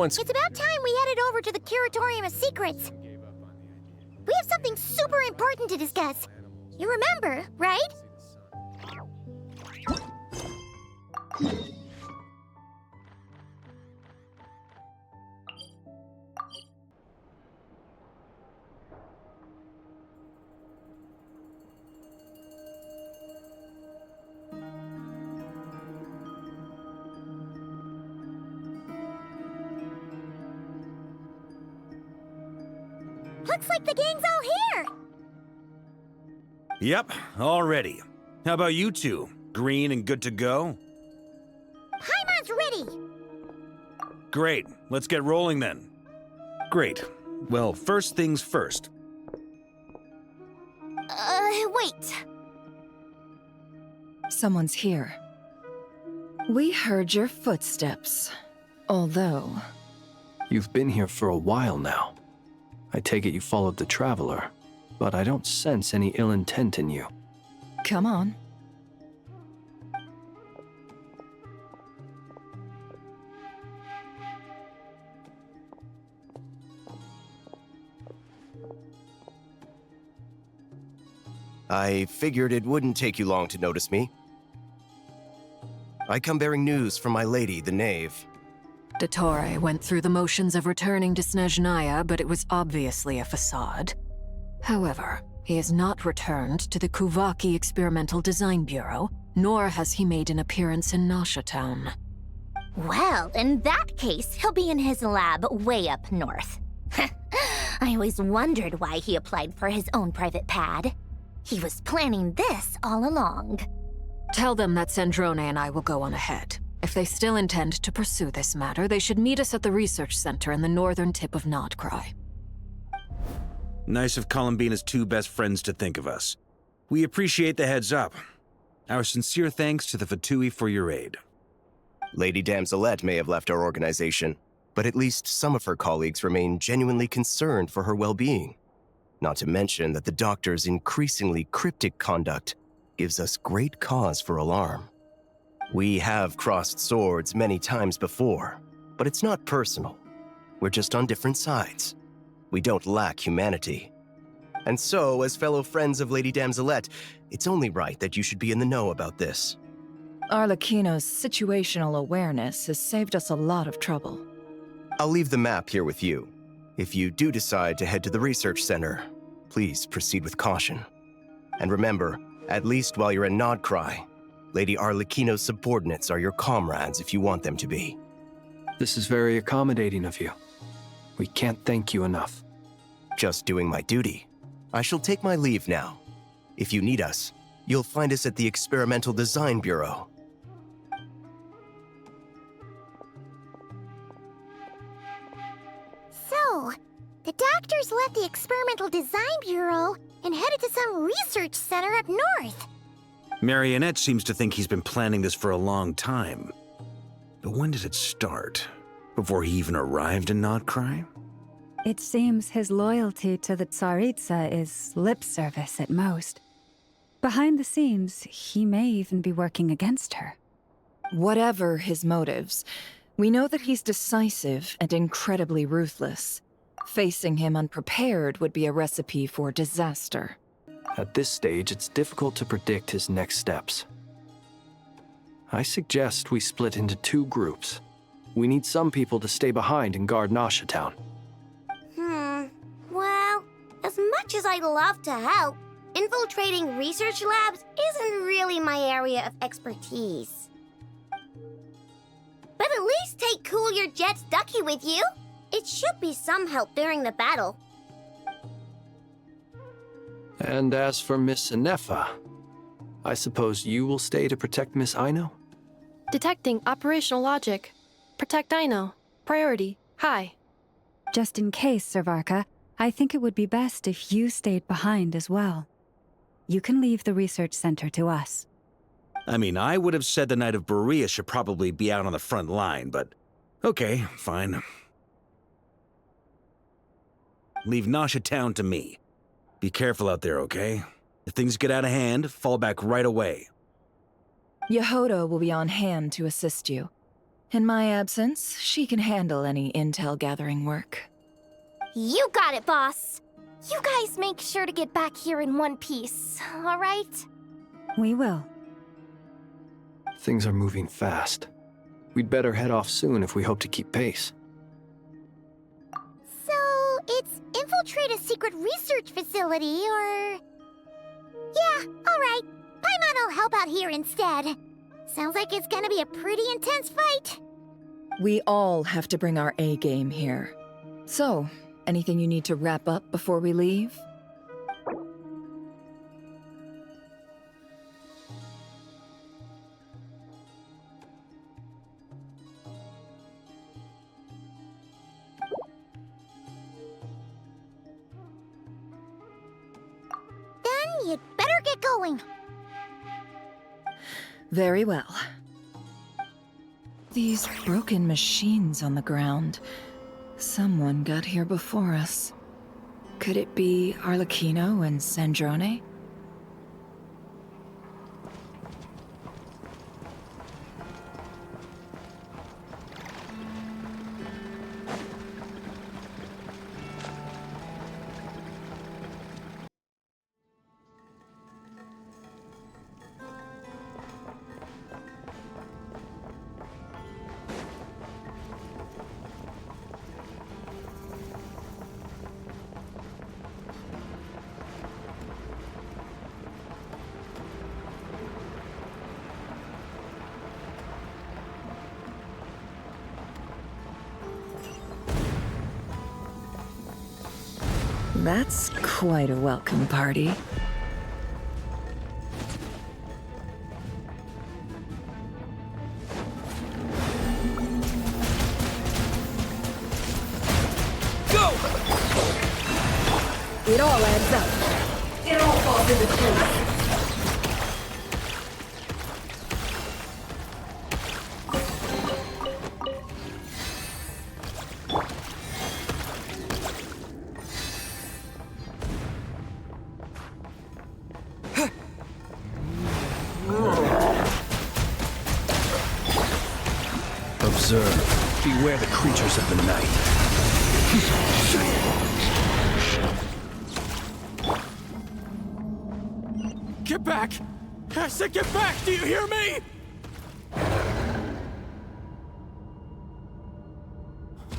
It's about time we headed over to the Curatorium of Secrets. We have something super important to discuss. You remember, right? Looks like the gang's all here! Yep, all ready. How about you two? Green and good to go? Paimon's ready! Great, let's get rolling then. Great. Well, first things first. Wait. Someone's here. We heard your footsteps. Although... You've been here for a while now. I take it you followed the Traveler, but I don't sense any ill intent in you. Come on. I figured it wouldn't take you long to notice me. I come bearing news from my lady, the Knave. Dottore went through the motions of returning to Snezhnaya, but it was obviously a facade. However, he has not returned to the Kuvaki Experimental Design Bureau, nor has he made an appearance in Nasha Town. Well, in that case, he'll be in his lab way up north. I always wondered why he applied for his own private pad. He was planning this all along. Tell them that Sandrone and I will go on ahead. If they still intend to pursue this matter, they should meet us at the research center in the northern tip of Nodcry. Nice of Columbina's two best friends to think of us. We appreciate the heads up. Our sincere thanks to the Fatui for your aid. Lady Damselette may have left our organization, but at least some of her colleagues remain genuinely concerned for her well-being. Not to mention that the Doctor's increasingly cryptic conduct gives us great cause for alarm. We have crossed swords many times before, but it's not personal. We're just on different sides. We don't lack humanity. And so, as fellow friends of Lady Damselette, it's only right that you should be in the know about this. Arlecchino's situational awareness has saved us a lot of trouble. I'll leave the map here with you. If you do decide to head to the research center, please proceed with caution. And remember, at least while you're in Nodcry, Lady Arlecchino's subordinates are your comrades if you want them to be. This is very accommodating of you. We can't thank you enough. Just doing my duty. I shall take my leave now. If you need us, you'll find us at the Experimental Design Bureau. So, the Doctors left the Experimental Design Bureau and headed to some research center up north. Marionette seems to think he's been planning this for a long time. But when did it start? Before he even arrived in Nodcry? It seems his loyalty to the Tsaritsa is lip service at most. Behind the scenes, he may even be working against her. Whatever his motives, we know that he's decisive and incredibly ruthless. Facing him unprepared would be a recipe for disaster. At this stage, it's difficult to predict his next steps. I suggest we split into two groups. We need some people to stay behind and guard Nasha Town. Well, as much as I'd love to help, infiltrating research labs isn't really my area of expertise. But at least take Cool Your Jet's Ducky with you. It should be some help during the battle. And as for Miss Inefa, I suppose you will stay to protect Miss Aino? Detecting operational logic. Protect Aino. Priority. High. Just in case, Servarka, I think it would be best if you stayed behind as well. You can leave the research center to us. I mean, I would have said the Knight of Berea should probably be out on the front line, but okay, fine. Leave Nasha Town to me. Be careful out there, okay? If things get out of hand, fall back right away. Yehoda will be on hand to assist you. In my absence, she can handle any intel gathering work. You got it, boss. You guys make sure to get back here in one piece, all right? We will. Things are moving fast. We'd better head off soon if we hope to keep pace. So, it's infiltrate a secret research facility, or... Yeah, all right. Paimon will help out here instead. Sounds like it's gonna be a pretty intense fight. We all have to bring our A game here. So, anything you need to wrap up before we leave? Then you'd better get going. Very well. These broken machines on the ground. Someone got here before us. Could it be Arlecchino and Sandrone? That's quite a welcome party. Go! It all adds up. It all falls into place. Observe. Beware the creatures of the night. Get back! I said get back! Do you hear me?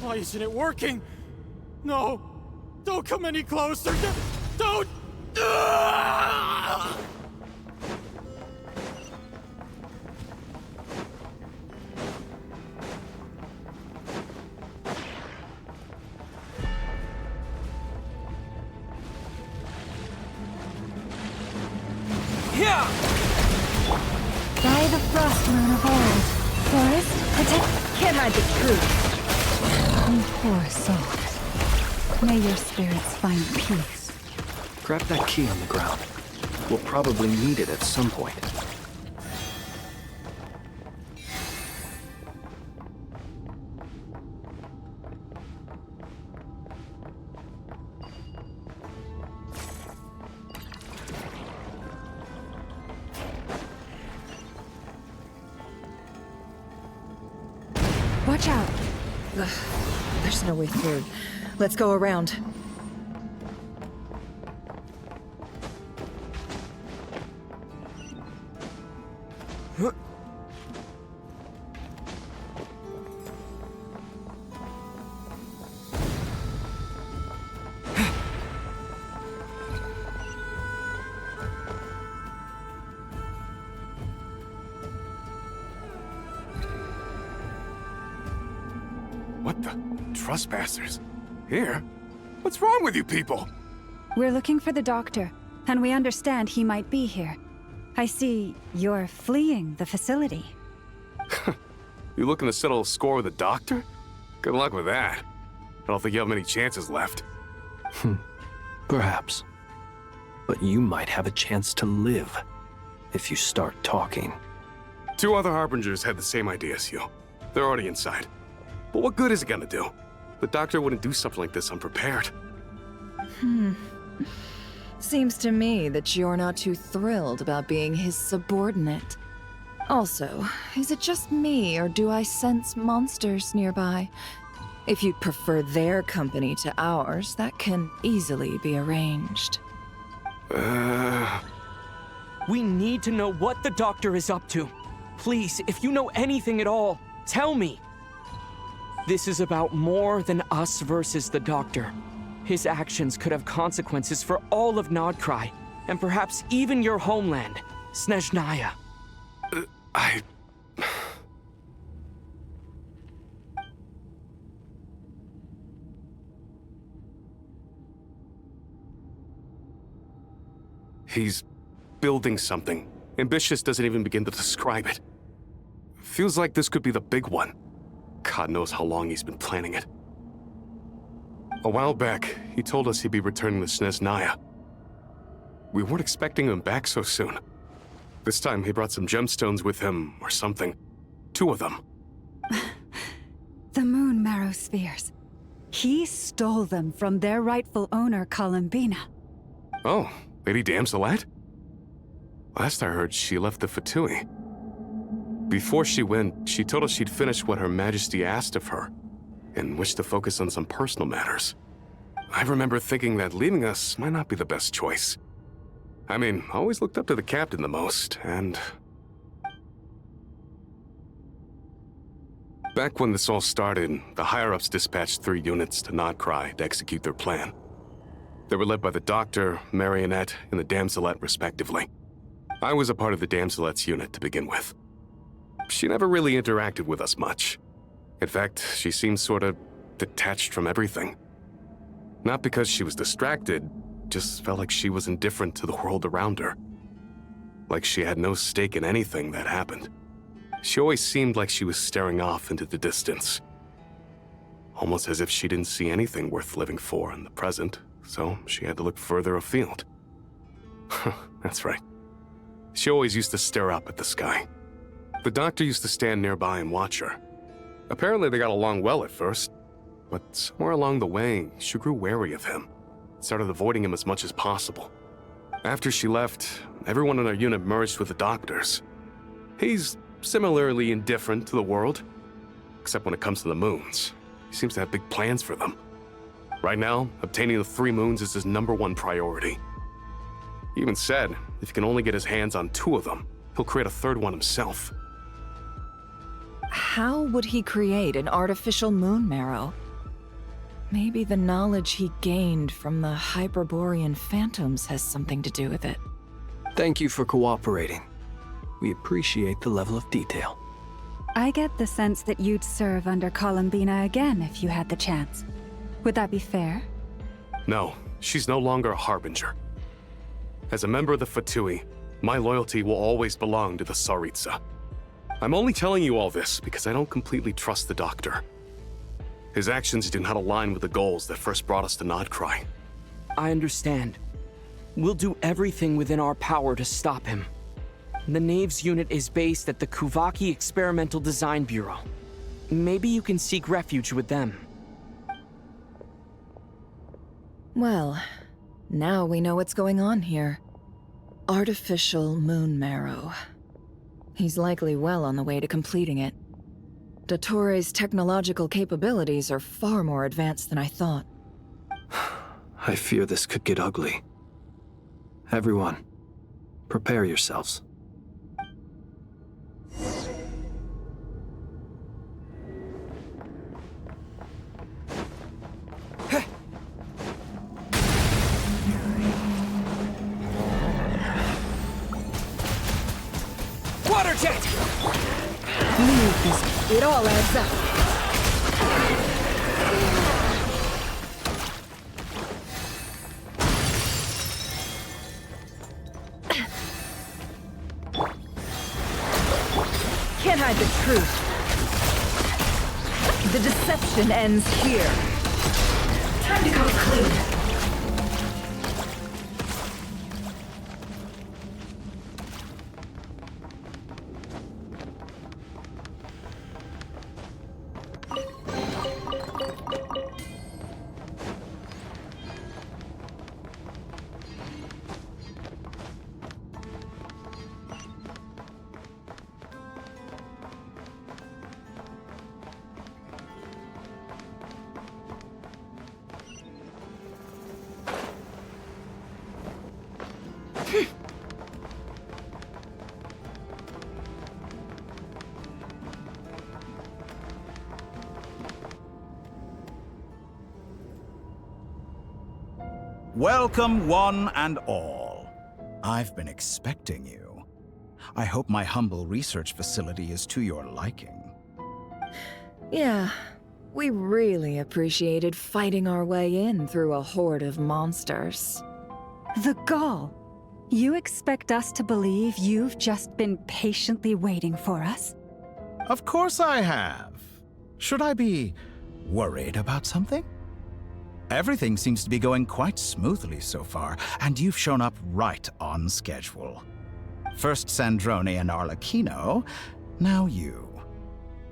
Why isn't it working? No! Don't come any closer! Don't! Ah! By the frost moon of old, forest, protect... Can't hide the truth. You poor souls. May your spirits find peace. Grab that key on the ground. We'll probably need it at some point. Watch out! Ugh, there's no way through. Let's go around. What the? Trespassers? Here? What's wrong with you people? We're looking for the doctor, and we understand he might be here. I see you're fleeing the facility. You looking to settle a score with the doctor? Good luck with that. I don't think you have many chances left. Perhaps. But you might have a chance to live if you start talking. 2 other Harbingers had the same idea as you. They're already inside. But what good is it gonna do? The doctor wouldn't do something like this unprepared. Seems to me that you're not too thrilled about being his subordinate. Also, is it just me, or do I sense monsters nearby? If you'd prefer their company to ours, that can easily be arranged. We need to know what the Doctor is up to. Please, if you know anything at all, tell me. This is about more than us versus the Doctor. His actions could have consequences for all of Nodcry, and perhaps even your homeland, Snezhnaya. He's building something. Ambitious doesn't even begin to describe it. Feels like this could be the big one. God knows how long he's been planning it. A while back, he told us he'd be returning to Snezhnaya. We weren't expecting him back so soon. This time he brought some gemstones with him, or something. 2 of them. The moon marrow spheres. He stole them from their rightful owner, Columbina. Oh, Lady Damselet? Last I heard, she left the Fatui. Before she went, she told us she'd finished what Her Majesty asked of her, and wished to focus on some personal matters. I remember thinking that leaving us might not be the best choice. I mean, I always looked up to the captain the most, and... Back when this all started, the higher-ups dispatched 3 units to Nodcry to execute their plan. They were led by the Doctor, Marionette, and the Damselet, respectively. I was a part of the Damselet's unit to begin with. She never really interacted with us much. In fact, she seemed sort of detached from everything. Not because she was distracted, just felt like she was indifferent to the world around her. Like she had no stake in anything that happened. She always seemed like she was staring off into the distance. Almost as if she didn't see anything worth living for in the present, so she had to look further afield. That's right. She always used to stare up at the sky. The Doctor used to stand nearby and watch her. Apparently they got along well at first, but somewhere along the way, she grew wary of him, started avoiding him as much as possible. After she left, everyone in our unit merged with the Doctor's. He's similarly indifferent to the world, except when it comes to the moons. He seems to have big plans for them. Right now, obtaining the 3 moons is his #1 priority. He even said if he can only get his hands on 2 of them, he'll create a 3rd one himself. How would he create an artificial moon marrow? Maybe the knowledge he gained from the Hyperborean phantoms has something to do with it. Thank you for cooperating. We appreciate the level of detail. I get the sense that you'd serve under Columbina again if you had the chance. Would that be fair? No, she's no longer a Harbinger. As a member of the Fatui, my loyalty will always belong to the Tsaritsa. I'm only telling you all this because I don't completely trust the Doctor. His actions do not align with the goals that first brought us to Nodcry. I understand. We'll do everything within our power to stop him. The Knave's unit is based at the Kuvaki Experimental Design Bureau. Maybe you can seek refuge with them. Well, now we know what's going on here. Artificial moon marrow. He's likely well on the way to completing it. Dottore's technological capabilities are far more advanced than I thought. I fear this could get ugly. Everyone, prepare yourselves. Water jet! It all adds up. Can't hide the truth. The deception ends here. Time to come clean. Welcome, one and all. I've been expecting you. I hope my humble research facility is to your liking. Yeah, we really appreciated fighting our way in through a horde of monsters. The gall! You expect us to believe you've just been patiently waiting for us? Of course I have. Should I be worried about something? Everything seems to be going quite smoothly so far, and you've shown up right on schedule. First Sandrone and Arlecchino, now you.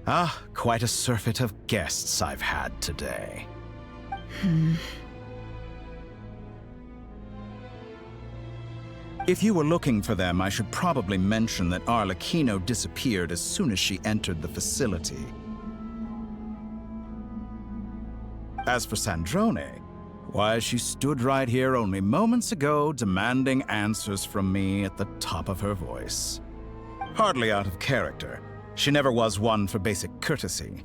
Ah, quite a surfeit of guests I've had today. If you were looking for them, I should probably mention that Arlecchino disappeared as soon as she entered the facility. As for Sandrone, why, she stood right here only moments ago demanding answers from me at the top of her voice. Hardly out of character. She never was one for basic courtesy.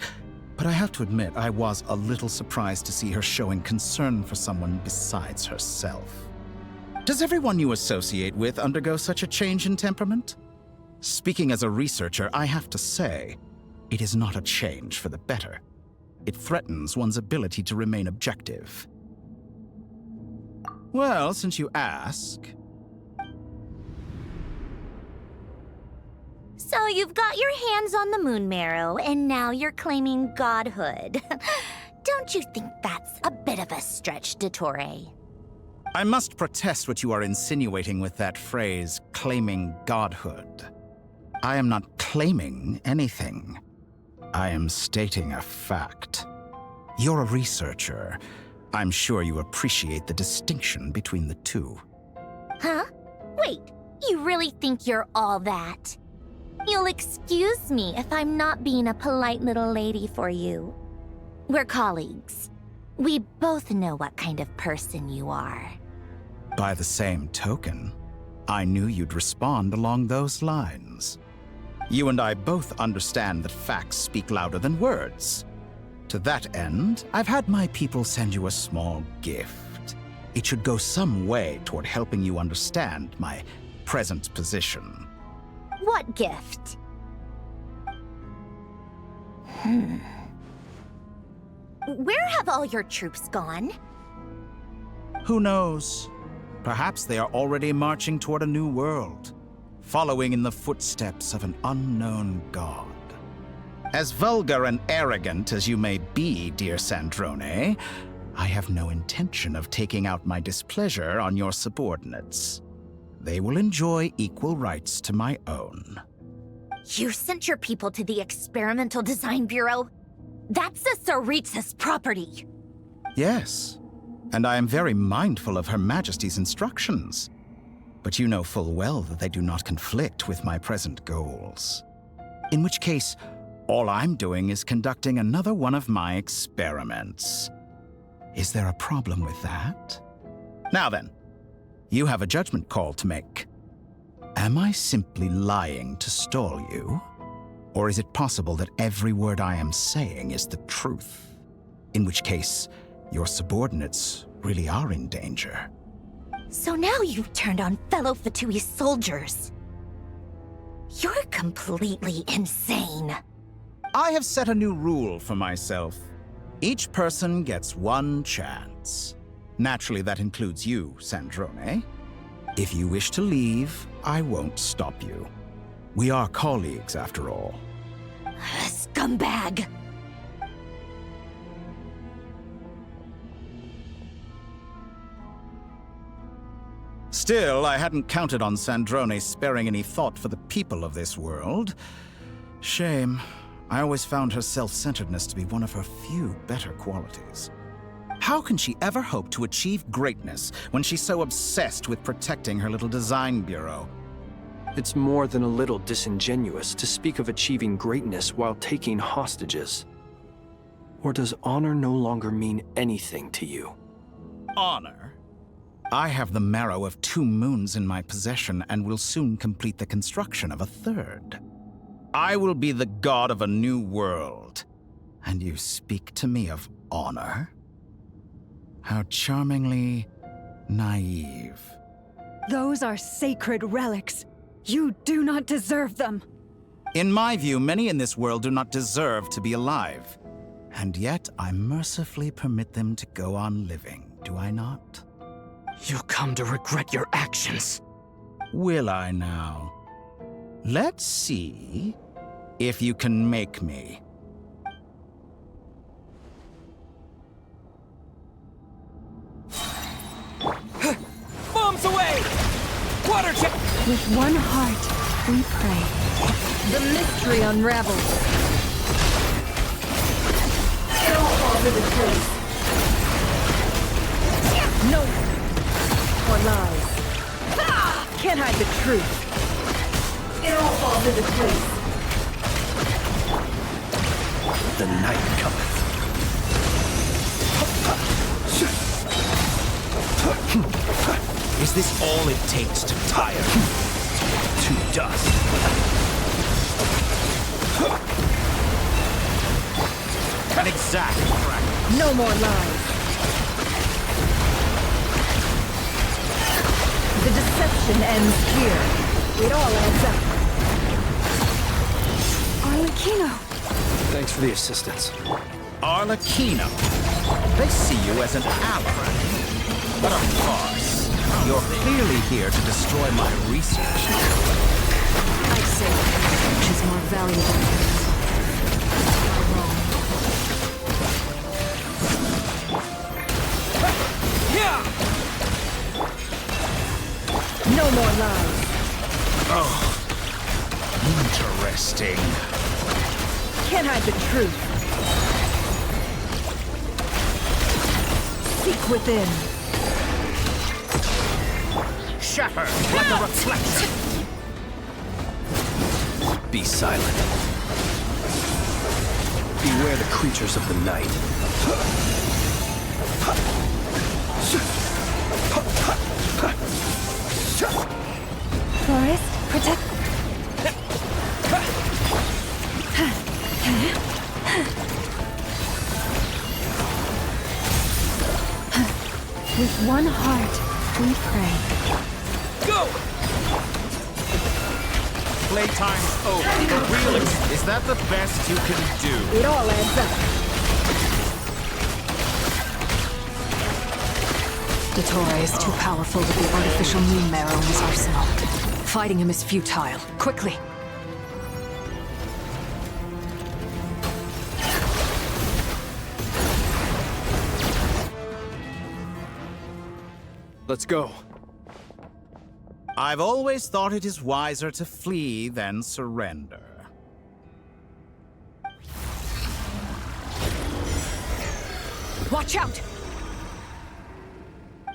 But I have to admit, I was a little surprised to see her showing concern for someone besides herself. Does everyone you associate with undergo such a change in temperament? Speaking as a researcher, I have to say, it is not a change for the better. It threatens one's ability to remain objective. Well, since you ask... So you've got your hands on the moon marrow, and now you're claiming godhood. Don't you think that's a bit of a stretch, Dottore? I must protest what you are insinuating with that phrase, claiming godhood. I am not claiming anything. I am stating a fact. You're a researcher. I'm sure you appreciate the distinction between the two. Huh? Wait, you really think you're all that? You'll excuse me if I'm not being a polite little lady for you. We're colleagues. We both know what kind of person you are. By the same token, I knew you'd respond along those lines. You and I both understand that facts speak louder than words. To that end, I've had my people send you a small gift. It should go some way toward helping you understand my present position. What gift? Where have all your troops gone? Who knows? Perhaps they are already marching toward a new world, following in the footsteps of an unknown god. As vulgar and arrogant as you may be, dear Sandrone, I have no intention of taking out my displeasure on your subordinates. They will enjoy equal rights to my own. You sent your people to the Experimental Design Bureau? That's the Tsaritsa's property. Yes, and I am very mindful of Her Majesty's instructions. But you know full well that they do not conflict with my present goals. In which case, all I'm doing is conducting another one of my experiments. Is there a problem with that? Now then, you have a judgment call to make. Am I simply lying to stall you? Or is it possible that every word I am saying is the truth? In which case, your subordinates really are in danger. So now you've turned on fellow Fatui soldiers. You're completely insane. I have set a new rule for myself. Each person gets one chance. Naturally, that includes you, Sandrone. If you wish to leave, I won't stop you. We are colleagues, after all. Scumbag! Still, I hadn't counted on Sandrone sparing any thought for the people of this world. Shame. I always found her self-centeredness to be one of her few better qualities. How can she ever hope to achieve greatness when she's so obsessed with protecting her little design bureau? It's more than a little disingenuous to speak of achieving greatness while taking hostages. Or does honor no longer mean anything to you? Honor? I have the marrow of 2 moons in my possession and will soon complete the construction of a 3rd. I will be the god of a new world. And you speak to me of honor? How charmingly naive. Those are sacred relics. You do not deserve them. In my view, many in this world do not deserve to be alive. And yet, I mercifully permit them to go on living, do I not? You'll come to regret your actions. Will I now? Let's see if you can make me. Bombs away! Water jet! With one heart, we pray. The mystery unravels. It all falls into place. No more lies. Can't hide the truth. It all falls into place. The night cometh. Is this all it takes to tire? To dust. An exact practice. No more lies. The deception ends here. It all adds up. Arlecchino. Thanks for the assistance. Arlecchino. They see you as an ally. But of course, you're clearly here to destroy my research. I say, which is more valuable. No more lies. Oh, interesting. Can't hide the truth. Seek within. Shatter like a reflection. Be silent. Beware the creatures of the night. Forest, protect. With one heart, we pray. Go! Playtime's over. For real, is that the best you can do? It all adds up. Dottore is too powerful with the artificial moon marrow in his arsenal. Fighting him is futile. Quickly! Let's go. I've always thought it is wiser to flee than surrender. Watch out!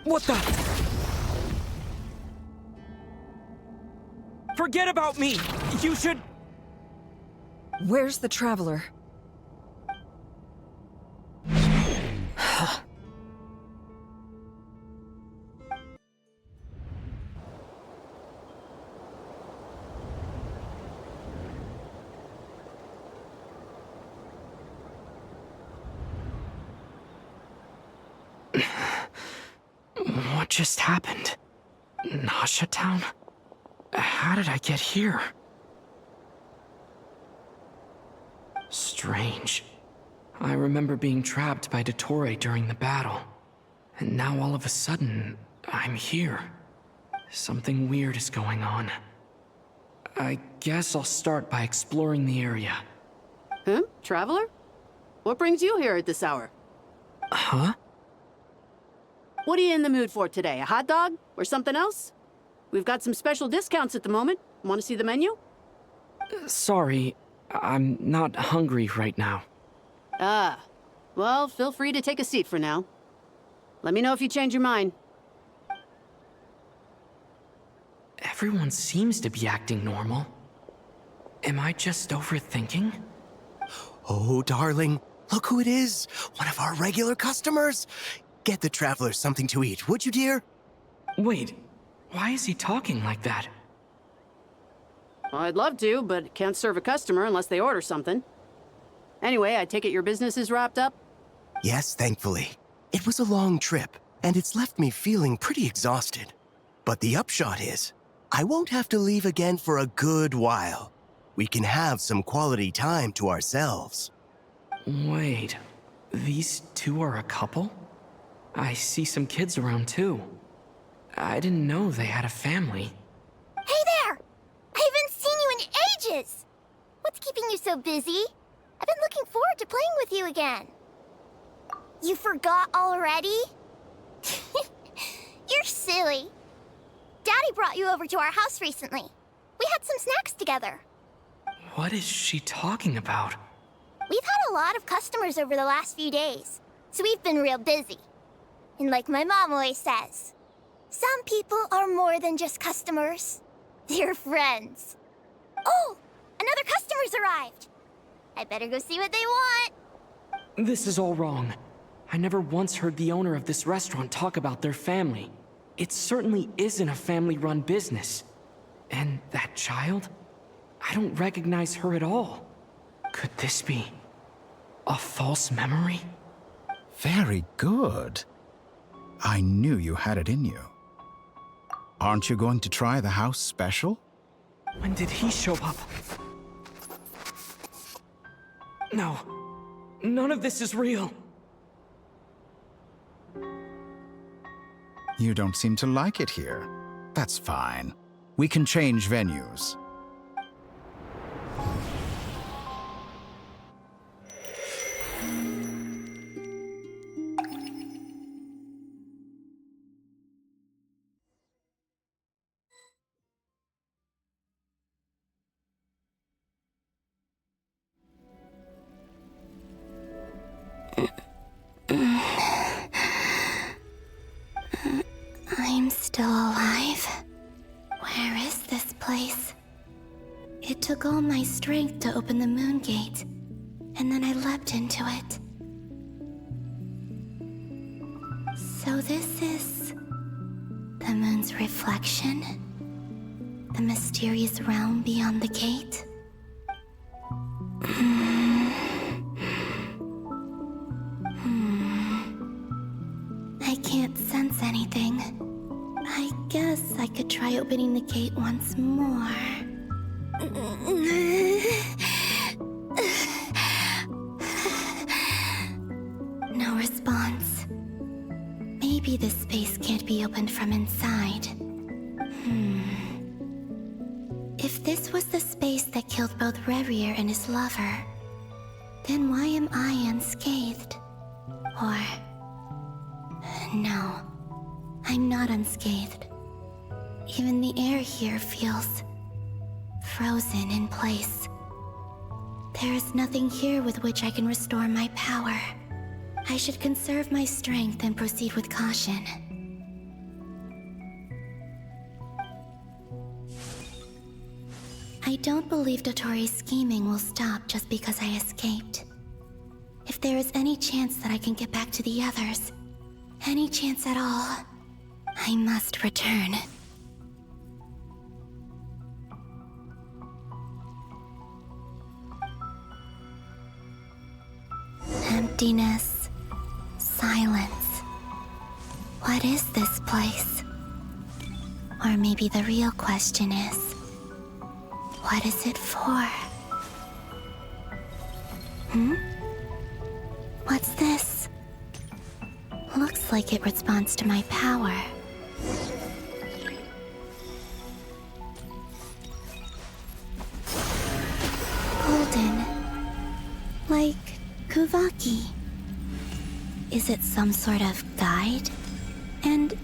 What the? Forget about me! You should... Where's the Traveler? What just happened? Nasha Town? How did I get here? Strange. I remember being trapped by Dottore during the battle. And now all of a sudden, I'm here. Something weird is going on. I guess I'll start by exploring the area. Huh? Traveler? What brings you here at this hour? Huh? What are you in the mood for today? A hot dog? Or something else? We've got some special discounts at the moment. Want to see the menu? Sorry, I'm not hungry right now. Ah. Well, feel free to take a seat for now. Let me know if you change your mind. Everyone seems to be acting normal. Am I just overthinking? Oh, darling, look who it is. One of our regular customers. Get the Traveler something to eat, would you, dear? Wait, why is he talking like that? Well, I'd love to, but can't serve a customer unless they order something. Anyway, I take it your business is wrapped up? Yes, thankfully. It was a long trip, and it's left me feeling pretty exhausted. But the upshot is, I won't have to leave again for a good while. We can have some quality time to ourselves. Wait, these two are a couple? I see some kids around too. I didn't know they had a family. Hey there! I haven't seen you in ages! What's keeping you so busy? I've been looking forward to playing with you again. You forgot already? You're silly. Daddy brought you over to our house recently. We had some snacks together. What is she talking about? We've had a lot of customers over the last few days, so we've been real busy. And like my mom always says, some people are more than just customers. They're friends. Oh, another customer's arrived. I better go see what they want. This is all wrong. I never once heard the owner of this restaurant talk about their family. It certainly isn't a family-run business. And that child? I don't recognize her at all. Could this be a false memory? Very good. I knew you had it in you. Aren't you going to try the house special? When did he show up? No, none of this is real. You don't seem to like it here. That's fine. We can change venues. I'm still alive. Where is this place? It took all my strength to open the moon gate, and then I leapt into it. So this is the moon's reflection? The mysterious realm beyond the gate? I can't sense anything. I guess I could try opening the gate once more. No response. Maybe this space can't be opened from inside. If this was the space that killed both Revier and his lover, then why am I unscathed? Or... no, I'm not unscathed. Even the air here feels frozen in place. There is nothing here with which I can restore my power. I should conserve my strength and proceed with caution. I don't believe Dotori's scheming will stop just because I escaped. If there is any chance that I can get back to the others, any chance at all, I must return. Emptiness, silence. What is this place? Or maybe the real question is, what is it for? What's this? Looks like it responds to my power. Golden. Like Kuvaki. Is it some sort of guide? And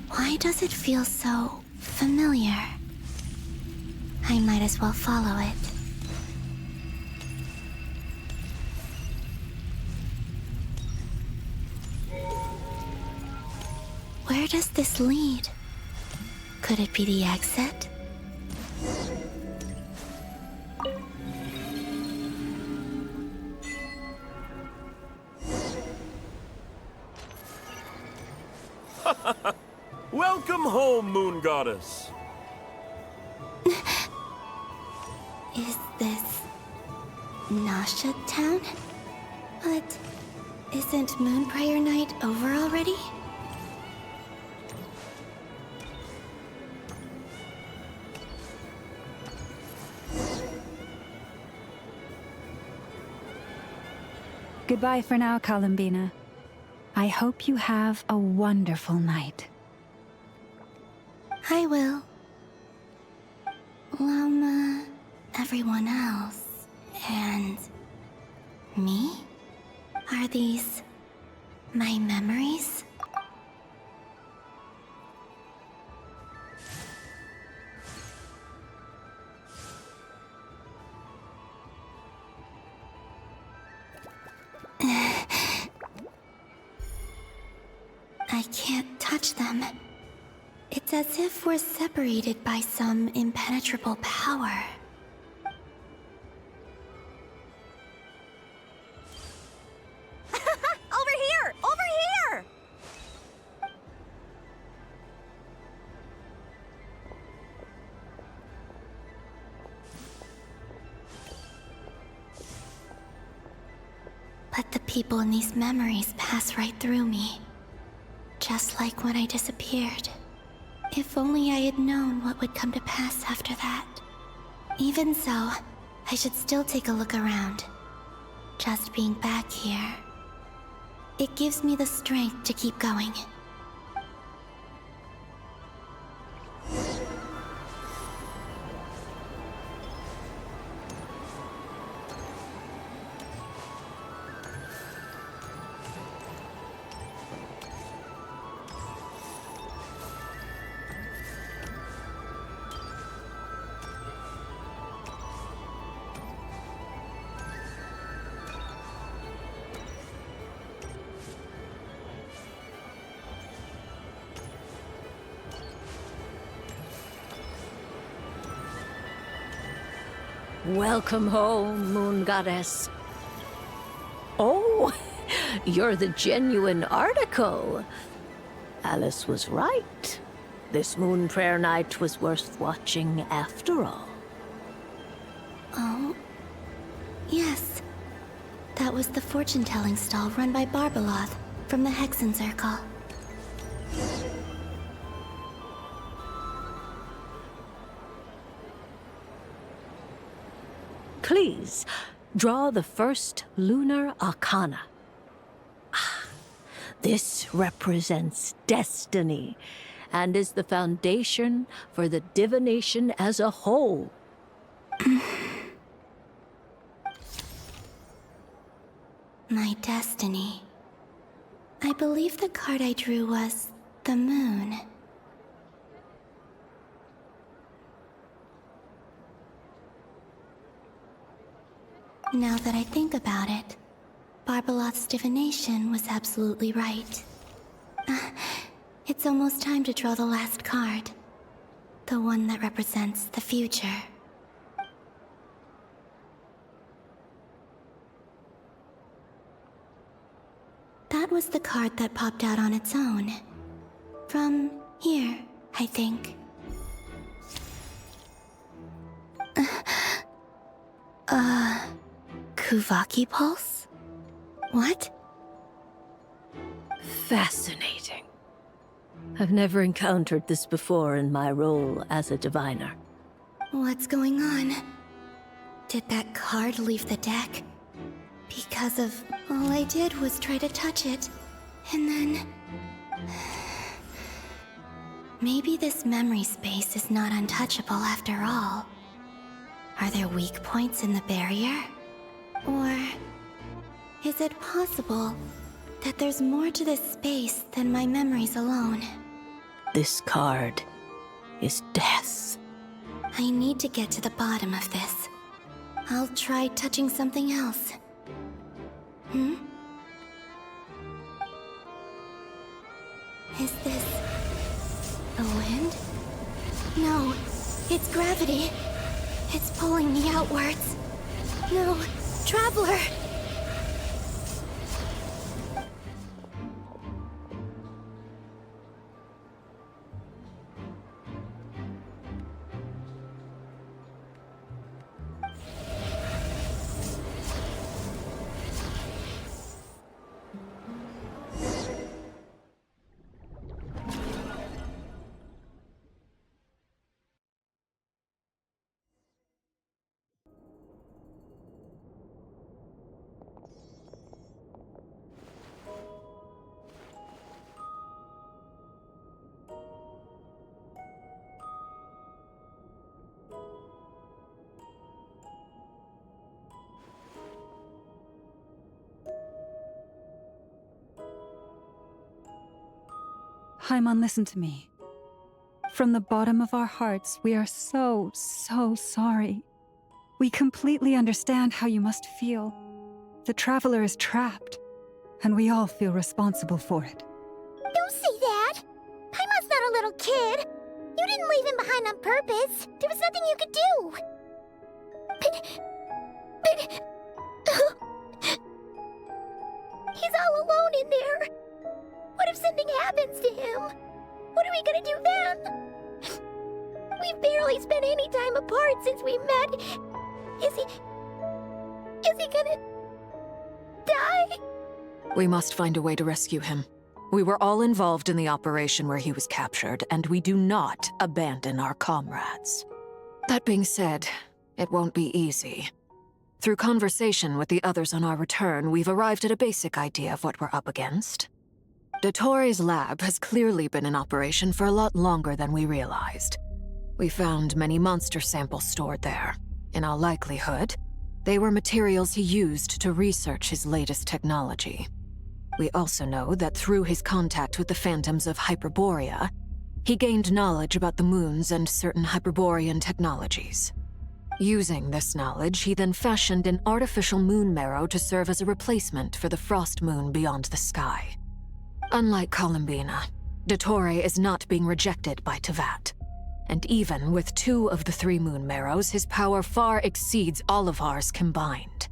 why does it feel so familiar? I might as well follow it. Where does this lead? Could it be the exit? Welcome home, Moon Goddess. Is this Nasha Town? But isn't Moon Prayer Night over already? Goodbye for now, Columbina. I hope you have a wonderful night. I will. Llama, everyone else, and me? Are these my memories? I can't touch them. It's as if we're separated by some impenetrable power. Over here! Over here! But the people in these memories pass right through me. Just like when I disappeared. If only I had known what would come to pass after that. Even so, I should still take a look around. Just being back here, it gives me the strength to keep going. Welcome home, Moon Goddess. Oh, you're the genuine article. Alice was right. This Moon Prayer Night was worth watching after all. Oh, yes. That was the fortune-telling stall run by Barbeloth from the Hexen Circle. Please, draw the first lunar arcana. This represents destiny and is the foundation for the divination as a whole. My destiny. I believe the card I drew was the moon. Now that I think about it, Barbeloth's divination was absolutely right. It's almost time to draw the last card. The one that represents the future. That was the card that popped out on its own. From here, I think. Kuvaki Pulse? What? Fascinating. I've never encountered this before in my role as a diviner. What's going on? Did that card leave the deck? Because of all I did was try to touch it, and then... Maybe this memory space is not untouchable after all. Are there weak points in the barrier? Or is it possible that there's more to this space than my memories alone? This card is death. I need to get to the bottom of this. I'll try touching something else. Is this the wind? No, it's gravity. It's pulling me outwards. No, Traveler! Paimon, listen to me. From the bottom of our hearts, we are so sorry. We completely understand how you must feel. The Traveler is trapped, and we all feel responsible for it. Don't say that! Paimon's not a little kid! You didn't leave him behind on purpose! There was nothing you could do! But... He's all alone in there! What if something happens to him? What are we gonna do then? We've barely spent any time apart since we met. Is he gonna... die? We must find a way to rescue him. We were all involved in the operation where he was captured, and we do not abandon our comrades. That being said, it won't be easy. Through conversation with the others on our return, we've arrived at a basic idea of what we're up against. Dottore's lab has clearly been in operation for a lot longer than we realized. We found many monster samples stored there. In all likelihood, they were materials he used to research his latest technology. We also know that through his contact with the phantoms of Hyperborea, he gained knowledge about the moons and certain Hyperborean technologies. Using this knowledge, he then fashioned an artificial moon marrow to serve as a replacement for the frost moon beyond the sky. Unlike Columbina, Dottore is not being rejected by Teyvat. And even with 2 of the 3 moon marrows, his power far exceeds all of ours combined.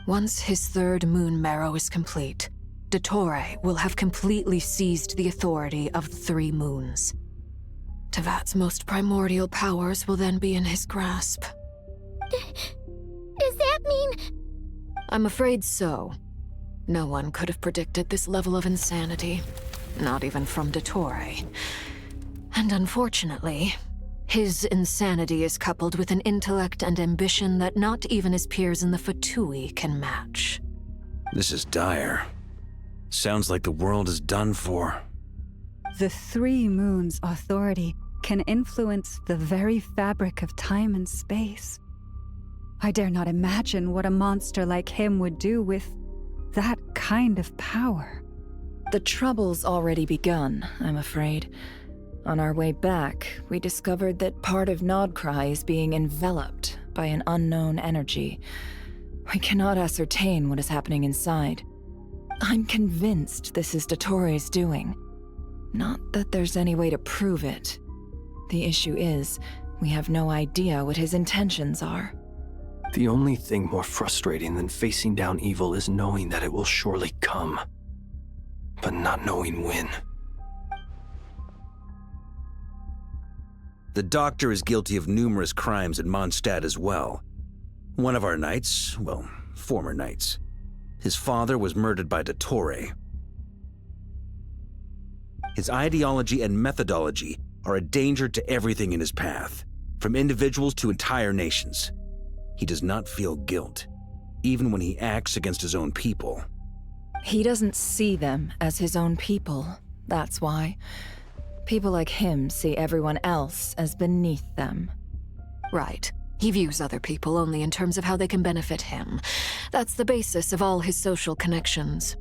Once his 3rd moon marrow is complete, Dottore will have completely seized the authority of the 3 moons. Teyvat's most primordial powers will then be in his grasp. Does that mean... I'm afraid so. No one could have predicted this level of insanity. Not even from Dottore. And unfortunately, his insanity is coupled with an intellect and ambition that not even his peers in the Fatui can match. This is dire. Sounds like the world is done for. The 3 moons' authority can influence the very fabric of time and space. I dare not imagine what a monster like him would do with that kind of power. The trouble's already begun, I'm afraid. On our way back, we discovered that part of Nodcry is being enveloped by an unknown energy. We cannot ascertain what is happening inside. I'm convinced this is Dottore's doing. Not that there's any way to prove it. The issue is, we have no idea what his intentions are. The only thing more frustrating than facing down evil is knowing that it will surely come, but not knowing when. The Doctor is guilty of numerous crimes in Mondstadt as well. One of our knights, well, former knights, his father was murdered by Dottore. His ideology and methodology are a danger to everything in his path, from individuals to entire nations. He does not feel guilt, even when he acts against his own people. He doesn't see them as his own people, that's why. People like him see everyone else as beneath them. Right. He views other people only in terms of how they can benefit him. That's the basis of all his social connections.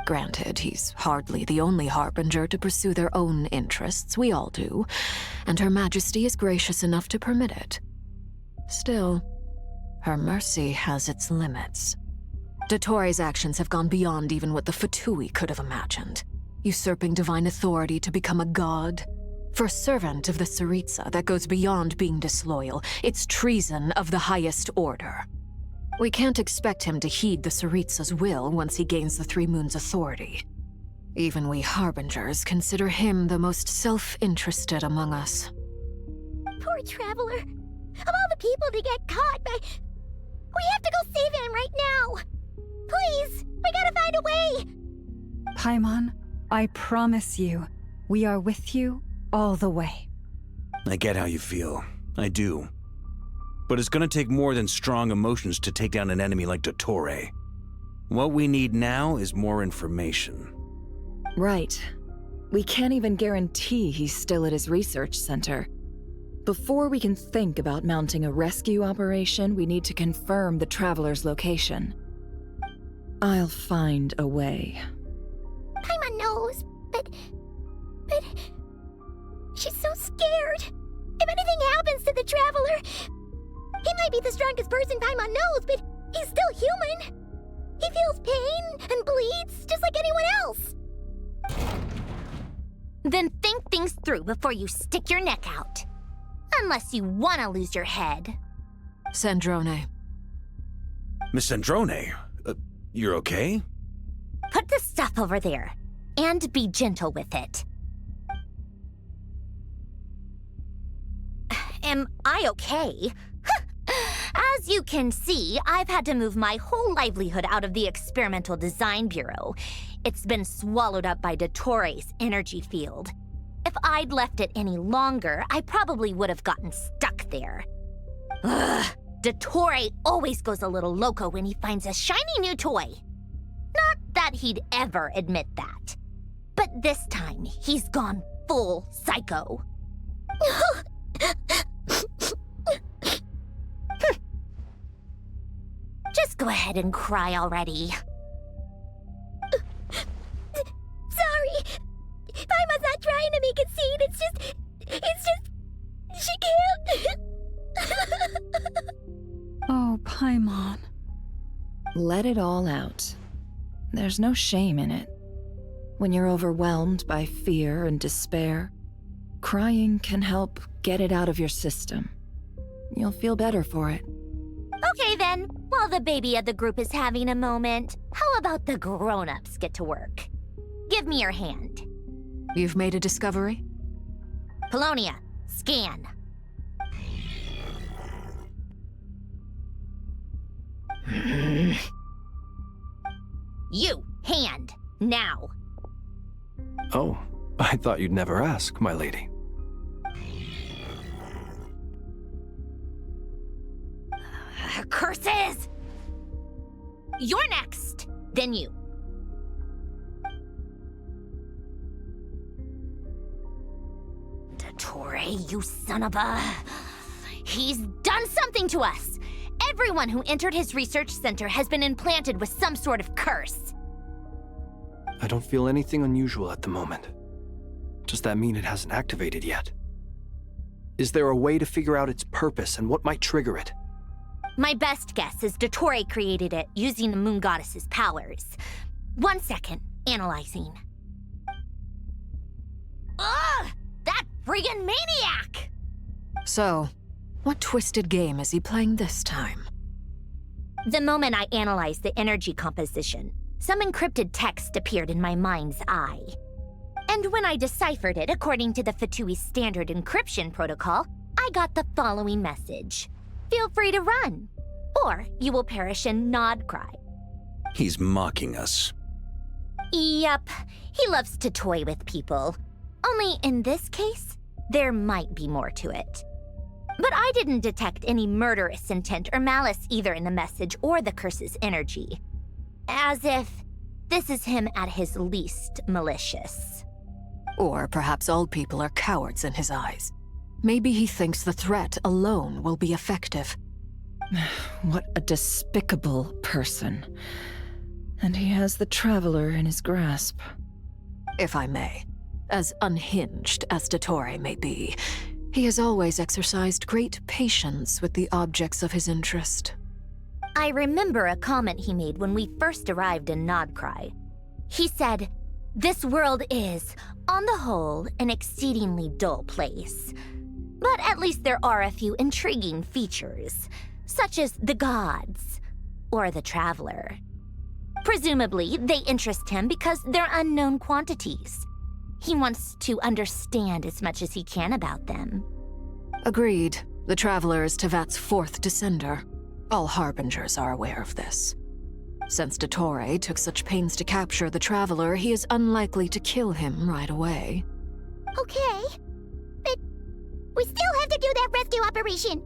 Granted, he's hardly the only harbinger to pursue their own interests. We all do. And Her Majesty is gracious enough to permit it. Still, her mercy has its limits. Dottore's actions have gone beyond even what the Fatui could have imagined. Usurping divine authority to become a god. For a servant of the Tsaritsa, that goes beyond being disloyal. It's treason of the highest order. We can't expect him to heed the Tsaritsa's will once he gains the 3 moons' authority. Even we harbingers consider him the most self-interested among us. Poor Traveler. Of all the people to get caught by... We have to go save him right now! Please! We gotta find a way! Paimon, I promise you, we are with you all the way. I get how you feel. I do. But it's gonna take more than strong emotions to take down an enemy like Dottore. What we need now is more information. Right. We can't even guarantee he's still at his research center. Before we can think about mounting a rescue operation, we need to confirm the Traveler's location. I'll find a way. Paimon knows, but scared. If anything happens to the Traveler, he might be the strongest person Paimon knows, but he's still human. He feels pain and bleeds just like anyone else. Then think things through before you stick your neck out. Unless you want to lose your head. Sandrone. Miss Sandrone, you're okay? Put the stuff over there, and be gentle with it. Am I okay? As you can see, I've had to move my whole livelihood out of the Experimental Design Bureau. It's been swallowed up by Dottoro's energy field. If I'd left it any longer, I probably would have gotten stuck there. Ugh, Dottore always goes a little loco when he finds a shiny new toy. Not that he'd ever admit that. But this time, he's gone full psycho. Just go ahead and cry already. Sorry. Paimon's not trying to make it scene. It's just, she can't. Oh, Paimon. Let it all out. There's no shame in it. When you're overwhelmed by fear and despair, crying can help get it out of your system. You'll feel better for it. Okay then, while the baby of the group is having a moment, how about the grown-ups get to work? Give me your hand. You've made a discovery? Polonia, scan. You, hand, now. Oh, I thought you'd never ask, my lady. Curses! You're next, then you. Dottore, you son of a... He's done something to us! Everyone who entered his research center has been implanted with some sort of curse. I don't feel anything unusual at the moment. Does that mean it hasn't activated yet? Is there a way to figure out its purpose and what might trigger it? My best guess is Dottore created it using the Moon Goddess's powers. 1 second, analyzing. Ugh! That friggin' maniac! So, what twisted game is he playing this time? The moment I analyzed the energy composition, some encrypted text appeared in my mind's eye. And when I deciphered it according to the Fatui standard encryption protocol, I got the following message. Feel free to run, or you will perish in nod cry. He's mocking us. Yep, he loves to toy with people. Only in this case, there might be more to it. But I didn't detect any murderous intent or malice either in the message or the curse's energy. As if this is him at his least malicious. Or perhaps all people are cowards in his eyes. Maybe he thinks the threat alone will be effective. What a despicable person. And he has the Traveler in his grasp. If I may, as unhinged as Dottore may be, he has always exercised great patience with the objects of his interest. I remember a comment he made when we first arrived in Nodcry. He said, "This world is, on the whole, an exceedingly dull place. But at least there are a few intriguing features, such as the gods, or the Traveler. Presumably, they interest him because they're unknown quantities. He wants to understand as much as he can about them." Agreed. The Traveler is Tevat's fourth descender. All Harbingers are aware of this. Since Dottore took such pains to capture the Traveler, he is unlikely to kill him right away. Okay, but we still have to do that rescue operation.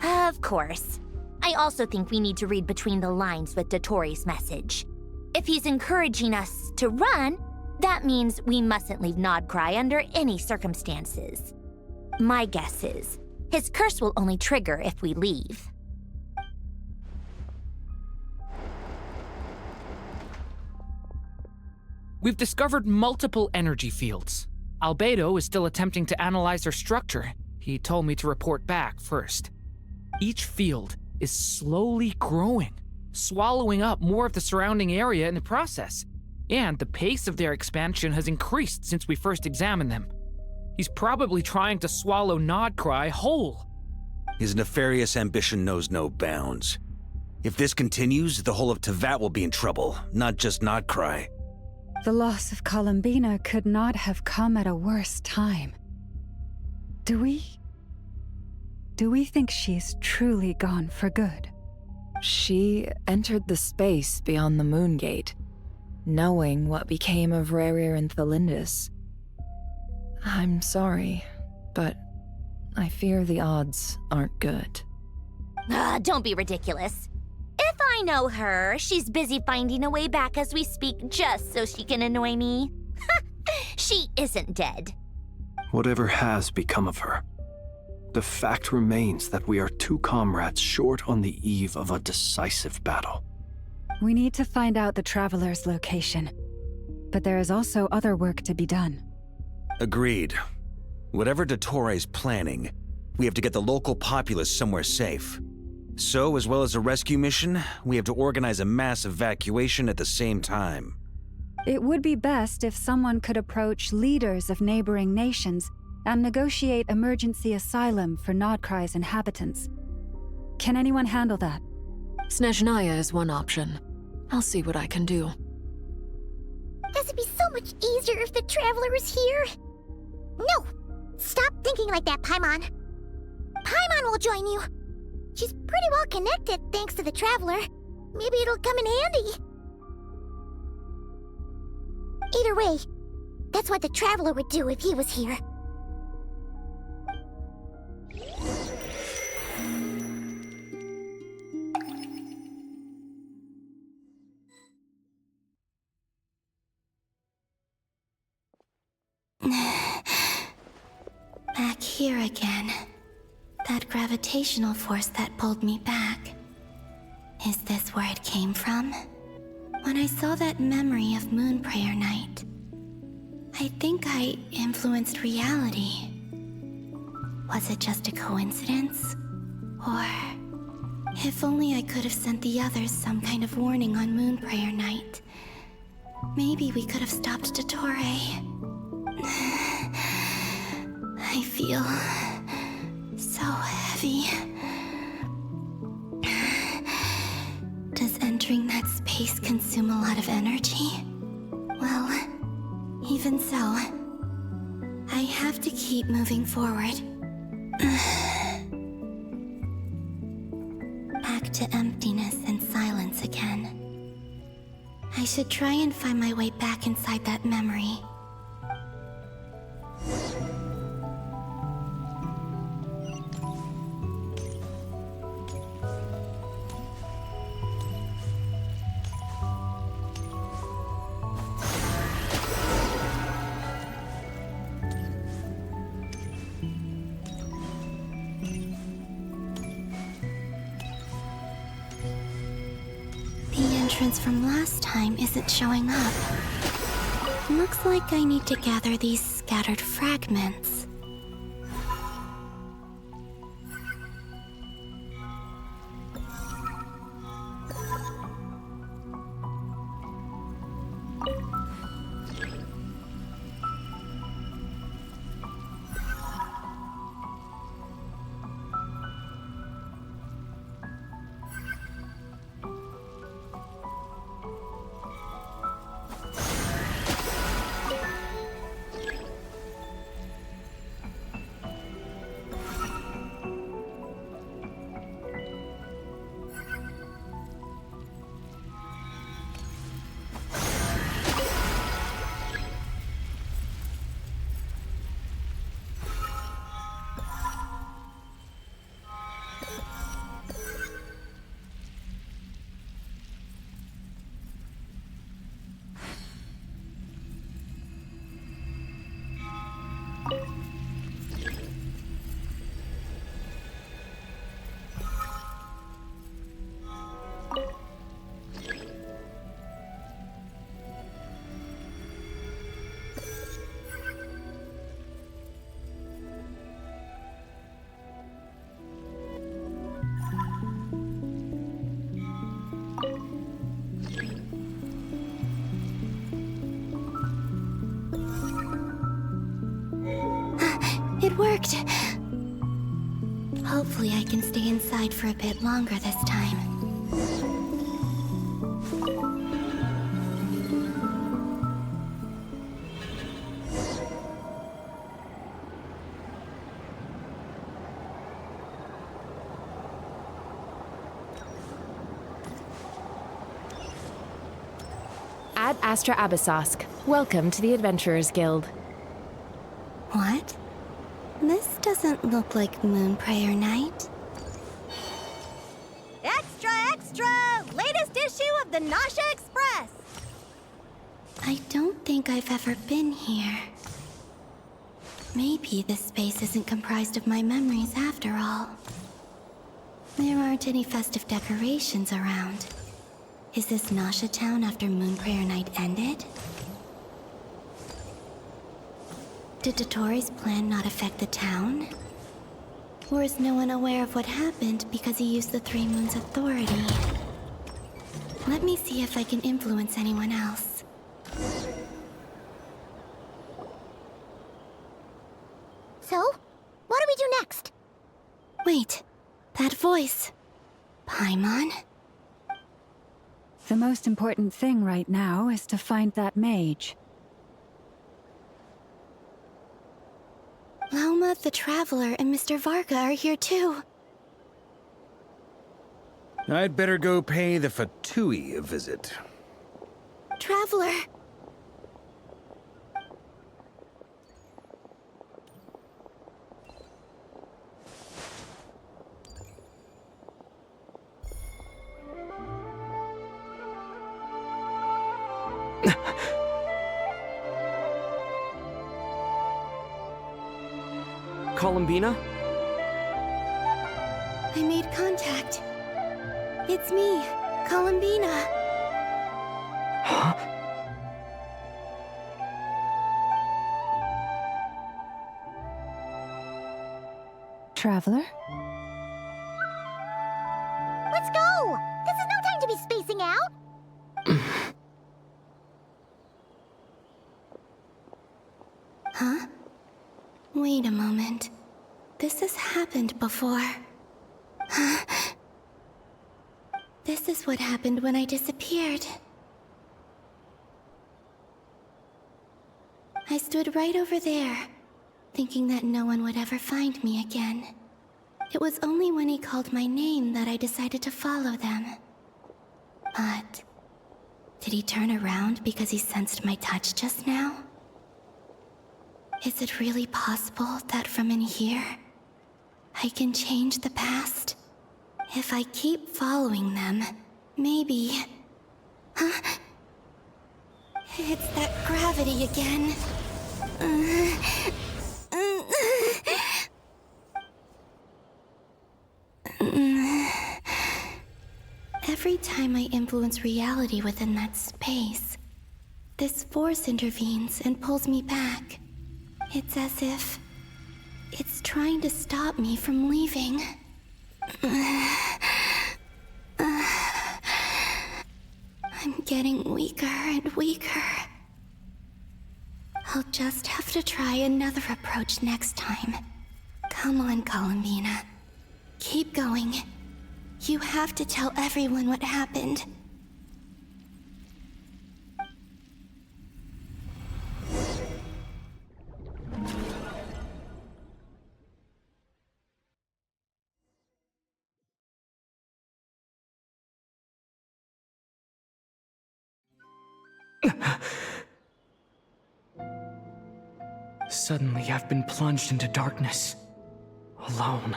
Of course. I also think we need to read between the lines with Dottore's message. If he's encouraging us to run, that means we mustn't leave Nodcry under any circumstances. My guess is, his curse will only trigger if we leave. We've discovered multiple energy fields. Albedo is still attempting to analyze their structure. He told me to report back first. Each field is slowly growing, swallowing up more of the surrounding area in the process. And the pace of their expansion has increased since we first examined them. He's probably trying to swallow Nodcry whole. His nefarious ambition knows no bounds. If this continues, the whole of Tevat will be in trouble, not just Nodcry. The loss of Columbina could not have come at a worse time. Do we think she's truly gone for good? She entered the space beyond the Moon Gate, knowing what became of Rerir and Thelindis. I'm sorry, but I fear the odds aren't good. Don't be ridiculous. If I know her, she's busy finding a way back as we speak just so she can annoy me. She isn't dead. Whatever has become of her, the fact remains that we are two comrades short on the eve of a decisive battle. We need to find out the Traveler's location, but there is also other work to be done. Agreed. Whatever Dottore planning, we have to get the local populace somewhere safe. So, as well as a rescue mission, we have to organize a mass evacuation at the same time. It would be best if someone could approach leaders of neighboring nations and negotiate emergency asylum for Nodcry's inhabitants. Can anyone handle that? Snezhnaya is one option. I'll see what I can do. This would be so much easier if the Traveler was here. No! Stop thinking like that, Paimon. Paimon will join you. She's pretty well connected thanks to the Traveler. Maybe it'll come in handy. Either way, that's what the Traveler would do if he was here. Back here again. That gravitational force that pulled me back. Is this where it came from? When I saw that memory of Moon Prayer Night, I think I influenced reality. Was it just a coincidence? Or... if only I could have sent the others some kind of warning on Moon Prayer Night. Maybe we could have stopped Dottore. I feel... so heavy. Does entering that space consume a lot of energy? Well, even so, I have to keep moving forward. Back to emptiness and silence again. I should try and find my way back inside that memory. From last time isn't showing up. Looks like I need to gather these scattered fragments. worked. Hopefully I can stay inside for a bit longer this time. Ad Astra Abyssosk. Welcome to the Adventurers Guild. What? This doesn't look like Moonprayer Night. Extra, extra! Latest issue of the Nasha Express! I don't think I've ever been here. Maybe this space isn't comprised of my memories after all. There aren't any festive decorations around. Is this Nasha Town after Moonprayer Night ended? Did Dotori's plan not affect the town? Or is no one aware of what happened because he used the Three Moons' authority? Let me see if I can influence anyone else. So, what do we do next? Wait, that voice. Paimon? The most important thing right now is to find that mage. Lauma, the Traveler, and Mr. Varga are here too. I'd better go pay the Fatui a visit. Traveler! Columbina? I made contact. It's me, Columbina. Huh? Traveler? Let's go! This is no time to be spacing out! Huh? Wait a moment. This has happened before. This is what happened when I disappeared. I stood right over there, thinking that no one would ever find me again. It was only when he called my name that I decided to follow them. But did he turn around because he sensed my touch just now? Is it really possible that from in here, I can change the past? If I keep following them, maybe... Huh? It's that gravity again. Every time I influence reality within that space, this force intervenes and pulls me back. It's as if it's trying to stop me from leaving. I'm getting weaker and weaker. I'll just have to try another approach next time. Come on, Columbina. Keep going. You have to tell everyone what happened. Suddenly, I've been plunged into darkness. Alone.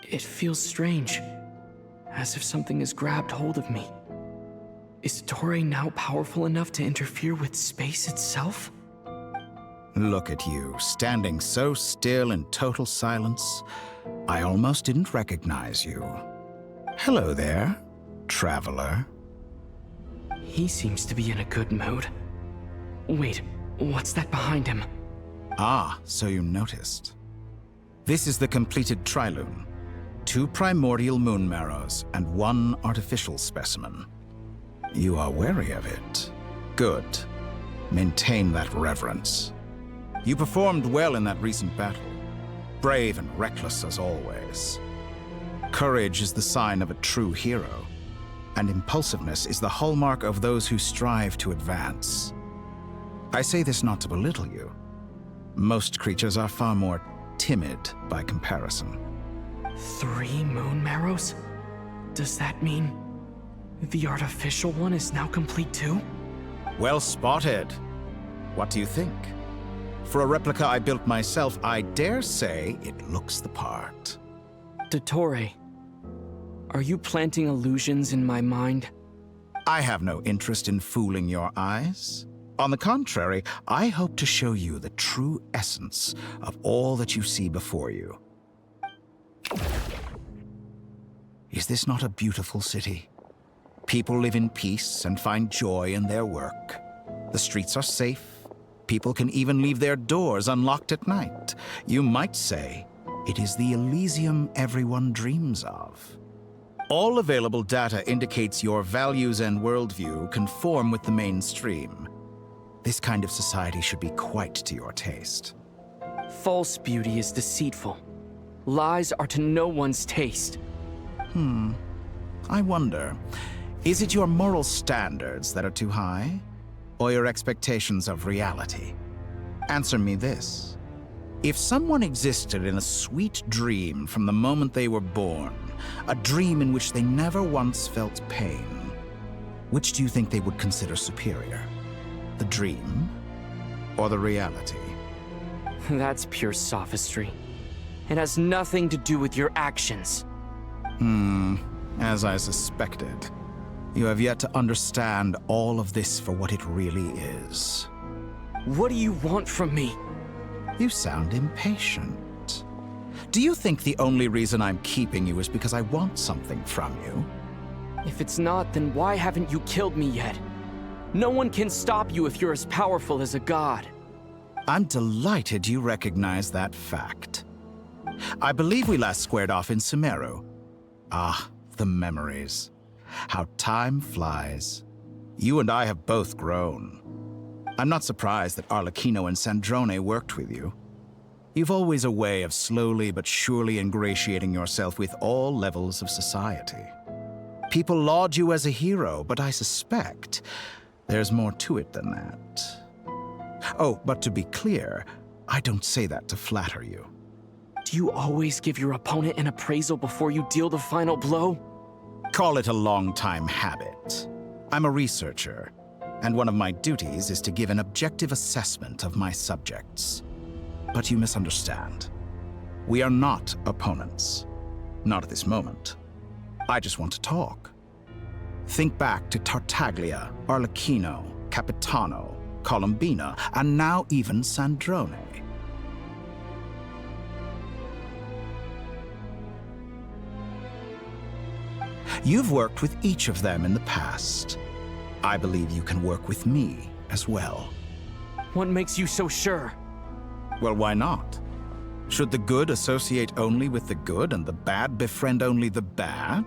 It feels strange. As if something has grabbed hold of me. Is Torre now powerful enough to interfere with space itself? Look at you, standing so still in total silence. I almost didn't recognize you. Hello there, traveler. He seems to be in a good mood. Wait, what's that behind him? Ah, so you noticed. This is the completed Trilune. 2 primordial moon marrows and 1 artificial specimen. You are wary of it. Good. Maintain that reverence. You performed well in that recent battle. brave and reckless as always. Courage is the sign of a true hero, and impulsiveness is the hallmark of those who strive to advance. I say this not to belittle you. Most creatures are far more timid by comparison. 3 moon marrows? Does that mean the artificial one is now complete too? Well spotted. What do you think? For a replica I built myself, I dare say it looks the part. Dottore, are you planting illusions in my mind? I have no interest in fooling your eyes. On the contrary, I hope to show you the true essence of all that you see before you. Is this not a beautiful city? People live in peace and find joy in their work. The streets are safe. People can even leave their doors unlocked at night. You might say it is the Elysium everyone dreams of. All available data indicates your values and worldview conform with the mainstream. This kind of society should be quite to your taste. False beauty is deceitful. Lies are to no one's taste. I wonder, is it your moral standards that are too high? Or your expectations of reality? Answer me this. If someone existed in a sweet dream from the moment they were born, a dream in which they never once felt pain, which do you think they would consider superior? The dream or the reality? That's pure sophistry. It has nothing to do with your actions. As I suspected. You have yet to understand all of this for what it really is. What do you want from me? You sound impatient. Do you think the only reason I'm keeping you is because I want something from you? If it's not, then why haven't you killed me yet? No one can stop you if you're as powerful as a god. I'm delighted you recognize that fact. I believe we last squared off in Sumeru. Ah, the memories. How time flies. You and I have both grown. I'm not surprised that Arlecchino and Sandrone worked with you. You've always a way of slowly but surely ingratiating yourself with all levels of society. People laud you as a hero, but I suspect there's more to it than that. Oh, but to be clear, I don't say that to flatter you. Do you always give your opponent an appraisal before you deal the final blow? Call it a long-time habit. I'm a researcher, and one of my duties is to give an objective assessment of my subjects. But you misunderstand. We are not opponents. Not at this moment. I just want to talk. Think back to Tartaglia, Arlecchino, Capitano, Colombina, and now even Sandrone. You've worked with each of them in the past. I believe you can work with me as well. What makes you so sure? Well, why not? Should the good associate only with the good and the bad befriend only the bad?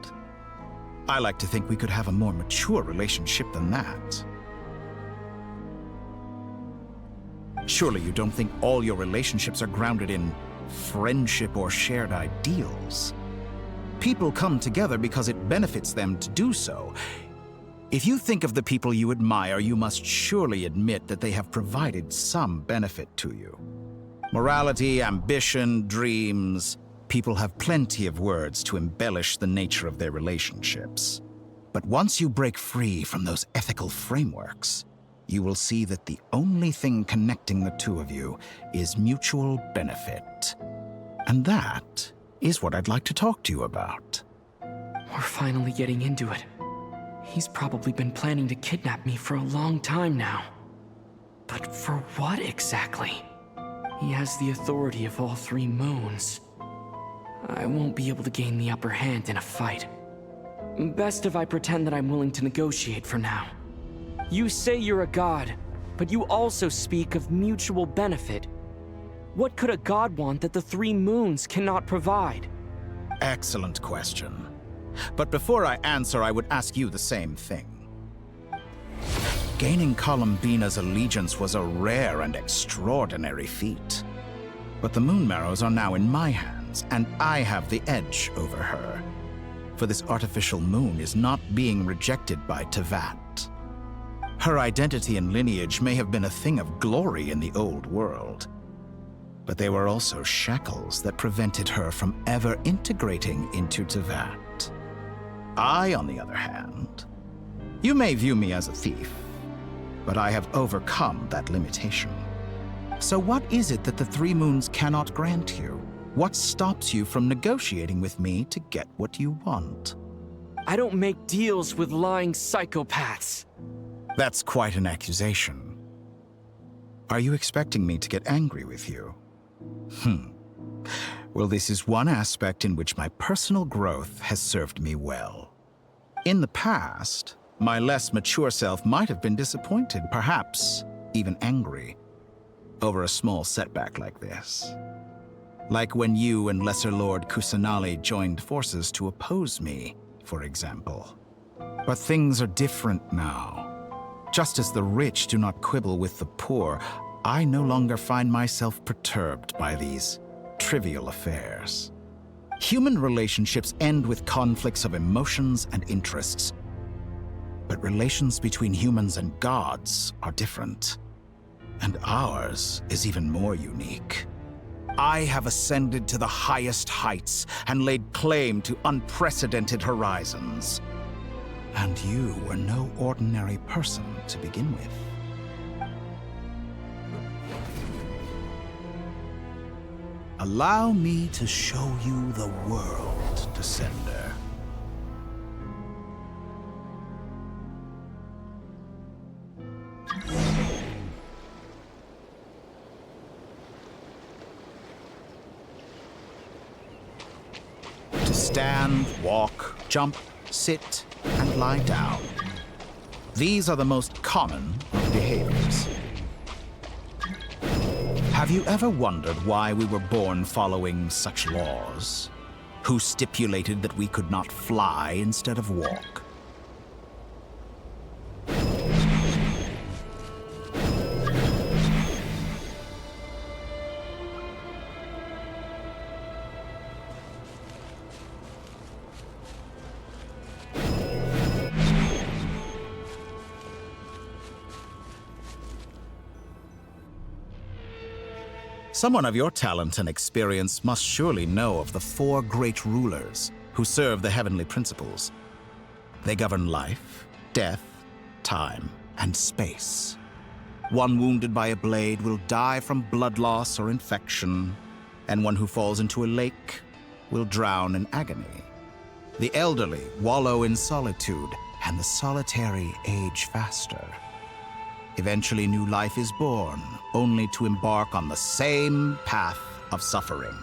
I like to think we could have a more mature relationship than that. Surely you don't think all your relationships are grounded in friendship or shared ideals? People come together because it benefits them to do so. If you think of the people you admire, you must surely admit that they have provided some benefit to you. Morality, ambition, dreams. People have plenty of words to embellish the nature of their relationships. But once you break free from those ethical frameworks, you will see that the only thing connecting the two of you is mutual benefit. And that is what I'd like to talk to you about. We're finally getting into it. He's probably been planning to kidnap me for a long time now. But for what exactly? He has the authority of all 3 moons. I won't be able to gain the upper hand in a fight. Best if I pretend that I'm willing to negotiate for now. You say you're a god, but you also speak of mutual benefit. What could a god want that the 3 moons cannot provide? Excellent question. But before I answer, I would ask you the same thing. Gaining Colombina's allegiance was a rare and extraordinary feat. But the Moon Marrows are now in my hands, and I have the edge over her. For this artificial moon is not being rejected by Tevat. Her identity and lineage may have been a thing of glory in the old world, but they were also shackles that prevented her from ever integrating into Tevat. I, on the other hand, you may view me as a thief, but I have overcome that limitation. So what is it that the Three Moons cannot grant you? What stops you from negotiating with me to get what you want? I don't make deals with lying psychopaths. That's quite an accusation. Are you expecting me to get angry with you? Well, this is one aspect in which my personal growth has served me well. In the past, my less mature self might have been disappointed, perhaps even angry, over a small setback like this. Like when you and Lesser Lord Kusanali joined forces to oppose me, for example. But things are different now. Just as the rich do not quibble with the poor, I no longer find myself perturbed by these trivial affairs. Human relationships end with conflicts of emotions and interests. But relations between humans and gods are different. And ours is even more unique. I have ascended to the highest heights and laid claim to unprecedented horizons. And you were no ordinary person to begin with. Allow me to show you the world, Descender. To stand, walk, jump, sit, and lie down. These are the most common of behaviors. Have you ever wondered why we were born following such laws? Who stipulated that we could not fly instead of walk? Someone of your talent and experience must surely know of the four great rulers who serve the heavenly principles. They govern life, death, time, and space. One wounded by a blade will die from blood loss or infection, and one who falls into a lake will drown in agony. The elderly wallow in solitude, and the solitary age faster. Eventually, new life is born, only to embark on the same path of suffering.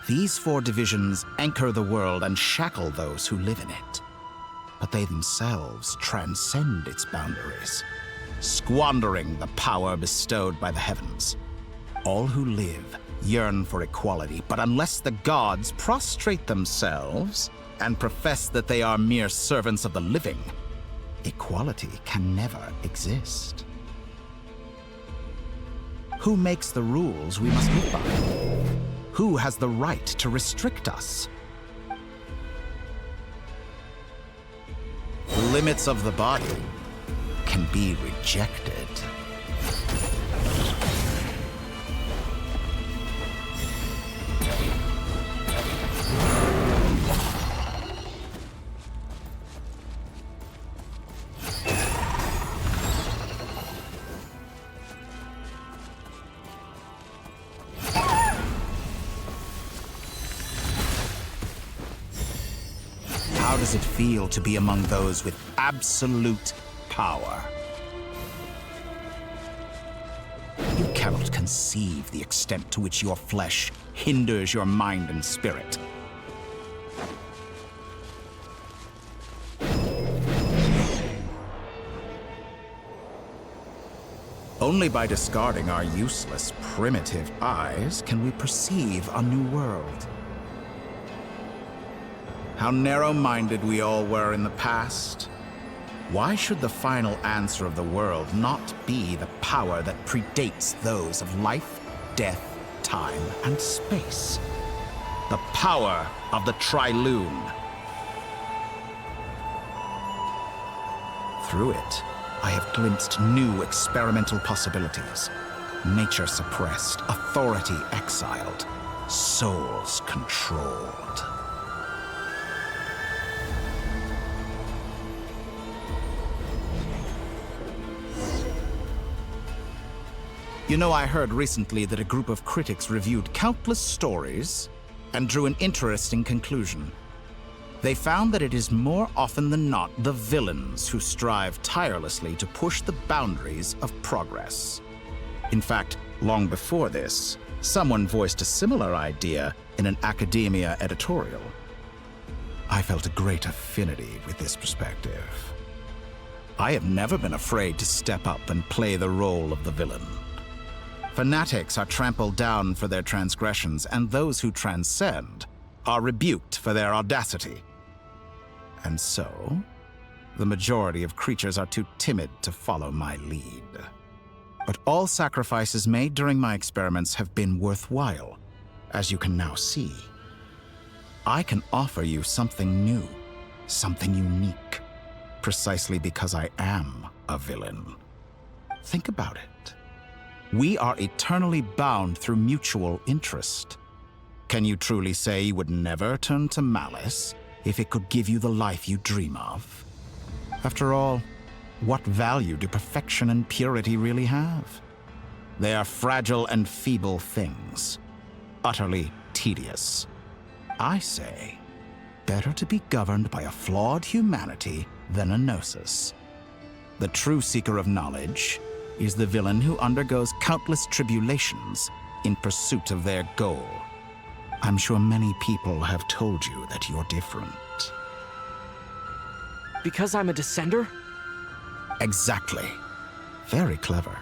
These four divisions anchor the world and shackle those who live in it. But they themselves transcend its boundaries, squandering the power bestowed by the heavens. All who live yearn for equality, but unless the gods prostrate themselves and profess that they are mere servants of the living, equality can never exist. Who makes the rules we must live by? Who has the right to restrict us? The limits of the body can be rejected. How does it feel to be among those with absolute power? You cannot conceive the extent to which your flesh hinders your mind and spirit. Only by discarding our useless, primitive eyes can we perceive a new world. How narrow-minded we all were in the past. Why should the final answer of the world not be the power that predates those of life, death, time and space. The power of the Tri-Lune. Through it, I have glimpsed new experimental possibilities. Nature suppressed, authority exiled, souls controlled. You know, I heard recently that a group of critics reviewed countless stories and drew an interesting conclusion. They found that it is more often than not the villains who strive tirelessly to push the boundaries of progress. In fact, long before this, someone voiced a similar idea in an academia editorial. I felt a great affinity with this perspective. I have never been afraid to step up and play the role of the villain. Fanatics are trampled down for their transgressions, and those who transcend are rebuked for their audacity. And so, the majority of creatures are too timid to follow my lead. But all sacrifices made during my experiments have been worthwhile, as you can now see. I can offer you something new, something unique, precisely because I am a villain. Think about it. We are eternally bound through mutual interest. Can you truly say you would never turn to malice if it could give you the life you dream of? After all, what value do perfection and purity really have? They are fragile and feeble things, utterly tedious. I say, better to be governed by a flawed humanity than a gnosis. The true seeker of knowledge is the villain who undergoes countless tribulations in pursuit of their goal. I'm sure many people have told you that you're different. Because I'm a descender? Exactly. Very clever.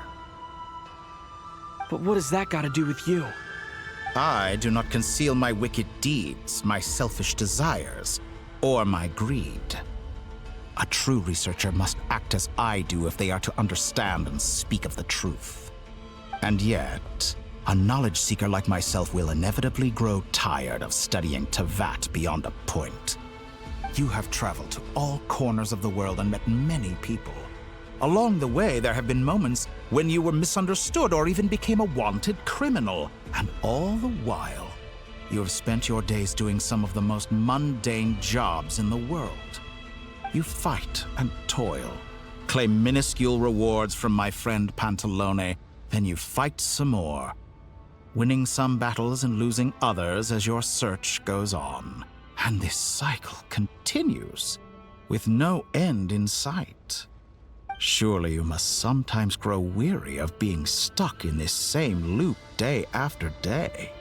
But what has that got to do with you? I do not conceal my wicked deeds, my selfish desires, or my greed. A true researcher must act as I do if they are to understand and speak of the truth. And yet, a knowledge seeker like myself will inevitably grow tired of studying Tevat beyond a point. You have traveled to all corners of the world and met many people. Along the way, there have been moments when you were misunderstood or even became a wanted criminal. And all the while, you have spent your days doing some of the most mundane jobs in the world. You fight and toil, claim minuscule rewards from my friend Pantalone, then you fight some more, winning some battles and losing others as your search goes on. And this cycle continues, with no end in sight. Surely you must sometimes grow weary of being stuck in this same loop day after day.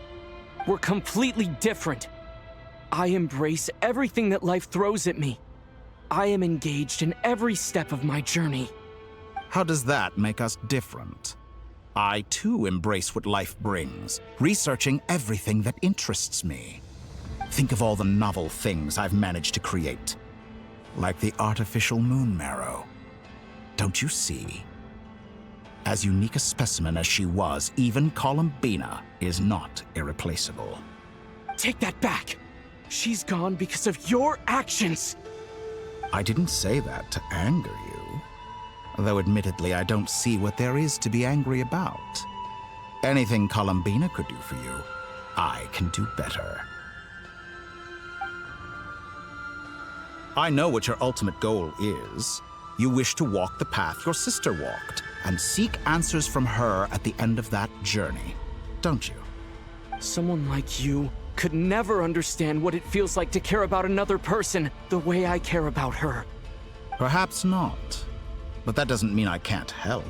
We're completely different. I embrace everything that life throws at me. I am engaged in every step of my journey. How does that make us different? I too embrace what life brings, researching everything that interests me. Think of all the novel things I've managed to create, like the artificial moon marrow. Don't you see? As unique a specimen as she was, even Columbina is not irreplaceable. Take that back! She's gone because of your actions! I didn't say that to anger you. Though admittedly, I don't see what there is to be angry about. Anything Columbina could do for you, I can do better. I know what your ultimate goal is. You wish to walk the path your sister walked, and seek answers from her at the end of that journey, don't you? Someone like you could never understand what it feels like to care about another person the way I care about her. Perhaps not. But that doesn't mean I can't help.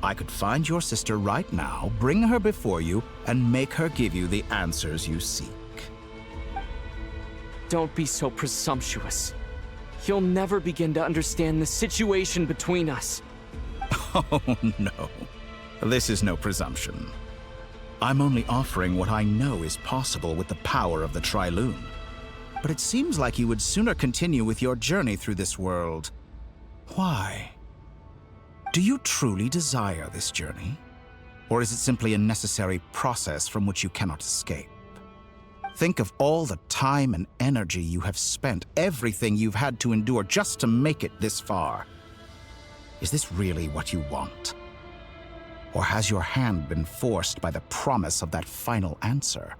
I could find your sister right now, bring her before you, and make her give you the answers you seek. Don't be so presumptuous. You'll never begin to understand the situation between us. Oh, no. This is no presumption. I'm only offering what I know is possible with the power of the Tri-Lune. But it seems like you would sooner continue with your journey through this world. Why? Do you truly desire this journey? Or is it simply a necessary process from which you cannot escape? Think of all the time and energy you have spent, everything you've had to endure just to make it this far. Is this really what you want? Or has your hand been forced by the promise of that final answer?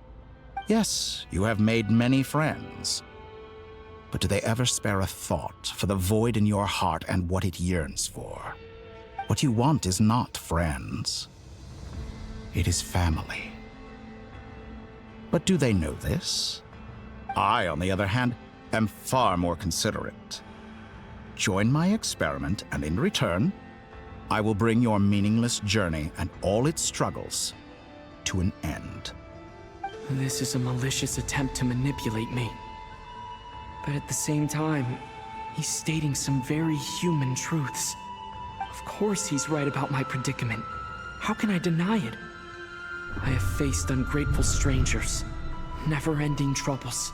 Yes, you have made many friends. But do they ever spare a thought for the void in your heart and what it yearns for? What you want is not friends. It is family. But do they know this? I, on the other hand, am far more considerate. Join my experiment, and in return, I will bring your meaningless journey and all its struggles to an end. This is a malicious attempt to manipulate me. But at the same time, he's stating some very human truths. Of course he's right about my predicament. How can I deny it? I have faced ungrateful strangers, never-ending troubles,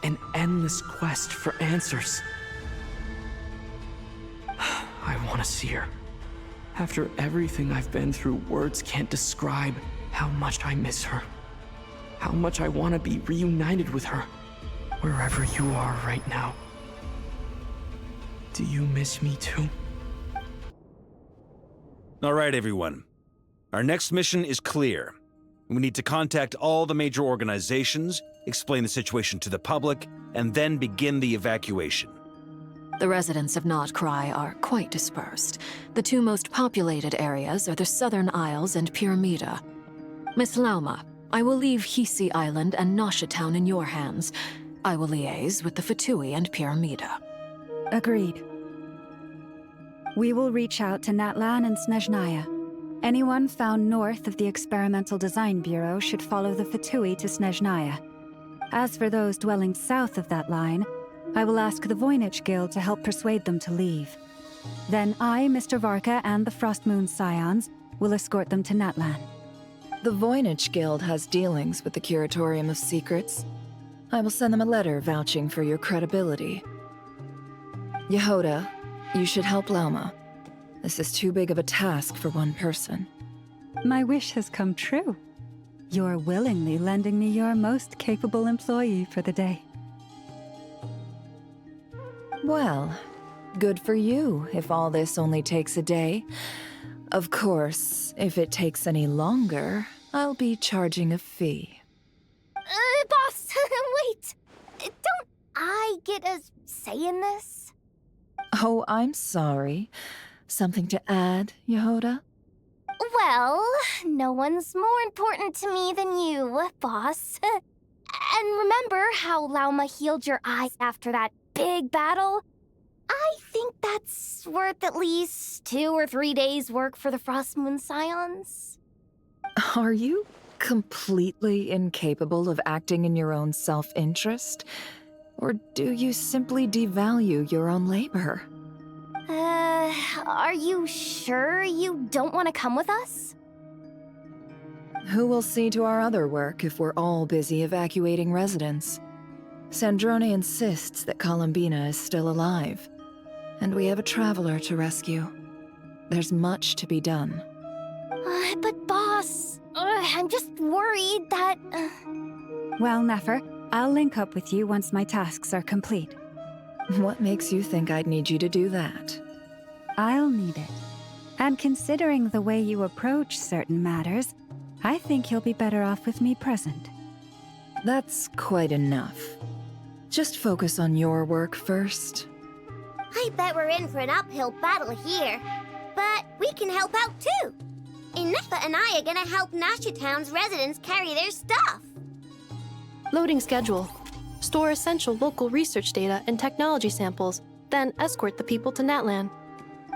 an endless quest for answers. I want to see her. After everything I've been through, words can't describe how much I miss her. How much I want to be reunited with her, wherever you are right now. Do you miss me too? All right, everyone. Our next mission is clear. We need to contact all the major organizations, explain the situation to the public, and then begin the evacuation. The residents of Notcry are quite dispersed. The two most populated areas are the Southern Isles and Pyramida. Miss Lauma, I will leave Hisi Island and Nasha Town in your hands. I will liaise with the Fatui and Pyramida. Agreed. We will reach out to Natlan and Snezhnaya. Anyone found north of the Experimental Design Bureau should follow the Fatui to Snezhnaya. As for those dwelling south of that line, I will ask the Voynich Guild to help persuade them to leave. Then I, Mr. Varka, and the Frostmoon Scions will escort them to Natlan. The Voynich Guild has dealings with the Curatorium of Secrets. I will send them a letter vouching for your credibility. Yehoda, you should help Lauma. This is too big of a task for one person. My wish has come true. You're willingly lending me your most capable employee for the day. Well, good for you if all this only takes a day. Of course, if it takes any longer, I'll be charging a fee. Boss, wait! Don't I get a say in this? Oh, I'm sorry. Something to add, Yehoda? Well, no one's more important to me than you, boss. And remember how Lauma healed your eyes after that big battle? I think that's worth at least 2 or 3 days' work for the Frostmoon Scions. Are you completely incapable of acting in your own self-interest? Or do you simply devalue your own labor? Are you sure you don't want to come with us? Who will see to our other work if we're all busy evacuating residents? Sandrone insists that Columbina is still alive, and we have a traveler to rescue. There's much to be done. But boss, I'm just worried that... Well, Nefer, I'll link up with you once my tasks are complete. What makes you think I'd need you to do that? I'll need it. And considering the way you approach certain matters, I think you'll be better off with me present. That's quite enough. Just focus on your work first. I bet we're in for an uphill battle here. But we can help out too. Inefa and I are gonna help Nasha Town's residents carry their stuff. Loading schedule. Store essential local research data and technology samples, then escort the people to Natlan.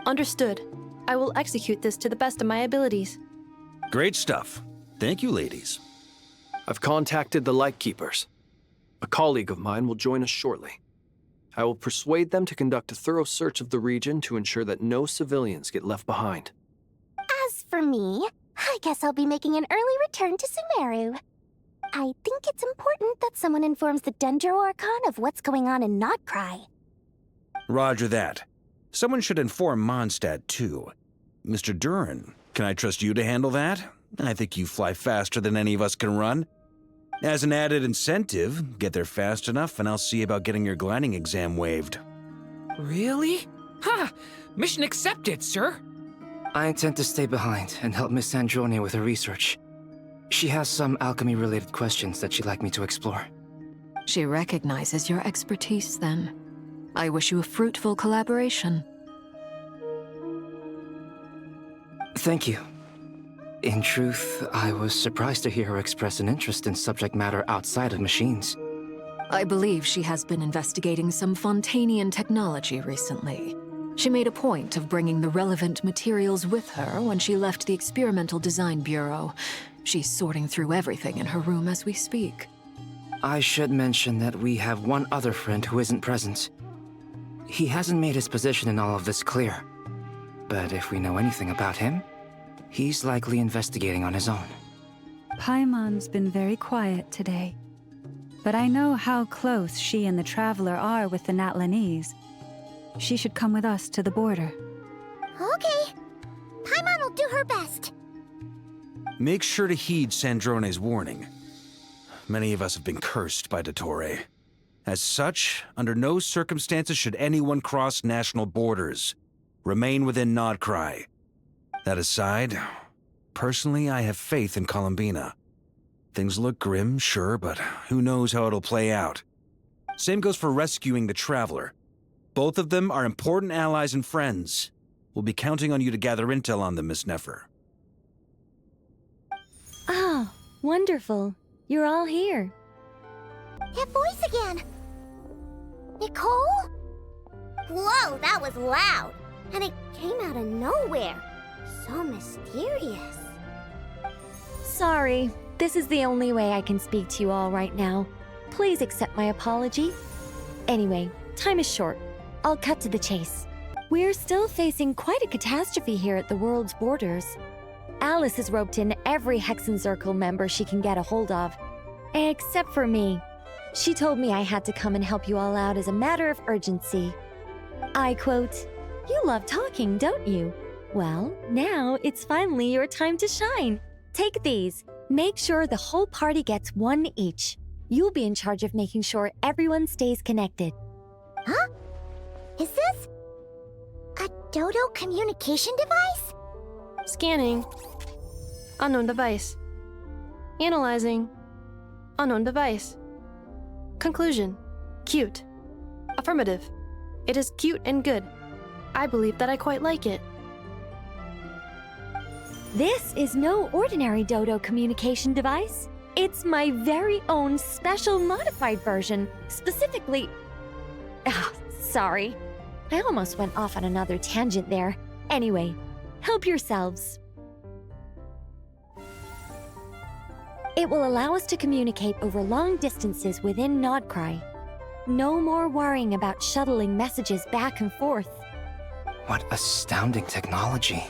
Understood. I will execute this to the best of my abilities. Great stuff. Thank you, ladies. I've contacted the Lightkeepers. A colleague of mine will join us shortly. I will persuade them to conduct a thorough search of the region to ensure that no civilians get left behind. As for me, I guess I'll be making an early return to Sumeru. I think it's important that someone informs the Dendro Archon of what's going on in Notcry. Roger that. Someone should inform Mondstadt, too. Mr. Duran, can I trust you to handle that? I think you fly faster than any of us can run. As an added incentive, get there fast enough and I'll see about getting your gliding exam waived. Really? Ha! Mission accepted, sir. I intend to stay behind and help Miss Androne with her research. She has some alchemy-related questions that she'd like me to explore. She recognizes your expertise, then. I wish you a fruitful collaboration. Thank you. In truth, I was surprised to hear her express an interest in subject matter outside of machines. I believe she has been investigating some Fontanian technology recently. She made a point of bringing the relevant materials with her when she left the Experimental Design Bureau. She's sorting through everything in her room as we speak. I should mention that we have one other friend who isn't present. He hasn't made his position in all of this clear. But if we know anything about him, he's likely investigating on his own. Paimon's been very quiet today. But I know how close she and the Traveler are with the Natlanese. She should come with us to the border. Okay. Paimon will do her best. Make sure to heed Sandrone's warning. Many of us have been cursed by Dottore. As such, under no circumstances should anyone cross national borders. Remain within Nodcry. That aside, personally, I have faith in Columbina. Things look grim, sure, but who knows how it'll play out. Same goes for rescuing the Traveler. Both of them are important allies and friends. We'll be counting on you to gather intel on them, Miss Nefer. Oh, wonderful. You're all here. That voice again! Nicole? Whoa, that was loud! And it came out of nowhere. So mysterious. Sorry, this is the only way I can speak to you all right now. Please accept my apology. Anyway, time is short. I'll cut to the chase. We're still facing quite a catastrophe here at the world's borders. Alice has roped in every Hexen Circle member she can get a hold of. Except for me. She told me I had to come and help you all out as a matter of urgency. I quote, "You love talking, don't you? Well, now it's finally your time to shine. Take these. Make sure the whole party gets one each. You'll be in charge of making sure everyone stays connected." Huh? Is this a Dodo communication device? Scanning. Unknown device. Analyzing. Unknown device. Conclusion. Cute. Affirmative. It is cute and good. I believe that I quite like it. This is no ordinary Dodo communication device. It's my very own special modified version, specifically... sorry. I almost went off on another tangent there. Anyway, help yourselves. It will allow us to communicate over long distances within Nodcry. No more worrying about shuttling messages back and forth. What astounding technology.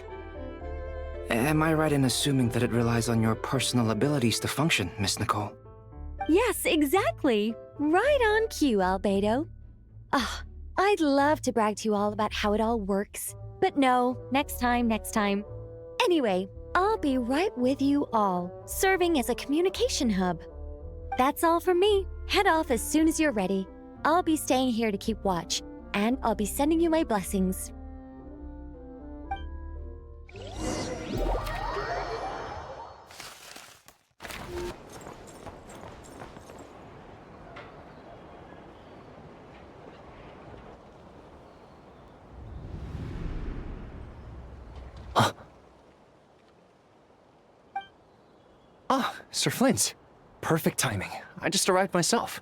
Am I right in assuming that it relies on your personal abilities to function, Miss Nicole? Yes, exactly. Right on cue, Albedo. I'd love to brag to you all about how it all works. But no, next time. Anyway, I'll be right with you all, serving as a communication hub. That's all from me. Head off as soon as you're ready. I'll be staying here to keep watch, and I'll be sending you my blessings. Sir Flint. Perfect timing. I just arrived myself.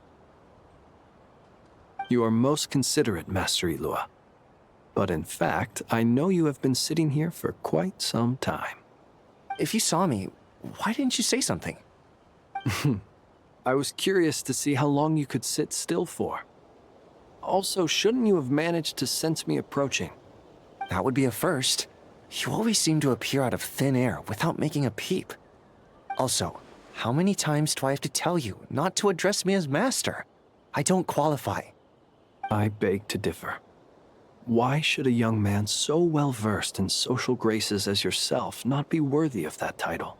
You are most considerate, Master Ilua. But in fact, I know you have been sitting here for quite some time. If you saw me, why didn't you say something? I was curious to see how long you could sit still for. Also, shouldn't you have managed to sense me approaching? That would be a first. You always seem to appear out of thin air without making a peep. Also, how many times do I have to tell you not to address me as master? I don't qualify. I beg to differ. Why should a young man so well versed in social graces as yourself not be worthy of that title?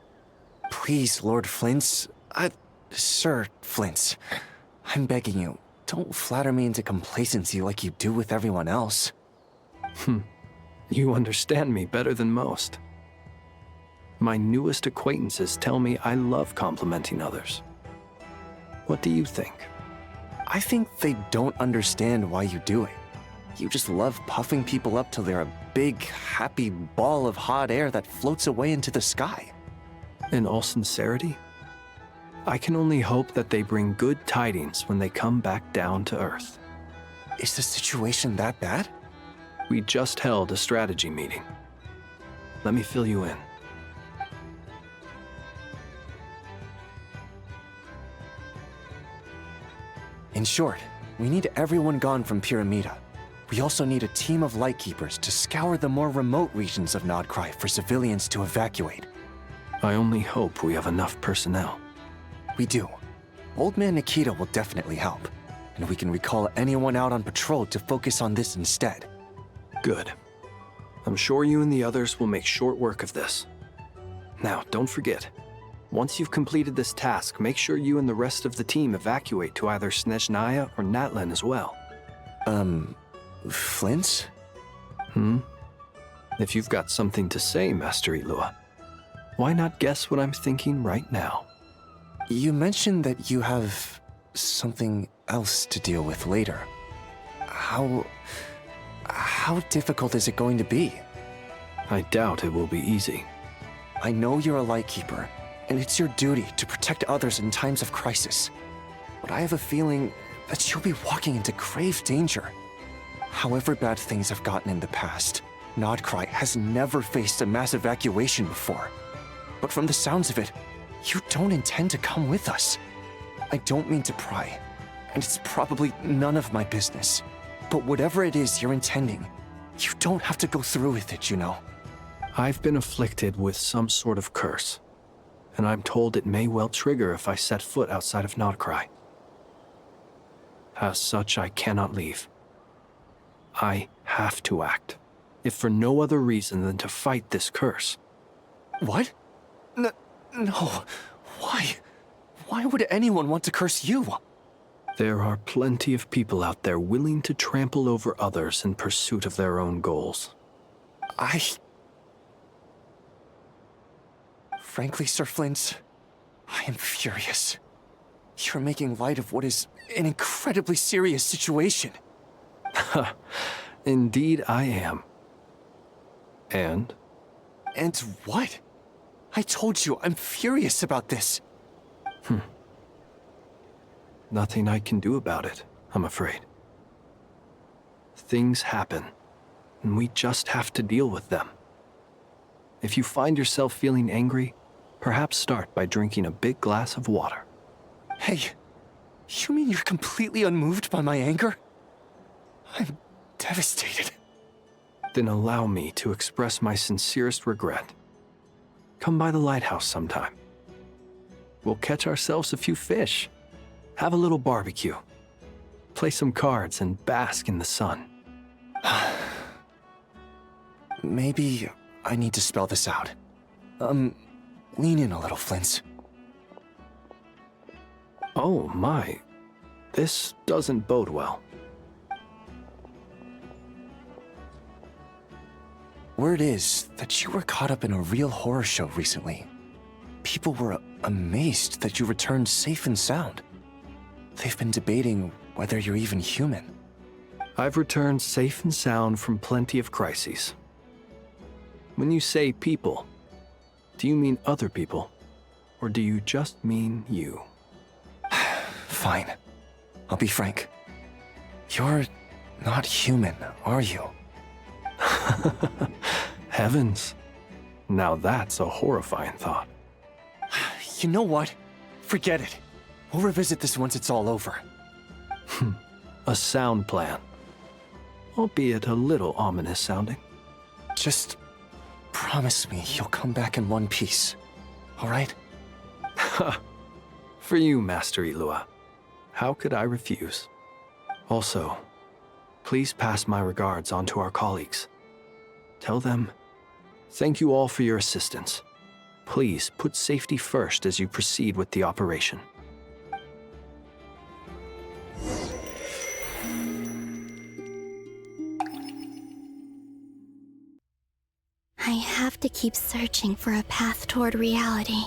Please, Lord Flint's... Sir Flint's. I'm begging you, don't flatter me into complacency like you do with everyone else. You understand me better than most. My newest acquaintances tell me I love complimenting others. What do you think? I think they don't understand why you do it. You just love puffing people up till they're a big, happy ball of hot air that floats away into the sky. In all sincerity, I can only hope that they bring good tidings when they come back down to Earth. Is the situation that bad? We just held a strategy meeting. Let me fill you in. In short, we need everyone gone from Pyramida. We also need a team of Lightkeepers to scour the more remote regions of Nodcry for civilians to evacuate. I only hope we have enough personnel. We do. Old Man Nikita will definitely help, and we can recall anyone out on patrol to focus on this instead. Good. I'm sure you and the others will make short work of this. Now, don't forget, once you've completed this task, make sure you and the rest of the team evacuate to either Snezhnaya or Natlan as well. Flint's? If you've got something to say, Master Ilua, why not guess what I'm thinking right now? You mentioned that you have something else to deal with later. How difficult is it going to be? I doubt it will be easy. I know you're a Lightkeeper, and it's your duty to protect others in times of crisis. But I have a feeling that you'll be walking into grave danger. However bad things have gotten in the past, Nodcry has never faced a mass evacuation before. But from the sounds of it, you don't intend to come with us. I don't mean to pry, and it's probably none of my business. But whatever it is you're intending, you don't have to go through with it, you know. I've been afflicted with some sort of curse, and I'm told it may well trigger if I set foot outside of Nodcry. As such, I cannot leave. I have to act, if for no other reason than to fight this curse. What? No. Why? Why would anyone want to curse you? There are plenty of people out there willing to trample over others in pursuit of their own goals. Frankly, Sir Flint, I am furious. You're making light of what is an incredibly serious situation. Indeed I am. And? And what? I told you, I'm furious about this. Nothing I can do about it, I'm afraid. Things happen, and we just have to deal with them. If you find yourself feeling angry, perhaps start by drinking a big glass of water. Hey, you mean you're completely unmoved by my anger? I'm devastated. Then allow me to express my sincerest regret. Come by the lighthouse sometime. We'll catch ourselves a few fish, have a little barbecue, play some cards, and bask in the sun. Maybe I need to spell this out. Lean in a little, Flint. Oh my, this doesn't bode well. Word is that you were caught up in a real horror show recently. People were amazed that you returned safe and sound. They've been debating whether you're even human. I've returned safe and sound from plenty of crises. When you say people, do you mean other people? Or do you just mean you? Fine. I'll be frank. You're not human, are you? Heavens. Now that's a horrifying thought. You know what? Forget it. We'll revisit this once it's all over. A sound plan. Albeit a little ominous sounding. Just promise me you'll come back in one piece, all right? For you, Master Ilua. How could I refuse? Also, please pass my regards on to our colleagues. Tell them, thank you all for your assistance. Please put safety first as you proceed with the operation. I have to keep searching for a path toward reality.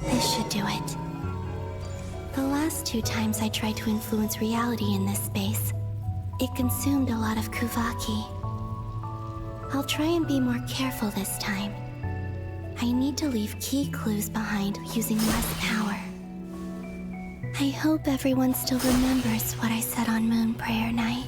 This should do it. The last 2 times I tried to influence reality in this space, it consumed a lot of Kuvaki. I'll try and be more careful this time. I need to leave key clues behind using less power. I hope everyone still remembers what I said on Moon Prayer Night.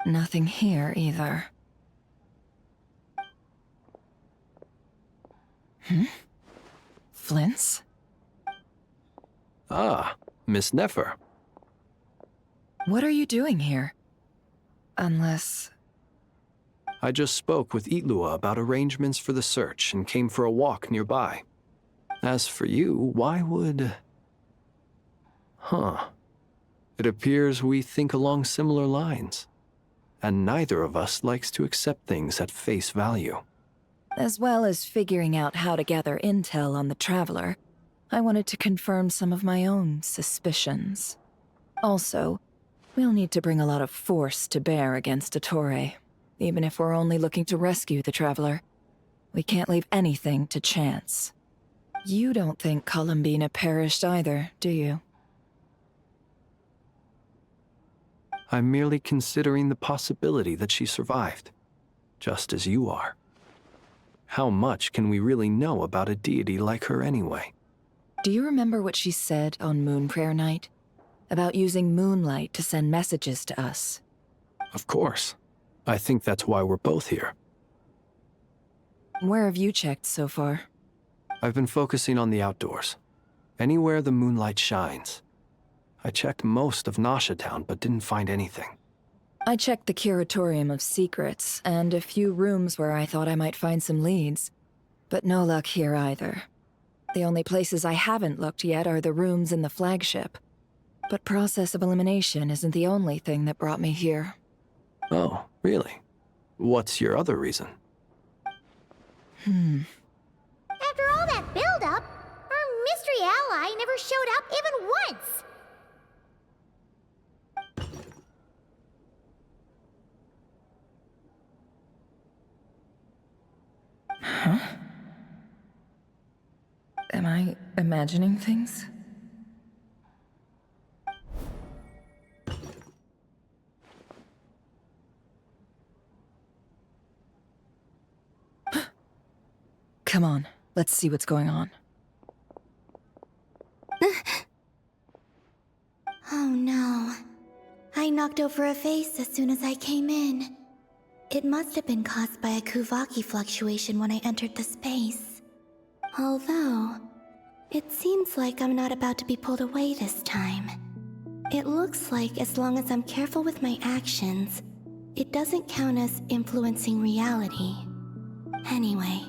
Nothing here either. Flints? Ah, Miss Nefer. What are you doing here? Unless... I just spoke with Itlua about arrangements for the search and came for a walk nearby. As for you, why would... It appears we think along similar lines. And neither of us likes to accept things at face value. As well as figuring out how to gather intel on the Traveler, I wanted to confirm some of my own suspicions. Also, we'll need to bring a lot of force to bear against Dottore, even if we're only looking to rescue the Traveler. We can't leave anything to chance. You don't think Columbina perished either, do you? I'm merely considering the possibility that she survived, just as you are. How much can we really know about a deity like her anyway? Do you remember what she said on Moon Prayer Night? About using moonlight to send messages to us? Of course. I think that's why we're both here. Where have you checked so far? I've been focusing on the outdoors. Anywhere the moonlight shines. I checked most of Nasha Town, but didn't find anything. I checked the Curatorium of Secrets, and a few rooms where I thought I might find some leads. But no luck here either. The only places I haven't looked yet are the rooms in the flagship. But process of elimination isn't the only thing that brought me here. Oh, really? What's your other reason? After all that build-up, our mystery ally never showed up even once! Huh? Am I imagining things? Come on, let's see what's going on. Oh no. I knocked over a vase as soon as I came in. It must have been caused by a Kuvaki fluctuation when I entered the space. Although, it seems like I'm not about to be pulled away this time. It looks like as long as I'm careful with my actions, it doesn't count as influencing reality. Anyway,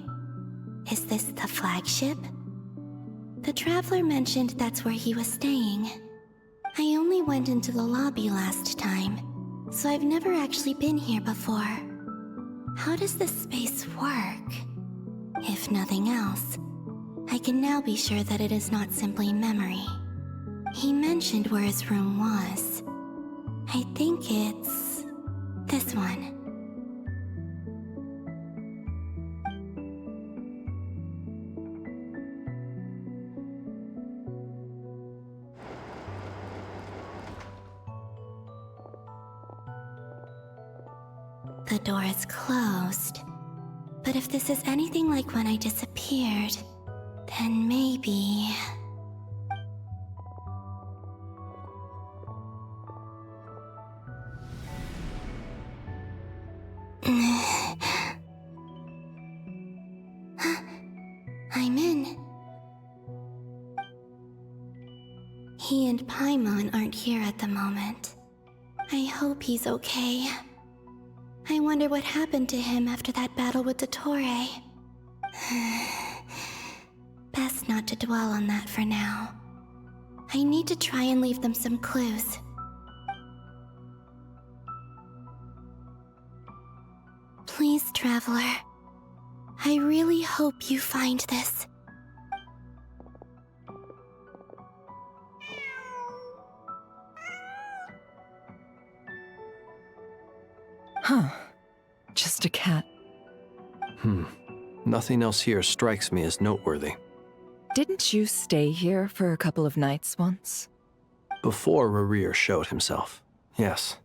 is this the flagship? The Traveler mentioned that's where he was staying. I only went into the lobby last time, so I've never actually been here before. How does this space work? If nothing else, I can now be sure that it is not simply memory. He mentioned where his room was. I think it's this one. The door is closed. But if this is anything like when I disappeared, then maybe... I'm in. He and Paimon aren't here at the moment. I hope he's okay. I wonder what happened to him after that battle with Dottore. Best not to dwell on that for now. I need to try and leave them some clues. Please, Traveler. I really hope you find this. Huh. Just a cat. Nothing else here strikes me as noteworthy. Didn't you stay here for a couple of nights once? Before Rerir showed himself, yes.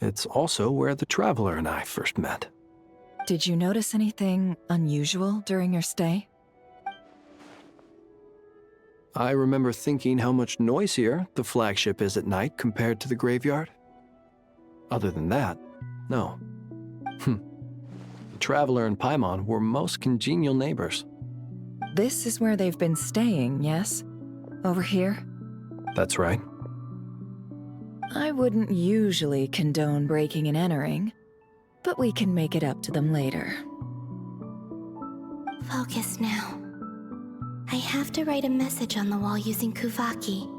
It's also where the Traveler and I first met. Did you notice anything unusual during your stay? I remember thinking how much noisier the flagship is at night compared to the graveyard. Other than that, no. The Traveler and Paimon were most congenial neighbors. This is where they've been staying, yes? Over here? That's right. I wouldn't usually condone breaking and entering, but we can make it up to them later. Focus now. I have to write a message on the wall using Kuvaki,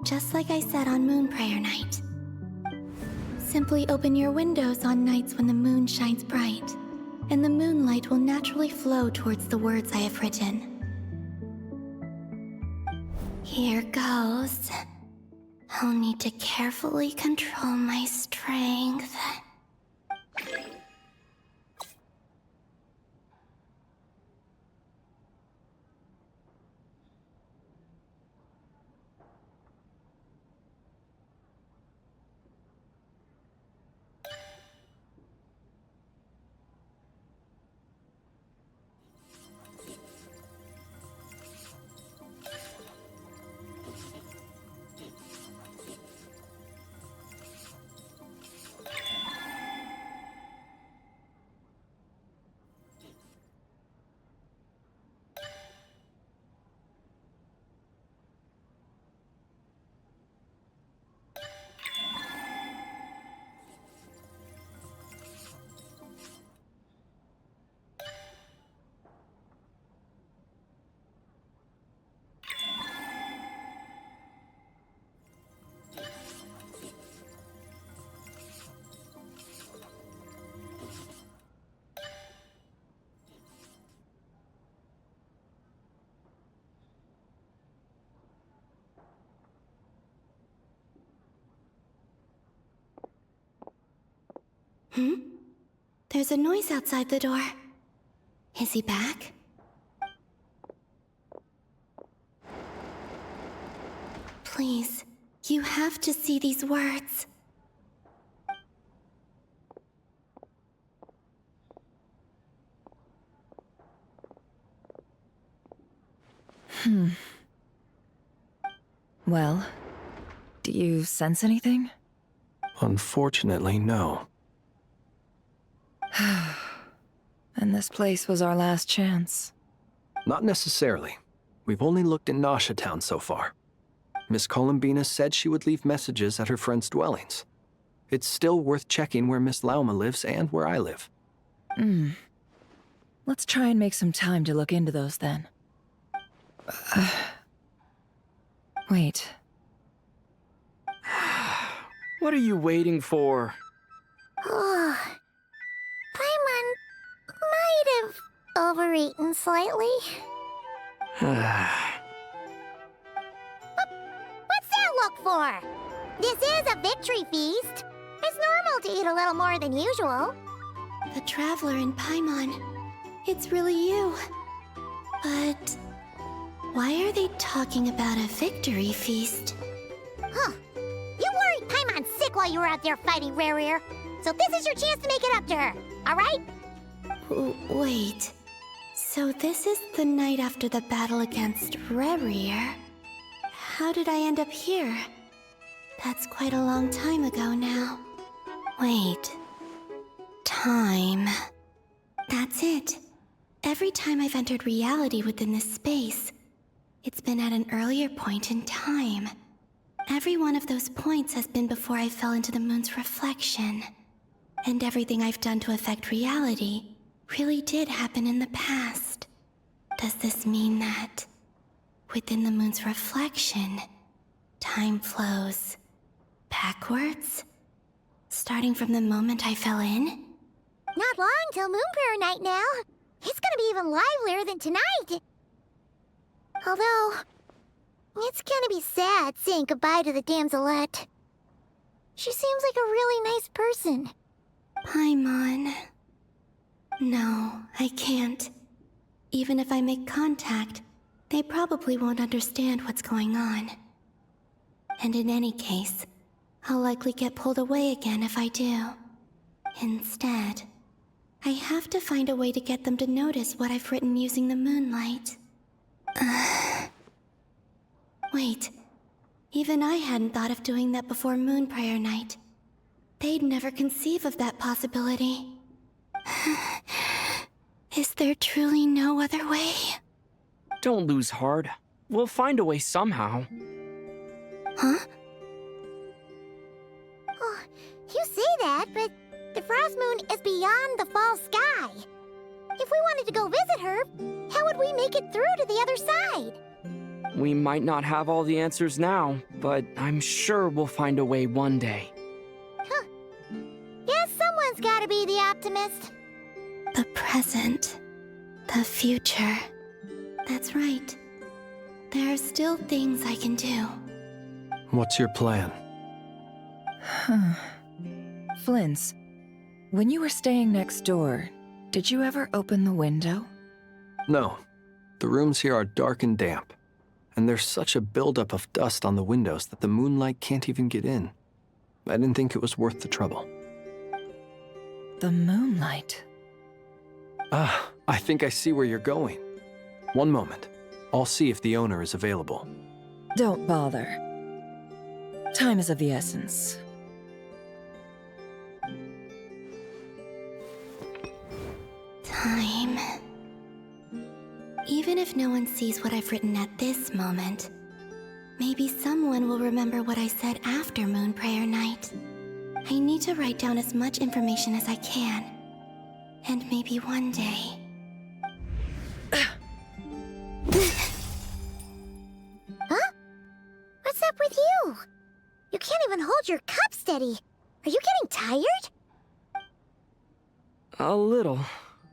just like I said on Moon Prayer Night. Simply open your windows on nights when the moon shines bright, and the moonlight will naturally flow towards the words I have written. Here goes. I'll need to carefully control my strength. There's a noise outside the door. Is he back? Please, you have to see these words. Well, do you sense anything? Unfortunately, no. And this place was our last chance. Not necessarily. We've only looked in Nasha Town so far. Miss Columbina said she would leave messages at her friends' dwellings. It's still worth checking where Miss Lauma lives and where I live. Let's try and make some time to look into those then. Wait. What are you waiting for? Oh, Paimon might have overeaten slightly. What's that look for? This is a victory feast. It's normal to eat a little more than usual. The Traveler in Paimon. It's really you. But why are they talking about a victory feast? Huh. You worried Paimon sick while you were out there fighting Rare. So this is your chance to make it up to her, alright? Wait. So this is the night after the battle against Rare. How did I end up here? That's quite a long time ago now. Wait. Time. That's it. Every time I've entered reality within this space, it's been at an earlier point in time. Every one of those points has been before I fell into the moon's reflection. And everything I've done to affect reality really did happen in the past. Does this mean that within the moon's reflection, time flows backwards? Starting from the moment I fell in? Not long till Moon Prayer Night now. It's gonna be even livelier than tonight. Although, it's gonna be sad saying goodbye to the damselette. She seems like a really nice person. Paimon. No, I can't. Even if I make contact, they probably won't understand what's going on. And in any case, I'll likely get pulled away again if I do. Instead, I have to find a way to get them to notice what I've written using the moonlight. Wait, even I hadn't thought of doing that before Moon Prayer Night. They'd never conceive of that possibility. Is there truly no other way? Don't lose heart. We'll find a way somehow. Huh? Oh, you say that, but the Frost Moon is beyond the fall sky. If we wanted to go visit her, how would we make it through to the other side? We might not have all the answers now, but I'm sure we'll find a way one day. Huh. Guess someone's gotta be the optimist. The present. The future. That's right. There are still things I can do. What's your plan? Flint's, when you were staying next door, did you ever open the window? No. The rooms here are dark and damp, and there's such a buildup of dust on the windows that the moonlight can't even get in. I didn't think it was worth the trouble. The moonlight? I think I see where you're going. One moment. I'll see if the owner is available. Don't bother. Time is of the essence. Time. Even if no one sees what I've written at this moment, maybe someone will remember what I said after Moon Prayer Night. I need to write down as much information as I can. And maybe one day... Huh? What's up with you? You can't even hold your cup steady. Are you getting tired? A little.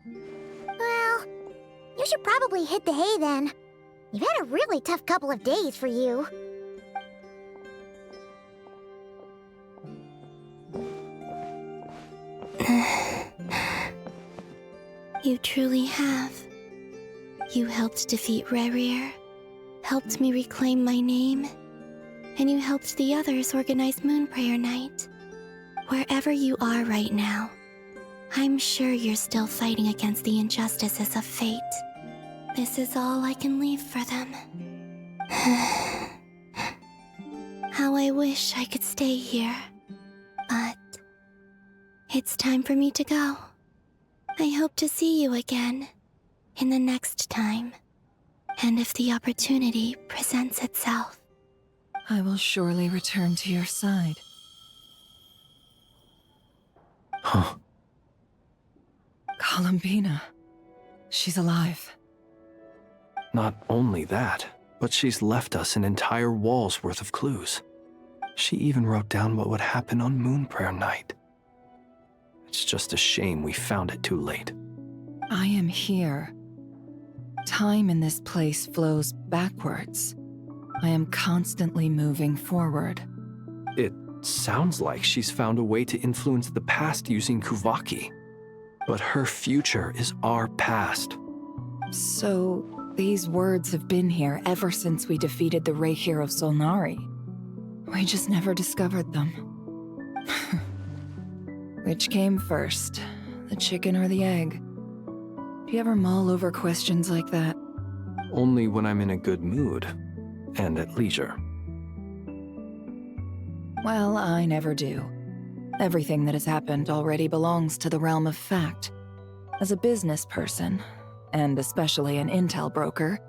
Well, you should probably hit the hay then. You've had a really tough couple of days for you. You truly have. You helped defeat Rare, helped me reclaim my name, and you helped the others organize Moon Prayer Night. Wherever you are right now, I'm sure you're still fighting against the injustices of fate. This is all I can leave for them. How I wish I could stay here. But it's time for me to go. I hope to see you again in the next time. And if the opportunity presents itself. I will surely return to your side. Huh. Columbina. She's alive. Not only that, but she's left us an entire wall's worth of clues. She even wrote down what would happen on Moon Prayer Night. It's just a shame we found it too late. I am here. Time in this place flows backwards. I am constantly moving forward. It sounds like she's found a way to influence the past using Kuvaki. But her future is our past. So, these words have been here ever since we defeated the Rey Hero Solnari. We just never discovered them. Which came first, the chicken or the egg? Do you ever mull over questions like that? Only when I'm in a good mood and at leisure. Well, I never do. Everything that has happened already belongs to the realm of fact. As a business person, and especially an intel broker,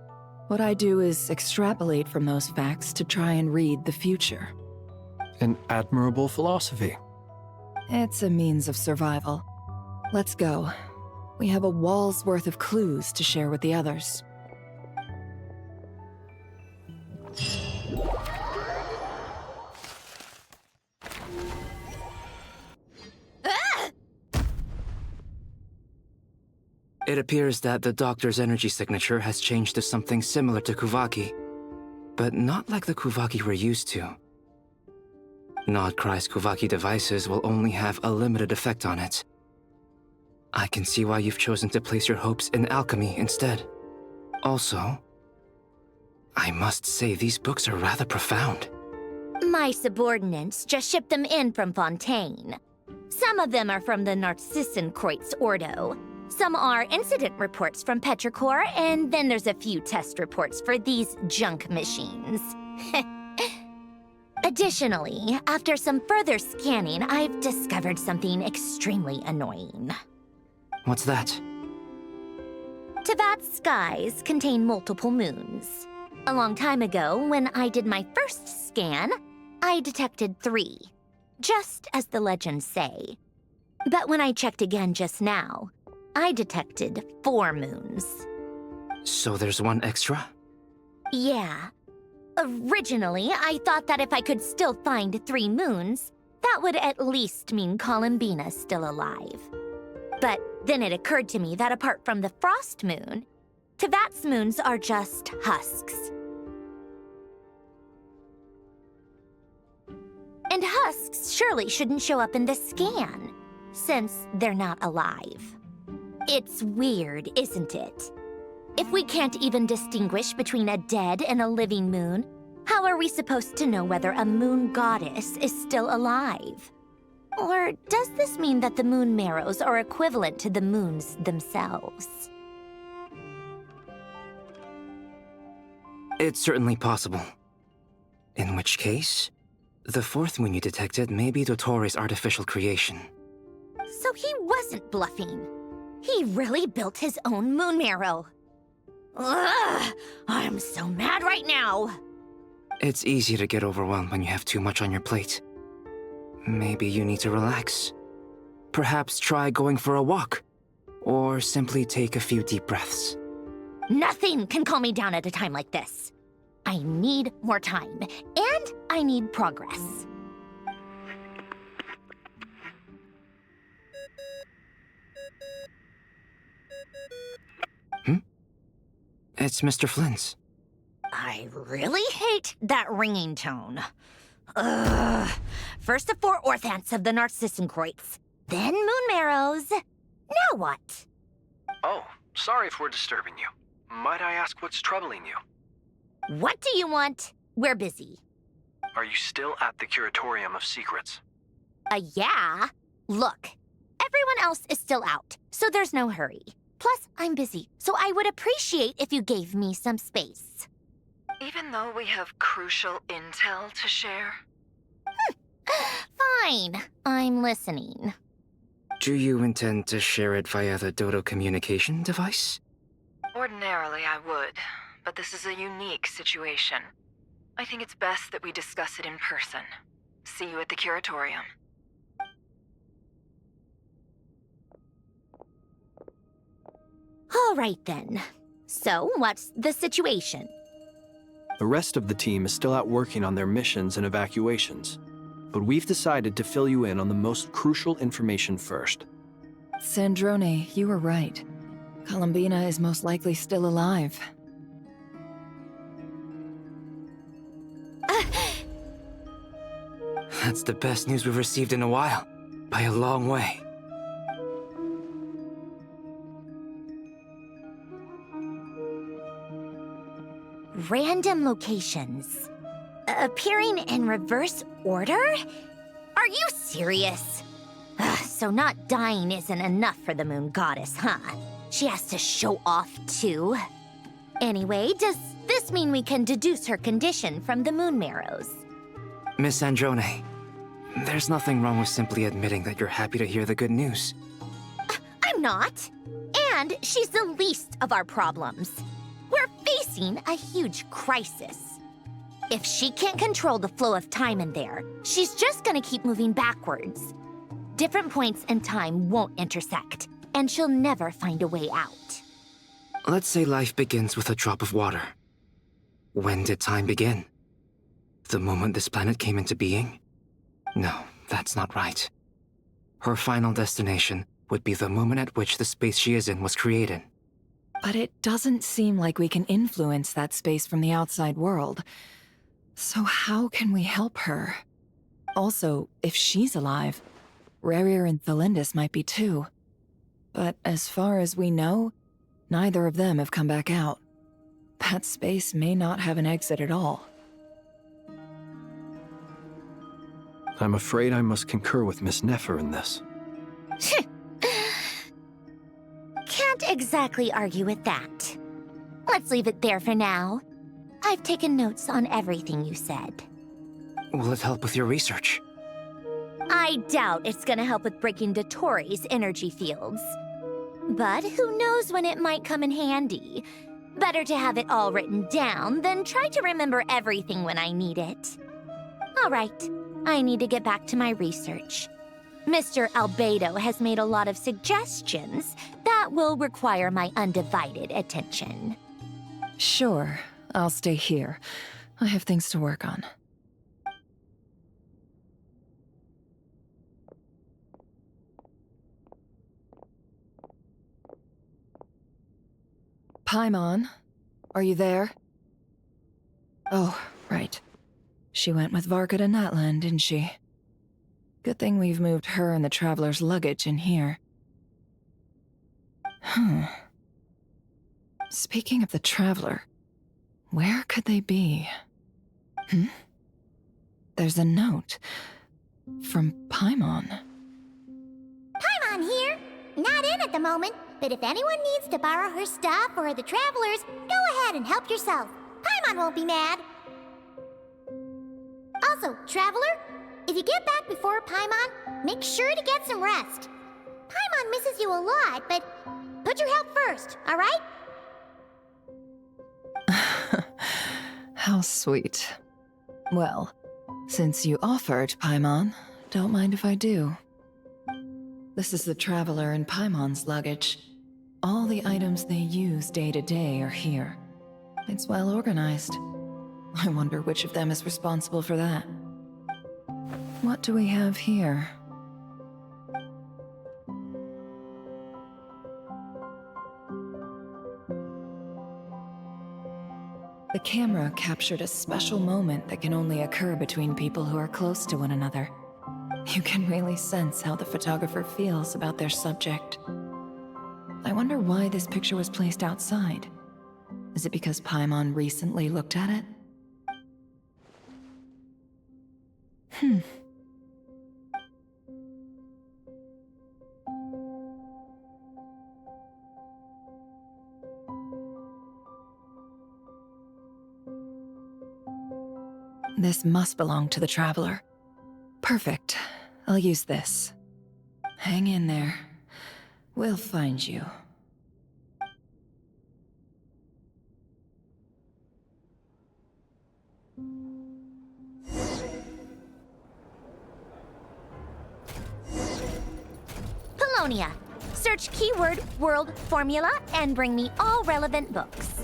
what I do is extrapolate from those facts to try and read the future. An admirable philosophy. It's a means of survival. Let's go. We have a wall's worth of clues to share with the others. It appears that the doctor's energy signature has changed to something similar to Kuvaki, but not like the Kuvaki we're used to. Nodcry's Kuvaki devices will only have a limited effect on it. I can see why you've chosen to place your hopes in alchemy instead. Also, I must say these books are rather profound. My subordinates just shipped them in from Fontaine. Some of them are from the Narcissenkreuz Ordo. Some are incident reports from Petrichor, and then there's a few test reports for these junk machines. Additionally, after some further scanning, I've discovered something extremely annoying. What's that? Tevat's skies contain multiple moons. A long time ago, when I did my first scan, I detected 3, just as the legends say. But when I checked again just now, I detected 4 moons. So there's one extra? Yeah. Originally, I thought that if I could still find 3 moons, that would at least mean Columbina's still alive. But then it occurred to me that apart from the Frost Moon, Tevat's moons are just husks. And husks surely shouldn't show up in the scan, since they're not alive. It's weird, isn't it? If we can't even distinguish between a dead and a living moon, how are we supposed to know whether a moon goddess is still alive? Or does this mean that the moon marrows are equivalent to the moons themselves? It's certainly possible. In which case, the 4th moon you detected may be Dottores' artificial creation. So he wasn't bluffing. He really built his own moon marrow. Ugh! I'm so mad right now! It's easy to get overwhelmed when you have too much on your plate. Maybe you need to relax. Perhaps try going for a walk. Or simply take a few deep breaths. Nothing can calm me down at a time like this. I need more time, and I need progress. It's Mr. Flynn's. I really hate that ringing tone. Ugh. First the 4 orthants of the Narcissenkreuz, then moon marrows. Now what? Oh, sorry if we're disturbing you. Might I ask what's troubling you? What do you want? We're busy. Are you still at the Curatorium of Secrets? Yeah. Look, everyone else is still out, so there's no hurry. Plus, I'm busy, so I would appreciate if you gave me some space. Even though we have crucial intel to share? Fine. I'm listening. Do you intend to share it via the Dodo communication device? Ordinarily, I would, but this is a unique situation. I think it's best that we discuss it in person. See you at the Curatorium. All right, then. So, what's the situation? The rest of the team is still out working on their missions and evacuations, but we've decided to fill you in on the most crucial information first. Sandrone, you were right. Columbina is most likely still alive. That's the best news we've received in a while, by a long way. Random locations. Appearing in reverse order? Are you serious? So not dying isn't enough for the moon goddess, huh? She has to show off too. Anyway, does this mean we can deduce her condition from the moon marrows? Miss Androne, there's nothing wrong with simply admitting that you're happy to hear the good news. I'm not. And she's the least of our problems. We're facing a huge crisis. If she can't control the flow of time in there, she's just gonna keep moving backwards. Different points in time won't intersect, and she'll never find a way out. Let's say life begins with a drop of water. When did time begin? The moment this planet came into being? No, that's not right. Her final destination would be the moment at which the space she is in was created. But it doesn't seem like we can influence that space from the outside world. So how can we help her? Also, if she's alive, Rerir and Thalindis might be too. But as far as we know, neither of them have come back out. That space may not have an exit at all. I'm afraid I must concur with Miss Nefer in this. Can't exactly argue with that. Let's leave it there for now. I've taken notes on everything you said. Will it help with your research? I doubt it's gonna help with breaking Dotori's energy fields. But who knows when it might come in handy. Better to have it all written down than try to remember everything when I need it. All right, I need to get back to my research. Mr. Albedo has made a lot of suggestions that will require my undivided attention. Sure, I'll stay here. I have things to work on. Paimon, are you there? Oh, right. She went with Varka to Natlan, didn't she? Good thing we've moved her and the Traveler's luggage in here. Speaking of the Traveler, where could they be? There's a note from Paimon. Paimon here. Not in at the moment, but if anyone needs to borrow her stuff or the Travelers, go ahead and help yourself. Paimon won't be mad. Also, Traveler, if you get back before Paimon, make sure to get some rest. Paimon misses you a lot, but put your health first, all right? How sweet. Well, since you offered, Paimon, don't mind if I do. This is the Traveler and Paimon's luggage. All the items they use day to day are here. It's well organized. I wonder which of them is responsible for that. What do we have here? The camera captured a special moment that can only occur between people who are close to one another. You can really sense how the photographer feels about their subject. I wonder why this picture was placed outside. Is it because Paimon recently looked at it? This must belong to the Traveler. Perfect. I'll use this. Hang in there. We'll find you. Polonia. Search keyword world formula and bring me all relevant books.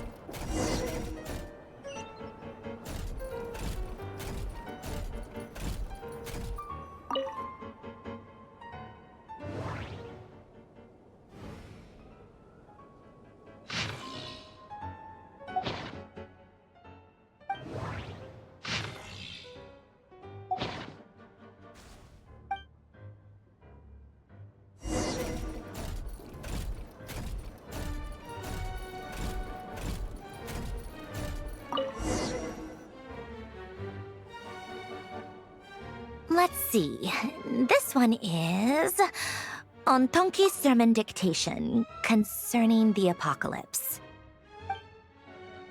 Let's see. This one is on Tonki's sermon dictation concerning the apocalypse.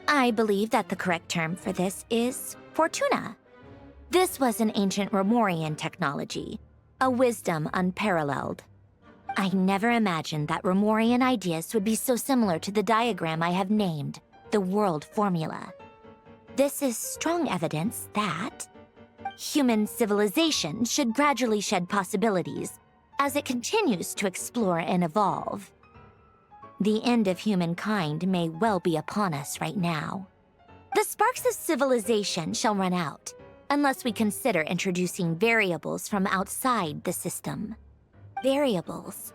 I believe that the correct term for this is Fortuna. This was an ancient Romorian technology, a wisdom unparalleled. I never imagined that Romorian ideas would be so similar to the diagram I have named, the World Formula. This is strong evidence that human civilization should gradually shed possibilities as it continues to explore and evolve. The end of humankind may well be upon us right now. The sparks of civilization shall run out, unless we consider introducing variables from outside the system. Variables.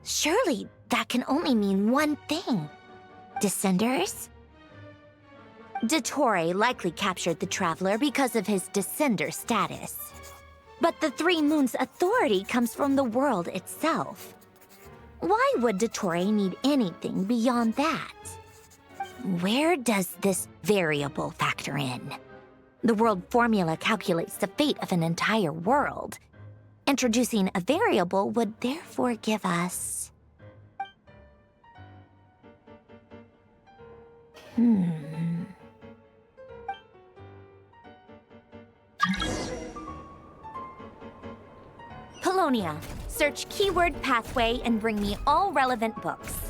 Surely that can only mean one thing. Descenders? Dottore likely captured the Traveler because of his descender status. But the Three Moons' authority comes from the world itself. Why would Dottore need anything beyond that? Where does this variable factor in? The world formula calculates the fate of an entire world. Introducing a variable would therefore give us... Polonia, search keyword pathway and bring me all relevant books.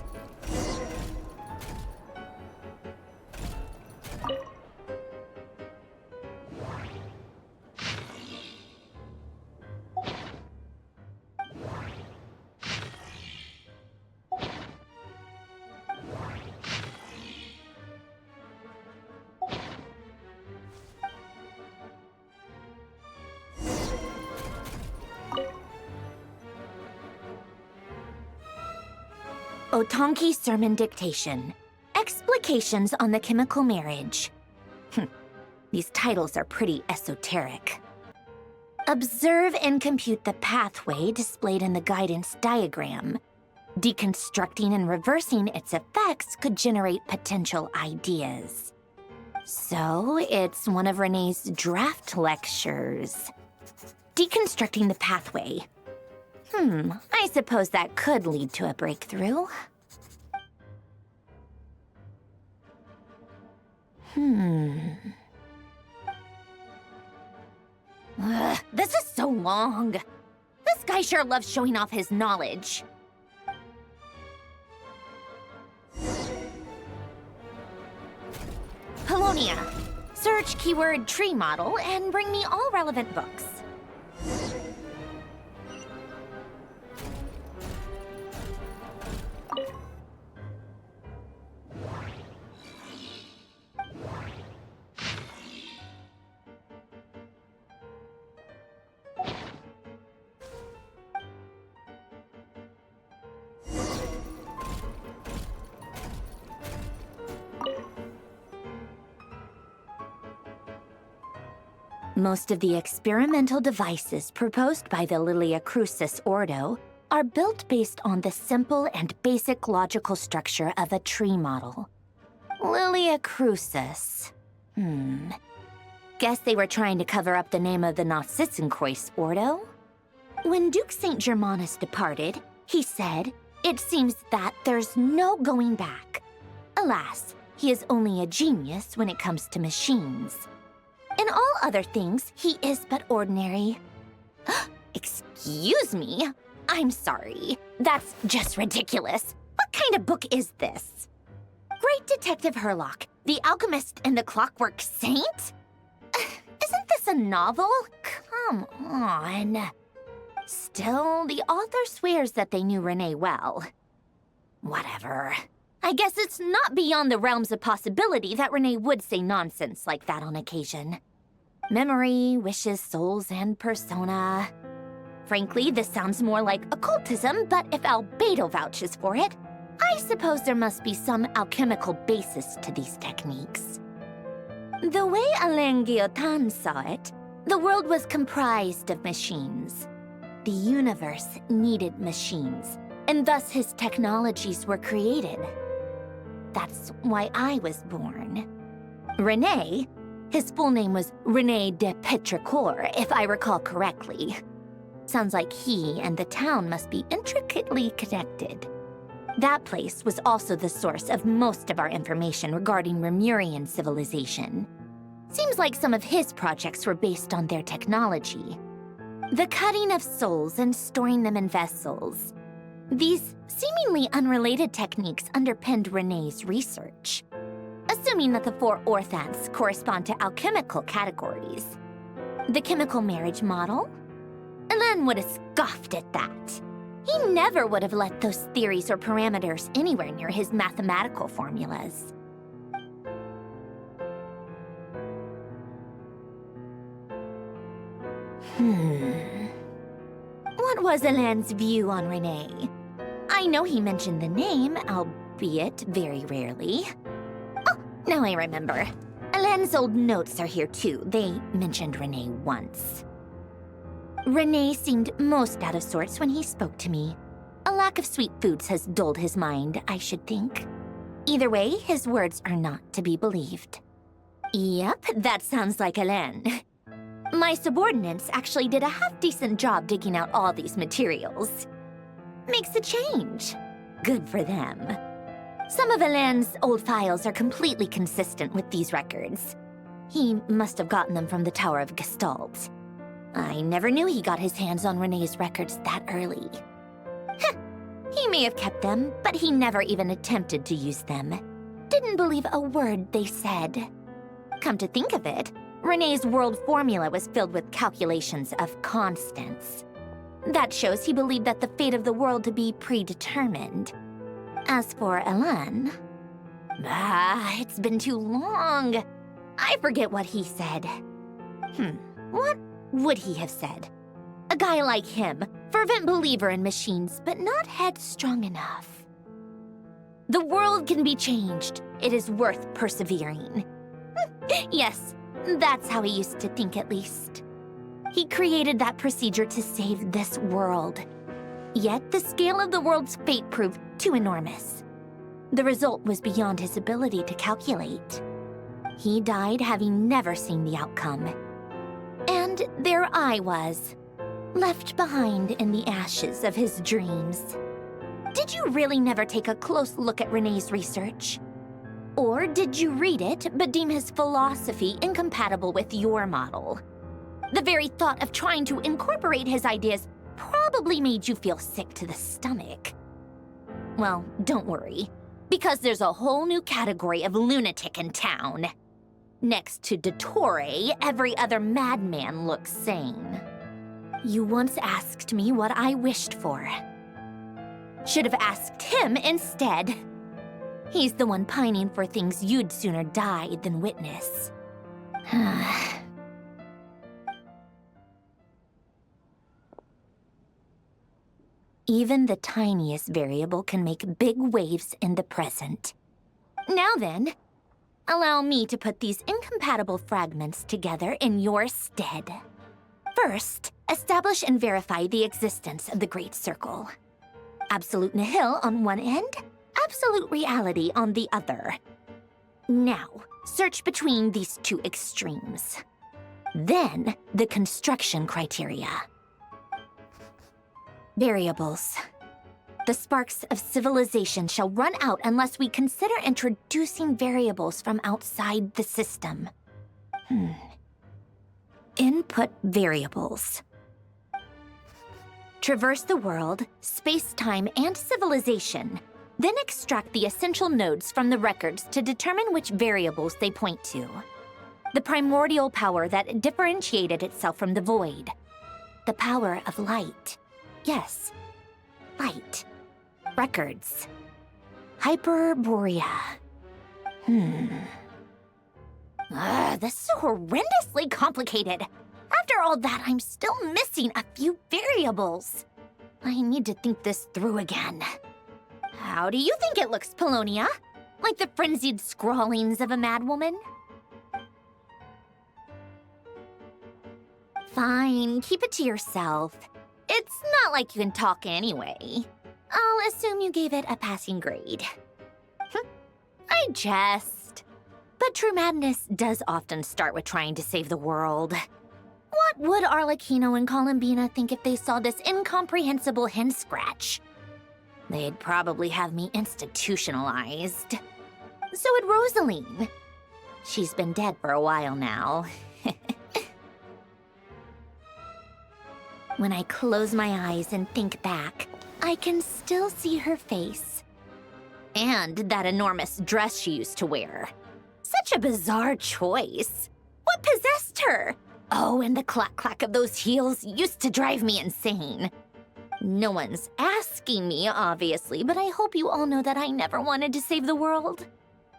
Otonki sermon dictation. Explications on the chemical marriage. These titles are pretty esoteric. Observe and compute the pathway displayed in the guidance diagram. Deconstructing and reversing its effects could generate potential ideas. So, it's one of Renee's draft lectures. Deconstructing the pathway. I suppose that could lead to a breakthrough. This is so long. This guy sure loves showing off his knowledge. Polonia, search keyword tree model and bring me all relevant books. Most of the experimental devices proposed by the Lilia Crucis Ordo are built based on the simple and basic logical structure of a tree model. Lilia Crucis. Guess they were trying to cover up the name of the Nausitzenkreuz Ordo? When Duke St. Germanus departed, he said, "It seems that there's no going back." Alas, he is only a genius when it comes to machines. In all other things, he is but ordinary. Excuse me? I'm sorry. That's just ridiculous. What kind of book is this? Great Detective Herlock, the Alchemist and the Clockwork Saint? Isn't this a novel? Come on. Still, the author swears that they knew Renee well. Whatever. I guess it's not beyond the realms of possibility that Renee would say nonsense like that on occasion. Memory, wishes, souls, and persona. Frankly, this sounds more like occultism, but if Albedo vouches for it, I suppose there must be some alchemical basis to these techniques. The way Alain Guillotin saw it, the world was comprised of machines. The universe needed machines, and thus his technologies were created. That's why I was born. Renee, His full name was René de Petrichor, if I recall correctly. Sounds like he and the town must be intricately connected. That place was also the source of most of our information regarding Remurian civilization. Seems like some of his projects were based on their technology. The cutting of souls and storing them in vessels. These seemingly unrelated techniques underpinned René's research. Assuming that the 4 orthants correspond to alchemical categories. The chemical marriage model? Elen would have scoffed at that. He never would have let those theories or parameters anywhere near his mathematical formulas. What was Elen's view on René? I know he mentioned the name, albeit very rarely. Oh, now I remember. Elen's old notes are here too. They mentioned René once. René seemed most out of sorts when he spoke to me. A lack of sweet foods has dulled his mind, I should think. Either way, his words are not to be believed. Yep, that sounds like Elen. My subordinates actually did a half-decent job digging out all these materials. Makes a change. Good for them. Some of Elen's old files are completely consistent with these records. He must have gotten them from the Tower of Gestalt. I never knew he got his hands on René's records that early. Heh, he may have kept them, but he never even attempted to use them. Didn't believe a word they said. Come to think of it, René's world formula was filled with calculations of constants. That shows he believed that the fate of the world to be predetermined. As for Elen... it's been too long. I forget what he said. What would he have said? A guy like him, fervent believer in machines, but not headstrong enough. The world can be changed. It is worth persevering. Yes, that's how he used to think at least. He created that procedure to save this world. Yet the scale of the world's fate proved too enormous. The result was beyond his ability to calculate. He died having never seen the outcome. And there I was, left behind in the ashes of his dreams. Did you really never take a close look at René's research? Or did you read it but deem his philosophy incompatible with your model? The very thought of trying to incorporate his ideas probably made you feel sick to the stomach. Well, don't worry, because there's a whole new category of lunatic in town. Next to Dottore, every other madman looks sane. You once asked me what I wished for. Should have asked him instead. He's the one pining for things you'd sooner die than witness. Even the tiniest variable can make big waves in the present. Now then, allow me to put these incompatible fragments together in your stead. First, establish and verify the existence of the Great Circle. Absolute nihil on one end, absolute reality on the other. Now, search between these two extremes. Then, the construction criteria. Variables. The sparks of civilization shall run out unless we consider introducing variables from outside the system. Input variables. Traverse the world, space-time, and civilization, then extract the essential nodes from the records to determine which variables they point to. The primordial power that differentiated itself from the void. The power of light. Yes, light. Records. Hyperborea. This is horrendously complicated. After all that, I'm still missing a few variables. I need to think this through again. How do you think it looks, Polonia? Like the frenzied scrawlings of a madwoman? Fine, keep it to yourself. It's not like you can talk anyway. I'll assume you gave it a passing grade. I jest. But true madness does often start with trying to save the world. What would Arlecchino and Columbina think if they saw this incomprehensible hen scratch? They'd probably have me institutionalized. So would Rosaline. She's been dead for a while now. When I close my eyes and think back, I can still see her face. And that enormous dress she used to wear. Such a bizarre choice. What possessed her? Oh, and the clack-clack of those heels used to drive me insane. No one's asking me, obviously, but I hope you all know that I never wanted to save the world.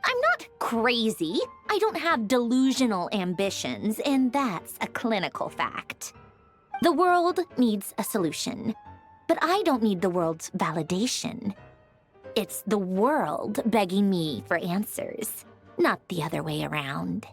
I'm not crazy. I don't have delusional ambitions, and that's a clinical fact. The world needs a solution, but I don't need the world's validation. It's the world begging me for answers, not the other way around.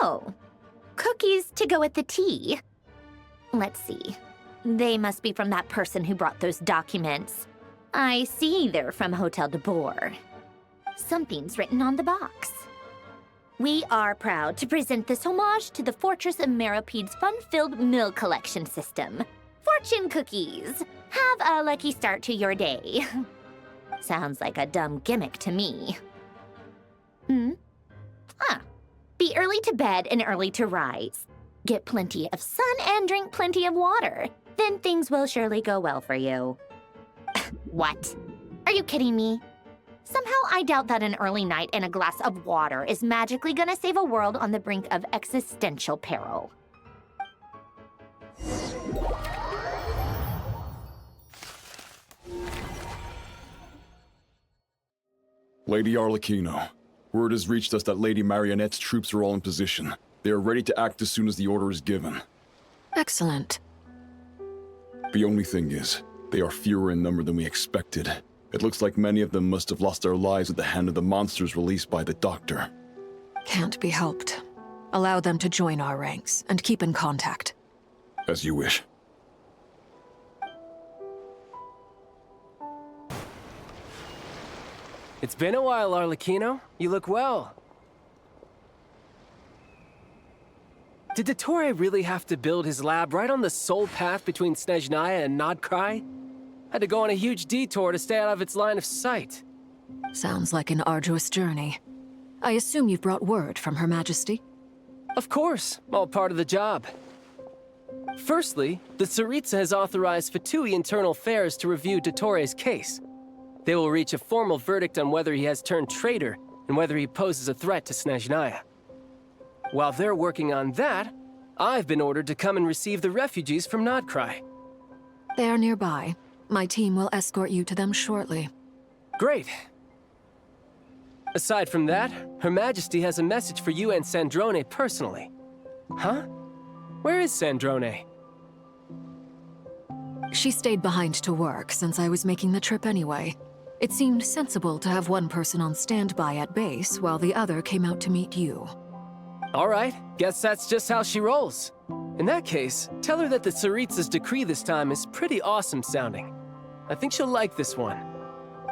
Oh, cookies to go with the tea. Let's see. They must be from that person who brought those documents. I see they're from Hotel de Boer. Something's written on the box. We are proud to present this homage to the Fortress of Meropede's fun-filled mill collection system. Fortune cookies. Have a lucky start to your day. Sounds like a dumb gimmick to me. Be early to bed and early to rise. Get plenty of sun and drink plenty of water. Then things will surely go well for you. What? Are you kidding me? Somehow I doubt that an early night and a glass of water is magically gonna save a world on the brink of existential peril. Lady Arlecchino, word has reached us that Lady Marionette's troops are all in position. They are ready to act as soon as the order is given. Excellent. The only thing is, they are fewer in number than we expected. It looks like many of them must have lost their lives at the hand of the monsters released by the Doctor. Can't be helped. Allow them to join our ranks and keep in contact. As you wish. It's been a while, Arlecchino. You look well. Did Dottore really have to build his lab right on the sole path between Snezhnaya and Nodkrai? Had to go on a huge detour to stay out of its line of sight. Sounds like an arduous journey. I assume you've brought word from Her Majesty? Of course, all part of the job. Firstly, the Tsaritsa has authorized Fatui Internal Affairs to review Dottore's case. They will reach a formal verdict on whether he has turned traitor and whether he poses a threat to Snezhnaya. While they're working on that, I've been ordered to come and receive the refugees from Nodkrai. They are nearby. My team will escort you to them shortly. Great. Aside from that, Her Majesty has a message for you and Sandrone personally. Huh? Where is Sandrone? She stayed behind to work since I was making the trip anyway. It seemed sensible to have one person on standby at base while the other came out to meet you. All right, guess that's just how she rolls. In that case, tell her that the Tsaritsa's decree this time is pretty awesome sounding. I think she'll like this one.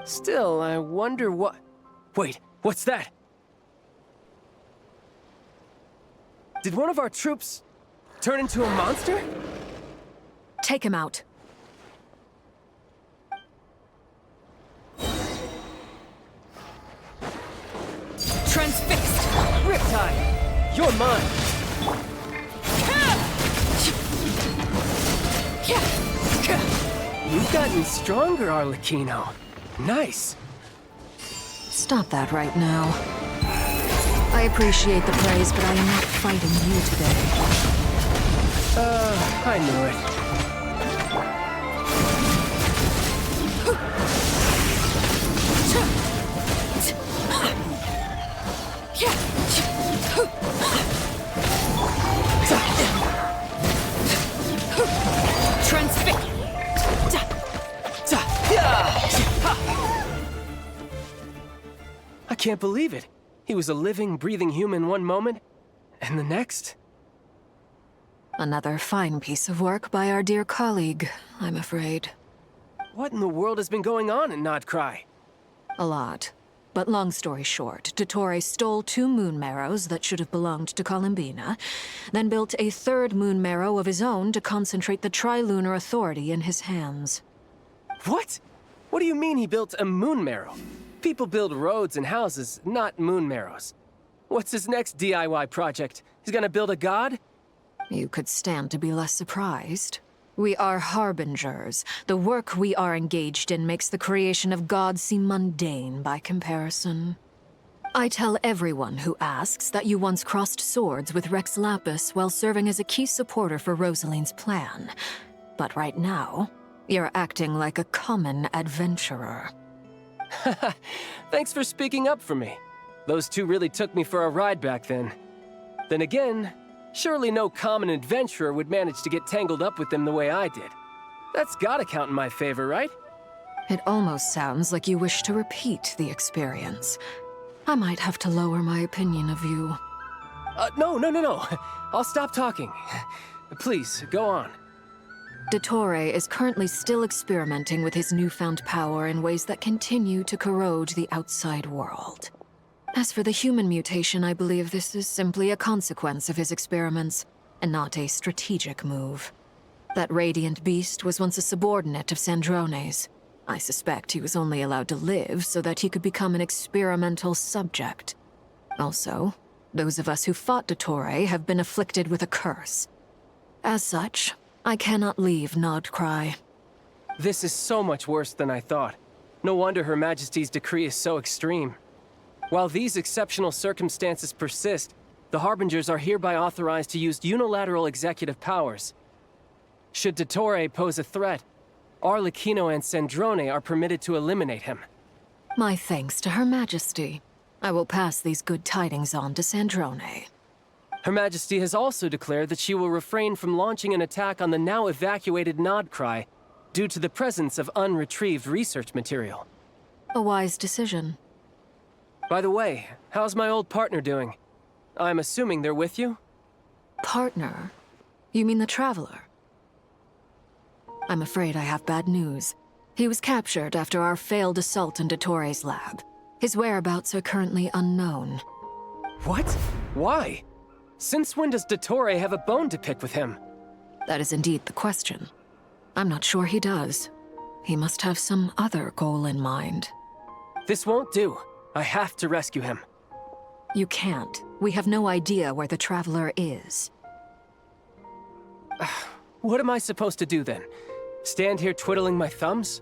Still, I wonder what... Wait, what's that? Did one of our troops turn into a monster? Take him out. Transfixed! Riptide, you're mine. You've gotten stronger, Arlecchino. Nice. Stop that right now. I appreciate the praise, but I am not fighting you today. I knew it. I can't believe it. He was a living, breathing human one moment, and the next? Another fine piece of work by our dear colleague, I'm afraid. What in the world has been going on in Nodcry? A lot. But long story short, Dottore stole 2 moon marrows that should have belonged to Columbina, then built a 3rd moon marrow of his own to concentrate the Trilunar Authority in his hands. What? What do you mean he built a moon marrow? People build roads and houses, not moon marrows. What's his next DIY project? He's gonna build a god? You could stand to be less surprised. We are harbingers. The work we are engaged in makes the creation of gods seem mundane by comparison. I tell everyone who asks that you once crossed swords with Rex Lapis while serving as a key supporter for Rosaline's plan. But right now, you're acting like a common adventurer. Thanks for speaking up for me. Those 2 really took me for a ride back then. Then again, surely no common adventurer would manage to get tangled up with them the way I did. That's gotta count in my favor, right? It almost sounds like you wish to repeat the experience. I might have to lower my opinion of you. No. I'll stop talking. Please, go on. Dottore is currently still experimenting with his newfound power in ways that continue to corrode the outside world. As for the human mutation, I believe this is simply a consequence of his experiments, and not a strategic move. That radiant beast was once a subordinate of Sandrone's. I suspect he was only allowed to live so that he could become an experimental subject. Also, those of us who fought Dottore have been afflicted with a curse. As such, I cannot leave Nodcry. This is so much worse than I thought. No wonder Her Majesty's decree is so extreme. While these exceptional circumstances persist, the Harbingers are hereby authorized to use unilateral executive powers. Should Dottore pose a threat, Arlecchino and Sandrone are permitted to eliminate him. My thanks to Her Majesty. I will pass these good tidings on to Sandrone. Her Majesty has also declared that she will refrain from launching an attack on the now evacuated Nodcry due to the presence of unretrieved research material. A wise decision. By the way, how's my old partner doing? I'm assuming they're with you? Partner? You mean the Traveler? I'm afraid I have bad news. He was captured after our failed assault in Dottore's lab. His whereabouts are currently unknown. What? Why? Since when does Dottore have a bone to pick with him? That is indeed the question. I'm not sure he does. He must have some other goal in mind. This won't do. I have to rescue him. You can't. We have no idea where the Traveler is. What am I supposed to do then? Stand here twiddling my thumbs?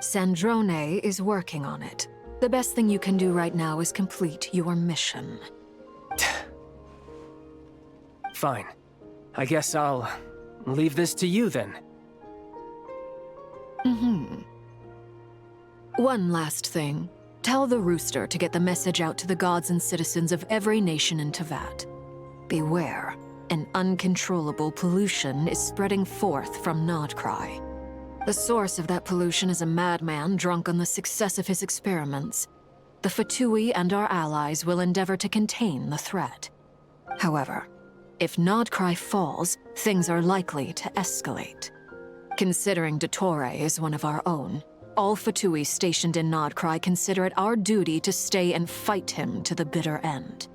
Sandrone is working on it. The best thing you can do right now is complete your mission. Fine. I guess I'll leave this to you then. One last thing. Tell the Rooster to get the message out to the gods and citizens of every nation in Teyvat. Beware. An uncontrollable pollution is spreading forth from Nodcry. The source of that pollution is a madman drunk on the success of his experiments. The Fatui and our allies will endeavor to contain the threat. However, if Nodcry falls, things are likely to escalate. Considering Dottore is one of our own, all Fatui stationed in Nodcry consider it our duty to stay and fight him to the bitter end.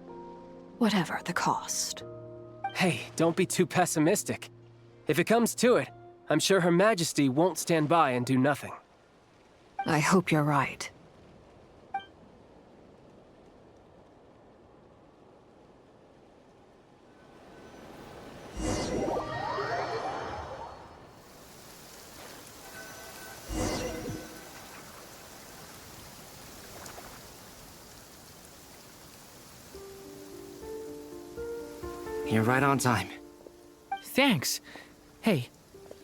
Whatever the cost. Hey, don't be too pessimistic. If it comes to it, I'm sure Her Majesty won't stand by and do nothing. I hope you're right. You're right on time. Thanks. Hey,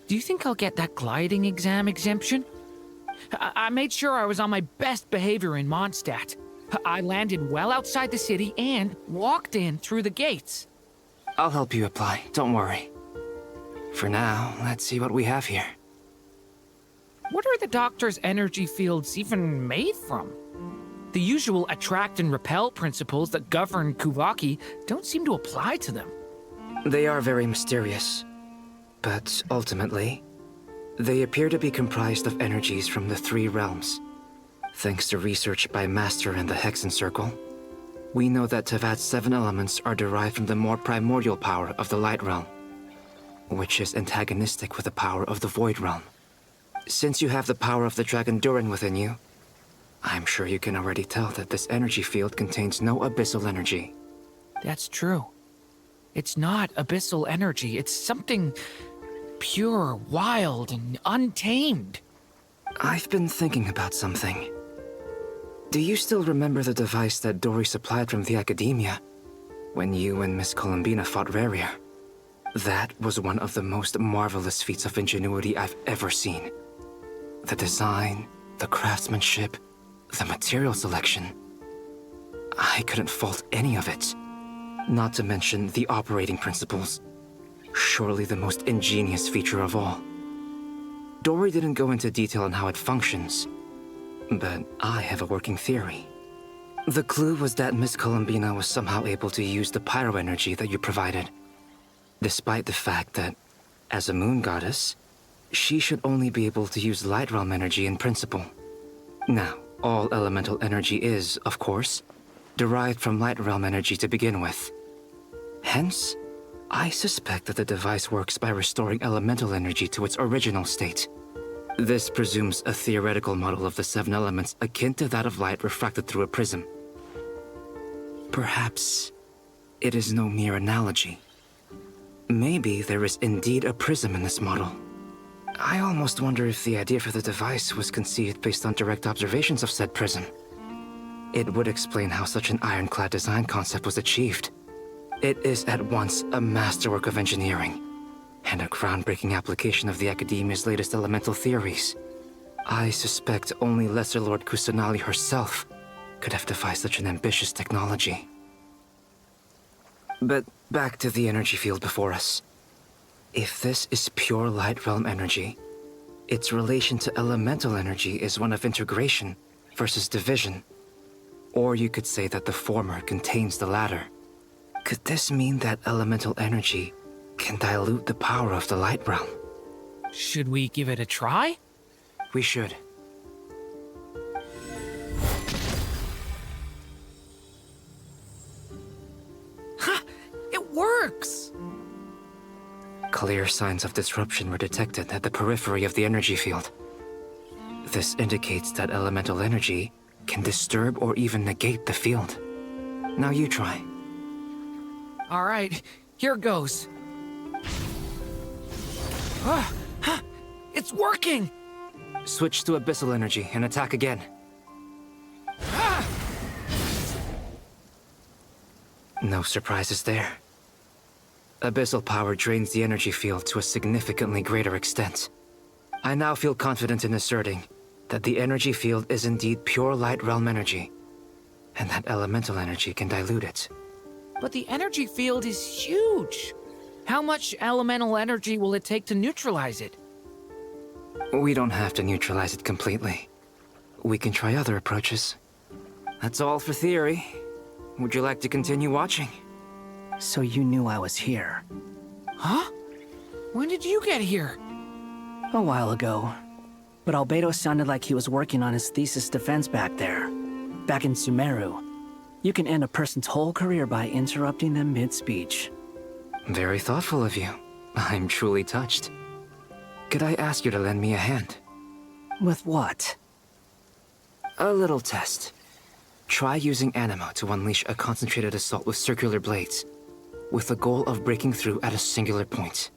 do you think I'll get that gliding exam exemption? I made sure I was on my best behavior in Mondstadt. I landed well outside the city and walked in through the gates. I'll help you apply, don't worry. For now, let's see what we have here. What are the Doctor's energy fields even made from? The usual attract and repel principles that govern Kuvaki don't seem to apply to them. They are very mysterious, but ultimately, they appear to be comprised of energies from the 3 realms. Thanks to research by Master and the Hexen Circle, we know that Tevat's 7 elements are derived from the more primordial power of the Light Realm, which is antagonistic with the power of the Void Realm. Since you have the power of the Dragon Durin within you, I'm sure you can already tell that this energy field contains no abyssal energy. That's true. It's not abyssal energy, it's something pure, wild, and untamed. I've been thinking about something. Do you still remember the device that Dory supplied from the Academia when you and Miss Columbina fought Rarier? That was one of the most marvelous feats of ingenuity I've ever seen. The design, the craftsmanship, the material selection. I couldn't fault any of it. Not to mention the operating principles. Surely the most ingenious feature of all. Dory didn't go into detail on how it functions, but I have a working theory. The clue was that Miss Columbina was somehow able to use the pyro energy that you provided, despite the fact that, as a moon goddess, she should only be able to use Light Realm energy in principle. Now, all elemental energy is, of course, derived from Light Realm energy to begin with. Hence, I suspect that the device works by restoring elemental energy to its original state. This presumes a theoretical model of the 7 elements akin to that of light refracted through a prism. Perhaps it is no mere analogy. Maybe there is indeed a prism in this model. I almost wonder if the idea for the device was conceived based on direct observations of said prism. It would explain how such an ironclad design concept was achieved. It is at once a masterwork of engineering and a groundbreaking application of the Academia's latest elemental theories. I suspect only Lesser Lord Kusanali herself could have devised such an ambitious technology. But back to the energy field before us. If this is pure Light Realm energy, its relation to elemental energy is one of integration versus division. Or you could say that the former contains the latter. Could this mean that elemental energy can dilute the power of the Light Realm? Should we give it a try? We should. Ha! It works! Clear signs of disruption were detected at the periphery of the energy field. This indicates that elemental energy can disturb or even negate the field. Now you try. All right, here goes. It's working! Switch to abyssal energy and attack again. No surprises there. Abyssal power drains the energy field to a significantly greater extent. I now feel confident in asserting that the energy field is indeed pure Light Realm energy, and that elemental energy can dilute it. But the energy field is huge. How much elemental energy will it take to neutralize it? We don't have to neutralize it completely. We can try other approaches. That's all for theory. Would you like to continue watching? So you knew I was here. Huh? When did you get here? A while ago. But Albedo sounded like he was working on his thesis defense back there. Back in Sumeru. You can end a person's whole career by interrupting them mid-speech. Very thoughtful of you. I'm truly touched. Could I ask you to lend me a hand? With what? A little test. Try using Animo to unleash a concentrated assault with circular blades, with the goal of breaking through at a singular point.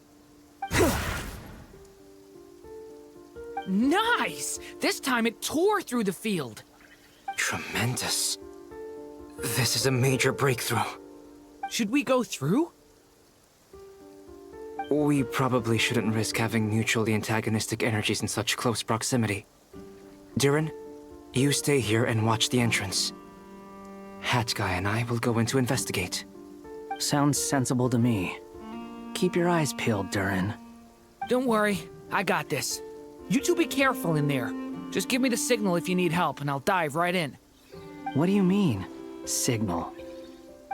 Nice! This time it tore through the field. Tremendous. This is a major breakthrough. Should we go through? We probably shouldn't risk having mutually antagonistic energies in such close proximity. Durin, you stay here and watch the entrance. Hat Guy and I will go in to investigate. Sounds sensible to me. Keep your eyes peeled, Durin. Don't worry, I got this. You two be careful in there. Just give me the signal if you need help, and I'll dive right in. What do you mean, signal?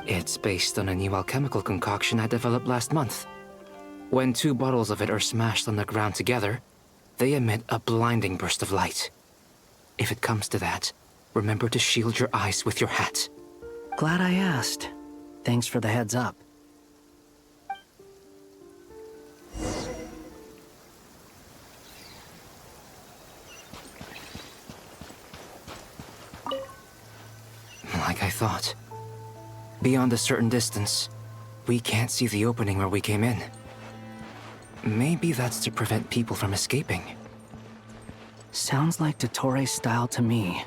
It's based on a new alchemical concoction I developed last month. When 2 bottles of it are smashed on the ground together, they emit a blinding burst of light. If it comes to that, remember to shield your eyes with your hat. Glad I asked. Thanks for the heads up. Like I thought. Beyond a certain distance, we can't see the opening where we came in. Maybe that's to prevent people from escaping. Sounds like Dottore style to me.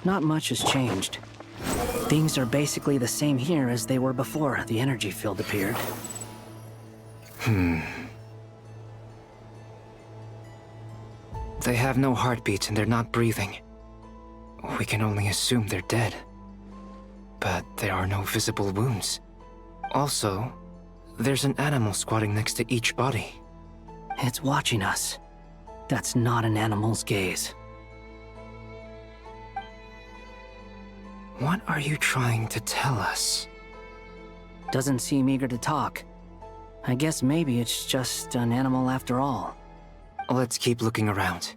Not much has changed. Things are basically the same here as they were before the energy field appeared. They have no heartbeat and they're not breathing. We can only assume they're dead. But there are no visible wounds. Also, there's an animal squatting next to each body. It's watching us. That's not an animal's gaze. What are you trying to tell us? Doesn't seem eager to talk. I guess maybe it's just an animal after all. Let's keep looking around.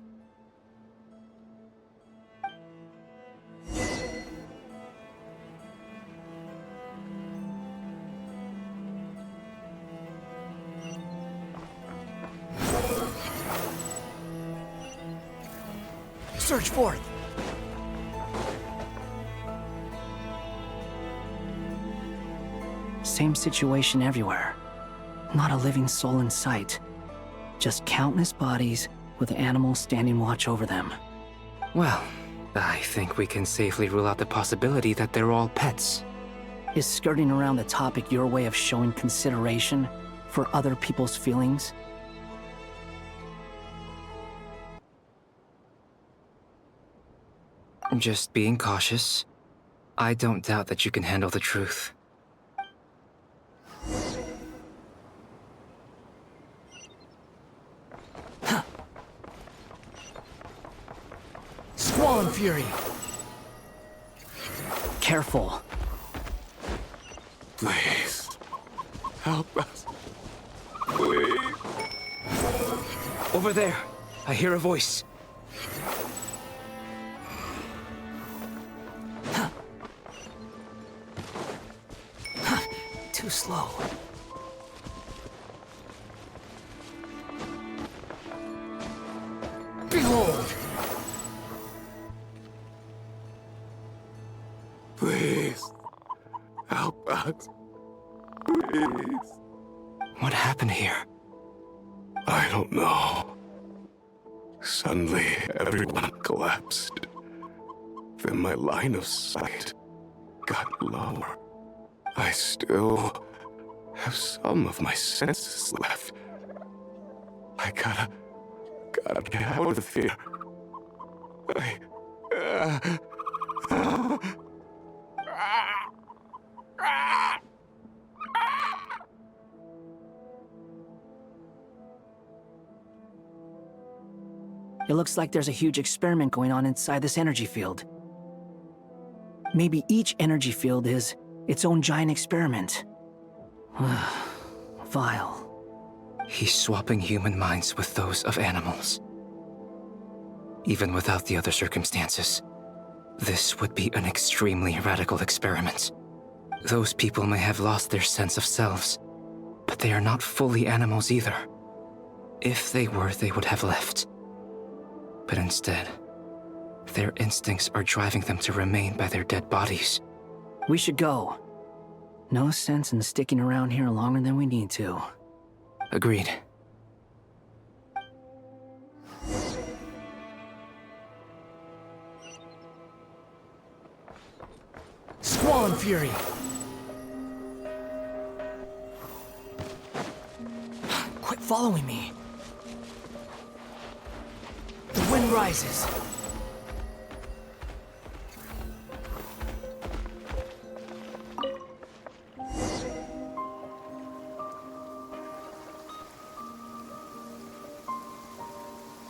Search forth! Same situation everywhere. Not a living soul in sight. Just countless bodies with animals standing watch over them. Well, I think we can safely rule out the possibility that they're all pets. Is skirting around the topic your way of showing consideration for other people's feelings? Just being cautious. I don't doubt that you can handle the truth. Squall Fury! Careful. Please, help us. Please. Over there, I hear a voice. Too slow. Behold! Please, help us. Please. What happened here? I don't know. Suddenly, everyone collapsed. Then my line of sight got lower. I still have some of my senses left. I gotta get out of here. It looks like there's a huge experiment going on inside this energy field. Maybe each energy field is its own giant experiment. Vile. He's swapping human minds with those of animals. Even without the other circumstances, this would be an extremely radical experiment. Those people may have lost their sense of selves, but they are not fully animals either. If they were, they would have left. But instead, their instincts are driving them to remain by their dead bodies. We should go. No sense in sticking around here longer than we need to. Agreed. Squall Fury! following me. The wind rises.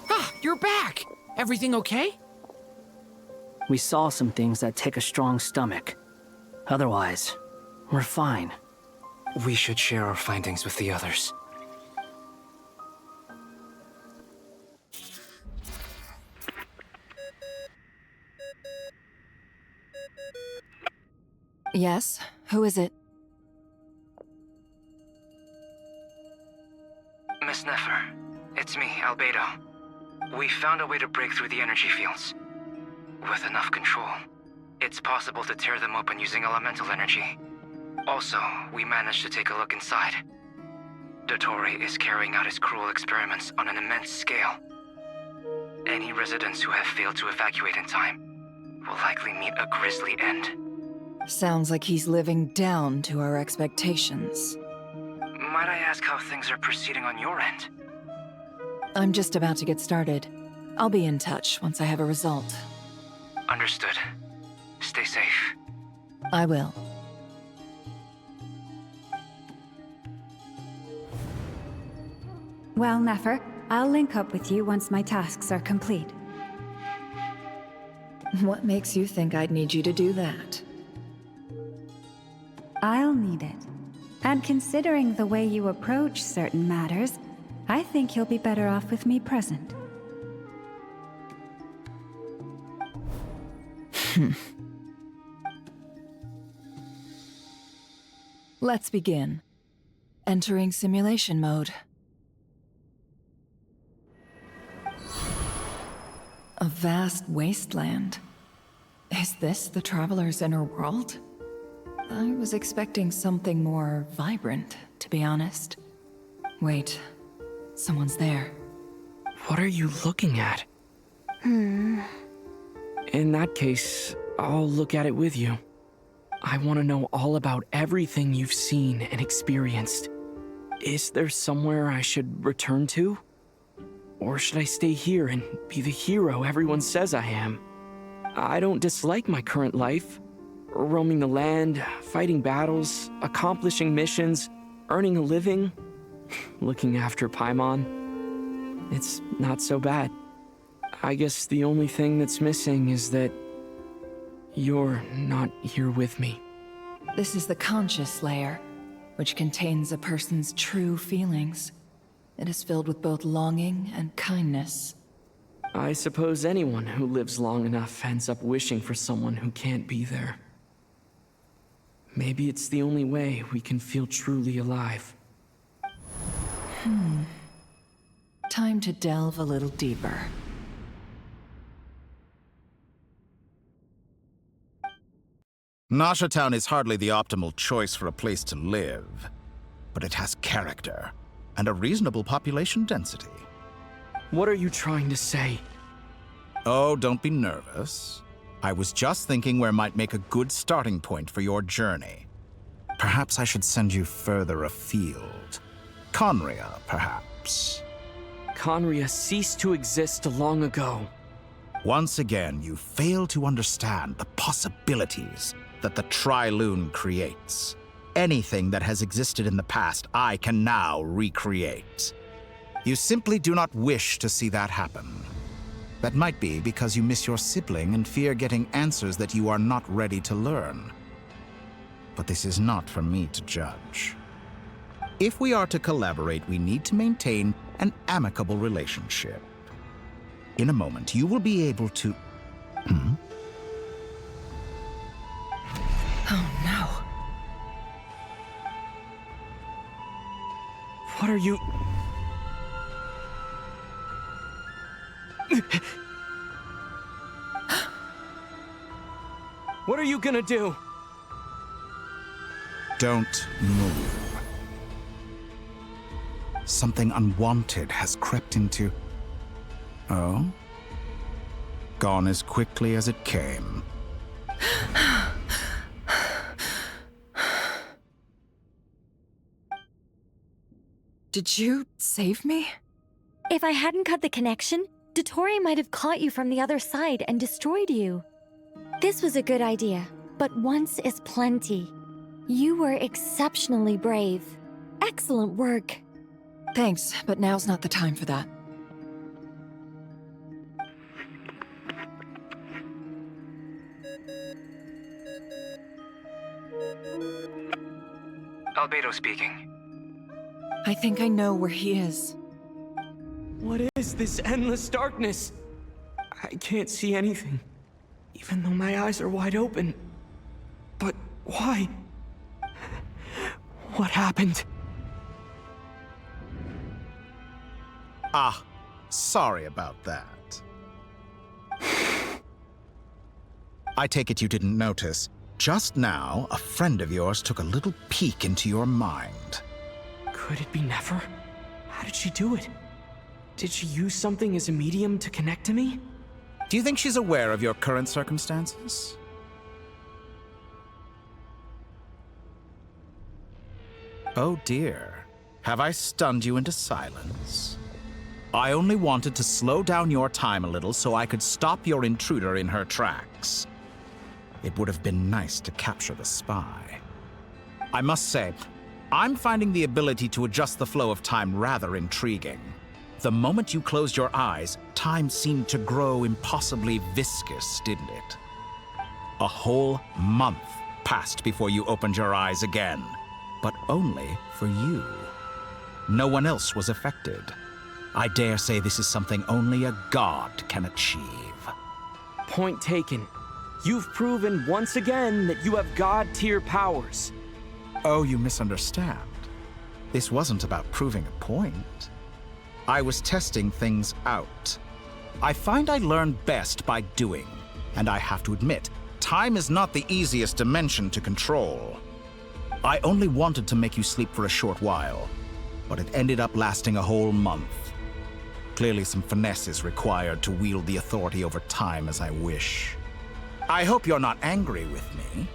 Ah, you're back! Everything okay? We saw some things that take a strong stomach. Otherwise, we're fine. We should share our findings with the others. Yes? Who is it? Miss Nefer, it's me, Albedo. We found a way to break through the energy fields. With enough control, it's possible to tear them open using elemental energy. Also, we managed to take a look inside. Dottore is carrying out his cruel experiments on an immense scale. Any residents who have failed to evacuate in time will likely meet a grisly end. Sounds like he's living down to our expectations. Might I ask how things are proceeding on your end? I'm just about to get started. I'll be in touch once I have a result. Understood. Stay safe. I will. Well, Nefer, I'll link up with you once my tasks are complete. What makes you think I'd need you to do that? I'll need it. And considering the way you approach certain matters, I think you'll be better off with me present. Let's begin. Entering simulation mode. A vast wasteland. Is this the Traveler's inner world? I was expecting something more vibrant, to be honest. Wait, someone's there. What are you looking at? In that case, I'll look at it with you. I want to know all about everything you've seen and experienced. Is there somewhere I should return to? Or should I stay here and be the hero everyone says I am? I don't dislike my current life. Roaming the land, fighting battles, accomplishing missions, earning a living, looking after Paimon. It's not so bad. I guess the only thing that's missing is that you're not here with me. This is the conscious layer, which contains a person's true feelings. It is filled with both longing and kindness. I suppose anyone who lives long enough ends up wishing for someone who can't be there. Maybe it's the only way we can feel truly alive. Time to delve a little deeper. Nasha Town is hardly the optimal choice for a place to live, but it has character and a reasonable population density. What are you trying to say? Oh, don't be nervous. I was just thinking where might make a good starting point for your journey. Perhaps I should send you further afield. Conria, perhaps. Conria ceased to exist long ago. Once again, you fail to understand the possibilities that the Tri-Lune creates. Anything that has existed in the past, I can now recreate. You simply do not wish to see that happen. That might be because you miss your sibling and fear getting answers that you are not ready to learn. But this is not for me to judge. If we are to collaborate, we need to maintain an amicable relationship. In a moment, you will be able to... Oh no. What are you... What are you gonna do? Don't move. Something unwanted has crept into... Oh? Gone as quickly as it came. Did you save me? If I hadn't cut the connection, Dottore might have caught you from the other side and destroyed you. This was a good idea, but once is plenty. You were exceptionally brave. Excellent work. Thanks, but now's not the time for that. Albedo speaking. I think I know where he is. What is this endless darkness? I can't see anything, even though my eyes are wide open. But why? What happened? Ah, sorry about that. I take it you didn't notice. Just now, a friend of yours took a little peek into your mind. Could it be Nefer? How did she do it? Did she use something as a medium to connect to me? Do you think she's aware of your current circumstances? Oh dear. Have I stunned you into silence? I only wanted to slow down your time a little so I could stop your intruder in her tracks. It would have been nice to capture the spy. I must say, I'm finding the ability to adjust the flow of time rather intriguing. The moment you closed your eyes, time seemed to grow impossibly viscous, didn't it? A whole month passed before you opened your eyes again, but only for you. No one else was affected. I dare say this is something only a god can achieve. Point taken. You've proven once again that you have god-tier powers. Oh, you misunderstand. This wasn't about proving a point. I was testing things out. I find I learn best by doing, and I have to admit, time is not the easiest dimension to control. I only wanted to make you sleep for a short while, but it ended up lasting a whole month. Clearly some finesse is required to wield the authority over time as I wish. I hope you're not angry with me.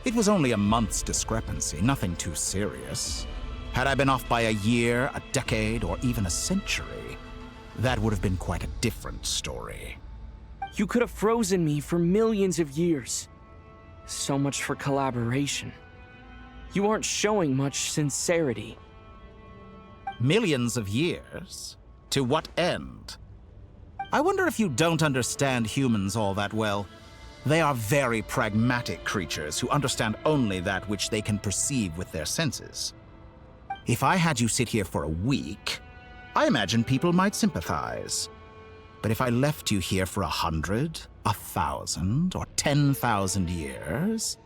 It was only a month's discrepancy, nothing too serious. Had I been off by a year, a decade, or even a century, that would have been quite a different story. You could have frozen me for millions of years. So much for collaboration. You aren't showing much sincerity. Millions of years? To what end? I wonder if you don't understand humans all that well. They are very pragmatic creatures who understand only that which they can perceive with their senses. If I had you sit here for a week, I imagine people might sympathize. But if I left you here for 100, 1,000, or 10,000 years,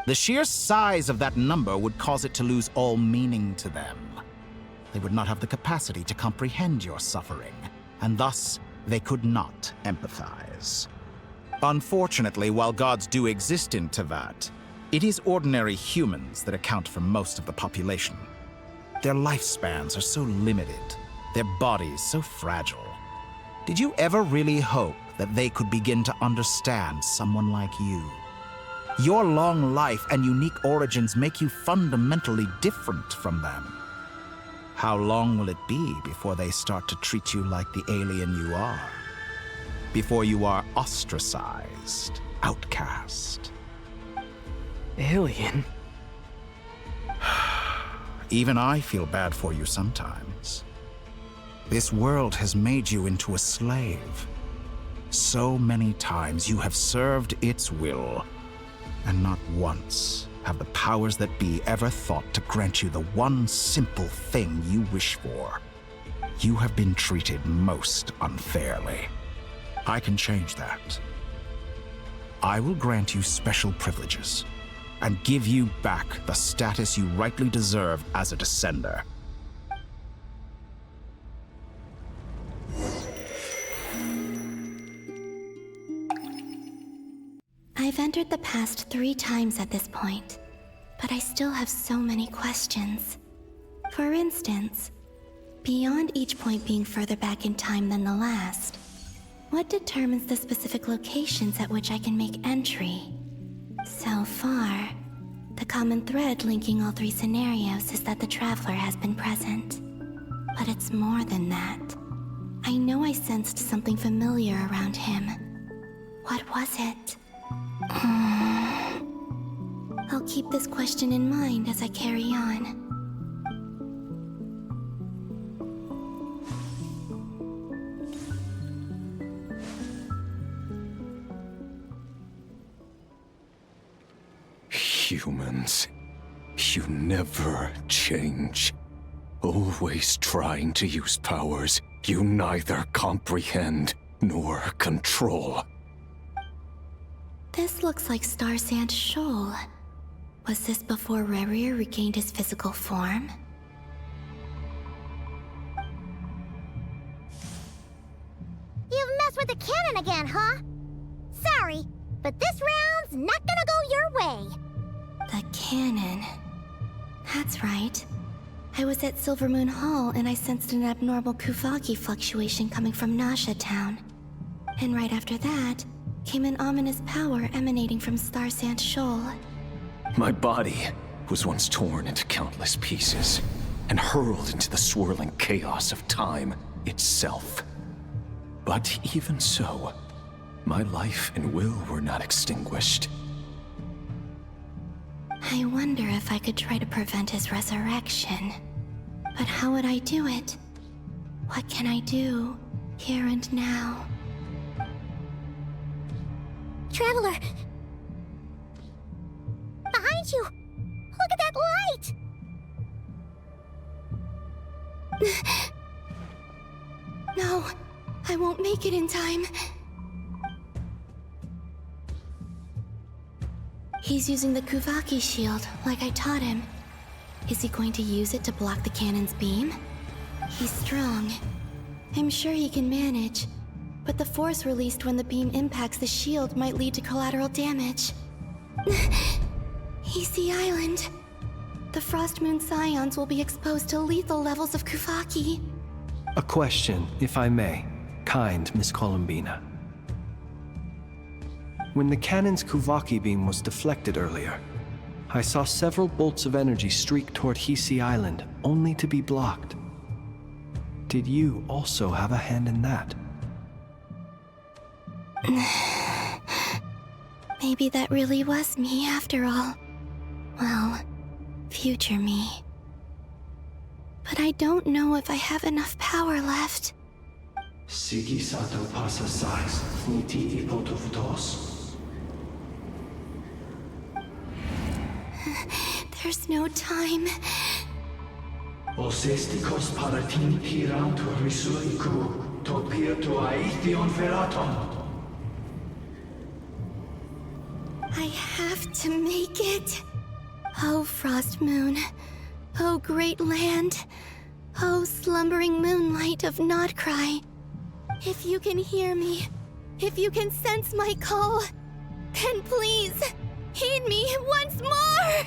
the sheer size of that number would cause it to lose all meaning to them. They would not have the capacity to comprehend your suffering, and thus they could not empathize. Unfortunately, while gods do exist in Teyvat, it is ordinary humans that account for most of the population. Their lifespans are so limited, their bodies so fragile. Did you ever really hope that they could begin to understand someone like you? Your long life and unique origins make you fundamentally different from them. How long will it be before they start to treat you like the alien you are? Before you are ostracized, outcast? Alien? Even I feel bad for you sometimes. This world has made you into a slave. So many times you have served its will, and not once have the powers that be ever thought to grant you the one simple thing you wish for. You have been treated most unfairly. I can change that. I will grant you special privileges and give you back the status you rightly deserve as a descender. I've entered the past 3 times at this point, but I still have so many questions. For instance, beyond each point being further back in time than the last, what determines the specific locations at which I can make entry? So far, the common thread linking all 3 scenarios is that the Traveler has been present. But it's more than that. I know I sensed something familiar around him. What was it? I'll keep this question in mind as I carry on. Humans, you never change. Always trying to use powers you neither comprehend nor control. This looks like Star Sand Shoal. Was this before Rerir regained his physical form? You've messed with the cannon again, huh? Sorry, but this round's not gonna go your way. The cannon. That's right. I was at Silver Moon Hall and I sensed an abnormal Kuvaki fluctuation coming from Nasha Town. And right after that, came an ominous power emanating from Star Sand Shoal. My body was once torn into countless pieces and hurled into the swirling chaos of time itself. But even so, my life and will were not extinguished. I wonder if I could try to prevent his resurrection. But how would I do it? What can I do, here and now? Traveler! Behind you! Look at that light! No, I won't make it in time. He's using the Kuvaki shield, like I taught him. Is he going to use it to block the cannon's beam? He's strong. I'm sure he can manage. But the force released when the beam impacts the shield might lead to collateral damage. Easy Island. The Frost Moon Scions will be exposed to lethal levels of Kuvaki. A question, if I may. Kind Miss Columbina. When the cannon's Kuvaki beam was deflected earlier, I saw several bolts of energy streak toward Hisi Island, only to be blocked. Did you also have a hand in that? Maybe that really was me after all. Well, future me. But I don't know if I have enough power left. Sigi sato pasa sais, niti ipotuvtos. There's no time. Osestikos paratin tiran to risuiku, to pirto aithion feraton. I have to make it. Oh, Frost Moon. Oh, great land. Oh, slumbering moonlight of Nodcry. If you can hear me, if you can sense my call, then please, heed me once more!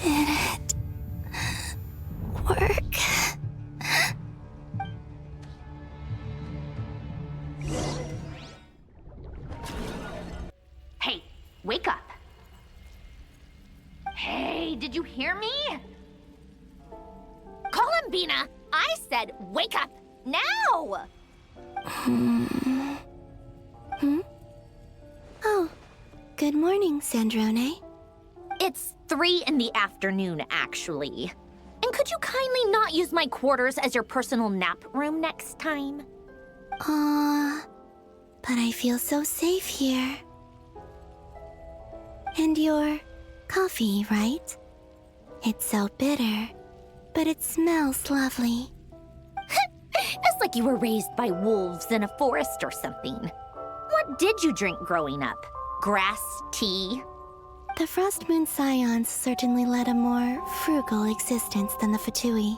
Did it work? Hey, wake up. Hey, did you hear me? Columbina, I said wake up now! Oh, good morning, Sandrone. It's 3 in the afternoon, actually. And could you kindly not use my quarters as your personal nap room next time? But I feel so safe here. And your coffee, right? It's so bitter, but it smells lovely. It's like you were raised by wolves in a forest or something. What did you drink growing up? Grass tea? The Frost Moon Scions certainly led a more frugal existence than the Fatui.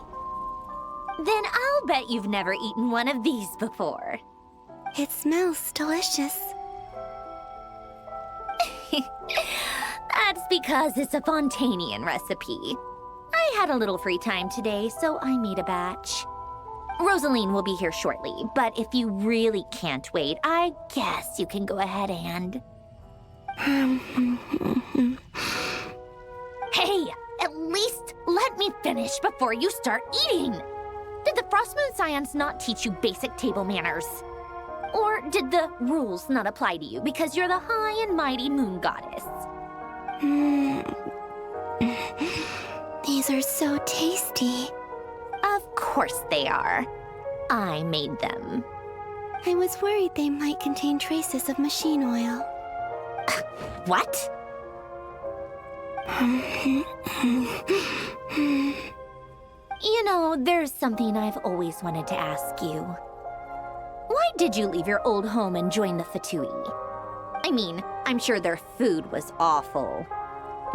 Then I'll bet you've never eaten one of these before. It smells delicious. That's because it's a Fontanian recipe. I had a little free time today, so I made a batch. Rosaline will be here shortly, but if you really can't wait, I guess you can go ahead and... Hey, at least let me finish before you start eating! Did the Frostmoon Scions not teach you basic table manners? Or did the rules not apply to you because you're the high and mighty moon goddess? These are so tasty. Of course they are. I made them. I was worried they might contain traces of machine oil. What? You know, there's something I've always wanted to ask you. Why did you leave your old home and join the Fatui? I mean, I'm sure their food was awful.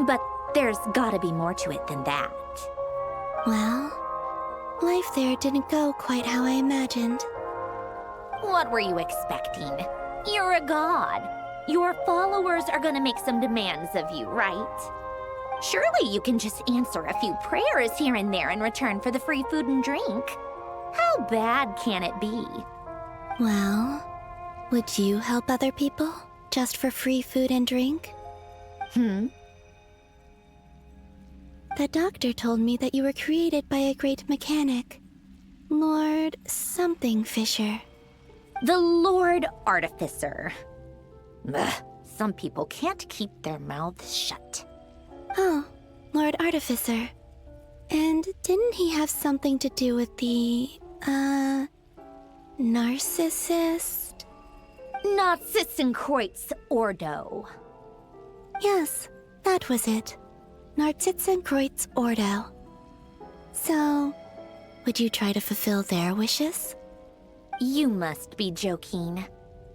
But there's gotta be more to it than that. Well, life there didn't go quite how I imagined. What were you expecting? You're a god. Your followers are gonna make some demands of you, right? Surely you can just answer a few prayers here and there in return for the free food and drink. How bad can it be? Well, would you help other people just for free food and drink? The doctor told me that you were created by a great mechanic, Lord something Fisher. The Lord Artificer. Ugh, some people can't keep their mouths shut. Oh, Lord Artificer. And didn't he have something to do with the, narcissist? Narcissenkreuz Ordo. Yes, that was it. Narcissenkreuz Ordo. So, would you try to fulfill their wishes? You must be joking.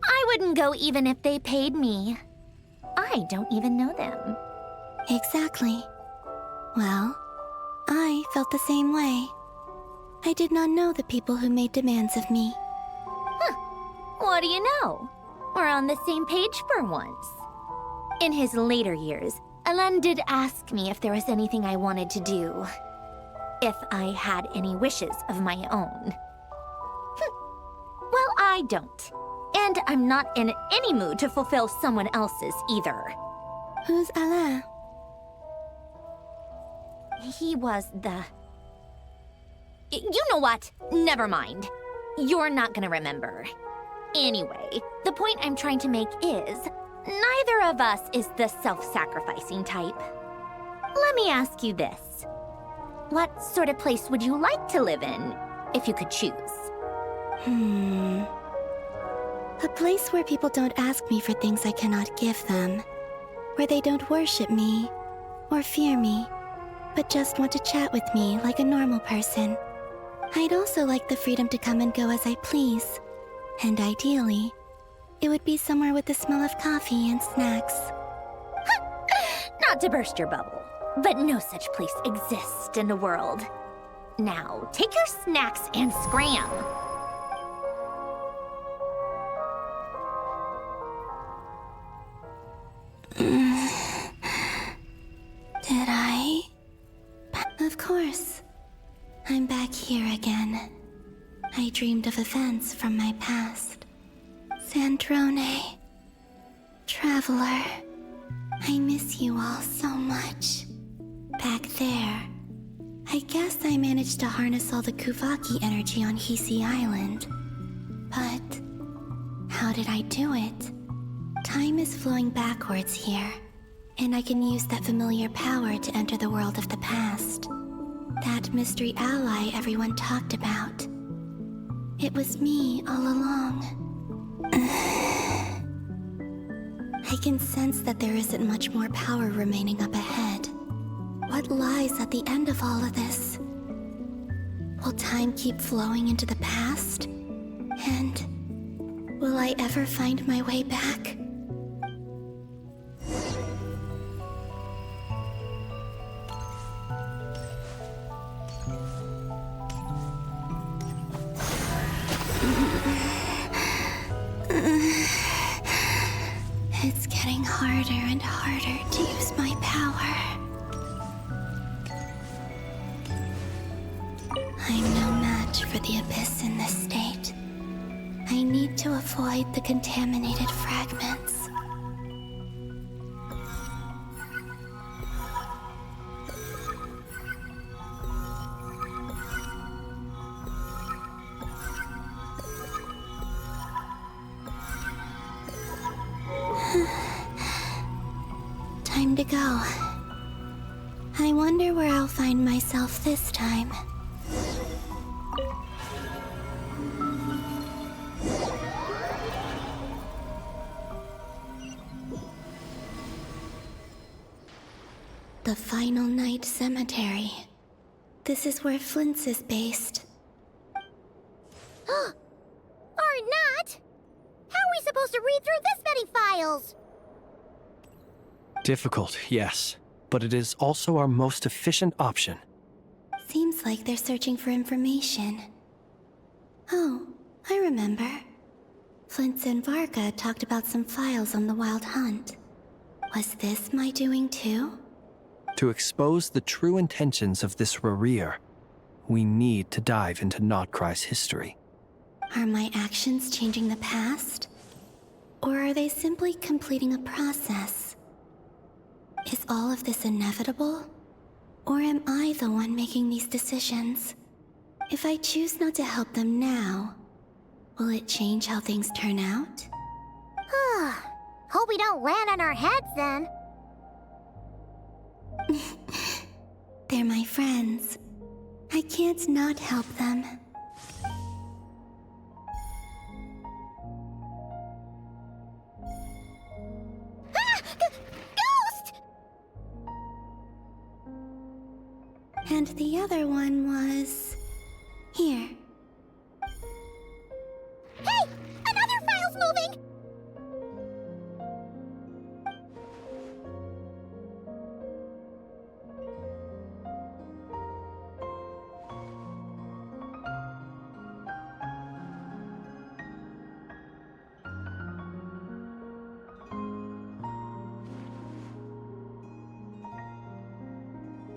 I wouldn't go even if they paid me. I don't even know them. Exactly. Well, I felt the same way. I did not know the people who made demands of me. What do you know? We're on the same page for once. In his later years, Alain did ask me if there was anything I wanted to do. If I had any wishes of my own. Well, I don't. And I'm not in any mood to fulfill someone else's either. Who's Alain? He was the... You know what? Never mind. You're not gonna remember. Anyway, the point I'm trying to make is, neither of us is the self-sacrificing type. Let me ask you this. What sort of place would you like to live in, if you could choose? A place where people don't ask me for things I cannot give them. Where they don't worship me, or fear me, but just want to chat with me like a normal person. I'd also like the freedom to come and go as I please. And ideally, it would be somewhere with the smell of coffee and snacks. Not to burst your bubble, but no such place exists in the world. Now, take your snacks and scram. Did I? Of course. I'm back here again. I dreamed of events from my past. Sandrone. Traveler. I miss you all so much. Back there. I guess I managed to harness all the Kuvaki energy on Hisi Island. But how did I do it? Time is flowing backwards here, and I can use that familiar power to enter the world of the past. That mystery ally everyone talked about. It was me all along. I can sense that there isn't much more power remaining up ahead. What lies at the end of all of this? Will time keep flowing into the past? And will I ever find my way back? It's getting harder and harder to use my power. I'm no match for the Abyss avoid the contaminated fragments. Time to go. I wonder where I'll find myself this time. The Final Night Cemetery. This is where Flint's is based. Or not! How are we supposed to read through this many files? Difficult, yes, but it is also our most efficient option. Seems like they're searching for information. Oh, I remember. Flint's and Varga talked about some files on the Wild Hunt. Was this my doing too? To expose the true intentions of this Rarir, we need to dive into Notcry's history. Are my actions changing the past? Or are they simply completing a process? Is all of this inevitable? Or am I the one making these decisions? If I choose not to help them now, will it change how things turn out? Hope we don't land on our heads then. They're my friends. I can't not help them. Ghost! And the other one was... here. Hey! Another file's moving!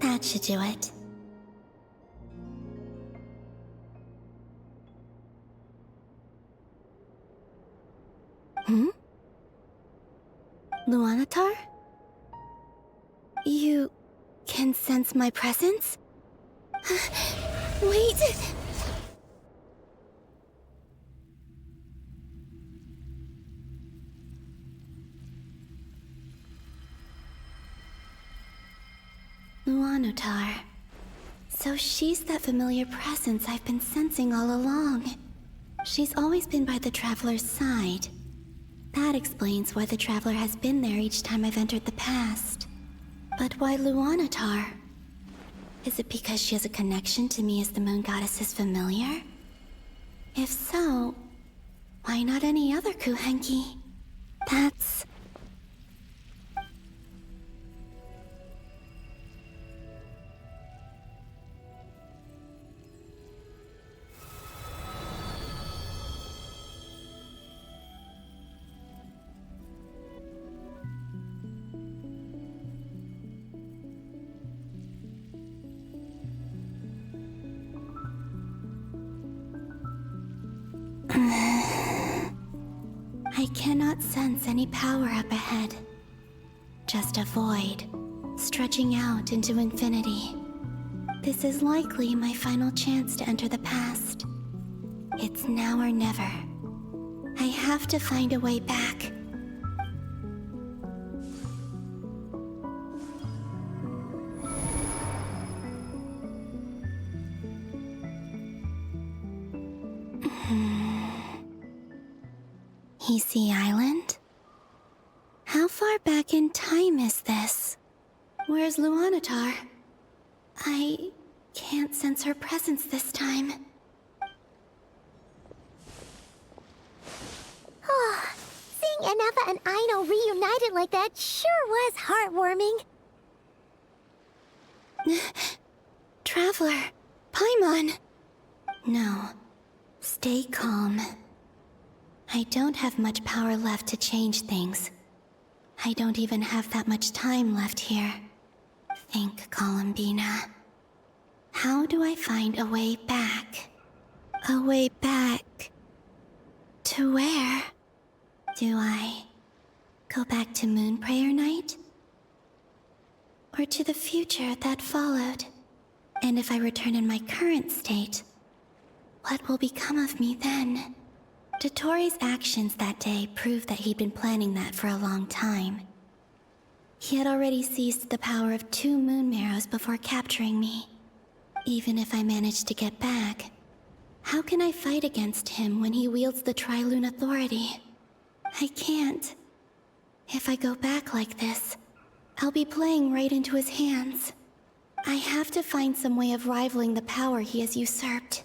That should do it. Luanatar? You can sense my presence? Wait! Luanatar. So she's that familiar presence I've been sensing all along. She's always been by the Traveler's side. That explains why the Traveler has been there each time I've entered the past. But why Luanatar? Is it because she has a connection to me as the Moon Goddess's familiar? If so, why not any other Kuhenki? That's... I cannot sense any power up ahead. Just a void, stretching out into infinity. This is likely my final chance to enter the past. It's now or never. I have to find a way back. Easy Island? How far back in time is this? Where's Luanatar? I can't sense her presence this time. Seeing Enefa and Aino reunited like that sure was heartwarming. Traveler, Paimon. No, stay calm. I don't have much power left to change things. I don't even have that much time left here. Think, Columbina. How do I find a way back? A way back... to To where? Do I go back to Moonprayer Night? Or to the future that followed? And if I return in my current state, what will become of me then? Dottoro's actions that day proved that he'd been planning that for a long time. He had already seized the power of 2 moon marrows before capturing me. Even if I managed to get back, how can I fight against him when he wields the Tri-Lune Authority? I can't. If I go back like this, I'll be playing right into his hands. I have to find some way of rivaling the power he has usurped.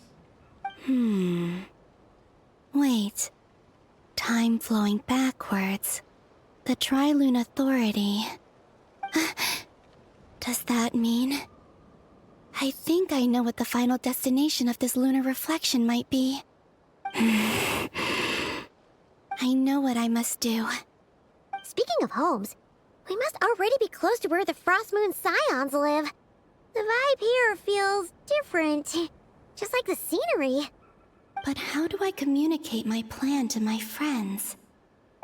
Wait. Time flowing backwards. The Tri-Lune Authority. Does that mean... I think I know what the final destination of this lunar reflection might be. I know what I must do. Speaking of homes, we must already be close to where the Frost Moon Scions live. The vibe here feels different, just like the scenery. But how do I communicate my plan to my friends?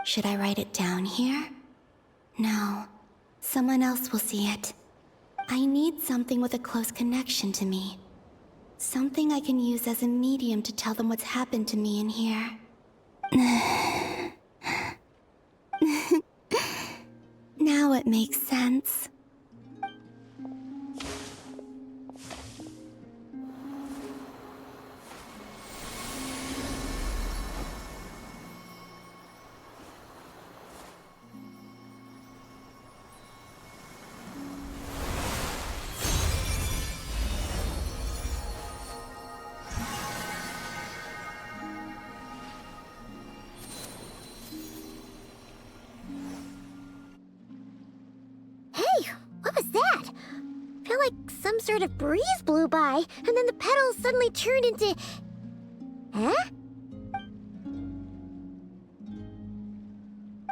Should I write it down here? No. Someone else will see it. I need something with a close connection to me. Something I can use as a medium to tell them what's happened to me in here. Now it makes sense. Some sort of breeze blew by, and then the petals suddenly turned into... Huh?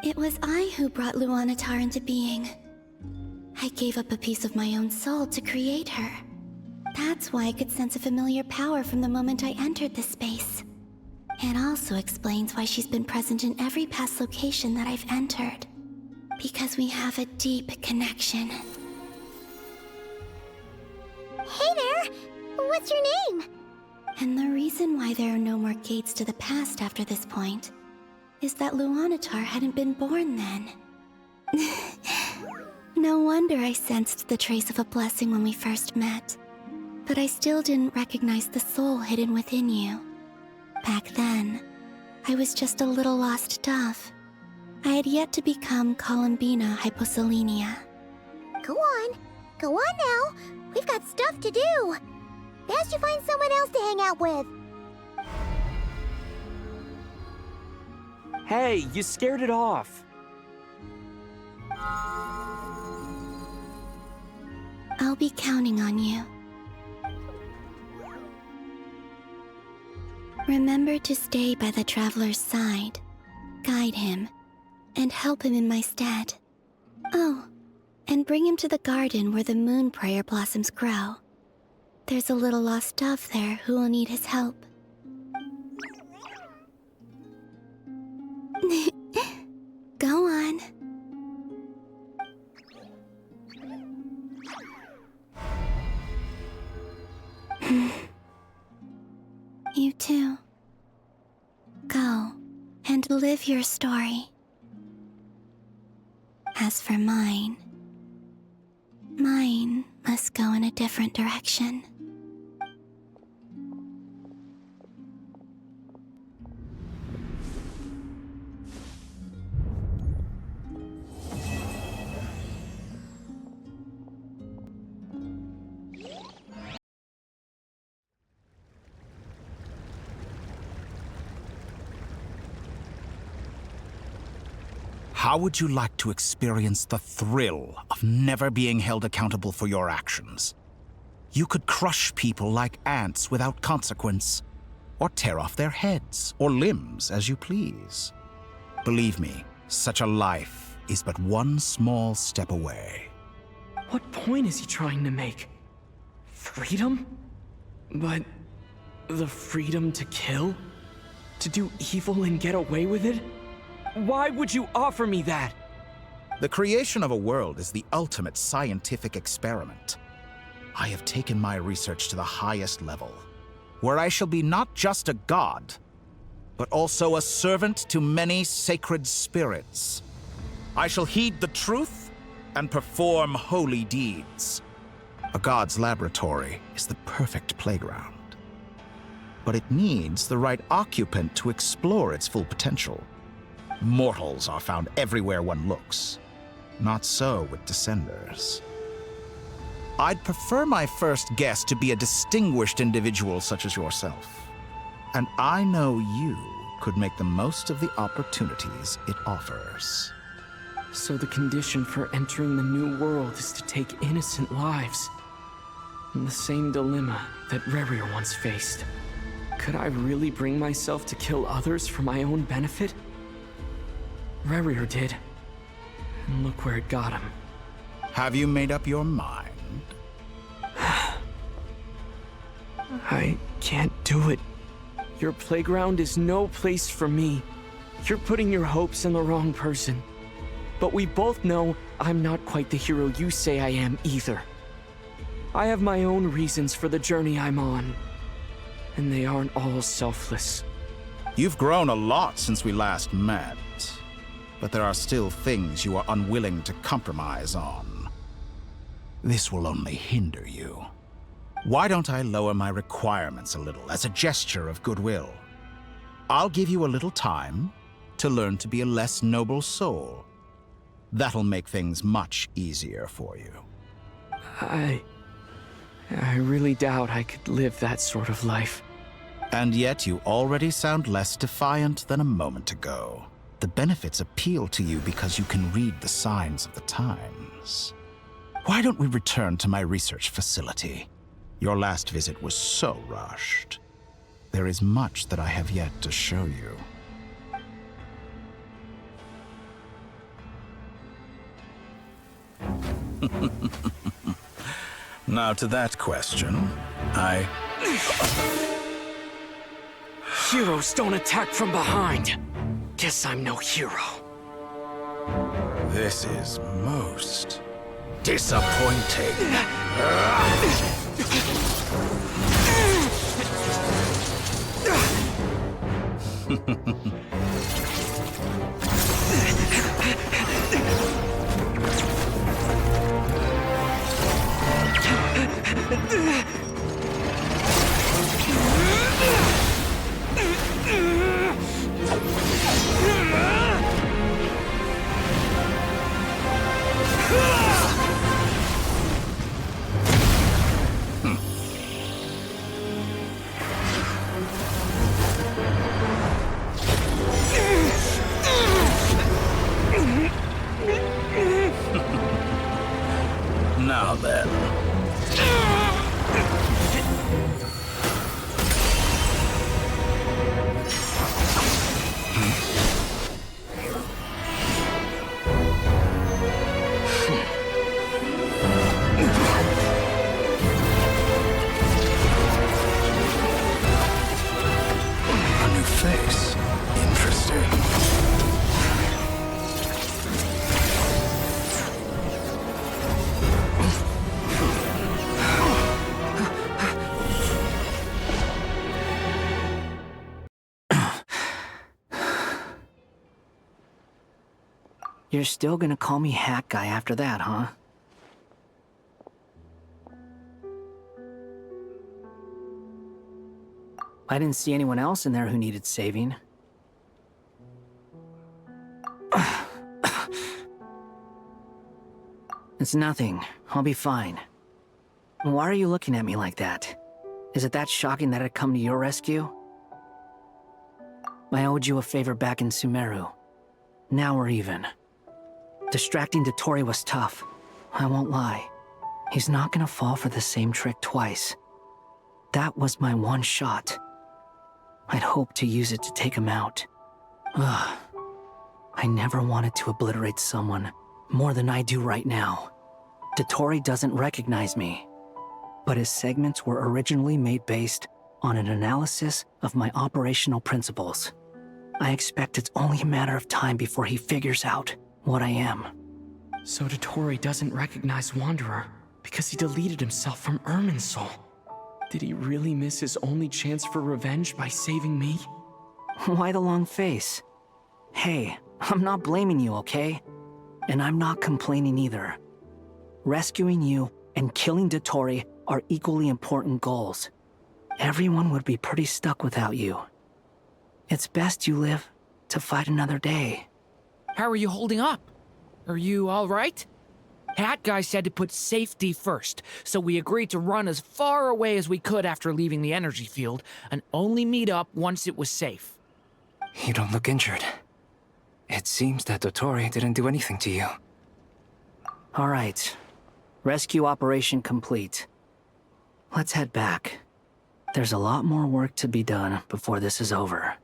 It was I who brought Luanatar into being. I gave up a piece of my own soul to create her. That's why I could sense a familiar power from the moment I entered this space. It also explains why she's been present in every past location that I've entered. Because we have a deep connection. Hey there! What's your name? And the reason why there are no more gates to the past after this point is that Luanatar hadn't been born then. No wonder I sensed the trace of a blessing when we first met. But I still didn't recognize the soul hidden within you. Back then, I was just a little lost dove. I had yet to become Columbina Hyposelenia. Go on now. We've got stuff to do. Best you find someone else to hang out with. Hey, you scared it off. I'll be counting on you. Remember to stay by the traveler's side, guide him, and help him in my stead. Oh, and bring him to the garden where the Moonprayer blossoms grow. There's a little lost dove there who will need his help. Go on. You too. Go and live your story. As for mine must go in a different direction. How would you like to experience the thrill of never being held accountable for your actions? You could crush people like ants without consequence, or tear off their heads or limbs as you please. Believe me, such a life is but one small step away. What point is he trying to make? Freedom? But the freedom to kill? To do evil and get away with it? Why would you offer me that? The creation of a world is the ultimate scientific experiment. I have taken my research to the highest level, where I shall be not just a god, but also a servant to many sacred spirits. I shall heed the truth and perform holy deeds. A god's laboratory is the perfect playground, but it needs the right occupant to explore its full potential. Mortals are found everywhere one looks. Not so with Descenders. I'd prefer my first guest to be a distinguished individual such as yourself. And I know you could make the most of the opportunities it offers. So the condition for entering the new world is to take innocent lives. In the same dilemma that Rerir once faced. Could I really bring myself to kill others for my own benefit? Rerir did. And look where it got him. Have you made up your mind? I can't do it. Your playground is no place for me. You're putting your hopes in the wrong person. But we both know I'm not quite the hero you say I am either. I have my own reasons for the journey I'm on. And they aren't all selfless. You've grown a lot since we last met, but there are still things you are unwilling to compromise on. This will only hinder you. Why don't I lower my requirements a little as a gesture of goodwill? I'll give you a little time to learn to be a less noble soul. That'll make things much easier for you. I really doubt I could live that sort of life. And yet you already sound less defiant than a moment ago. The benefits appeal to you because you can read the signs of the times. Why don't we return to my research facility? Your last visit was so rushed. There is much that I have yet to show you. Now to that question, Heroes don't attack from behind. Guess I'm no hero. This is most disappointing. Now then. A new face. Interesting. You're still gonna call me Hack Guy after that, huh? I didn't see anyone else in there who needed saving. It's nothing. I'll be fine. Why are you looking at me like that? Is it that shocking that I'd come to your rescue? I owed you a favor back in Sumeru. Now we're even. Distracting Dottore was tough. I won't lie. He's not gonna fall for the same trick twice. That was my one shot. I'd hoped to use it to take him out. Ugh. I never wanted to obliterate someone more than I do right now. Dottore doesn't recognize me, but his segments were originally made based on an analysis of my operational principles. I expect it's only a matter of time before he figures out what I am. So Dottore doesn't recognize Wanderer because he deleted himself from Irminsul. Did he really miss his only chance for revenge by saving me? Why the long face? Hey, I'm not blaming you, okay? And I'm not complaining either. Rescuing you and killing Dottore are equally important goals. Everyone would be pretty stuck without you. It's best you live to fight another day. How are you holding up? Are you all right? Hat Guy said to put safety first, so we agreed to run as far away as we could after leaving the energy field, and only meet up once it was safe. You don't look injured. It seems that Dottore didn't do anything to you. All right. Rescue operation complete. Let's head back. There's a lot more work to be done before this is over.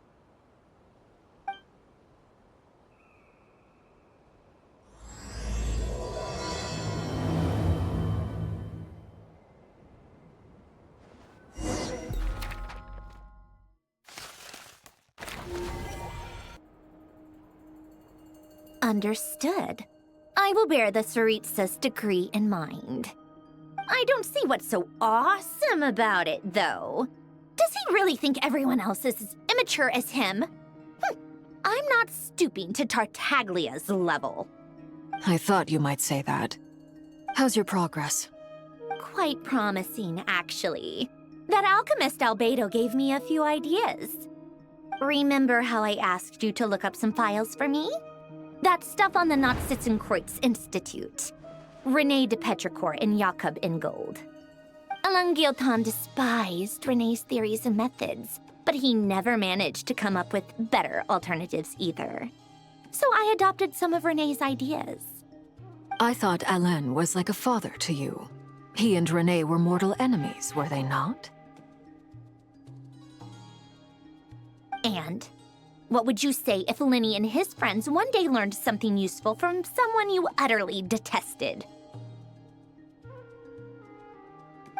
Understood. I will bear the Tsaritsa's decree in mind. I don't see what's so awesome about it, though. Does he really think everyone else is as immature as him? I'm not stooping to Tartaglia's level. I thought you might say that. How's your progress? Quite promising, actually. That alchemist Albedo gave me a few ideas. Remember how I asked you to look up some files for me? That stuff on the Nazi-Kreuz Institute. René de Petrichor and Jakob Ingold. Alain Guillotin despised René's theories and methods, but he never managed to come up with better alternatives either. So I adopted some of René's ideas. I thought Alain was like a father to you. He and René were mortal enemies, were they not? And what would you say if Lenny and his friends one day learned something useful from someone you utterly detested?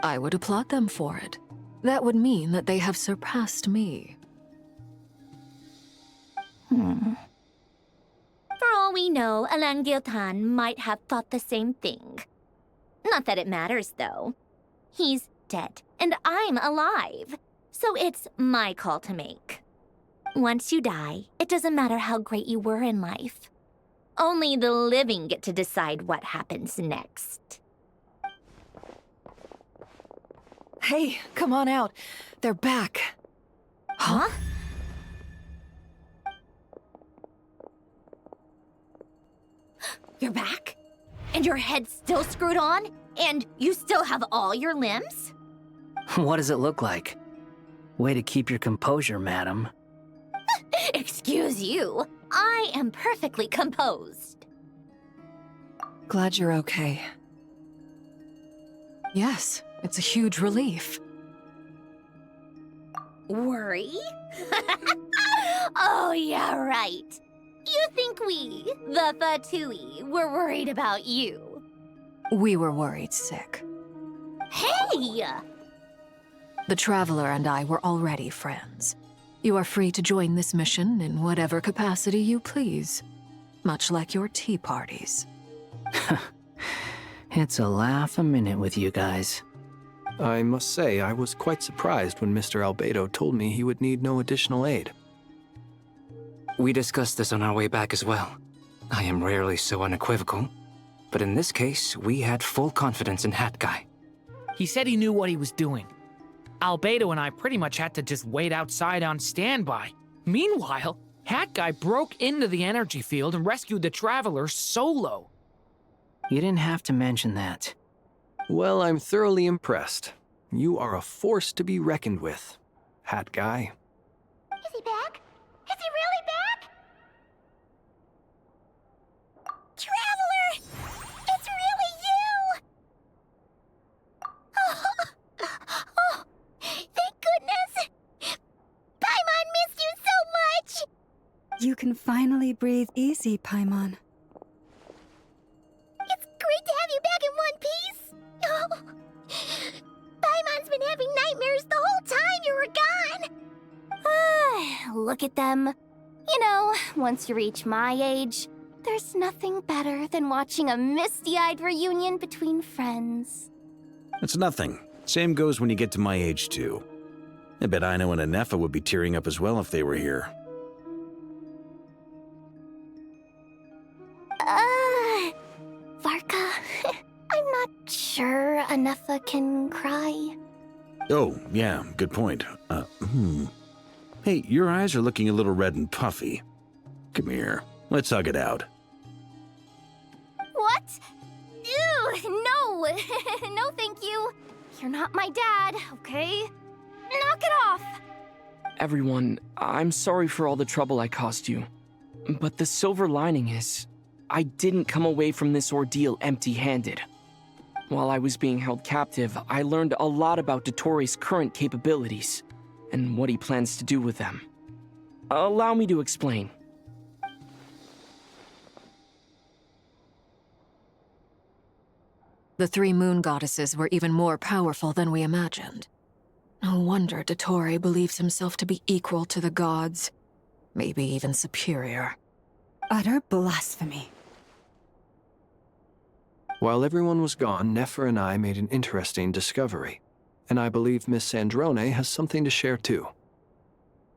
I would applaud them for it. That would mean that they have surpassed me. For all we know, Alain Guillotin might have thought the same thing. Not that it matters, though. He's dead, and I'm alive. So it's my call to make. Once you die, it doesn't matter how great you were in life. Only the living get to decide what happens next. Hey, come on out. They're back. Huh? You're back? And your head's still screwed on? And you still have all your limbs? What does it look like? Way to keep your composure, madam. Excuse you. I am perfectly composed. Glad you're okay. Yes, it's a huge relief. Worry? Oh, yeah, right. You think we, the Fatui, were worried about you? We were worried sick. Hey! The Traveler and I were already friends. You are free to join this mission in whatever capacity you please. Much like your tea parties. It's a laugh a minute with you guys. I must say, I was quite surprised when Mr. Albedo told me he would need no additional aid. We discussed this on our way back as well. I am rarely so unequivocal, but in this case, we had full confidence in Hat Guy. He said he knew what he was doing. Albedo and I pretty much had to just wait outside on standby. Meanwhile, Hat Guy broke into the energy field and rescued the Traveler solo. You didn't have to mention that. Well, I'm thoroughly impressed. You are a force to be reckoned with, Hat Guy. Is he back? Is he really back? Traveler! It's really you! Oh, thank goodness! Paimon missed you so much! You can finally breathe easy, Paimon. It's great to have you back in one piece! Oh. Paimon's been having nightmares the whole time you were look at them. You know, once you reach my age, there's nothing better than watching a misty-eyed reunion between friends. It's nothing. Same goes when you get to my age, too. I bet Ino and Anefa would be tearing up as well if they were here. Varka, I'm not sure Anefa can cry. Oh, yeah, good point. Hey, your eyes are looking a little red and puffy. Come here, let's hug it out. What? Ew, no! No, thank you. You're not my dad, okay? Knock it off! Everyone, I'm sorry for all the trouble I caused you. But the silver lining is, I didn't come away from this ordeal empty-handed. While I was being held captive, I learned a lot about Dottoro's current capabilities, and what he plans to do with them. Allow me to explain. The three moon goddesses were even more powerful than we imagined. No wonder Dottore believes himself to be equal to the gods, maybe even superior. Utter blasphemy. While everyone was gone, Nefer and I made an interesting discovery, and I believe Miss Sandrone has something to share too.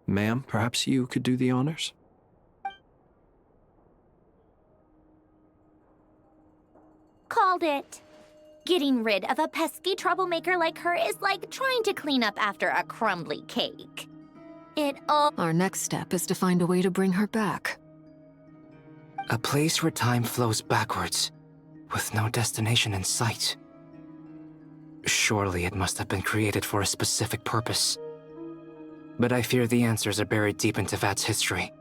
Ma'am, perhaps you could do the honors? Called it. Getting rid of a pesky troublemaker like her is like trying to clean up after a crumbly cake. Our next step is to find a way to bring her back. A place where time flows backwards, with no destination in sight. Surely it must have been created for a specific purpose. But I fear the answers are buried deep into VIII's history,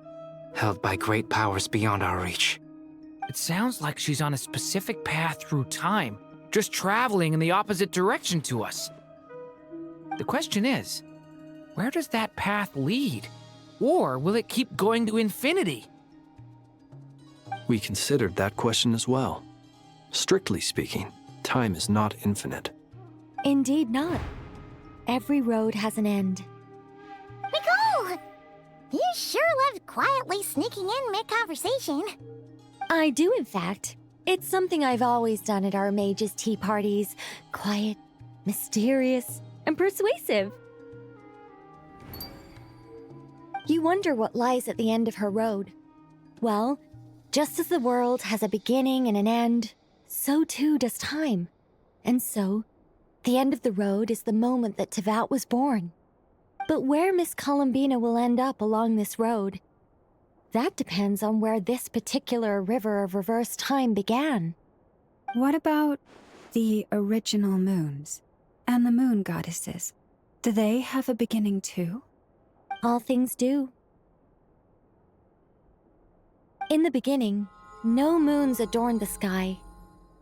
held by great powers beyond our reach. It sounds like she's on a specific path through time, just traveling in the opposite direction to us. The question is, where does that path lead? Or will it keep going to infinity? We considered that question as well. Strictly speaking, time is not infinite. Indeed not. Every road has an end. Nicole! You sure loved quietly sneaking in mid-conversation. I do, in fact. It's something I've always done at our mages' tea parties. Quiet, mysterious, and persuasive. You wonder what lies at the end of her road. Well, just as the world has a beginning and an end, so too does time. And so, the end of the road is the moment that Tevat was born. But where Miss Columbina will end up along this road, that depends on where this particular river of reverse time began. What about the original moons and the moon goddesses? Do they have a beginning too? All things do. In the beginning, no moons adorned the sky.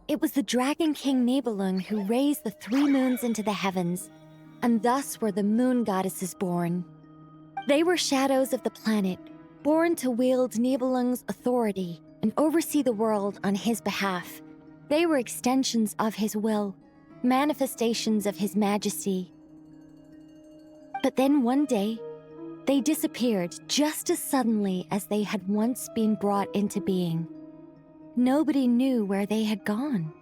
It was the Dragon King Nibelung who raised the three moons into the heavens, and thus were the moon goddesses born. They were shadows of the planet, born to wield Nibelung's authority and oversee the world on his behalf. They were extensions of his will, manifestations of his majesty. But then one day, they disappeared just as suddenly as they had once been brought into being. Nobody knew where they had gone.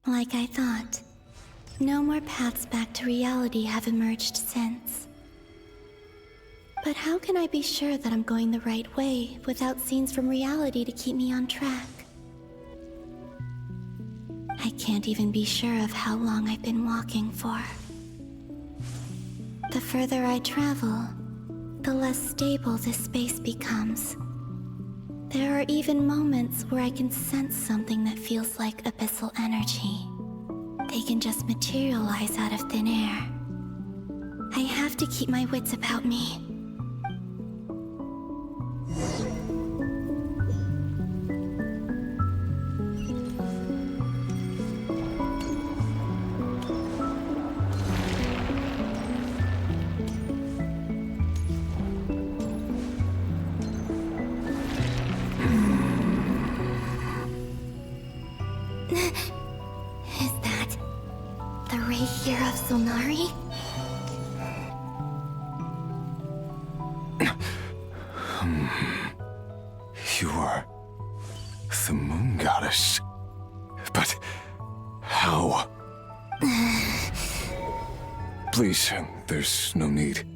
Like I thought. No more paths back to reality have emerged since. But how can I be sure that I'm going the right way without scenes from reality to keep me on track? I can't even be sure of how long I've been walking for. The further I travel, the less stable this space becomes. There are even moments where I can sense something that feels like abyssal energy. They can just materialize out of thin air. I have to keep my wits about me. of Solnari? You are the moon goddess. But how? Please, there's no need.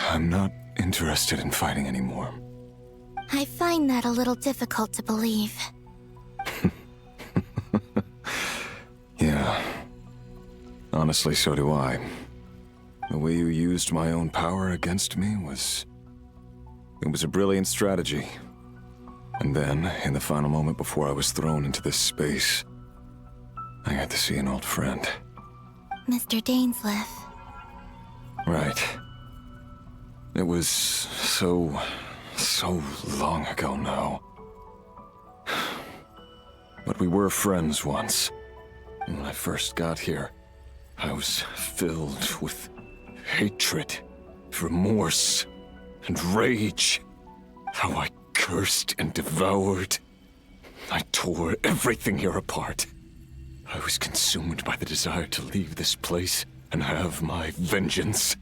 I'm not interested in fighting anymore. I find that a little difficult to believe. Yeah. Honestly, so do I. The way you used my own power against me was... It was a brilliant strategy. And then, in the final moment before I was thrown into this space, I got to see an old friend. Mr. Dainsleif. Right. It was so long ago now. But we were friends once. When I first got here, I was filled with hatred, remorse, and rage. How I cursed and devoured. I tore everything here apart. I was consumed by the desire to leave this place and have my vengeance.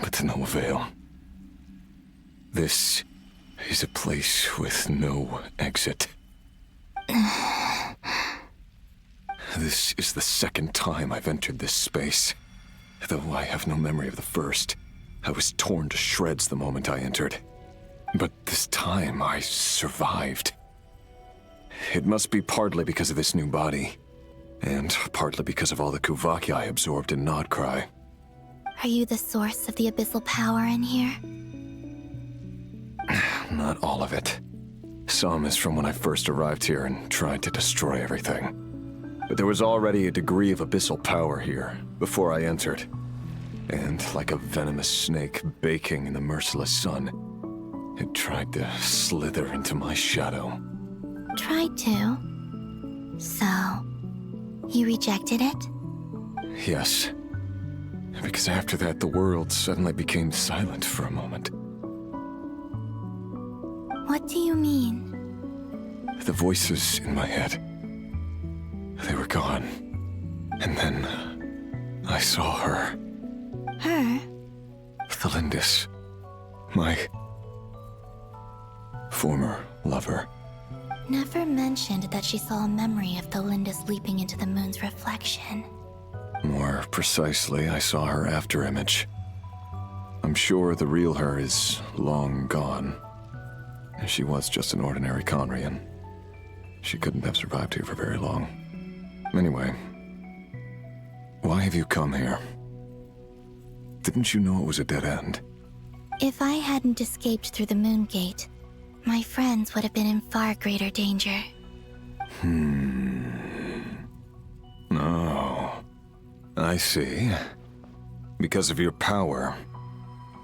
But to no avail. This is a place with no exit. This is the second time I've entered this space. Though I have no memory of the first. I was torn to shreds the moment I entered. But this time I survived. It must be partly because of this new body. And partly because of all the Kuvaki I absorbed in Nodcry. Are you the source of the abyssal power in here? Not all of it. Some is from when I first arrived here and tried to destroy everything. But there was already a degree of abyssal power here, before I entered. And like a venomous snake baking in the merciless sun, it tried to slither into my shadow. Tried to? So, you rejected it? Yes. Because after that, the world suddenly became silent for a moment. What do you mean? The voices in my head, they were gone. And then I saw her. Her? Thelindis. My former lover. Never mentioned that she saw a memory of Thelindis leaping into the moon's reflection. More precisely, I saw her afterimage. I'm sure the real her is long gone. She was just an ordinary Conrian. She couldn't have survived here for very long. Anyway, why have you come here? Didn't you know it was a dead end? If I hadn't escaped through the moon gate, my friends would have been in far greater danger. Oh, I see. Because of your power.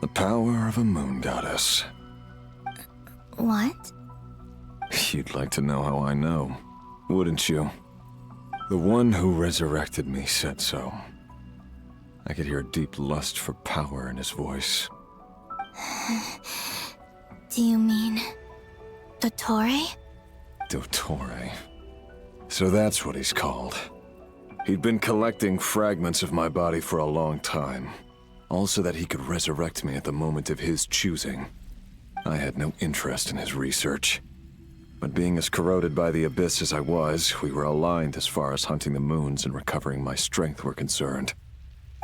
The power of a moon goddess. What? You'd like to know how I know, wouldn't you? The one who resurrected me said so. I could hear a deep lust for power in his voice. Do you mean... Dottore? Dottore. So that's what he's called. He'd been collecting fragments of my body for a long time. All so that he could resurrect me at the moment of his choosing. I had no interest in his research. But being as corroded by the abyss as I was, we were aligned as far as hunting the moons and recovering my strength were concerned.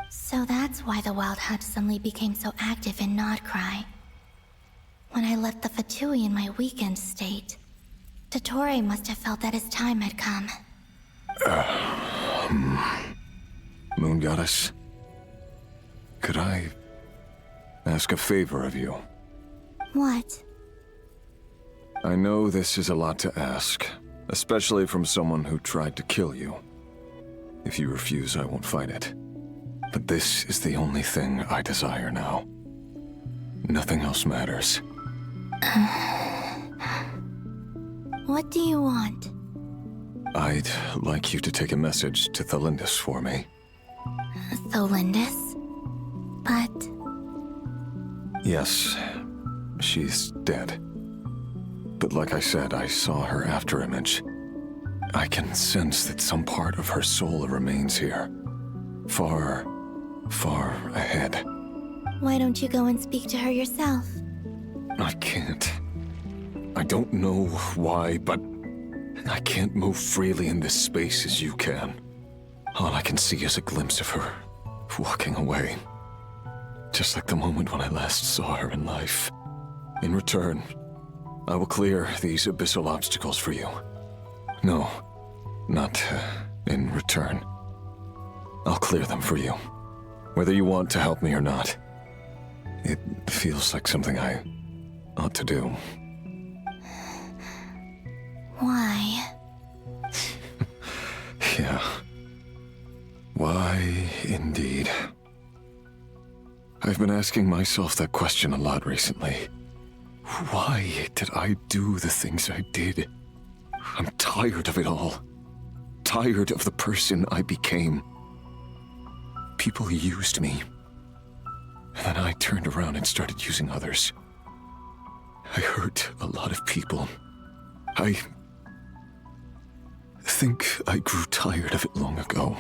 So that's why the Wild Hunt suddenly became so active in Nodcry. When I left the Fatui in my weakened state, Dottore must have felt that his time had come. Moon Goddess, could I ask a favor of you? What? I know this is a lot to ask, especially from someone who tried to kill you. If you refuse, I won't fight it. But this is the only thing I desire now. Nothing else matters. What do you want? I'd like you to take a message to Thelindis for me. Thelindis? But... Yes, she's dead. But like I said, I saw her afterimage. I can sense that some part of her soul remains here. Far, far ahead. Why don't you go and speak to her yourself? I can't. I don't know why, but I can't move freely in this space as you can. All I can see is a glimpse of her, walking away. Just like the moment when I last saw her in life. In return, I will clear these abyssal obstacles for you. No, not in return. I'll clear them for you, whether you want to help me or not. It feels like something I ought to do. Why? Yeah. Why, indeed. I've been asking myself that question a lot recently. Why did I do the things I did? I'm tired of it all. Tired of the person I became. People used me. And then I turned around and started using others. I hurt a lot of people. I think I grew tired of it long ago.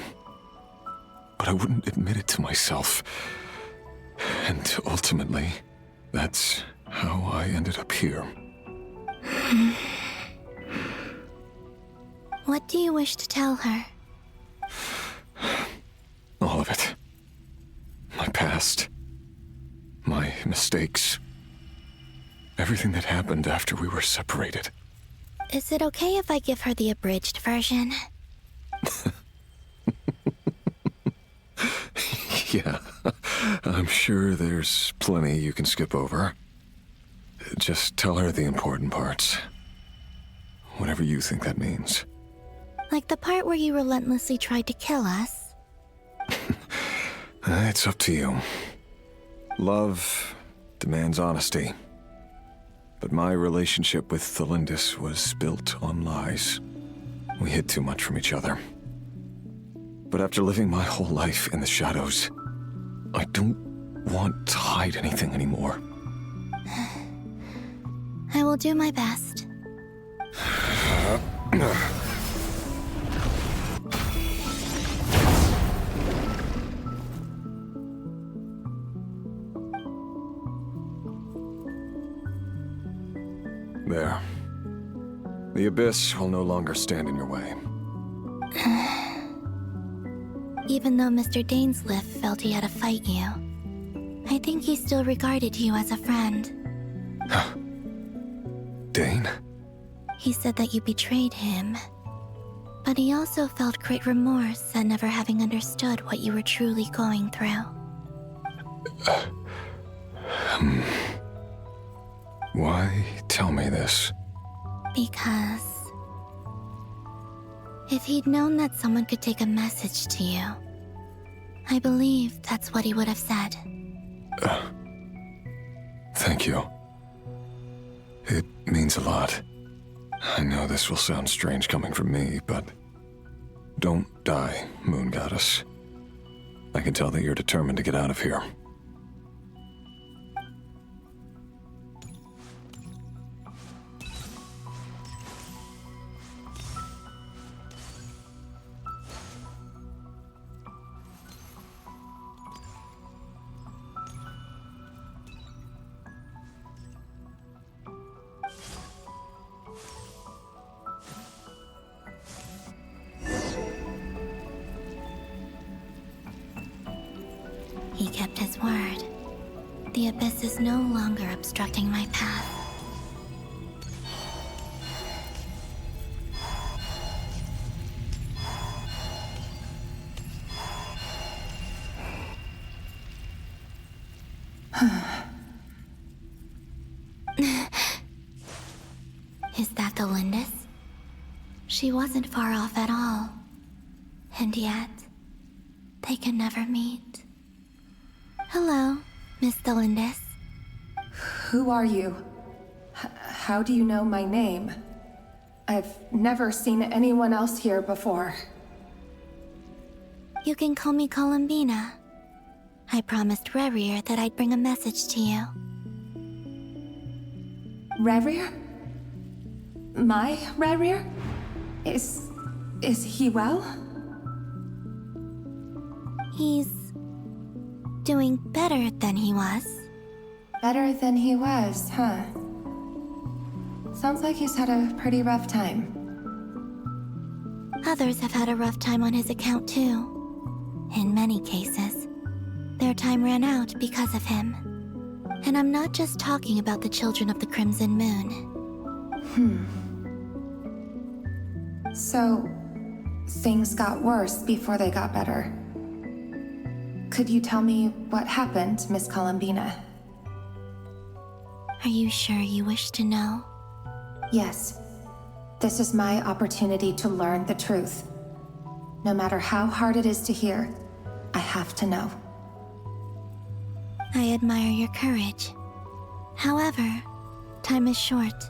But I wouldn't admit it to myself. And ultimately, that's how I ended up here. What do you wish to tell her? All of it. My past. My mistakes. Everything that happened after we were separated. Is it okay if I give her the abridged version? Yeah, I'm sure there's plenty you can skip over. Just tell her the important parts. Whatever you think that means. Like the part where you relentlessly tried to kill us? It's up to you. Love demands honesty. But my relationship with Thelindis was built on lies. We hid too much from each other. But after living my whole life in the shadows, I don't want to hide anything anymore. I will do my best. There. The abyss will no longer stand in your way. Even though Mr. Dainsliff felt he had to fight you, I think he still regarded you as a friend. Dane? He said that you betrayed him, but he also felt great remorse at never having understood what you were truly going through. Why tell me this? Because if he'd known that someone could take a message to you, I believe that's what he would have said. Thank you. It means a lot. I know this will sound strange coming from me, but don't die, Moon Goddess. I can tell that you're determined to get out of here. He kept his word. The abyss is no longer obstructing my path. Is that the Lindis? She wasn't far off at all. And yet, they can never meet. Hello, Miss Thelindis. Who are you? How do you know my name? I've never seen anyone else here before. You can call me Columbina. I promised Rerir that I'd bring a message to you. Rerir? My Rerir? Is Is he well? He's doing better than he was. Better than he was, huh? Sounds like he's had a pretty rough time. Others have had a rough time on his account too. In many cases, their time ran out because of him. And I'm not just talking about the children of the Crimson Moon. So, things got worse before they got better. Could you tell me what happened, Miss Columbina? Are you sure you wish to know? Yes. This is my opportunity to learn the truth. No matter how hard it is to hear, I have to know. I admire your courage. However, time is short.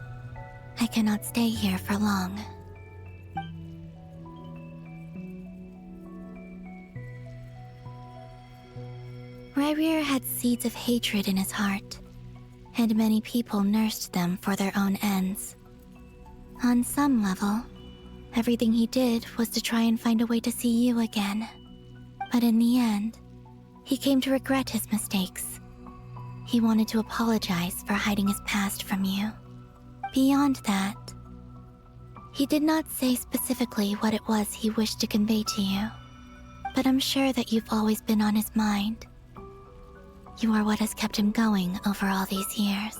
I cannot stay here for long. Rayrir had seeds of hatred in his heart, and many people nursed them for their own ends. On some level, everything he did was to try and find a way to see you again. But in the end, he came to regret his mistakes. He wanted to apologize for hiding his past from you. Beyond that, he did not say specifically what it was he wished to convey to you, but I'm sure that you've always been on his mind. You are what has kept him going over all these years.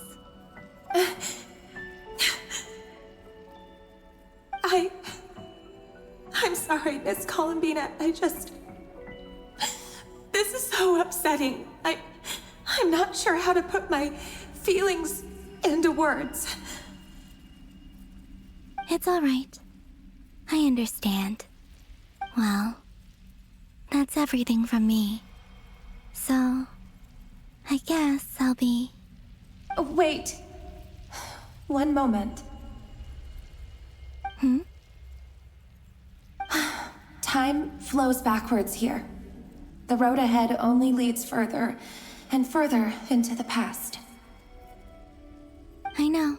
I'm sorry, Miss Columbina. This is so upsetting. I'm not sure how to put my feelings into words. It's all right. I understand. Well, that's everything from me. So, I guess I'll be... Wait. One moment. Time flows backwards here. The road ahead only leads further and further into the past. I know.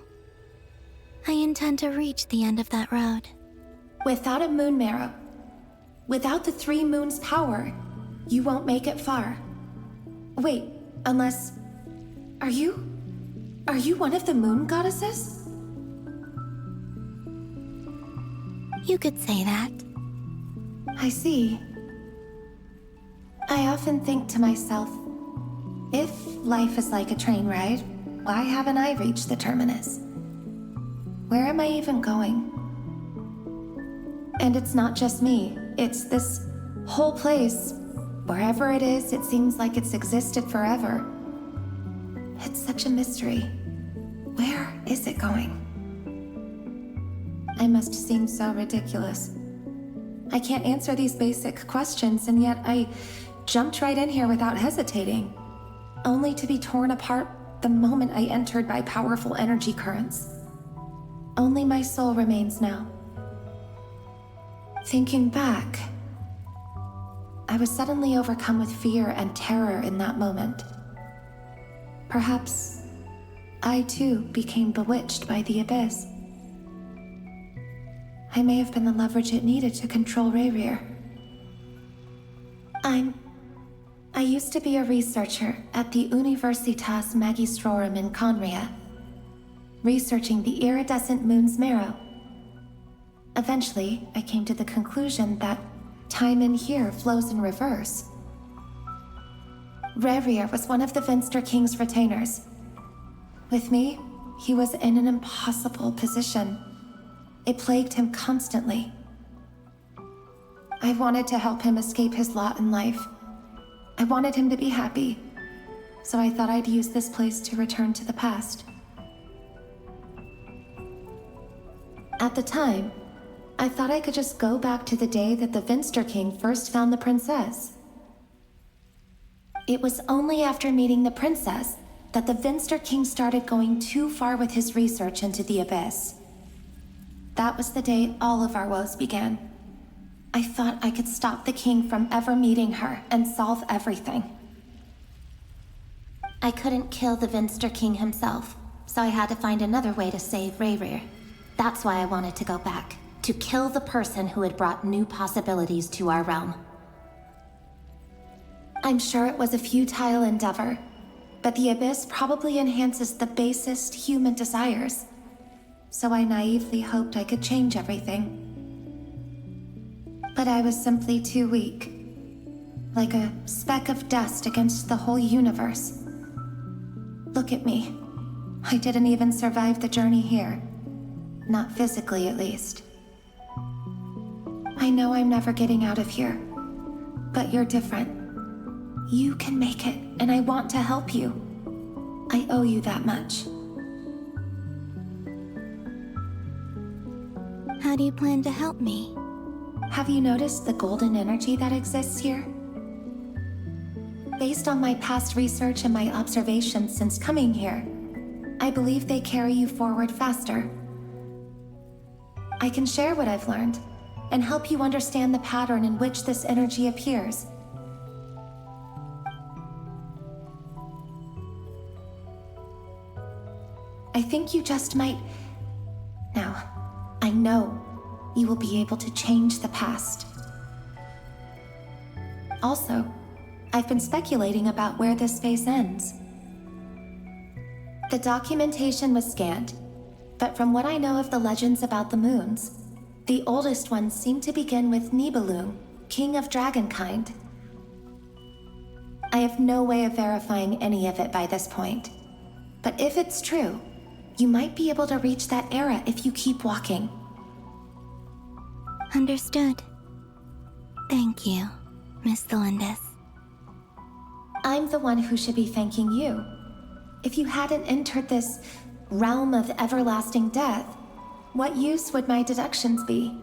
I intend to reach the end of that road. Without a moon marrow, without the 3 moons' power, you won't make it far. Wait, unless... Are you one of the moon goddesses? You could say that. I see. I often think to myself, if life is like a train ride, why haven't I reached the terminus? Where am I even going? And it's not just me, it's this whole place. Wherever it is, it seems like it's existed forever. It's such a mystery. Where is it going? I must seem so ridiculous. I can't answer these basic questions, and yet I jumped right in here without hesitating, only to be torn apart the moment I entered by powerful energy currents. Only my soul remains now. Thinking back, I was suddenly overcome with fear and terror in that moment. Perhaps I too became bewitched by the abyss. I may have been the leverage it needed to control Rayrir. I used to be a researcher at the Universitas Magistrorum in Conria, researching the iridescent moon's marrow. Eventually, I came to the conclusion that time in here flows in reverse. Rayrir was one of the Vinster King's retainers. With me, he was in an impossible position. It plagued him constantly. I wanted to help him escape his lot in life. I wanted him to be happy, so I thought I'd use this place to return to the past. At the time, I thought I could just go back to the day that the Vinster King first found the princess. It was only after meeting the princess that the Vinster King started going too far with his research into the abyss. That was the day all of our woes began. I thought I could stop the king from ever meeting her and solve everything. I couldn't kill the Vinster King himself, so I had to find another way to save Rayrir. That's why I wanted to go back, to kill the person who had brought new possibilities to our realm. I'm sure it was a futile endeavor, but the Abyss probably enhances the basest human desires. So I naively hoped I could change everything. But I was simply too weak. Like a speck of dust against the whole universe. Look at me. I didn't even survive the journey here. Not physically, at least. I know I'm never getting out of here. But you're different. You can make it, and I want to help you. I owe you that much. How do you plan to help me? Have you noticed the golden energy that exists here? Based on my past research and my observations since coming here, I believe they carry you forward faster. I can share what I've learned and help you understand the pattern in which this energy appears. I think you just might... Now, I know you will be able to change the past. Also, I've been speculating about where this phase ends. The documentation was scanned, but from what I know of the legends about the moons, the oldest ones seem to begin with Nibelung, king of dragonkind. I have no way of verifying any of it by this point, but if it's true, you might be able to reach that era if you keep walking. Understood. Thank you, Miss Thelindis. I'm the one who should be thanking you. If you hadn't entered this realm of everlasting death, what use would my deductions be?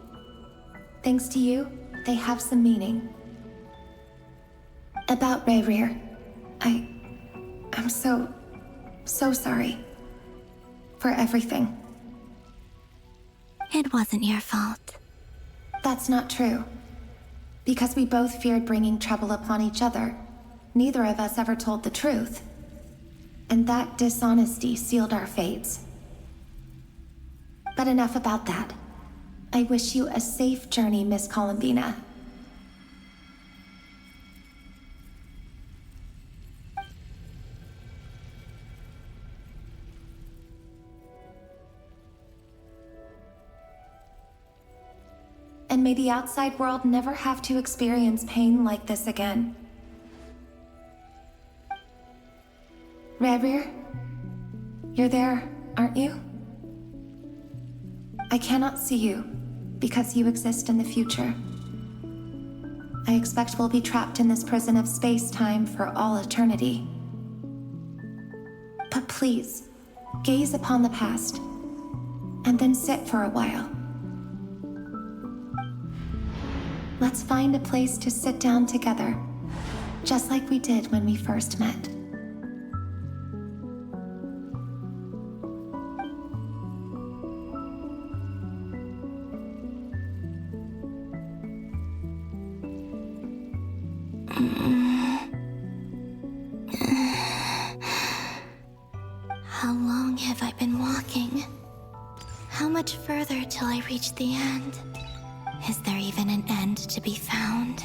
Thanks to you, they have some meaning. About Rayrir, I'm so sorry. For everything. It wasn't your fault. That's not true. Because we both feared bringing trouble upon each other, neither of us ever told the truth. And that dishonesty sealed our fates. But enough about that. I wish you a safe journey, Miss Columbina. And may the outside world never have to experience pain like this again. Rayrir, you're there, aren't you? I cannot see you, because you exist in the future. I expect we'll be trapped in this prison of space-time for all eternity. But please, gaze upon the past, and then sit for a while. Let's find a place to sit down together, just like we did when we first met. How long have I been walking? How much further till I reach the end? Is there even an end to be found?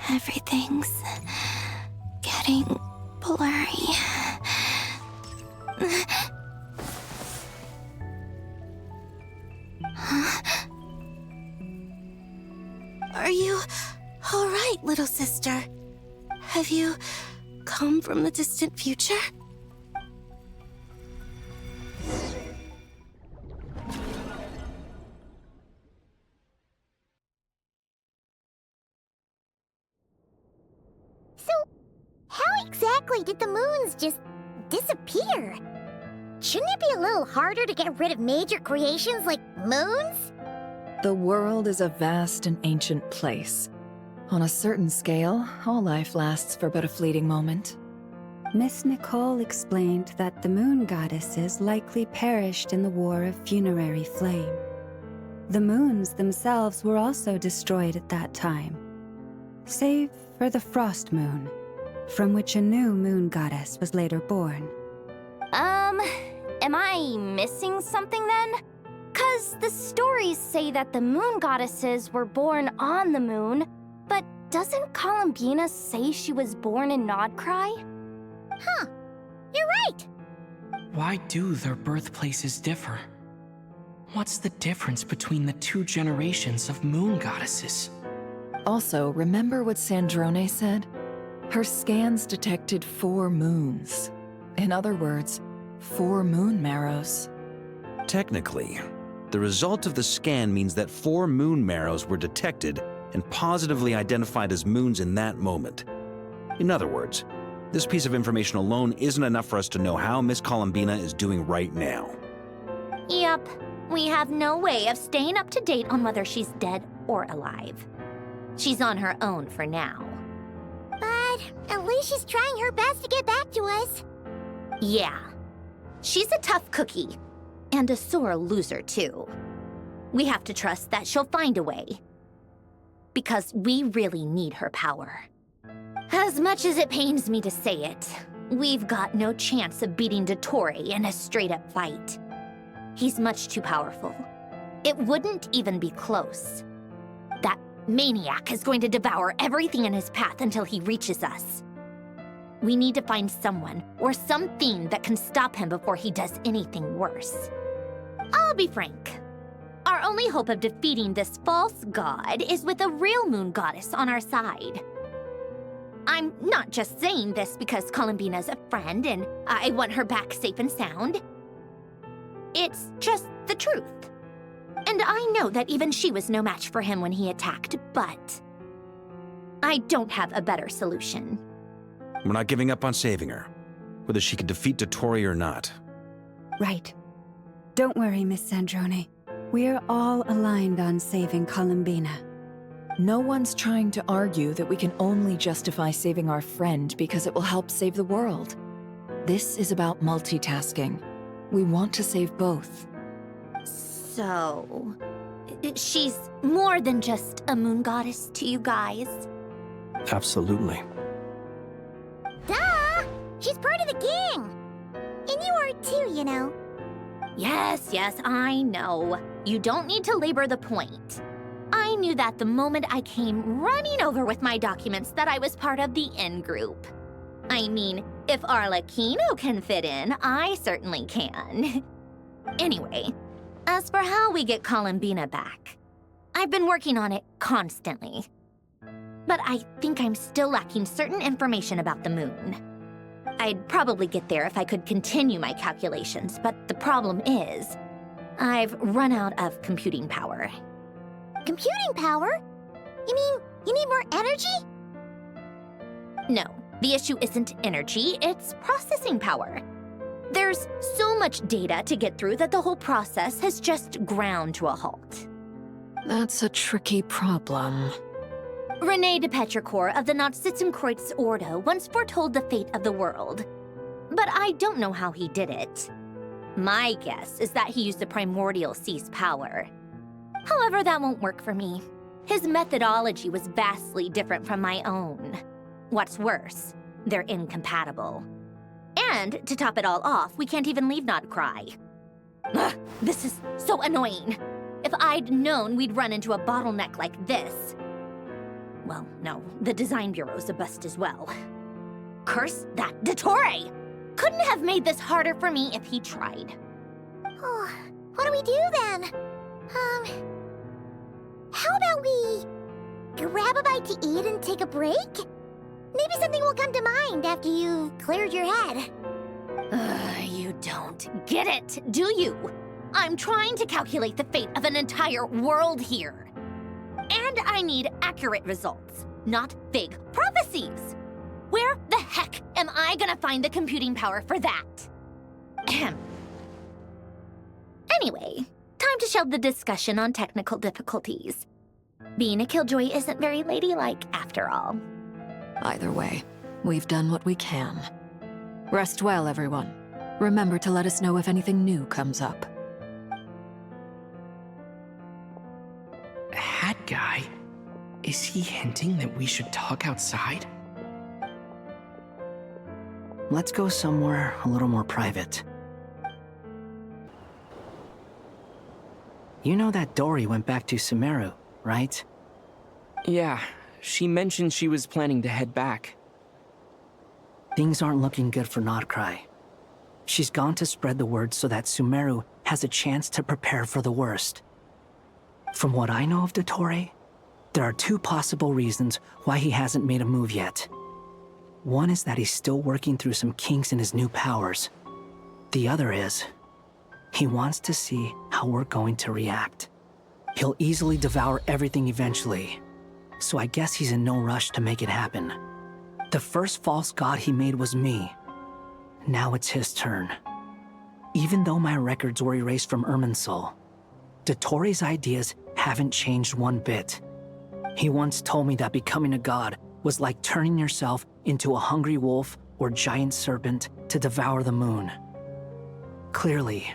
Everything's getting blurry. Huh? Are you all right, little sister? Have you come from the distant future? How exactly did the moons just disappear? Shouldn't it be a little harder to get rid of major creations like moons? The world is a vast and ancient place. On a certain scale, all life lasts for but a fleeting moment. Miss Nicole explained that the moon goddesses likely perished in the War of Funerary Flame. The moons themselves were also destroyed at that time, save for the Frost Moon, from which a new moon goddess was later born. Am I missing something then? 'Cause the stories say that the moon goddesses were born on the moon, but doesn't Columbina say she was born in Nodcry? Huh. You're right. Why do their birthplaces differ? What's the difference between the two generations of moon goddesses? Also, remember what Sandrone said? Her scans detected 4 moons. In other words, 4 moon marrows. Technically, the result of the scan means that 4 moon marrows were detected and positively identified as moons in that moment. In other words, this piece of information alone isn't enough for us to know how Miss Columbina is doing right now. Yep, we have no way of staying up to date on whether she's dead or alive. She's on her own for now. But at least she's trying her best to get back to us. Yeah, she's a tough cookie, and a sore loser too. We have to trust that she'll find a way. Because we really need her power. As much as it pains me to say it, we've got no chance of beating Dottore in a straight-up fight. He's much too powerful. It wouldn't even be close. That maniac is going to devour everything in his path until he reaches us. We need to find someone or something that can stop him before he does anything worse. I'll be frank. Our only hope of defeating this false god is with a real moon goddess on our side. I'm not just saying this because Columbina's a friend and I want her back safe and sound. It's just the truth. And I know that even she was no match for him when he attacked, but I don't have a better solution. We're not giving up on saving her, whether she can defeat Dottore or not. Right. Don't worry, Miss Sandrone. We're all aligned on saving Columbina. No one's trying to argue that we can only justify saving our friend because it will help save the world. This is about multitasking. We want to save both. So, she's more than just a moon goddess to you guys? Absolutely. Duh! She's part of the gang! And you are too, you know. Yes, I know. You don't need to labor the point. I knew that the moment I came running over with my documents that I was part of the in-group. I mean, if Arlecchino can fit in, I certainly can. Anyway, as for how we get Columbina back, I've been working on it constantly. But I think I'm still lacking certain information about the moon. I'd probably get there if I could continue my calculations, but the problem is, I've run out of computing power. Computing power? You mean you need more energy? No, the issue isn't energy, it's processing power. There's so much data to get through that the whole process has just ground to a halt. That's a tricky problem. René de Petrichor of the Nazissenkreuz Ordo once foretold the fate of the world. But I don't know how he did it. My guess is that he used the primordial sea's power. However, that won't work for me. His methodology was vastly different from my own. What's worse, they're incompatible. And to top it all off, we can't even leave Nodcry. Ugh, this is so annoying. If I'd known we'd run into a bottleneck like this. Well, no, the design bureau's a bust as well. Curse that Dottore! Couldn't have made this harder for me if he tried. Oh, what do we do then? How about we grab a bite to eat and take a break? Maybe something will come to mind after you've cleared your head. You don't get it, do you? I'm trying to calculate the fate of an entire world here. And I need accurate results, not vague prophecies. Where the heck am I gonna find the computing power for that? Ahem. Anyway, time to shelve the discussion on technical difficulties. Being a killjoy isn't very ladylike, after all. Either way, we've done what we can. Rest well, everyone. Remember to let us know if anything new comes up. Hat guy? Is he hinting that we should talk outside? Let's go somewhere a little more private. You know that Dory went back to Sumeru, right? Yeah, she mentioned she was planning to head back. Things aren't looking good for Nodcry. She's gone to spread the word so that Sumeru has a chance to prepare for the worst. From what I know of Dottore, there are two possible reasons why he hasn't made a move yet. One is that he's still working through some kinks in his new powers. The other is, he wants to see how we're going to react. He'll easily devour everything eventually, so I guess he's in no rush to make it happen. The first false god he made was me. Now it's his turn. Even though my records were erased from Irminsul, Dottore's ideas haven't changed one bit. He once told me that becoming a god was like turning yourself into a hungry wolf or giant serpent to devour the moon. Clearly,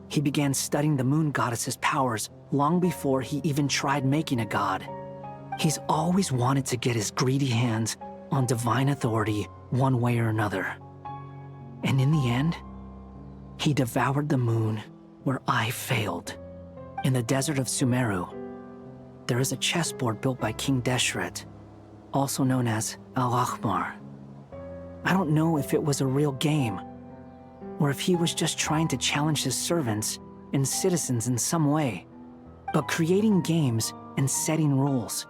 he began studying the moon goddess's powers long before he even tried making a god. He's always wanted to get his greedy hands on divine authority one way or another. And in the end, he devoured the moon where I failed. In the desert of Sumeru, there is a chessboard built by King Deshret, also known as Al-Ahmar. I don't know if it was a real game, or if he was just trying to challenge his servants and citizens in some way. But creating games and setting rules,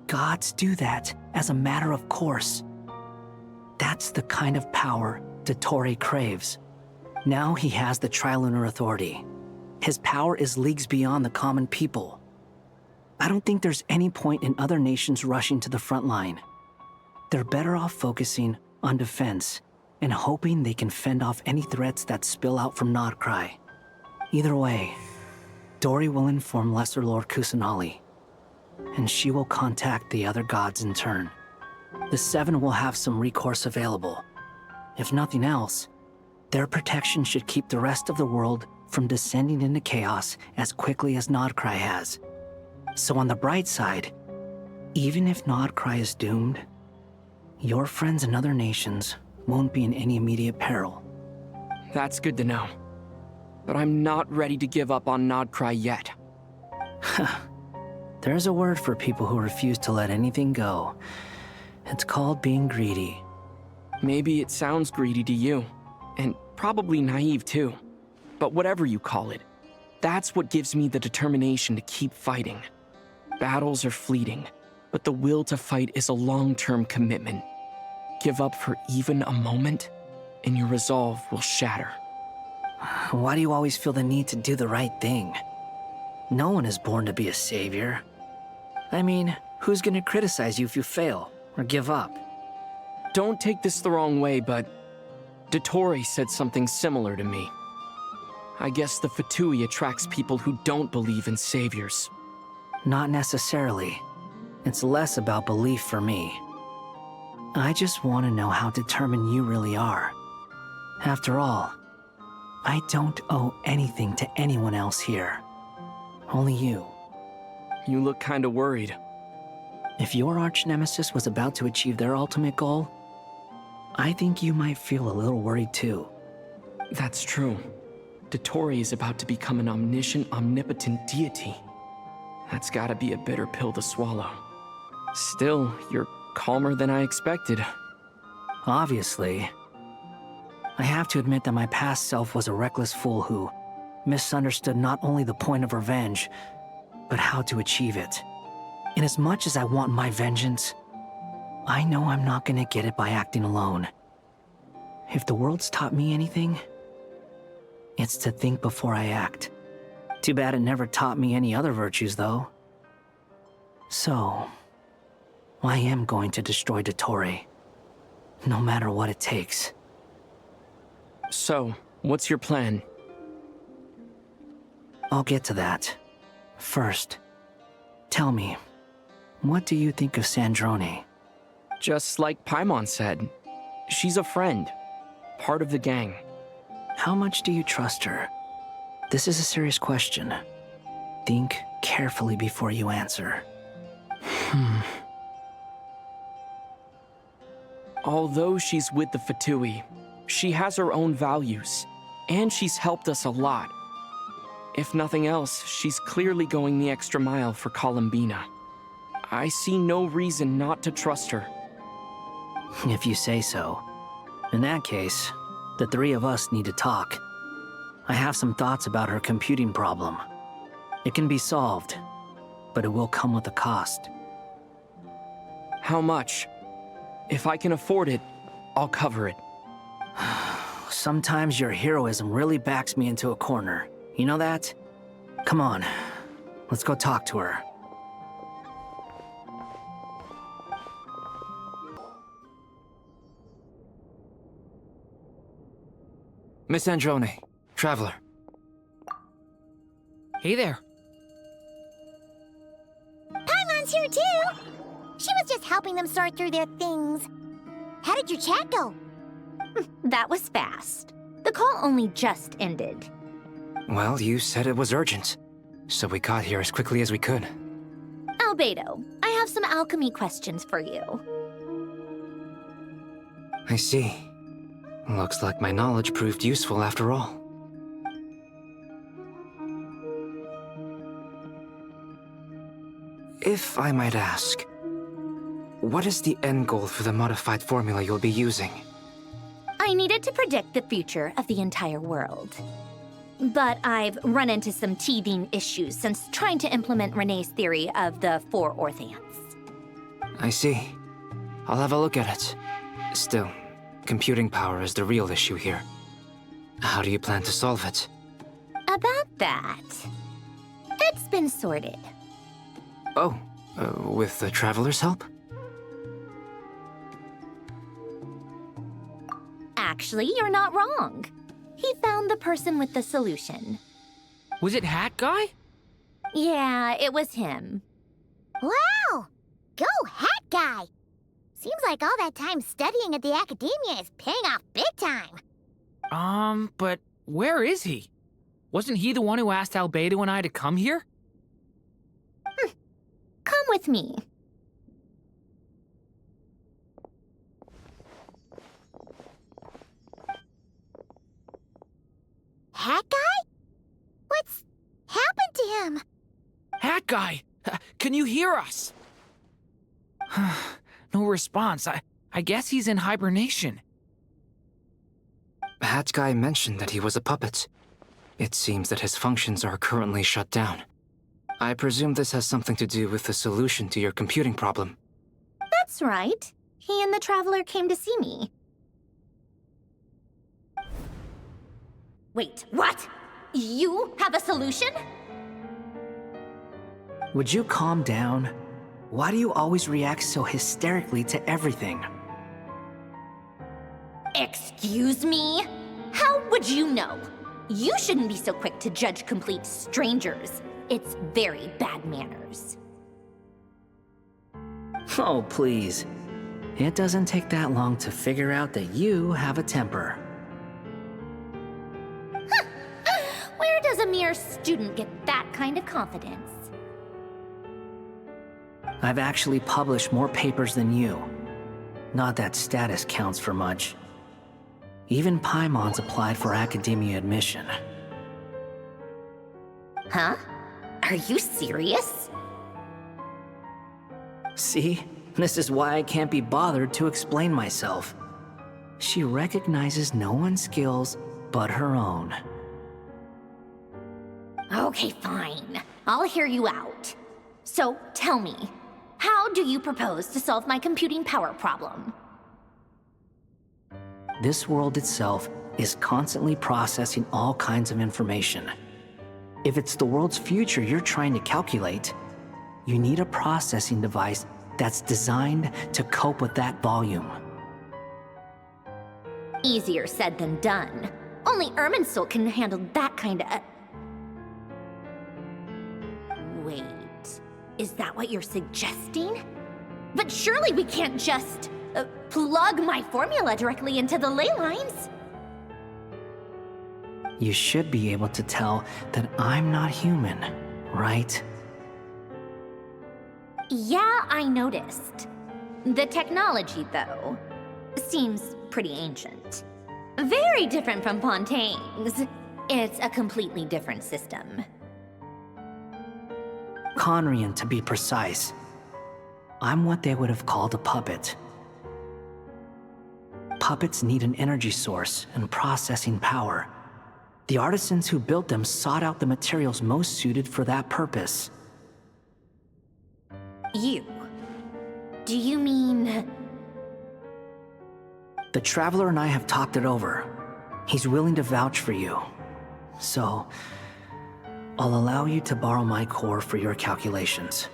gods do that as a matter of course. That's the kind of power Dottore craves. Now he has the Trilunar Authority. His power is leagues beyond the common people. I don't think there's any point in other nations rushing to the front line. They're better off focusing on defense and hoping they can fend off any threats that spill out from Nodcry. Either way, Dory will inform Lesser Lord Kusanali, and she will contact the other gods in turn. The Seven will have some recourse available. If nothing else, their protection should keep the rest of the world from descending into chaos as quickly as Nodcry has. So on the bright side, even if Nodcry is doomed, your friends in other nations won't be in any immediate peril. That's good to know. But I'm not ready to give up on Nodcry yet. There's a word for people who refuse to let anything go. It's called being greedy. Maybe it sounds greedy to you, and probably naive too. But whatever you call it, that's what gives me the determination to keep fighting. Battles are fleeting, but the will to fight is a long-term commitment. Give up for even a moment, and your resolve will shatter. Why do you always feel the need to do the right thing? No one is born to be a savior. I mean, who's gonna criticize you if you fail or give up? Don't take this the wrong way, but Dottore said something similar to me. I guess the Fatui attracts people who don't believe in saviors. Not necessarily. It's less about belief for me. I just want to know how determined you really are. After all, I don't owe anything to anyone else here. Only you. You look kinda worried. If your arch-nemesis was about to achieve their ultimate goal, I think you might feel a little worried too. That's true. Dottore is about to become an omniscient, omnipotent deity. That's gotta be a bitter pill to swallow. Still, you're calmer than I expected. Obviously. I have to admit that my past self was a reckless fool who misunderstood not only the point of revenge, but how to achieve it. And as much as I want my vengeance, I know I'm not gonna get it by acting alone. If the world's taught me anything, it's to think before I act. Too bad it never taught me any other virtues, though. So, I am going to destroy Dottore, no matter what it takes. So, what's your plan? I'll get to that. First, tell me, what do you think of Sandrone? Just like Paimon said, she's a friend, part of the gang. How much do you trust her? This is a serious question. Think carefully before you answer. Although she's with the Fatui, she has her own values, and she's helped us a lot. If nothing else, she's clearly going the extra mile for Columbina. I see no reason not to trust her. If you say so. In that case, the three of us need to talk. I have some thoughts about her computing problem. It can be solved, but it will come with a cost. How much? If I can afford it, I'll cover it. Sometimes your heroism really backs me into a corner. You know that? Come on, let's go talk to her. Miss Androne, Traveler. Hey there. Paimon's here too! She was just helping them sort through their things. How did your chat go? That was fast. The call only just ended. Well, you said it was urgent, so we got here as quickly as we could. Albedo, I have some alchemy questions for you. I see. Looks like my knowledge proved useful after all. If I might ask, what is the end goal for the modified formula you'll be using? I needed to predict the future of the entire world. But I've run into some teething issues since trying to implement Renee's theory of the 4 Orthants. I see. I'll have a look at it. Still, computing power is the real issue here. How do you plan to solve it? About that, it's been sorted. Oh, with the Traveler's help? Actually, you're not wrong. He found the person with the solution. Was it Hat Guy? Yeah, it was him. Wow! Go Hat Guy! Seems like all that time studying at the academia is paying off big time. But where is he? Wasn't he the one who asked Albedo and I to come here? Come with me. Hat Guy? What's happened to him? Hat Guy! Can you hear us? No response. I guess he's in hibernation. Hat Guy mentioned that he was a puppet. It seems that his functions are currently shut down. I presume this has something to do with the solution to your computing problem. That's right. He and the Traveler came to see me. Wait, what? You have a solution? Would you calm down? Why do you always react so hysterically to everything? Excuse me? How would you know? You shouldn't be so quick to judge complete strangers. It's very bad manners. Oh, please. It doesn't take that long to figure out that you have a temper. Where does a mere student get that kind of confidence? I've actually published more papers than you. Not that status counts for much. Even Paimon's applied for academia admission. Huh? Are you serious? See? This is why I can't be bothered to explain myself. She recognizes no one's skills but her own. Okay, fine. I'll hear you out. So, tell me, how do you propose to solve my computing power problem? This world itself is constantly processing all kinds of information. If it's the world's future you're trying to calculate, you need a processing device that's designed to cope with that volume. Easier said than done. Only Irminsul can handle that kind of... Wait, is that what you're suggesting? But surely we can't just plug my formula directly into the ley lines. You should be able to tell that I'm not human, right? Yeah, I noticed. The technology, though, seems pretty ancient. Very different from Fontaine's. It's a completely different system. Conrian, to be precise. I'm what they would have called a puppet. Puppets need an energy source and processing power. The artisans who built them sought out the materials most suited for that purpose. You? Do you mean... The Traveler and I have talked it over. He's willing to vouch for you. So, I'll allow you to borrow my core for your calculations.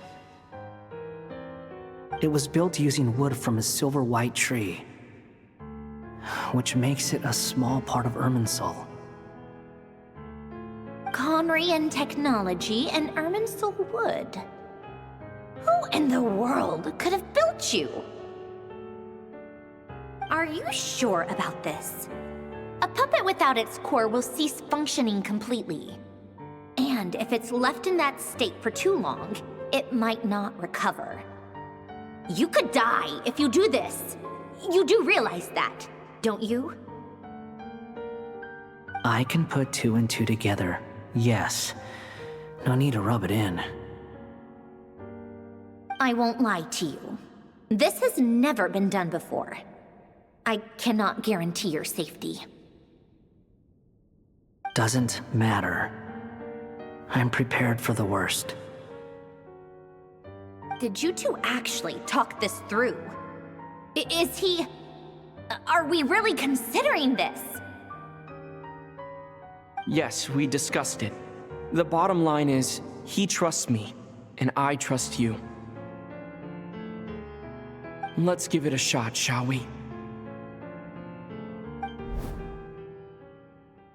It was built using wood from a silver-white tree, which makes it a small part of Irminsul. Conrian technology and Irminsul wood. Who in the world could have built you? Are you sure about this? A puppet without its core will cease functioning completely. And if it's left in that state for too long, it might not recover. You could die if you do this. You do realize that, don't you? I can put 2 and 2 together, yes. No need to rub it in. I won't lie to you. This has never been done before. I cannot guarantee your safety. Doesn't matter. I'm prepared for the worst. Did you two actually talk this through? Is he... Are we really considering this? Yes, we discussed it. The bottom line is, he trusts me, and I trust you. Let's give it a shot, shall we?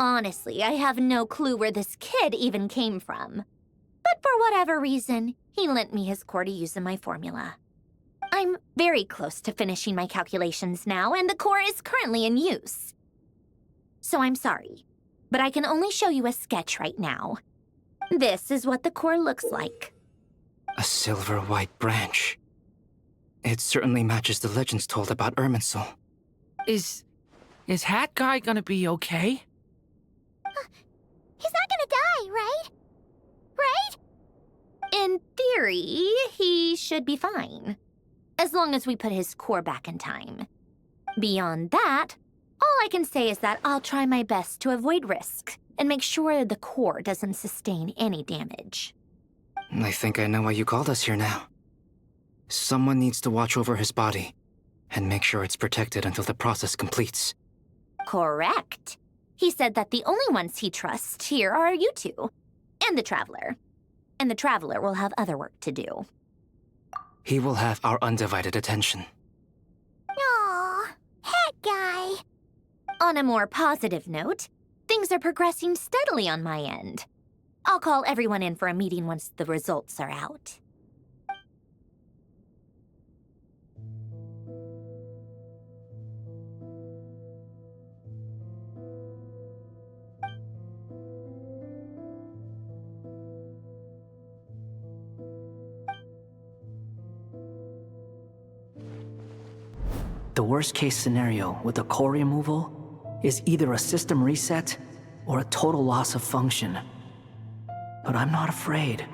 Honestly, I have no clue where this kid even came from. But for whatever reason, he lent me his core to use in my formula. I'm very close to finishing my calculations now, and the core is currently in use. So I'm sorry, but I can only show you a sketch right now. This is what the core looks like. A silver-white branch. It certainly matches the legends told about Irminsul. Is Hat Guy gonna be okay? He's not gonna die, right? Right? In theory, he should be fine. As long as we put his core back in time. Beyond that, all I can say is that I'll try my best to avoid risk and make sure the core doesn't sustain any damage. I think I know why you called us here now. Someone needs to watch over his body and make sure it's protected until the process completes. Correct. He said that the only ones he trusts here are you two, and the Traveler. And the Traveler will have other work to do. He will have our undivided attention. Aw, Hat Guy. On a more positive note, things are progressing steadily on my end. I'll call everyone in for a meeting once the results are out. The worst-case scenario with the core removal is either a system reset or a total loss of function. But I'm not afraid.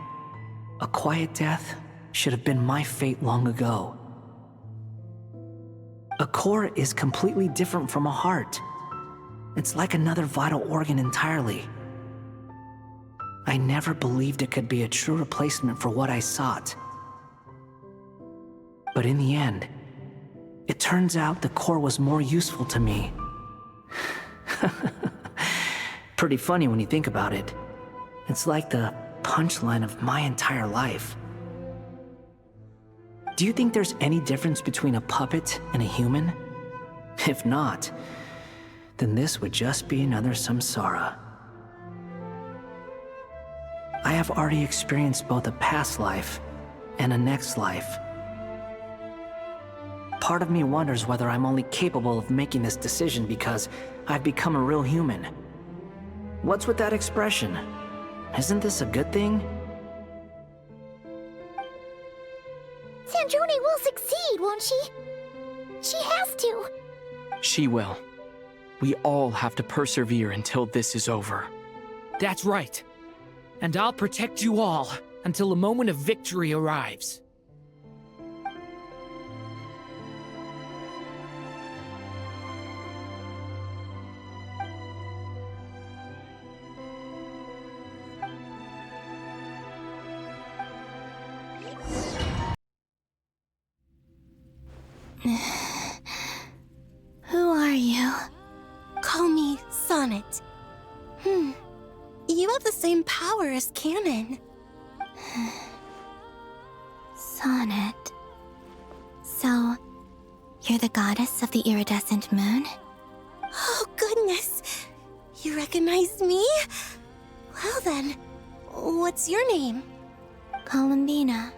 A quiet death should have been my fate long ago. A core is completely different from a heart. It's like another vital organ entirely. I never believed it could be a true replacement for what I sought. But in the end, it turns out the core was more useful to me. Pretty funny when you think about it. It's like the punchline of my entire life. Do you think there's any difference between a puppet and a human? If not, then this would just be another samsara. I have already experienced both a past life and a next life. Part of me wonders whether I'm only capable of making this decision because I've become a real human. What's with that expression? Isn't this a good thing? Sandrone will succeed, won't she? She has to. She will. We all have to persevere until this is over. That's right. And I'll protect you all until a moment of victory arrives. Who are you? Call me Sonnet. You have the same power as Canon. Sonnet. So, you're the goddess of the iridescent moon? Oh, goodness. You recognize me? Well then, what's your name? Columbina.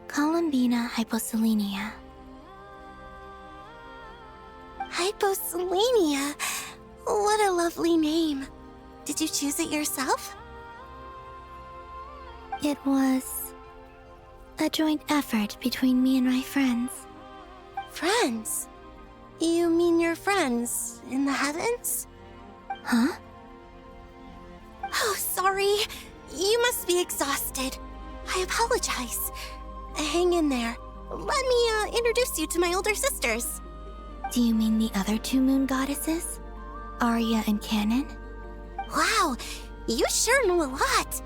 Columbina Hyposelenia. Hyposelenia? What a lovely name. Did you choose it yourself? It was a joint effort between me and my friends. Friends? You mean your friends in the heavens? Huh? Oh, sorry. You must be exhausted. I apologize. Hang in there. Let me introduce you to my older sisters. Do you mean the other two moon goddesses? Arya and Canon? Wow, you sure know a lot.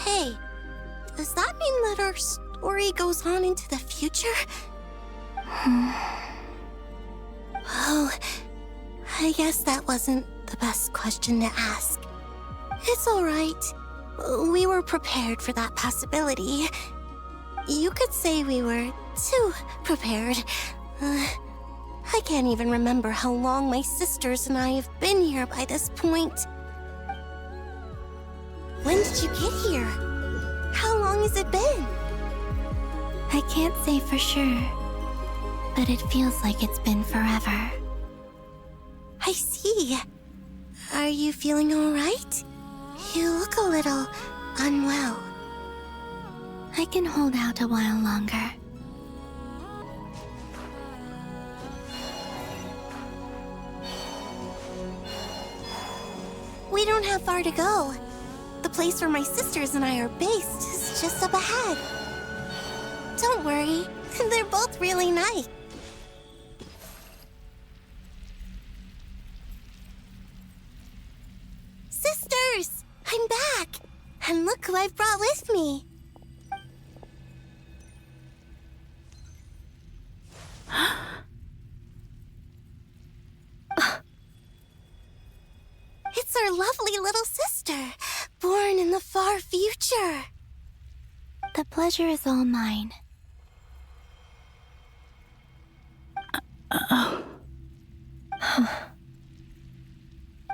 Hey, does that mean that our story goes on into the future? Oh, I guess that wasn't the best question to ask. It's all right. We were prepared for that possibility. You could say we were too prepared. I can't even remember how long my sisters and I have been here by this point. When did you get here? How long has it been? I can't say for sure, but it feels like it's been forever. I see. Are you feeling all right? You look a little unwell. I can hold out a while longer. We don't have far to go. The place where my sisters and I are based is just up ahead. Don't worry, they're both really nice. Sisters! I'm back! And look who I've brought with me. It's our lovely little sister, born in the far future. The pleasure is all mine.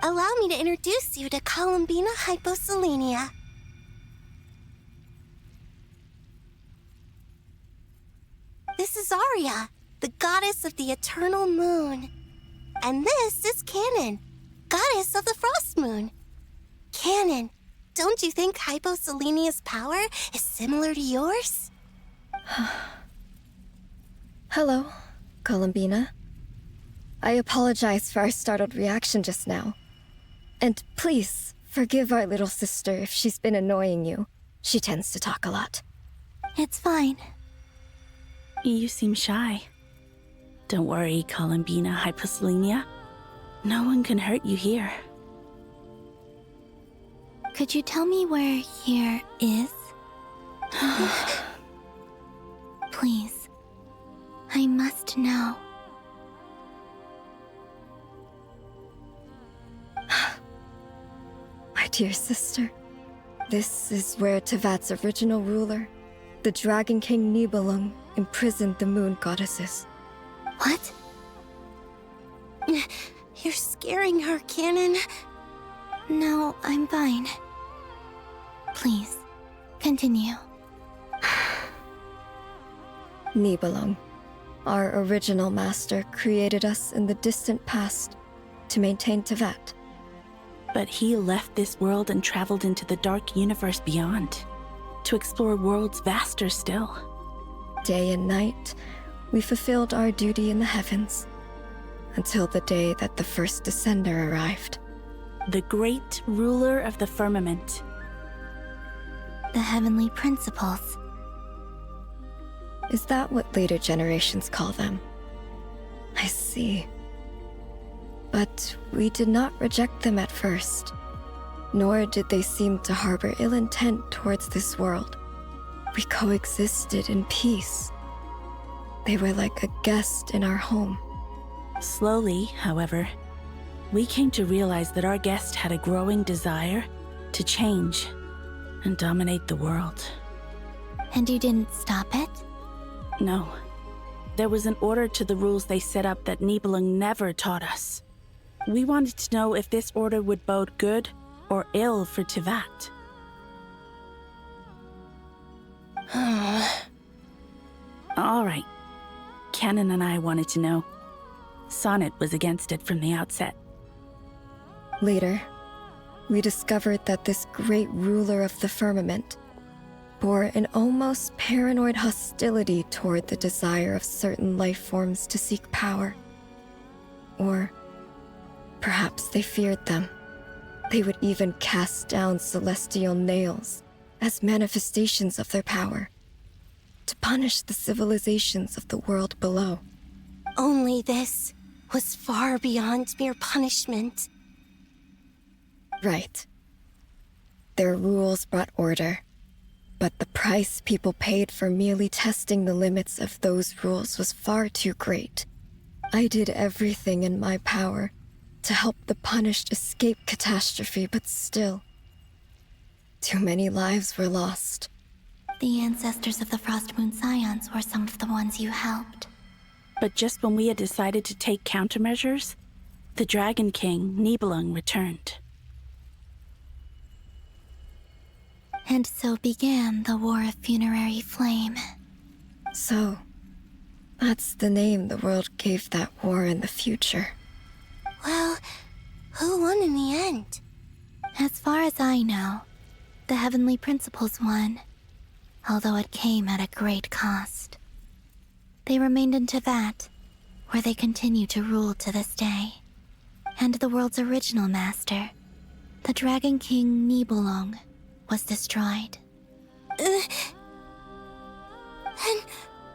Allow me to introduce you to Columbina Hyposelenia. This is Arya, the goddess of the eternal moon. And this is Canon, goddess of the frost moon. Canon, don't you think Hyposelenia's power is similar to yours? Hello, Columbina. I apologize for our startled reaction just now. And please, forgive our little sister if she's been annoying you. She tends to talk a lot. It's fine. You seem shy. Don't worry, Columbina Hyposelenia. No one can hurt you here. Could you tell me where here is? Please. I must know. My dear sister, this is where Tevat's original ruler, the Dragon King Nibelung, imprisoned the moon goddesses. What? You're scaring her, Canon. No, I'm fine. Please, continue. Nibelung, our original master, created us in the distant past to maintain Tevat. But he left this world and traveled into the dark universe beyond, to explore worlds vaster still. Day and night, we fulfilled our duty in the heavens, until the day that the first Descender arrived. The great ruler of the firmament. The heavenly principles. Is that what later generations call them? I see. But we did not reject them at first, nor did they seem to harbor ill intent towards this world. We coexisted in peace. They were like a guest in our home. Slowly, however, we came to realize that our guest had a growing desire to change and dominate the world. And you didn't stop it? No. There was an order to the rules they set up that Nibelung never taught us. We wanted to know if this order would bode good or ill for Tivat. All right. Canon and I wanted to know. Sonnet was against it from the outset. Later, we discovered that this great ruler of the firmament bore an almost paranoid hostility toward the desire of certain life forms to seek power. Or perhaps they feared them. They would even cast down celestial nails as manifestations of their power, to punish the civilizations of the world below. Only this was far beyond mere punishment. Right. Their rules brought order, but the price people paid for merely testing the limits of those rules was far too great. I did everything in my power to help the punished escape catastrophe, but still, too many lives were lost. The ancestors of the Frost Moon Scions were some of the ones you helped. But just when we had decided to take countermeasures, the Dragon King, Nibelung, returned. And so began the War of Funerary Flame. So, that's the name the world gave that war in the future. Well, who won in the end? As far as I know, the Heavenly Principles won, although it came at a great cost. They remained in Tivat, where they continue to rule to this day. And the world's original master, the Dragon King Nibelung, was destroyed. And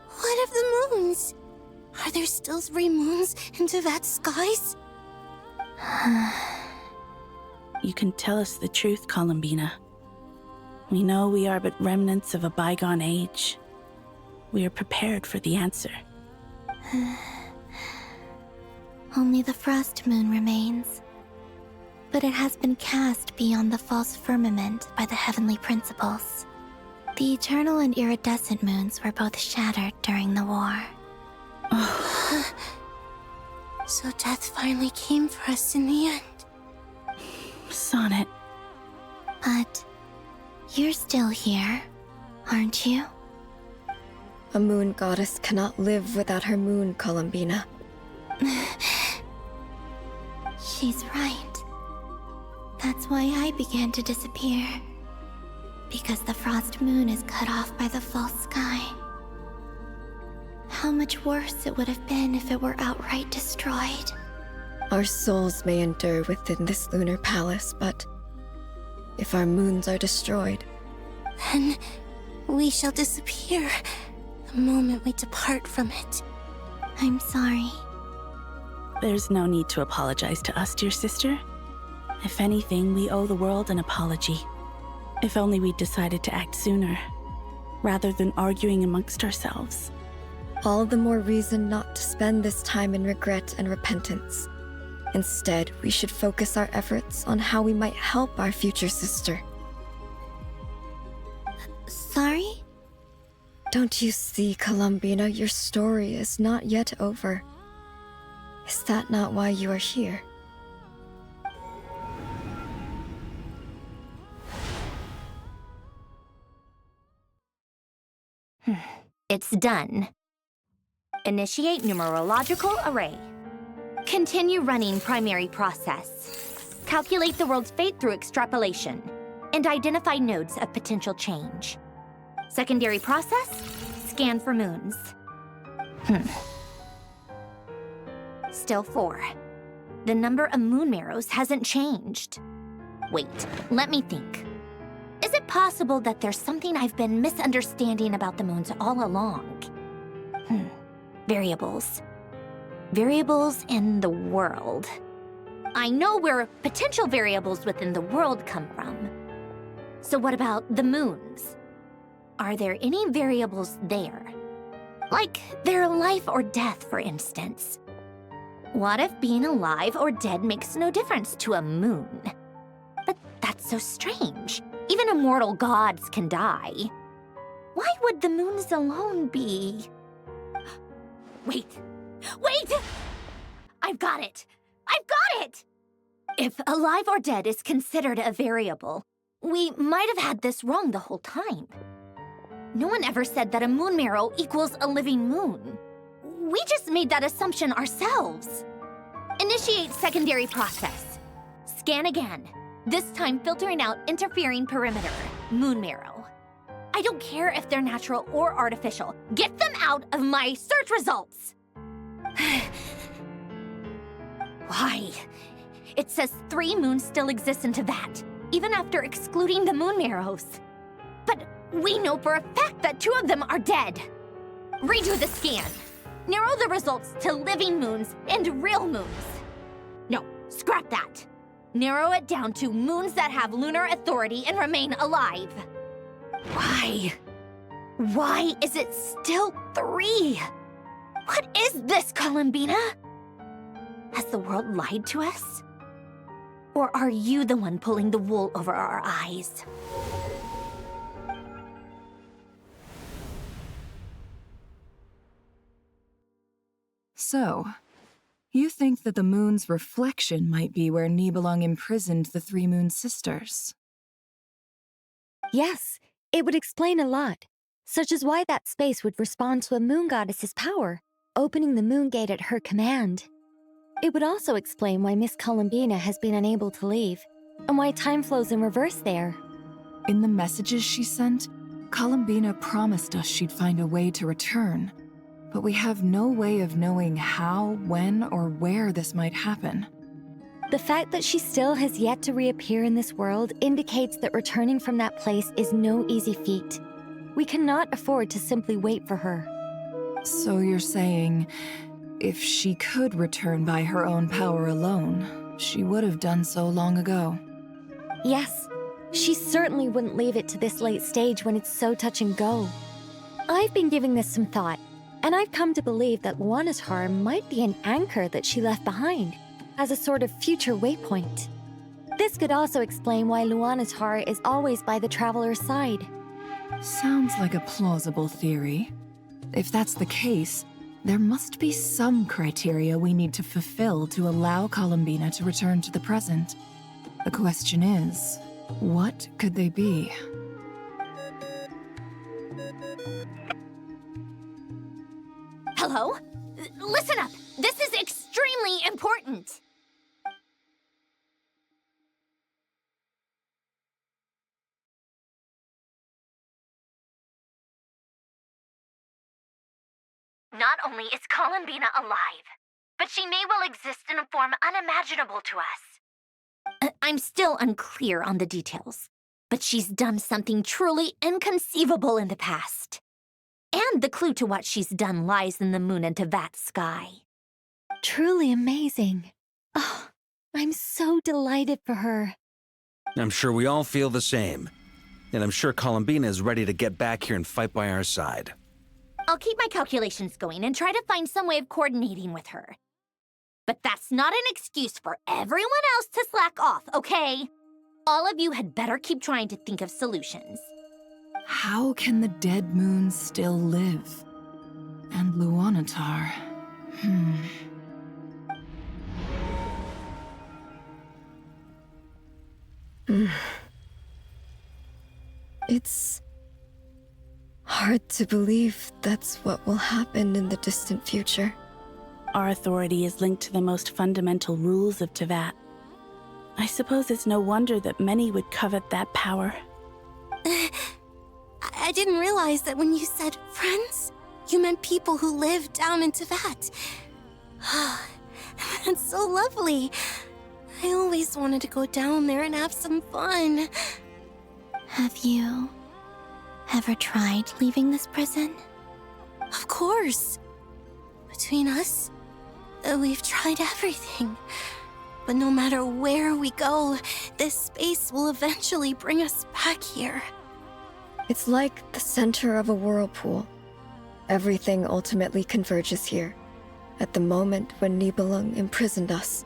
what of the moons? Are there still 3 moons in Tivat's skies? You can tell us the truth, Columbina. We know we are but remnants of a bygone age. We are prepared for the answer. Only the Frost Moon remains. But it has been cast beyond the false firmament by the Heavenly Principles. The eternal and iridescent moons were both shattered during the war. So death finally came for us in the end. Sonnet. But you're still here, aren't you? A moon goddess cannot live without her moon, Columbina. She's right. That's why I began to disappear. Because the Frost Moon is cut off by the false sky. How much worse it would have been if it were outright destroyed. Our souls may endure within this lunar palace, but if our moons are destroyed, then we shall disappear the moment we depart from it. I'm sorry. There's no need to apologize to us, dear sister. If anything, we owe the world an apology. If only we'd decided to act sooner, rather than arguing amongst ourselves. all the more reason not to spend this time in regret and repentance. Instead, we should focus our efforts on how we might help our future sister. Sorry? Don't you see, Columbina, your story is not yet over. Is that not why you are here? It's done. Initiate numerological array. Continue running primary process. Calculate the world's fate through extrapolation. And identify nodes of potential change. Secondary process, scan for moons. Still 4. the number of moon marrows hasn't changed. Wait, let me think. Is it possible that there's something I've been misunderstanding about the moons all along? Variables. Variables in the world. I know where potential variables within the world come from. So what about the moons? Are there any variables there? Like their life or death, for instance. What if being alive or dead makes no difference to a moon? But that's so strange. Even immortal gods can die. Why would the moons alone be? Wait! I've got it! If alive or dead is considered a variable, we might have had this wrong the whole time. No one ever said that a moon marrow equals a living moon. We just made that assumption ourselves. Initiate secondary process. Scan again. This time filtering out interfering perimeter, moon marrow. I don't care if they're natural or artificial. Get them out of my search results! Why? It says 3 moons still exist in Teyvat, even after excluding the moon marrows. But we know for a fact that 2 of them are dead. Redo the scan. Narrow the results to living moons and real moons. No, scrap that. Narrow it down to moons that have lunar authority and remain alive. Why? Why is it still 3? What is this, Columbina? Has the world lied to us? Or are you the one pulling the wool over our eyes? So, you think that the moon's reflection might be where Nibelung imprisoned the 3 moon sisters? Yes, it would explain a lot, such as why that space would respond to a moon goddess's power, opening the moon gate at her command. It would also explain why Miss Columbina has been unable to leave, and why time flows in reverse there. In the messages she sent, Columbina promised us she'd find a way to return, but we have no way of knowing how, when, or where this might happen. The fact that she still has yet to reappear in this world indicates that returning from that place is no easy feat. We cannot afford to simply wait for her. So you're saying, if she could return by her own power alone, she would have done so long ago? Yes, she certainly wouldn't leave it to this late stage when it's so touch and go. I've been giving this some thought, and I've come to believe that Luanatar might be an anchor that she left behind, as a sort of future waypoint. This could also explain why Luanatar is always by the Traveler's side. Sounds like a plausible theory. If that's the case, there must be some criteria we need to fulfill to allow Columbina to return to the present. The question is, what could they be? Hello? Listen up! This is extremely important! Not only is Columbina alive, but she may well exist in a form unimaginable to us. I'm still unclear on the details, but she's done something truly inconceivable in the past. And the clue to what she's done lies in the moon and Teyvat sky. Truly amazing. Oh, I'm so delighted for her. I'm sure we all feel the same. And I'm sure Columbina is ready to get back here and fight by our side. I'll keep my calculations going and try to find some way of coordinating with her. But that's not an excuse for everyone else to slack off, okay? All of you had better keep trying to think of solutions. How can the dead moon still live? And Luanatar... It's hard to believe that's what will happen in the distant future. Our authority is linked to the most fundamental rules of Teyvat. I suppose it's no wonder that many would covet that power. I didn't realize that when you said friends, you meant people who live down in Teyvat. It's so lovely. I always wanted to go down there and have some fun. Have you ever tried leaving this prison? Of course. Between us, we've tried everything. But no matter where we go, this space will eventually bring us back here. It's like the center of a whirlpool. Everything ultimately converges here, at the moment when Nibelung imprisoned us.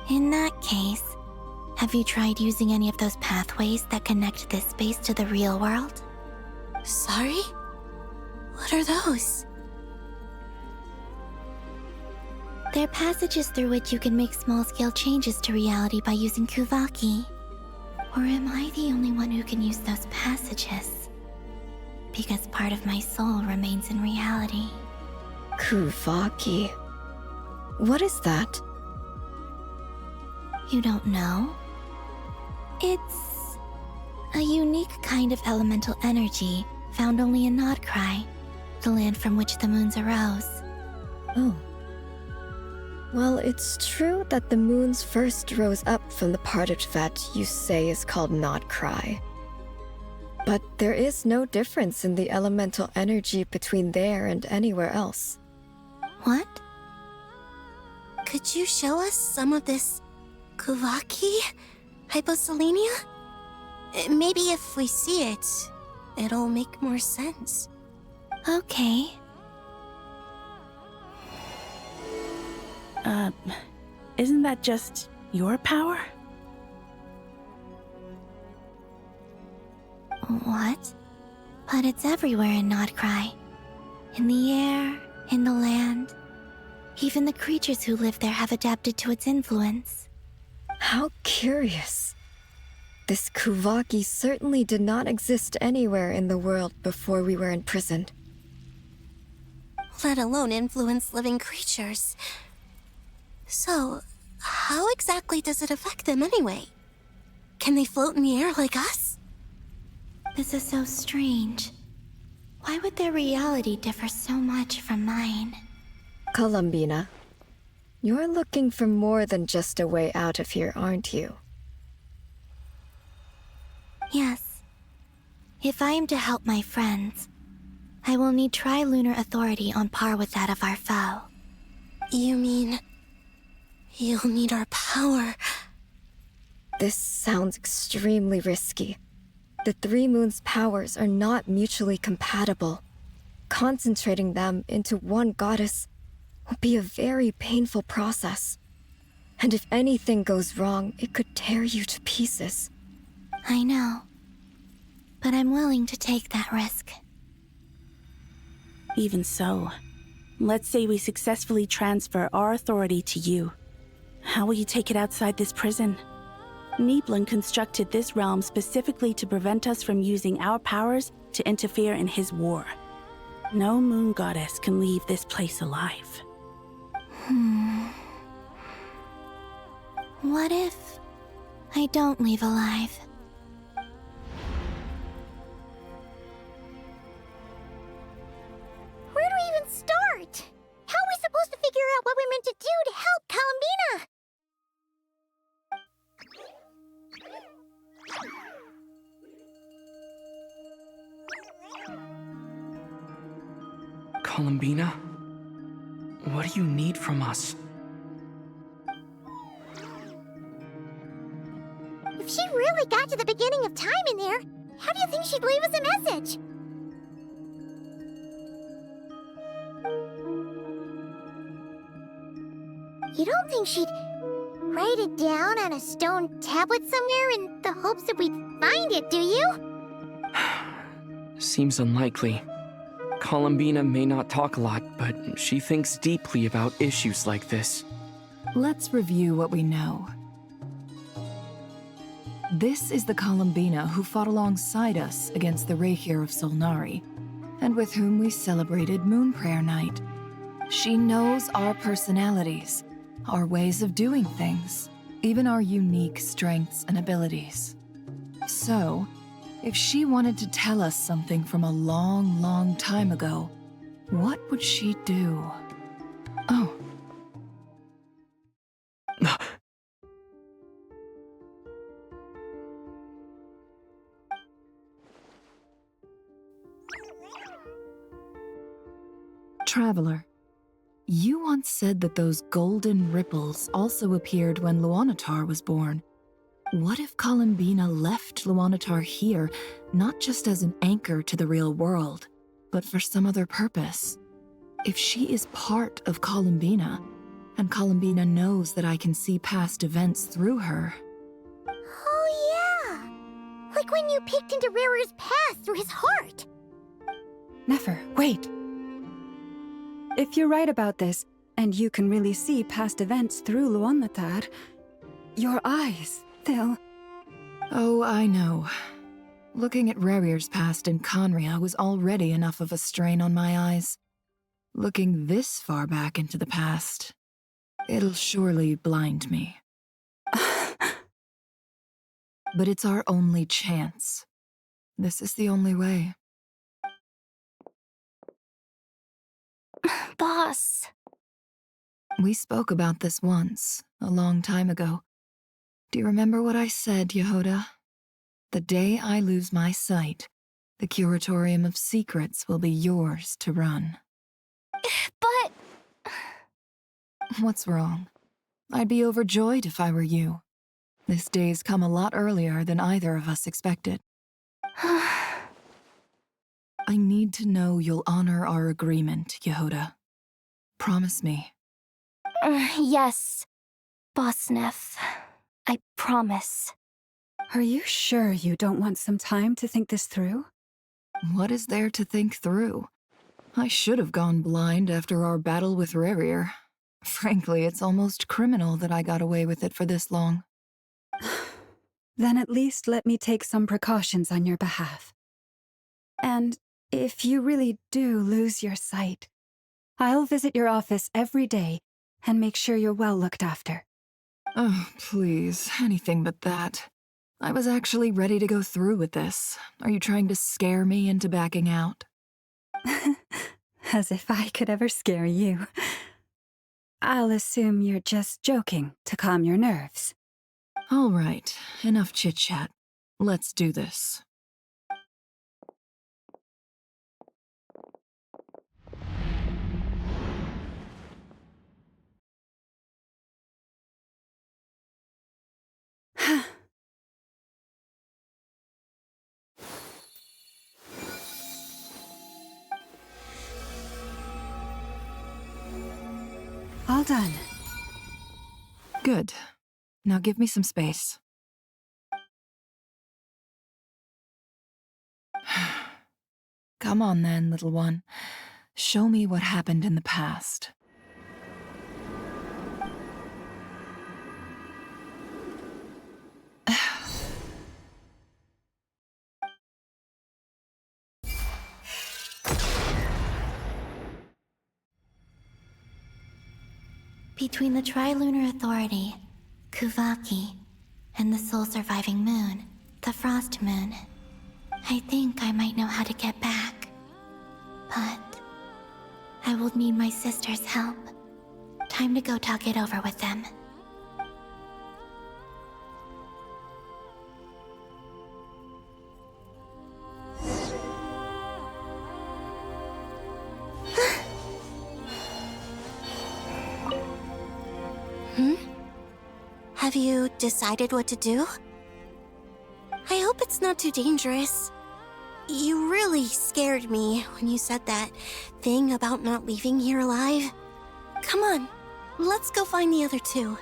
In that case, have you tried using any of those pathways that connect this space to the real world? Sorry? What are those? They're passages through which you can make small-scale changes to reality by using Kuvaki. Or am I the only one who can use those passages? Because part of my soul remains in reality. Kuvaki. What is that? You don't know? It's a unique kind of elemental energy found only in Nodcry, the land from which the moons arose. Oh. Well, it's true that the moons first rose up from the part of that you say is called Nodcry. But there is no difference in the elemental energy between there and anywhere else. What? Could you show us some of this Kuvaki? Hyposelenia? Maybe if we see it, it'll make more sense. Okay. Isn't that just your power? What? But it's everywhere in Nodcry. In the air, in the land. Even the creatures who live there have adapted to its influence. How curious. This Kuvaki certainly did not exist anywhere in the world before we were imprisoned. Let alone influence living creatures. So, how exactly does it affect them anyway? Can they float in the air like us? This is so strange. Why would their reality differ so much from mine? Columbina, you're looking for more than just a way out of here, aren't you? Yes. If I am to help my friends, I will need tri-lunar authority on par with that of our foe. You mean... you'll need our power? This sounds extremely risky. The Three Moons' powers are not mutually compatible. Concentrating them into one goddess will be a very painful process. And if anything goes wrong, it could tear you to pieces. I know. But I'm willing to take that risk. Even so, let's say we successfully transfer our authority to you. How will you take it outside this prison? Nibelung constructed this realm specifically to prevent us from using our powers to interfere in his war. No moon goddess can leave this place alive. What if I don't leave alive? Where do we even start? How are we supposed to figure out what we're meant to do to help Columbina? Columbina? What do you need from us? If she really got to the beginning of time in there, how do you think she'd leave us a message? You don't think she'd write it down on a stone tablet somewhere in the hopes that we'd find it, do you? Seems unlikely. Columbina may not talk a lot, but she thinks deeply about issues like this. Let's review what we know. This is the Columbina who fought alongside us against the Reykir of Solnari, and with whom we celebrated Moon Prayer Night. She knows our personalities, our ways of doing things, even our unique strengths and abilities. So, if she wanted to tell us something from a long, long time ago, What would she do? Oh. Traveler, you once said that those golden ripples also appeared when Luanatar was born. What if Columbina left Luanatar here, not just as an anchor to the real world, but for some other purpose? If she is part of Columbina, and Columbina knows that I can see past events through her... Oh yeah! Like when you peeked into Rarer's past through his heart! Nefer, wait! If you're right about this, and you can really see past events through Luanatar, your eyes, they'll... Oh, I know. Looking at Rerir's past in Conria was already enough of a strain on my eyes. Looking this far back into the past, it'll surely blind me. But it's our only chance. This is the only way. Boss. We spoke about this once, a long time ago. Do you remember what I said, Yehoda? The day I lose my sight, the Curatorium of Secrets will be yours to run. But... What's wrong? I'd be overjoyed if I were you. This day's come a lot earlier than either of us expected. I need to know you'll honor our agreement, Yehoda. Promise me. Yes, Boss Neff. I promise. Are you sure you don't want some time to think this through? What is there to think through? I should have gone blind after our battle with Rerir. Frankly, it's almost criminal that I got away with it for this long. Then at least let me take some precautions on your behalf. And if you really do lose your sight, I'll visit your office every day and make sure you're well looked after. Oh, please, anything but that. I was actually ready to go through with this. Are you trying to scare me into backing out? As if I could ever scare you. I'll assume you're just joking to calm your nerves. All right, enough chit-chat. Let's do this. All done. Good. Now give me some space. Come on then, little one. Show me what happened in the past. Between the Trilunar Authority, Kuvaki, and the sole-surviving moon, the Frost Moon, I think I might know how to get back. But I will need my sister's help. Time to go talk it over with them. Have you decided what to do? I hope it's not too dangerous. You really scared me when you said that thing about not leaving here alive. Come on, let's go find the other two.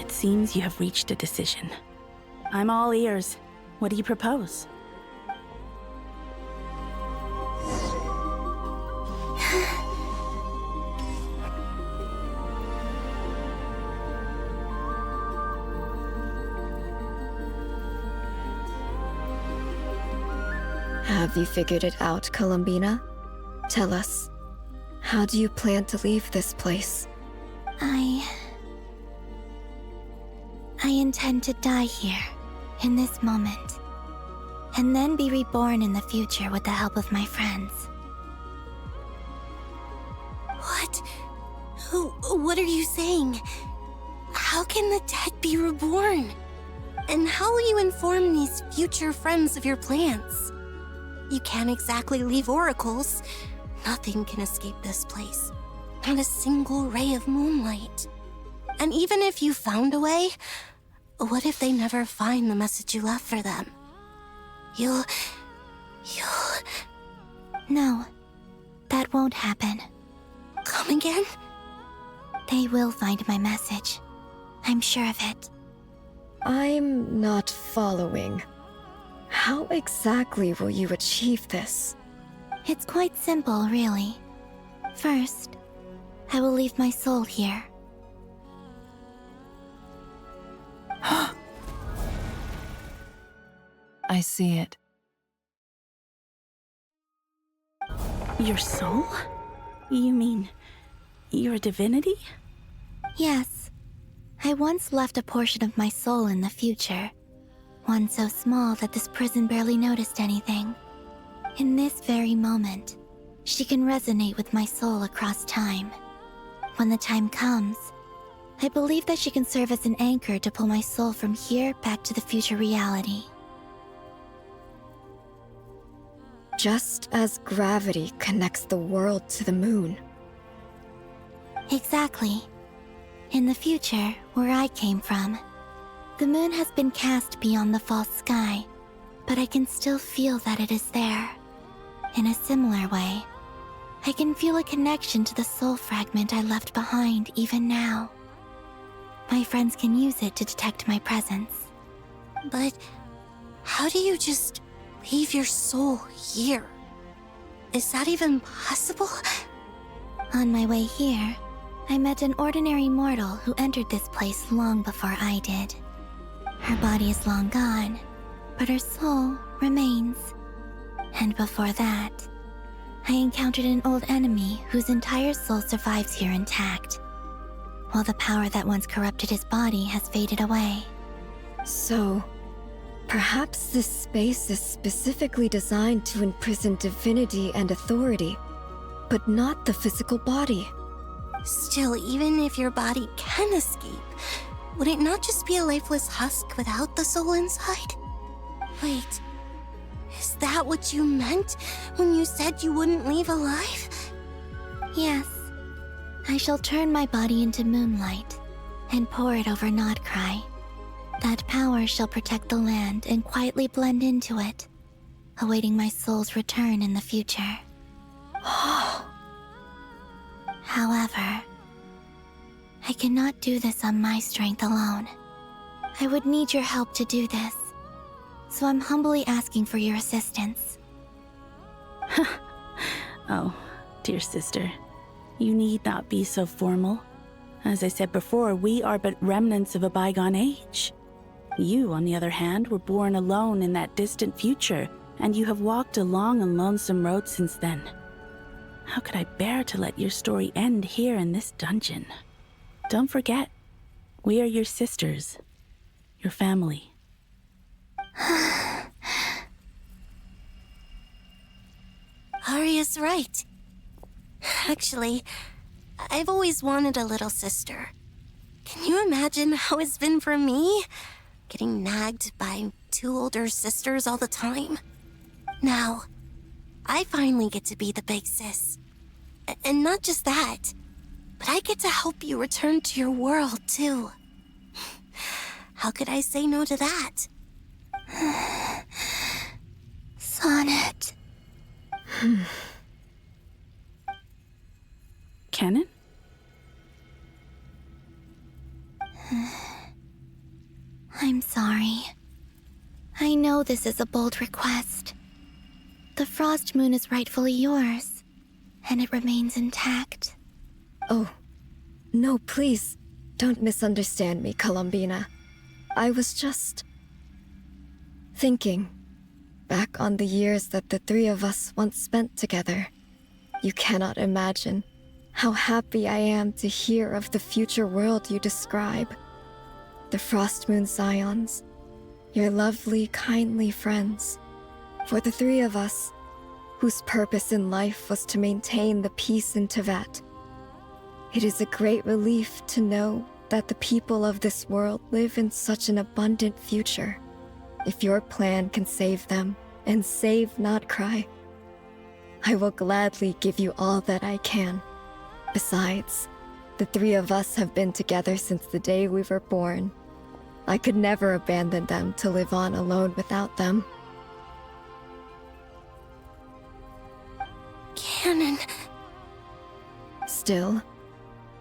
It seems you have reached a decision. I'm all ears. What do you propose? Have you figured it out, Columbina? Tell us, how do you plan to leave this place? I intend to die here, in this moment, and then be reborn in the future with the help of my friends. What? What are you saying? How can the dead be reborn? And how will you inform these future friends of your plans? You can't exactly leave oracles. Nothing can escape this place. Not a single ray of moonlight. And even if you found a way, what if they never find the message you left for them? You'll... No, that won't happen. Come again? They will find my message. I'm sure of it. I'm not following. How exactly will you achieve this? It's quite simple, really. First, I will leave my soul here. I see it. Your soul? You mean your divinity? Yes. I once left a portion of my soul in the future. One so small that this prison barely noticed anything. In this very moment, she can resonate with my soul across time. When the time comes, I believe that she can serve as an anchor to pull my soul from here back to the future reality. Just as gravity connects the world to the moon. Exactly. In the future, where I came from, the moon has been cast beyond the false sky, but I can still feel that it is there. In a similar way, I can feel a connection to the soul fragment I left behind even now. My friends can use it to detect my presence. But how do you just leave your soul here? Is that even possible? On my way here, I met an ordinary mortal who entered this place long before I did. Her body is long gone, but her soul remains. And before that, I encountered an old enemy whose entire soul survives here intact, while the power that once corrupted his body has faded away. So, perhaps this space is specifically designed to imprison divinity and authority, but not the physical body. Still, even if your body can escape, would it not just be a lifeless husk without the soul inside? Wait, is that what you meant when you said you wouldn't leave alive? Yes. I shall turn my body into moonlight and pour it over Nodcry. That power shall protect the land and quietly blend into it, awaiting my soul's return in the future. However, I cannot do this on my strength alone. I would need your help to do this, so I'm humbly asking for your assistance. Oh, dear sister, you need not be so formal. As I said before, we are but remnants of a bygone age. You, on the other hand, were born alone in that distant future, and you have walked a long and lonesome road since then. How could I bear to let your story end here in this dungeon? Don't forget, we are your sisters, your family. Arya's right. Actually, I've always wanted a little sister. Can you imagine how it's been for me? Getting nagged by two older sisters all the time. Now, I finally get to be the big sis. And not just that, but I get to help you return to your world, too. How could I say no to that? Sonnet. Canon? I'm sorry. I know this is a bold request. The Frost Moon is rightfully yours, and it remains intact. Oh, no, please, don't misunderstand me, Columbina. I was just thinking back on the years that the three of us once spent together. You cannot imagine how happy I am to hear of the future world you describe. the Frost Moon Scions, your lovely, kindly friends, for the three of us, whose purpose in life was to maintain the peace in Teyvat. It is a great relief to know that the people of this world live in such an abundant future. If your plan can save them, and save not cry, I will gladly give you all that I can. Besides, the three of us have been together since the day we were born. I could never abandon them to live on alone without them. Canon. Still,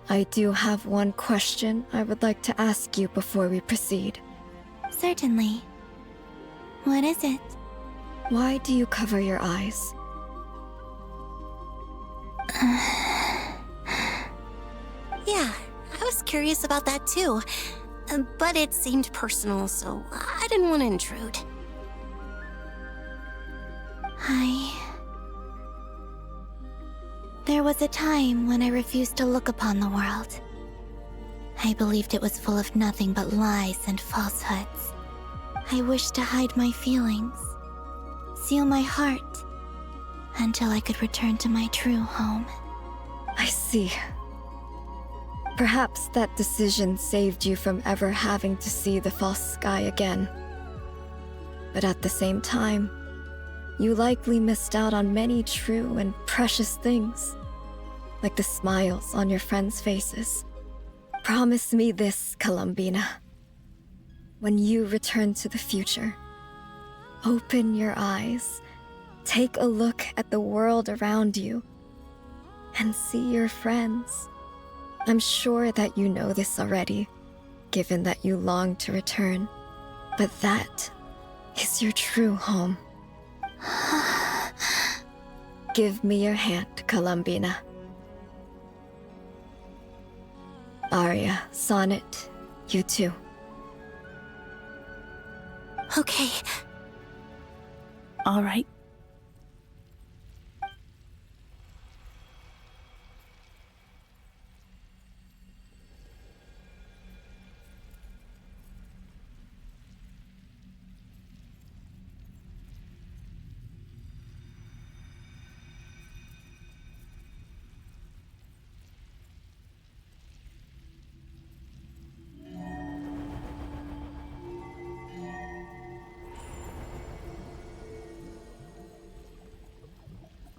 I do have one question I would like to ask you before we proceed. Certainly. What is it? Why do you cover your eyes? Yeah, I was curious about that too. But it seemed personal, so I didn't want to intrude. There was a time when I refused to look upon the world. I believed it was full of nothing but lies and falsehoods. I wished to hide my feelings, seal my heart, until I could return to my true home. I see. Perhaps that decision saved you from ever having to see the false sky again. But at the same time, you likely missed out on many true and precious things, like the smiles on your friends' faces. Promise me this, Columbina. When you return to the future, open your eyes, take a look at the world around you, and see your friends. I'm sure that you know this already, given that you long to return, but that is your true home. Give me your hand, Columbina. Aria, Sonnet, you too. Okay. All right.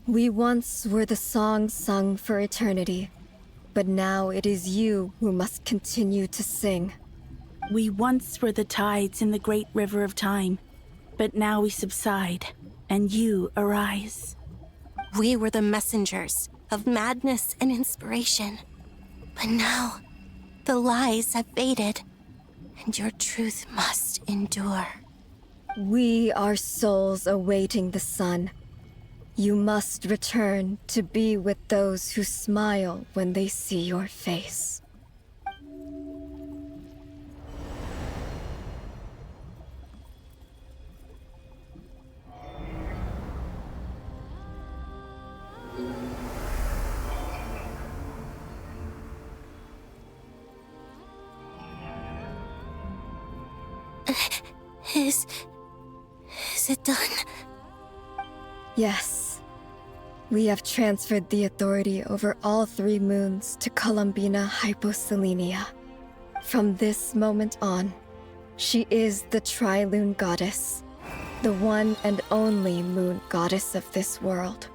We once were the song sung for eternity, but now it is you who must continue to sing. We once were the tides in the great river of time, but now we subside, and you arise. We were the messengers of madness and inspiration, but now the lies have faded, and your truth must endure. We are souls awaiting the sun. You must return to be with those who smile when they see your face. Is it done? Yes. We have transferred the authority over all three moons to Columbina Hyposelenia. From this moment on, she is the Tri-Lune Goddess, the one and only moon goddess of this world.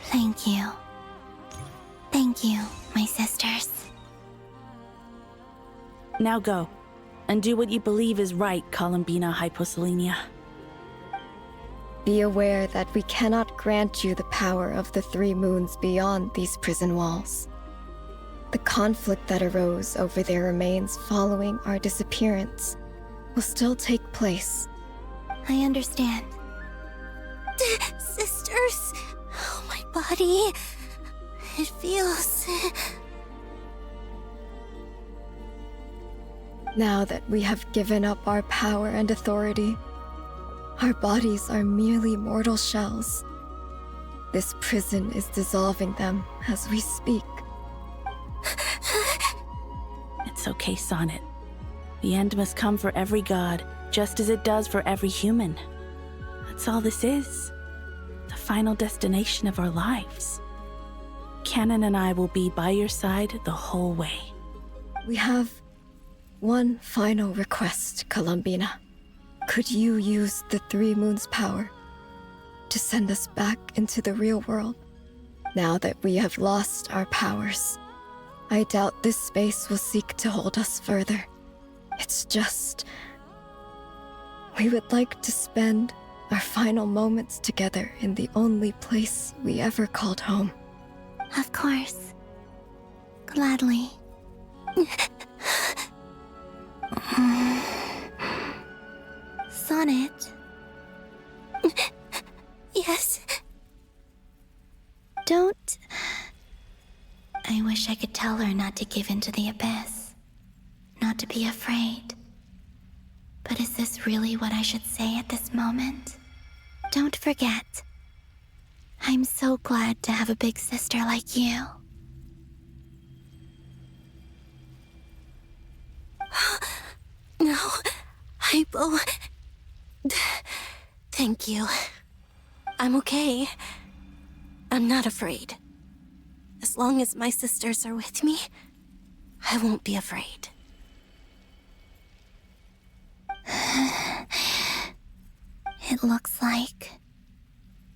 Thank you. Thank you, my sisters. Now go, and do what you believe is right, Columbina Hyposelenia. Be aware that we cannot grant you the power of the three moons beyond these prison walls. The conflict that arose over their remains following our disappearance will still take place. I understand. Sisters, oh, my body. It feels... Now that we have given up our power and authority, our bodies are merely mortal shells, This prison is dissolving them as we speak. It's okay, Sonnet. The end must come for every god, just as it does for every human. That's all this is. The final destination of our lives. Canon and I will be by your side the whole way. We have one final request, Columbina. Could you use the Three Moons' power to send us back into the real world? Now that we have lost our powers, I doubt this space will seek to hold us further. It's just... we would like to spend our final moments together in the only place we ever called home. Of course. Gladly. Sonnet. Yes. Don't... I wish I could tell her not to give in to the abyss. Not to be afraid. But is this really what I should say at this moment? Don't forget. I'm so glad to have a big sister like you. No, Hypo. Thank you. I'm okay. I'm not afraid. As long as my sisters are with me, I won't be afraid. It looks like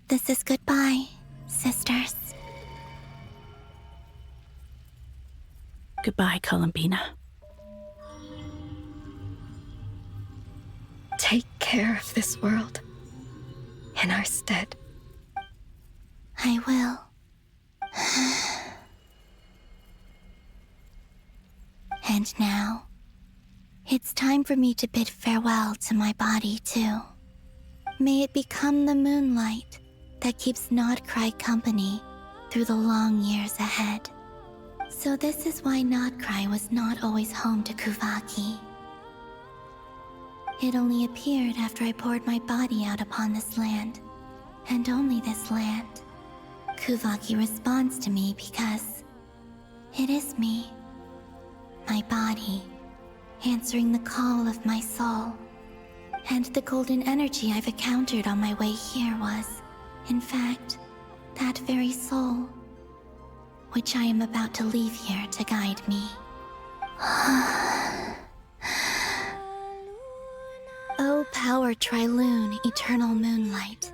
this is goodbye, sisters. Goodbye, Columbina. Take care of this world in our stead. I will. And now, it's time for me to bid farewell to my body, too. May it become the moonlight that keeps Nodcry company through the long years ahead. So this is why Nodcry was not always home to Kuvaki. It only appeared after I poured my body out upon this land, and only this land. Kuvaki responds to me because it is me, my body, answering the call of my soul. And the golden energy I've encountered on my way here was, in fact, that very soul, which I am about to leave here to guide me. O power Trilune, eternal moonlight.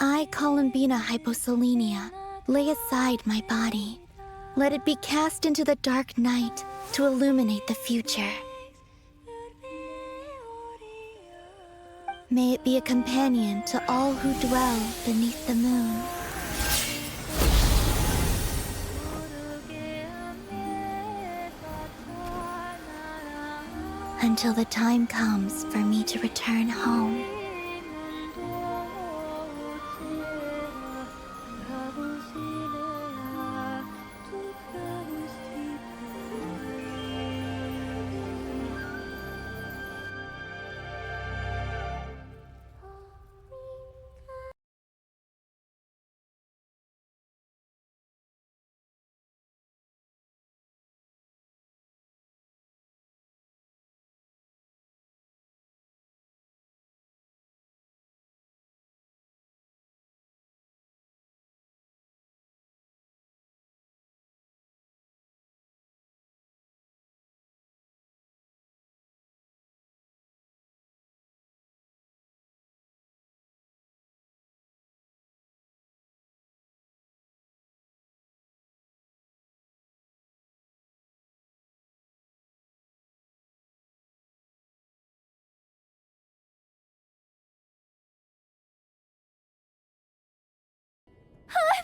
I, Columbina Hyposelenia, lay aside my body. Let it be cast into the dark night to illuminate the future. May it be a companion to all who dwell beneath the moon. Until the time comes for me to return home.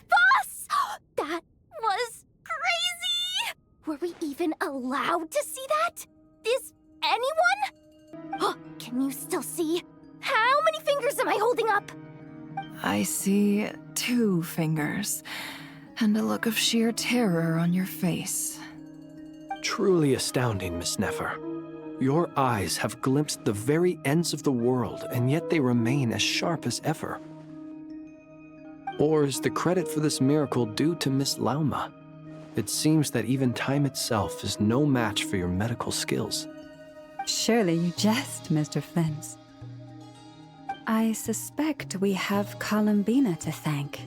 Boss! That was crazy! Were we even allowed to see that? Is anyone? Oh, can you still see? How many fingers am I holding up? I see 2 fingers, and a look of sheer terror on your face. Truly astounding, Miss Nefer. Your eyes have glimpsed the very ends of the world, and yet they remain as sharp as ever. Or is the credit for this miracle due to Miss Lauma? It seems that even time itself is no match for your medical skills. Surely you jest, Mr. Flint. I suspect we have Columbina to thank.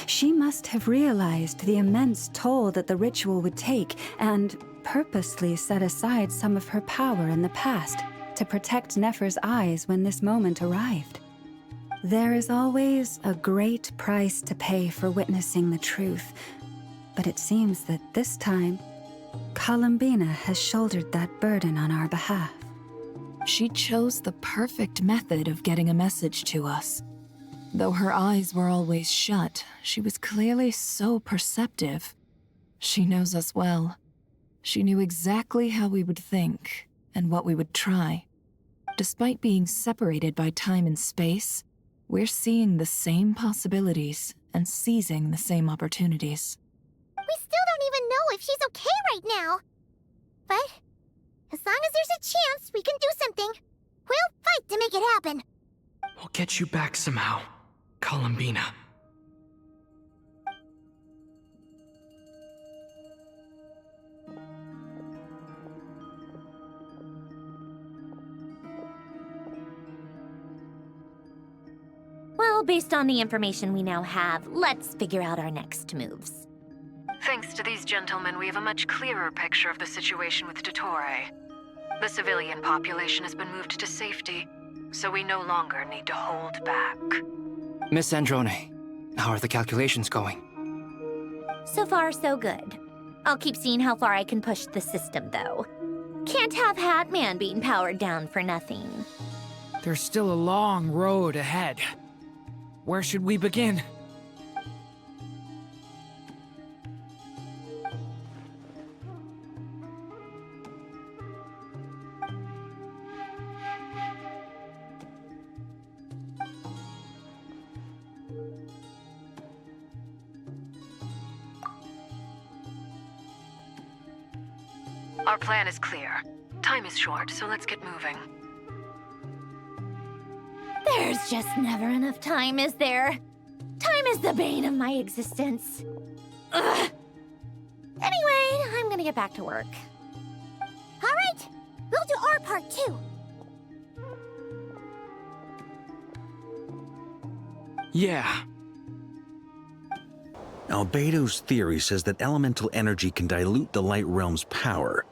She must have realized the immense toll that the ritual would take and purposely set aside some of her power in the past to protect Nefer's eyes when this moment arrived. There is always a great price to pay for witnessing the truth, but it seems that this time, Columbina has shouldered that burden on our behalf. She chose the perfect method of getting a message to us. Though her eyes were always shut, she was clearly so perceptive. She knows us well. She knew exactly how we would think and what we would try. Despite being separated by time and space, we're seeing the same possibilities and seizing the same opportunities. We still don't even know if she's okay right now. But as long as there's a chance we can do something, we'll fight to make it happen. We'll get you back somehow, Columbina. Well, based on the information we now have, let's figure out our next moves. Thanks to these gentlemen, we have a much clearer picture of the situation with Dottore. The civilian population has been moved to safety, so we no longer need to hold back. Miss Androne, how are the calculations going? So far, so good. I'll keep seeing how far I can push the system, though. Can't have Hatman being powered down for nothing. There's still a long road ahead. Where should we begin? Our plan is clear. Time is short, so let's get moving. There's just never enough time, is there? Time is the bane of my existence. Ugh. Anyway, I'm gonna get back to work. All right, we'll do our part too. Yeah. Albedo's theory says that elemental energy can dilute the light realm's power,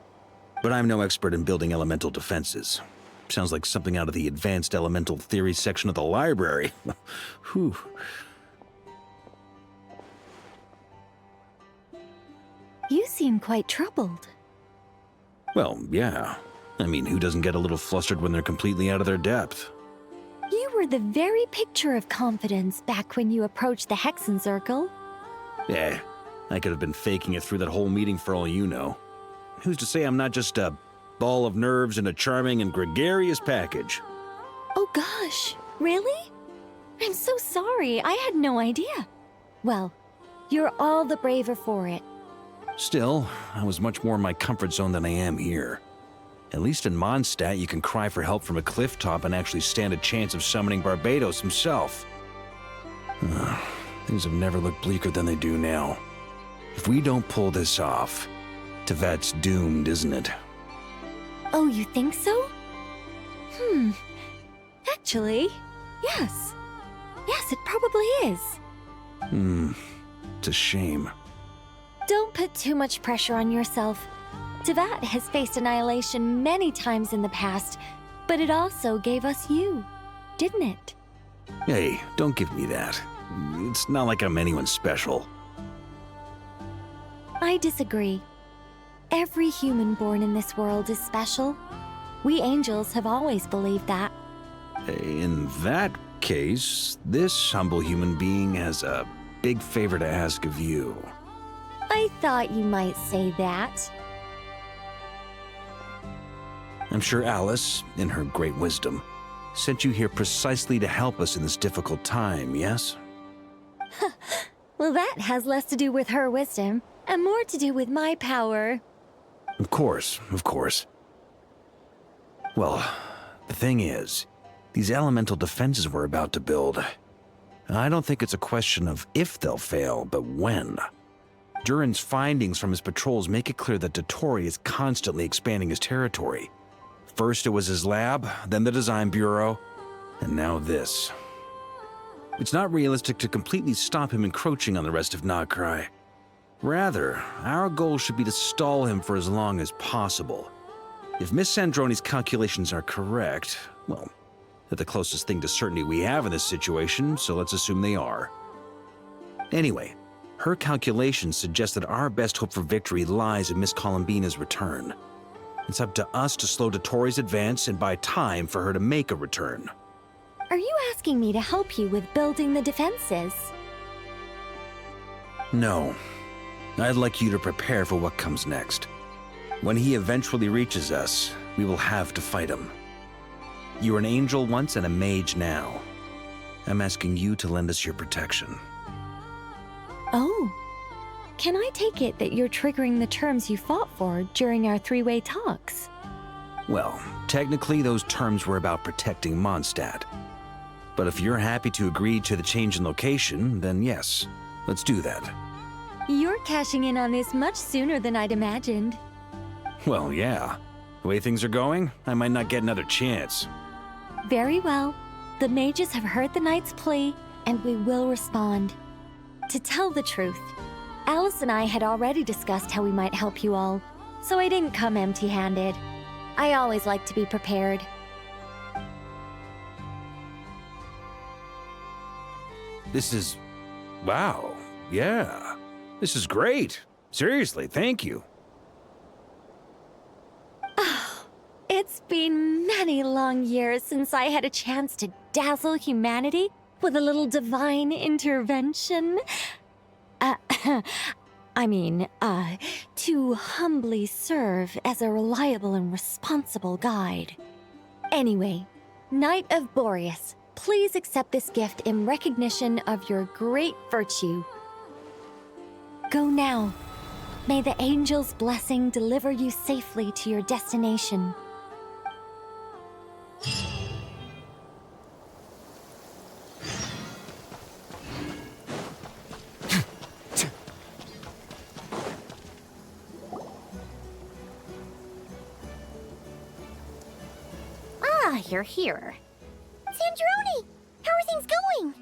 but I'm no expert in building elemental defenses. Sounds like something out of the advanced elemental theory section of the library. Whew. You seem quite troubled. Well, yeah. I mean, who doesn't get a little flustered when they're completely out of their depth? You were the very picture of confidence back when you approached the Hexen Circle. Eh, I could have been faking it through that whole meeting for all you know. Who's to say I'm not just a ball of nerves in a charming and gregarious package? Oh gosh, really? I'm so sorry, I had no idea. Well, you're all the braver for it. Still, I was much more in my comfort zone than I am here. At least in Mondstadt, you can cry for help from a cliff top and actually stand a chance of summoning Barbados himself. Things have never looked bleaker than they do now. If we don't pull this off, Tevat's doomed, isn't it? Oh, you think so? Actually, yes. Yes, it probably is. It's a shame. Don't put too much pressure on yourself. Tevat has faced annihilation many times in the past, but it also gave us you, didn't it? Hey, don't give me that. It's not like I'm anyone special. I disagree. Every human born in this world is special. We angels have always believed that. In that case, this humble human being has a big favor to ask of you. I thought you might say that. I'm sure Alice, in her great wisdom, sent you here precisely to help us in this difficult time, yes? Well, that has less to do with her wisdom and more to do with my power. Of course, of course. Well, the thing is, these elemental defenses we're about to build, I don't think it's a question of if they'll fail, but when. Durin's findings from his patrols make it clear that Dottore is constantly expanding his territory. First it was his lab, then the design bureau, and now this. It's not realistic to completely stop him encroaching on the rest of Nagrai. Rather, our goal should be to stall him for as long as possible. If Miss Sandroni's calculations are correct, well, they're the closest thing to certainty we have in this situation, so let's assume they are. Anyway, her calculations suggest that our best hope for victory lies in Miss Columbina's return. It's up to us to slow Dottore's advance and buy time for her to make a return. Are you asking me to help you with building the defenses? No. I'd like you to prepare for what comes next. When he eventually reaches us, we will have to fight him. You were an angel once and a mage now. I'm asking you to lend us your protection. Oh. Can I take it that you're triggering the terms you fought for during our three-way talks? Well, technically those terms were about protecting Mondstadt. But if you're happy to agree to the change in location, then yes, let's do that. You're cashing in on this much sooner than I'd imagined. Well, yeah. The way things are going, I might not get another chance. Very well. The mages have heard the knight's plea, and we will respond. To tell the truth, Alice and I had already discussed how we might help you all, so I didn't come empty-handed. I always like to be prepared. This is... wow. Yeah. This is great. Seriously, thank you. It's been many long years since I had a chance to dazzle humanity with a little divine intervention. To humbly serve as a reliable and responsible guide. Anyway, Knight of Boreas, please accept this gift in recognition of your great virtue. Go now. May the angel's blessing deliver you safely to your destination. Ah, you're here. Sandroni! How are things going?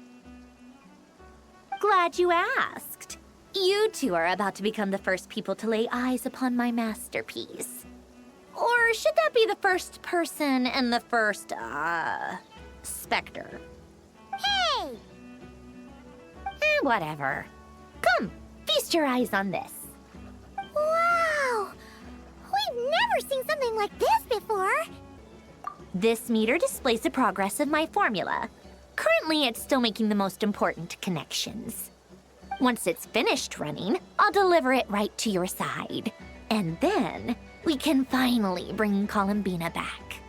Glad you asked. You two are about to become the first people to lay eyes upon my masterpiece. Or should that be the first person and the first, specter? Hey! Whatever. Come, feast your eyes on this. Wow! We've never seen something like this before! This meter displays the progress of my formula. Currently, it's still making the most important connections. Once it's finished running, I'll deliver it right to your side. And then, we can finally bring Columbina back.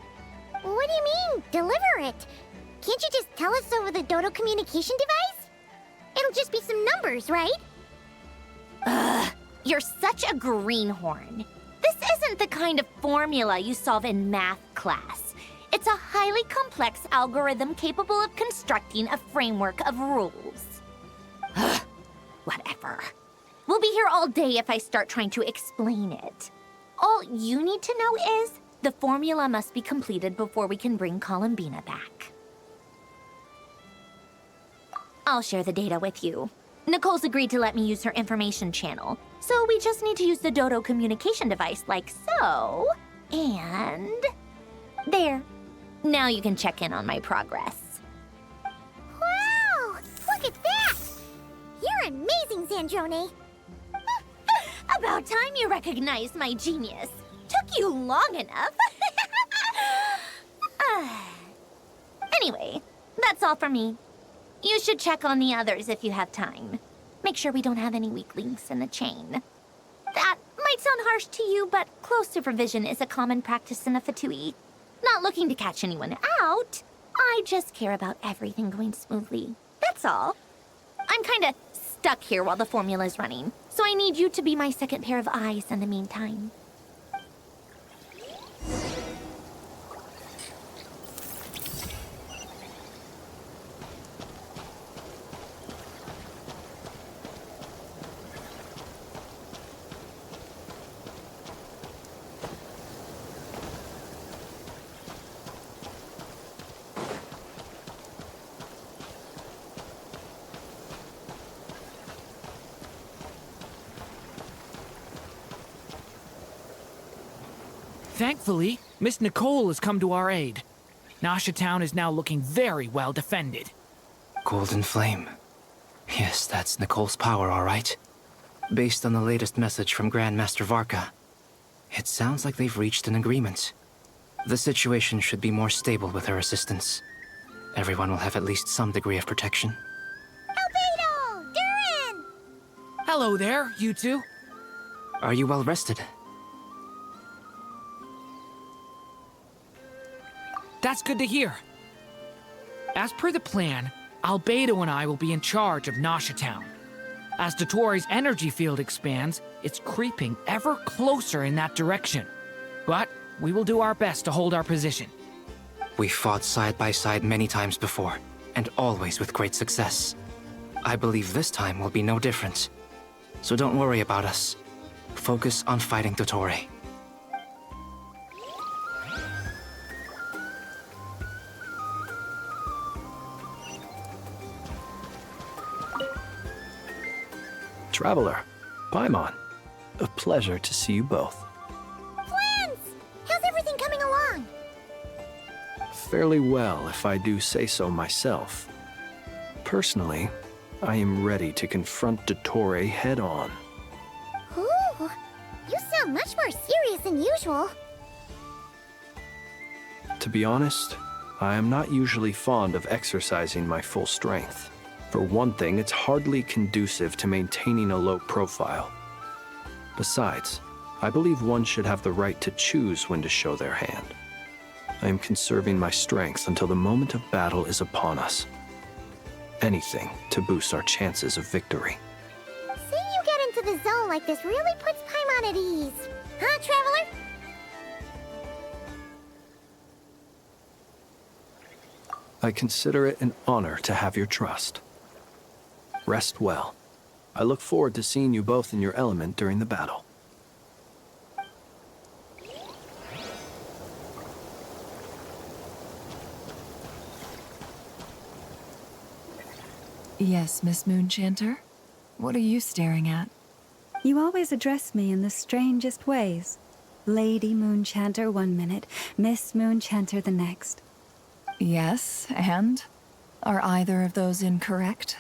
What do you mean, deliver it? Can't you just tell us over the Dodo communication device? It'll just be some numbers, right? Ugh, you're such a greenhorn. This isn't the kind of formula you solve in math class. It's a highly complex algorithm capable of constructing a framework of rules. Ugh, whatever. We'll be here all day if I start trying to explain it. All you need to know is the formula must be completed before we can bring Columbina back. I'll share the data with you. Nicole's agreed to let me use her information channel, so we just need to use the Dodo communication device like so, and... there. Now you can check in on my progress. Wow! Look at that! You're amazing, Sandroni! About time you recognized my genius. Took you long enough. Anyway, that's all for me. You should check on the others if you have time. Make sure we don't have any weak links in the chain. That might sound harsh to you, but close supervision is a common practice in a Fatui. Not looking to catch anyone out. I just care about everything going smoothly. That's all. I'm kinda stuck here while the formula's running, so I need you to be my second pair of eyes in the meantime. Thankfully, Miss Nicole has come to our aid. Nasha Town is now looking very well defended. Golden Flame. Yes, that's Nicole's power, all right. Based on the latest message from Grandmaster Varka, it sounds like they've reached an agreement. The situation should be more stable with her assistance. Everyone will have at least some degree of protection. Albedo! Durin! Hello there, you two. Are you well rested? That's good to hear. As per the plan, Albedo and I will be in charge of Nasha Town. As Dottoro's energy field expands, it's creeping ever closer in that direction. But we will do our best to hold our position. We fought side by side many times before, and always with great success. I believe this time will be no different. So don't worry about us. Focus on fighting Dottore. Traveler, Paimon, a pleasure to see you both. Plans! How's everything coming along? Fairly well, if I do say so myself. Personally, I am ready to confront Dottore head-on. Ooh, you sound much more serious than usual. To be honest, I am not usually fond of exercising my full strength. For one thing, it's hardly conducive to maintaining a low profile. Besides, I believe one should have the right to choose when to show their hand. I am conserving my strength until the moment of battle is upon us. Anything to boost our chances of victory. Seeing you get into the zone like this really puts Paimon at ease. Huh, Traveler? I consider it an honor to have your trust. Rest well. I look forward to seeing you both in your element during the battle. Yes, Miss Moonchanter? What are you staring at? You always address me in the strangest ways. Lady Moonchanter 1 minute, Miss Moonchanter the next. Yes, and? Are either of those incorrect?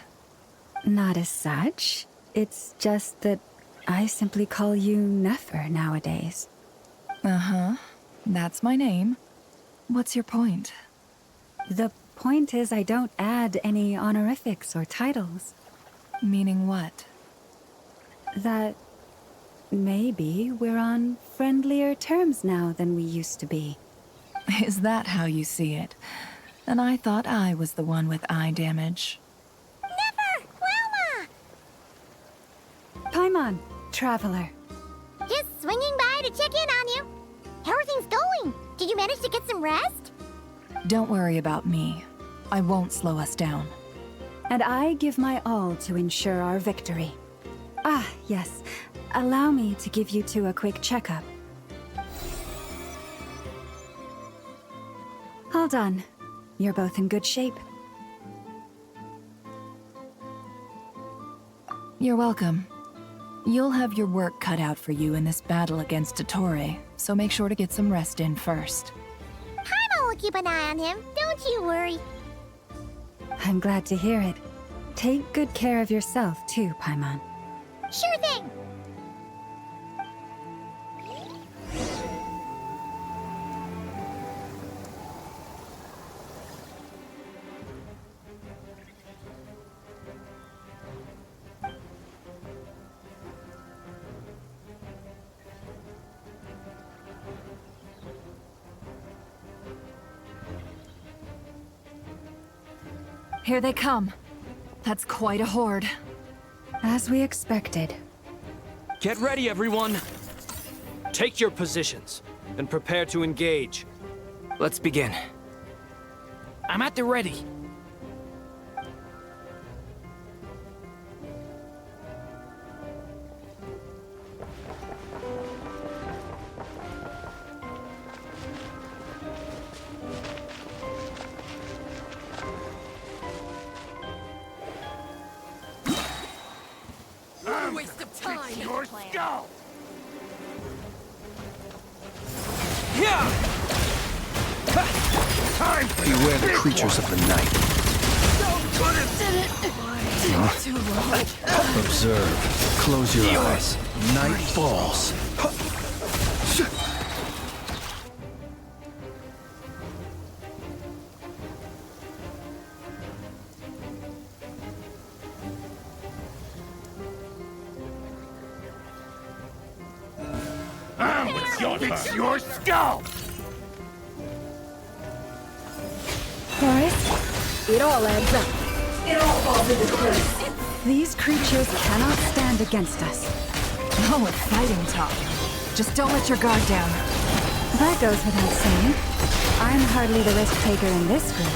Not as such. It's just that I simply call you Nefer nowadays. Uh-huh. That's my name. What's your point? The point is I don't add any honorifics or titles. Meaning what? That maybe we're on friendlier terms now than we used to be. Is that how you see it? And I thought I was the one with eye damage. Never! Wilma! Paimon, Traveler. Just swinging by to check in on you. How are things going? Did you manage to get some rest? Don't worry about me. I won't slow us down. And I give my all to ensure our victory. Ah, yes. Allow me to give you two a quick checkup. All done. You're both in good shape. You're welcome. You'll have your work cut out for you in this battle against Dottore, so make sure to get some rest in first. Paimon will keep an eye on him, don't you worry. I'm glad to hear it. Take good care of yourself too, Paimon. Sure thing! Here they come. That's quite a horde. As we expected. Get ready, everyone! Take your positions, and prepare to engage. Let's begin. I'm at the ready. Waste of time! Your skull! Beware the creatures of the night. Observe. Close your eyes. Night falls. It's your skull! Horace, it all adds up. It all falls into place. These creatures cannot stand against us. Oh, a fighting talk. Just don't let your guard down. That goes without saying. I'm hardly the risk taker in this group.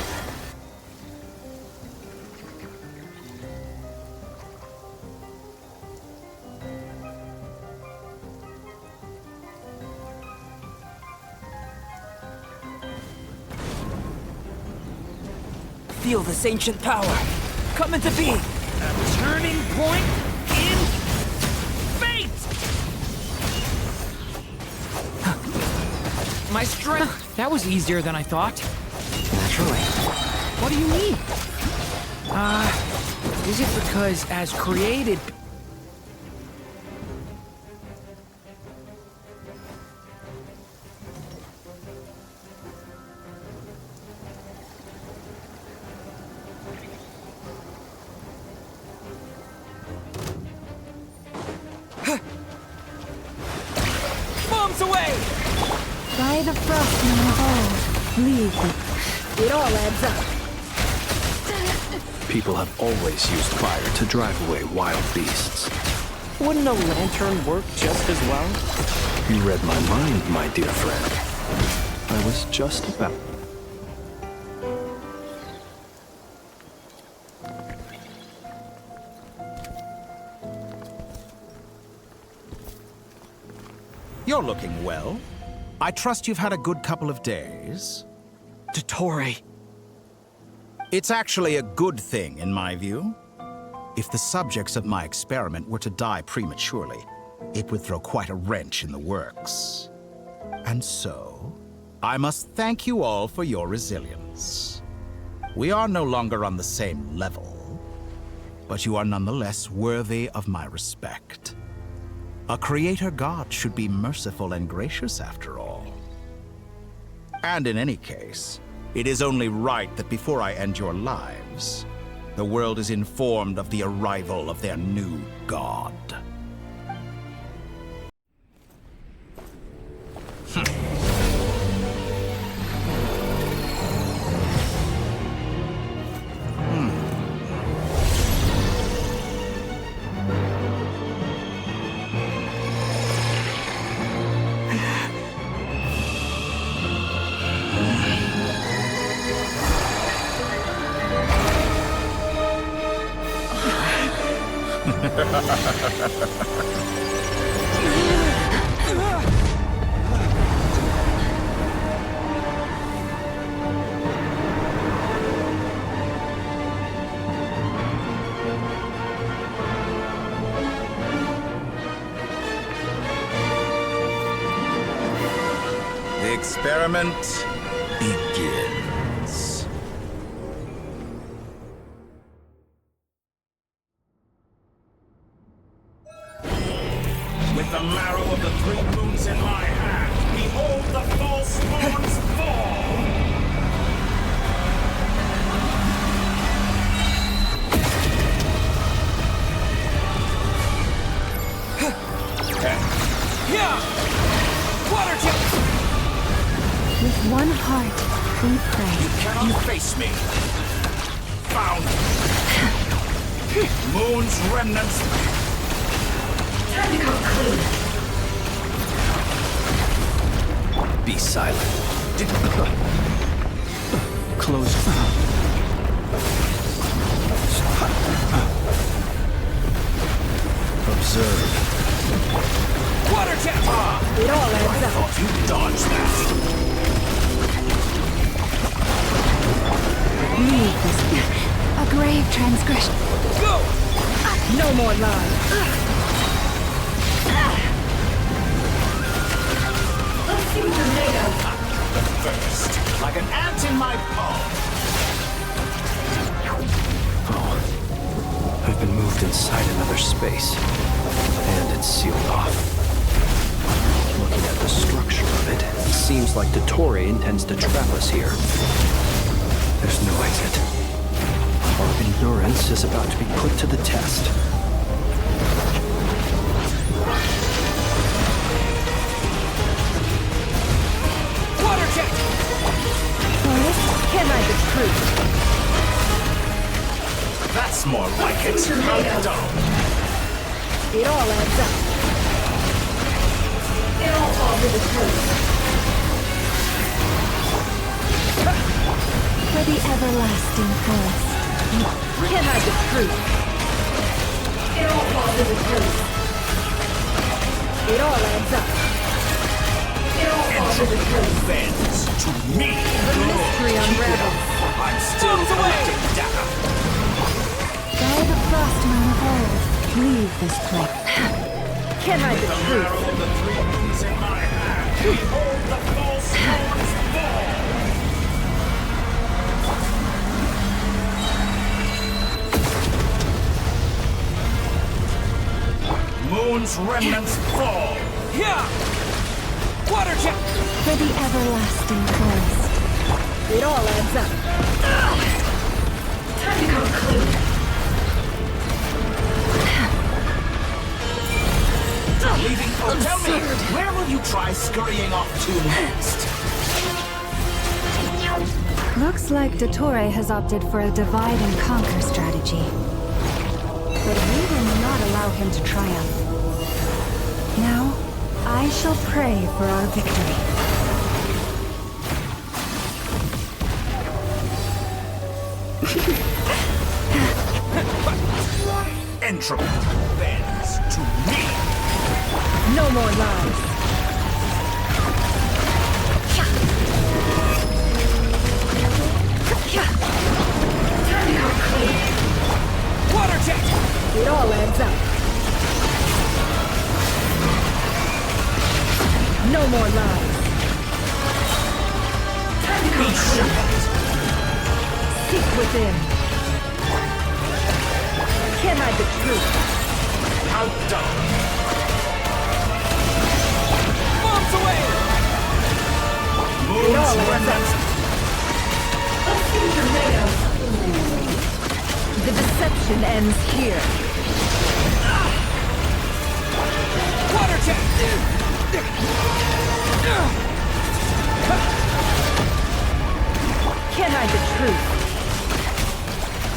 Feel this ancient power come into being. A turning point in fate! My strength! That was easier than I thought. Naturally. What do you mean? Is it because as created... Bombs away! By the frostman of old, leave them. It all adds up. People have always used fire to drive away wild beasts. Wouldn't a lantern work just as well? You read my mind, my dear friend. I was just about... You're looking well. I trust you've had a good couple of days. Dottore. It's actually a good thing, in my view. If the subjects of my experiment were to die prematurely, it would throw quite a wrench in the works. And so, I must thank you all for your resilience. We are no longer on the same level, but you are nonetheless worthy of my respect. A creator god should be merciful and gracious after all. And in any case, it is only right that before I end your lives, the world is informed of the arrival of their new god. The experiment begins. With the marrow of the three moons in my hand, behold the false spawns fall! Yeah! Water jet! With one heart, we pray. You cannot face me! Found! Moon's remnants! Time to come clean. Be silent. Close. Observe. Water jet! It all adds up. I thought you dodged that. Leave this. A grave transgression. Go! No more lies. Let's see what you're made of. like an ant in my palm. Oh, I've been moved inside another space, and it's sealed off. Looking at the structure of it, it seems like Dottore intends to trap us here. There's no exit. Our endurance is about to be put to the test. Water jet! Can I the truth? That's more like it. How dumb. It all adds up. It all falls to the truth. For the everlasting forest. Can I the truth? It all falls to the truth. It all adds up. It all falls to the truth. Bends to me. The mystery unravels. I'm still collecting data. By the frost moon of old, leave this place. Can I the truth? Of the three moons in my hand. Behold the false moon's fall. Moon's remnants fall. Yeah! Water jet! For the everlasting forest. It all adds up. Time to conclude. Leaving. Oh, tell me, where will you try scurrying off to next? Looks like Dottore has opted for a divide and conquer strategy. But we will not allow him to triumph. Now, I shall pray for our victory. Entropy bends to me. No more lies. Water jet! It all adds up. No more lies. Be shot. Seek within. Can I the truth? How dumb. Bombs away! Moon's remnants. The deception ends here. Water jet! Can I the truth?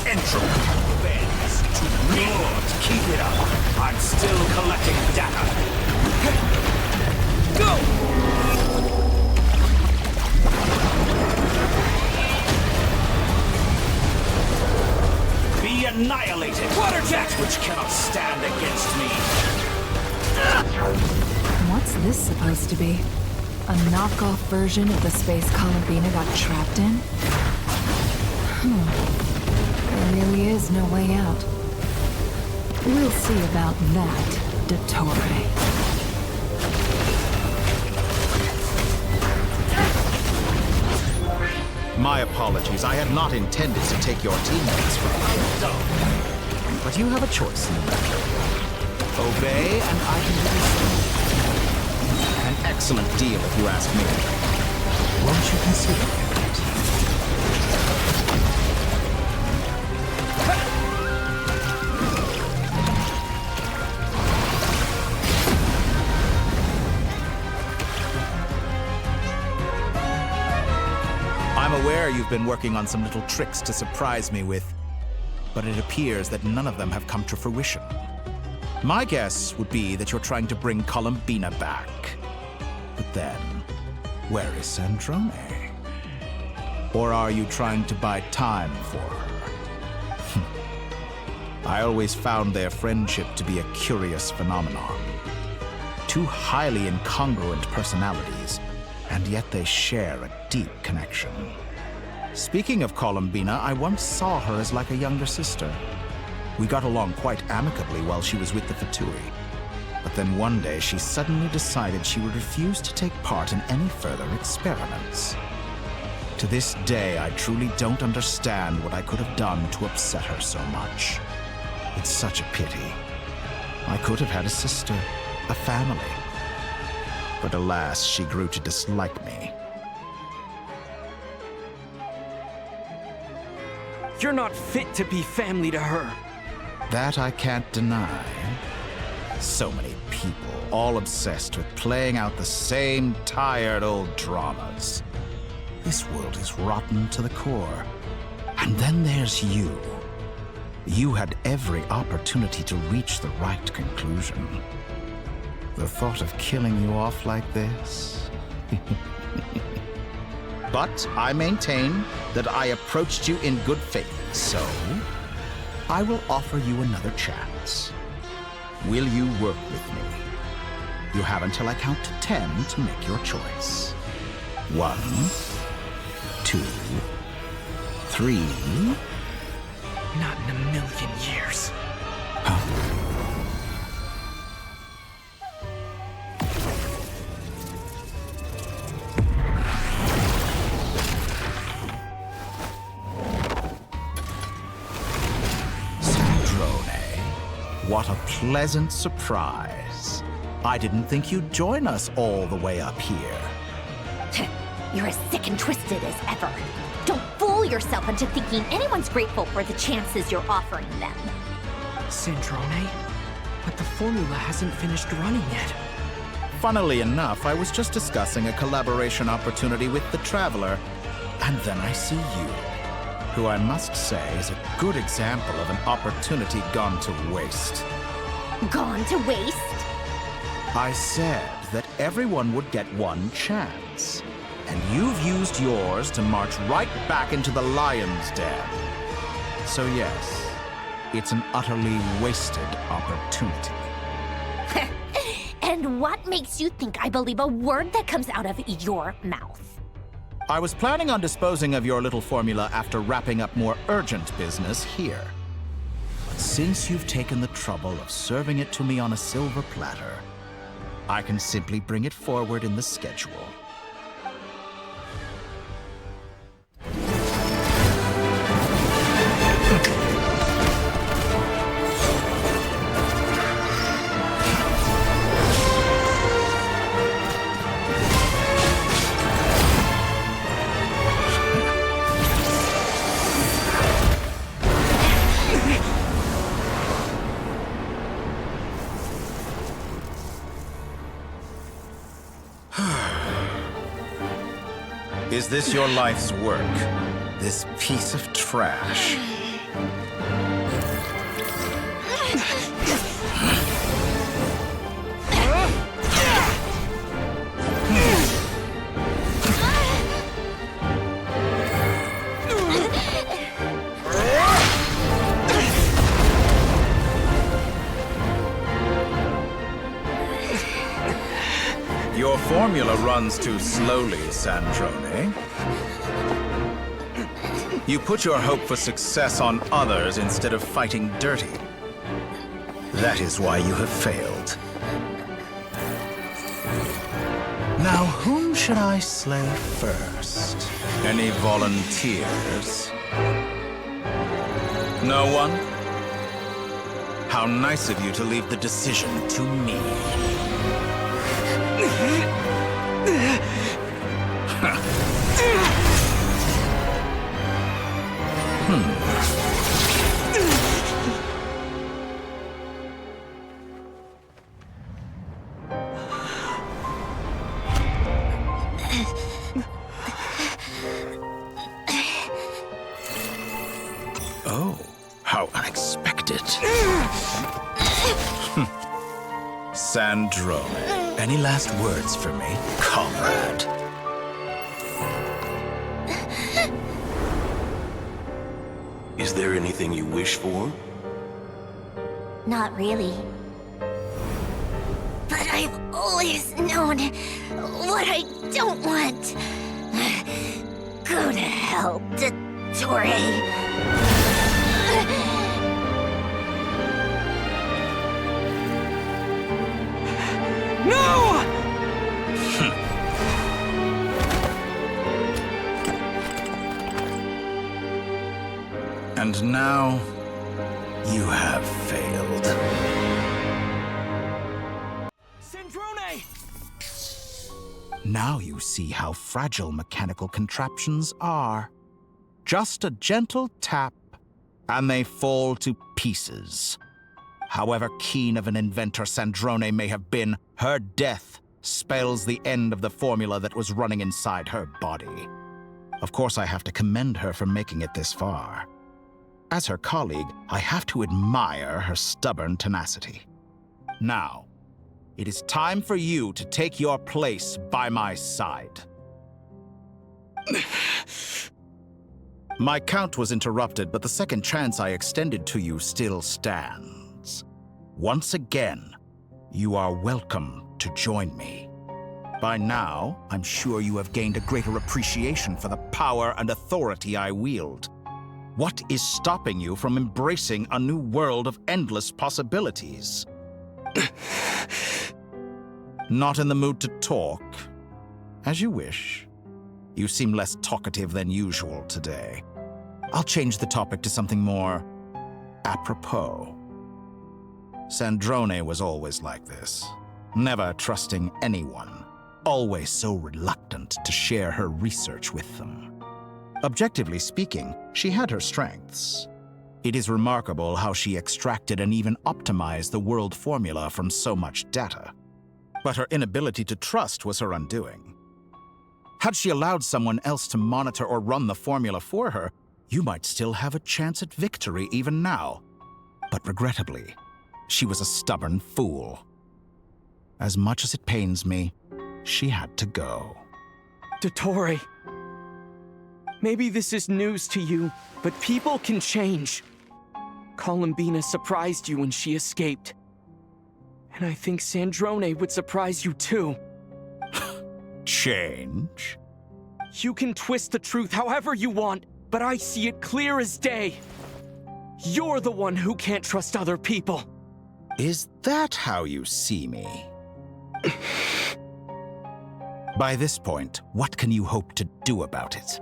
Entropy bends to me. Good, keep it up. I'm still collecting data. Go! Be annihilated. Water jet! Which cannot stand against me. What's this supposed to be? A knockoff version of the space Columbina got trapped in? There really is no way out. We'll see about that, Dottore. My apologies. I had not intended to take your teammates from you. But you have a choice in the matter. Obey, and I can do the same. An excellent deal, if you ask me. Won't you consider it? I'm aware you've been working on some little tricks to surprise me with, but it appears that none of them have come to fruition. My guess would be that you're trying to bring Columbina back. But then, where is Sandrone? Or are you trying to buy time for her? I always found their friendship to be a curious phenomenon. Two highly incongruent personalities, and yet they share a deep connection. Speaking of Columbina, I once saw her as like a younger sister. We got along quite amicably while she was with the VIII. But then one day she suddenly decided she would refuse to take part in any further experiments. To this day, I truly don't understand what I could have done to upset her so much. It's such a pity. I could have had a sister, a family. But alas, she grew to dislike me. You're not fit to be family to her. That I can't deny. So many people, all obsessed with playing out the same tired old dramas. This world is rotten to the core. And then there's you. You had every opportunity to reach the right conclusion. The thought of killing you off like this? But I maintain that I approached you in good faith, so I will offer you another chance. Will you work with me? You have until I count to 10 to make your choice. 1, 2, 3. Not in a million years. What a pleasant surprise. I didn't think you'd join us all the way up here. You're as sick and twisted as ever. Don't fool yourself into thinking anyone's grateful for the chances you're offering them. Sandrone? But the formula hasn't finished running yet. Funnily enough, I was just discussing a collaboration opportunity with the Traveler, and then I see you, who I must say is a good example of an opportunity gone to waste. Gone to waste? I said that everyone would get one chance, and you've used yours to march right back into the lion's den. So yes, it's an utterly wasted opportunity. And what makes you think I believe a word that comes out of your mouth? I was planning on disposing of your little formula after wrapping up more urgent business here. But since you've taken the trouble of serving it to me on a silver platter, I can simply bring it forward in the schedule. Is this your life's work? This piece of trash? Your formula runs too slowly, Sandrone. You put your hope for success on others instead of fighting dirty. That is why you have failed. Now, whom should I slay first? Any volunteers? No one? How nice of you to leave the decision to me. Oh, how unexpected. Sandrone, any last words for me, comrade? Is there anything you wish for? Not really. But I've always known what I don't want. Go to hell, Dottore. No! And now, you have failed. Sandrone! Now you see how fragile mechanical contraptions are. Just a gentle tap, and they fall to pieces. However keen of an inventor Sandrone may have been, her death spells the end of the formula that was running inside her body. Of course, I have to commend her for making it this far. As her colleague, I have to admire her stubborn tenacity. Now, it is time for you to take your place by my side. My count was interrupted, but the second chance I extended to you still stands. Once again, you are welcome to join me. By now, I'm sure you have gained a greater appreciation for the power and authority I wield. What is stopping you from embracing a new world of endless possibilities? Not in the mood to talk? As you wish. You seem less talkative than usual today. I'll change the topic to something more apropos. Sandrone was always like this, never trusting anyone, always so reluctant to share her research with them. Objectively speaking, she had her strengths. It is remarkable how she extracted and even optimized the world formula from so much data. But her inability to trust was her undoing. Had she allowed someone else to monitor or run the formula for her, you might still have a chance at victory even now. But regrettably, she was a stubborn fool. As much as it pains me, she had to go. Dottore, maybe this is news to you, but people can change. Columbina surprised you when she escaped. And I think Sandrone would surprise you too. Change? You can twist the truth however you want, but I see it clear as day. You're the one who can't trust other people. Is that how you see me? By this point, what can you hope to do about it?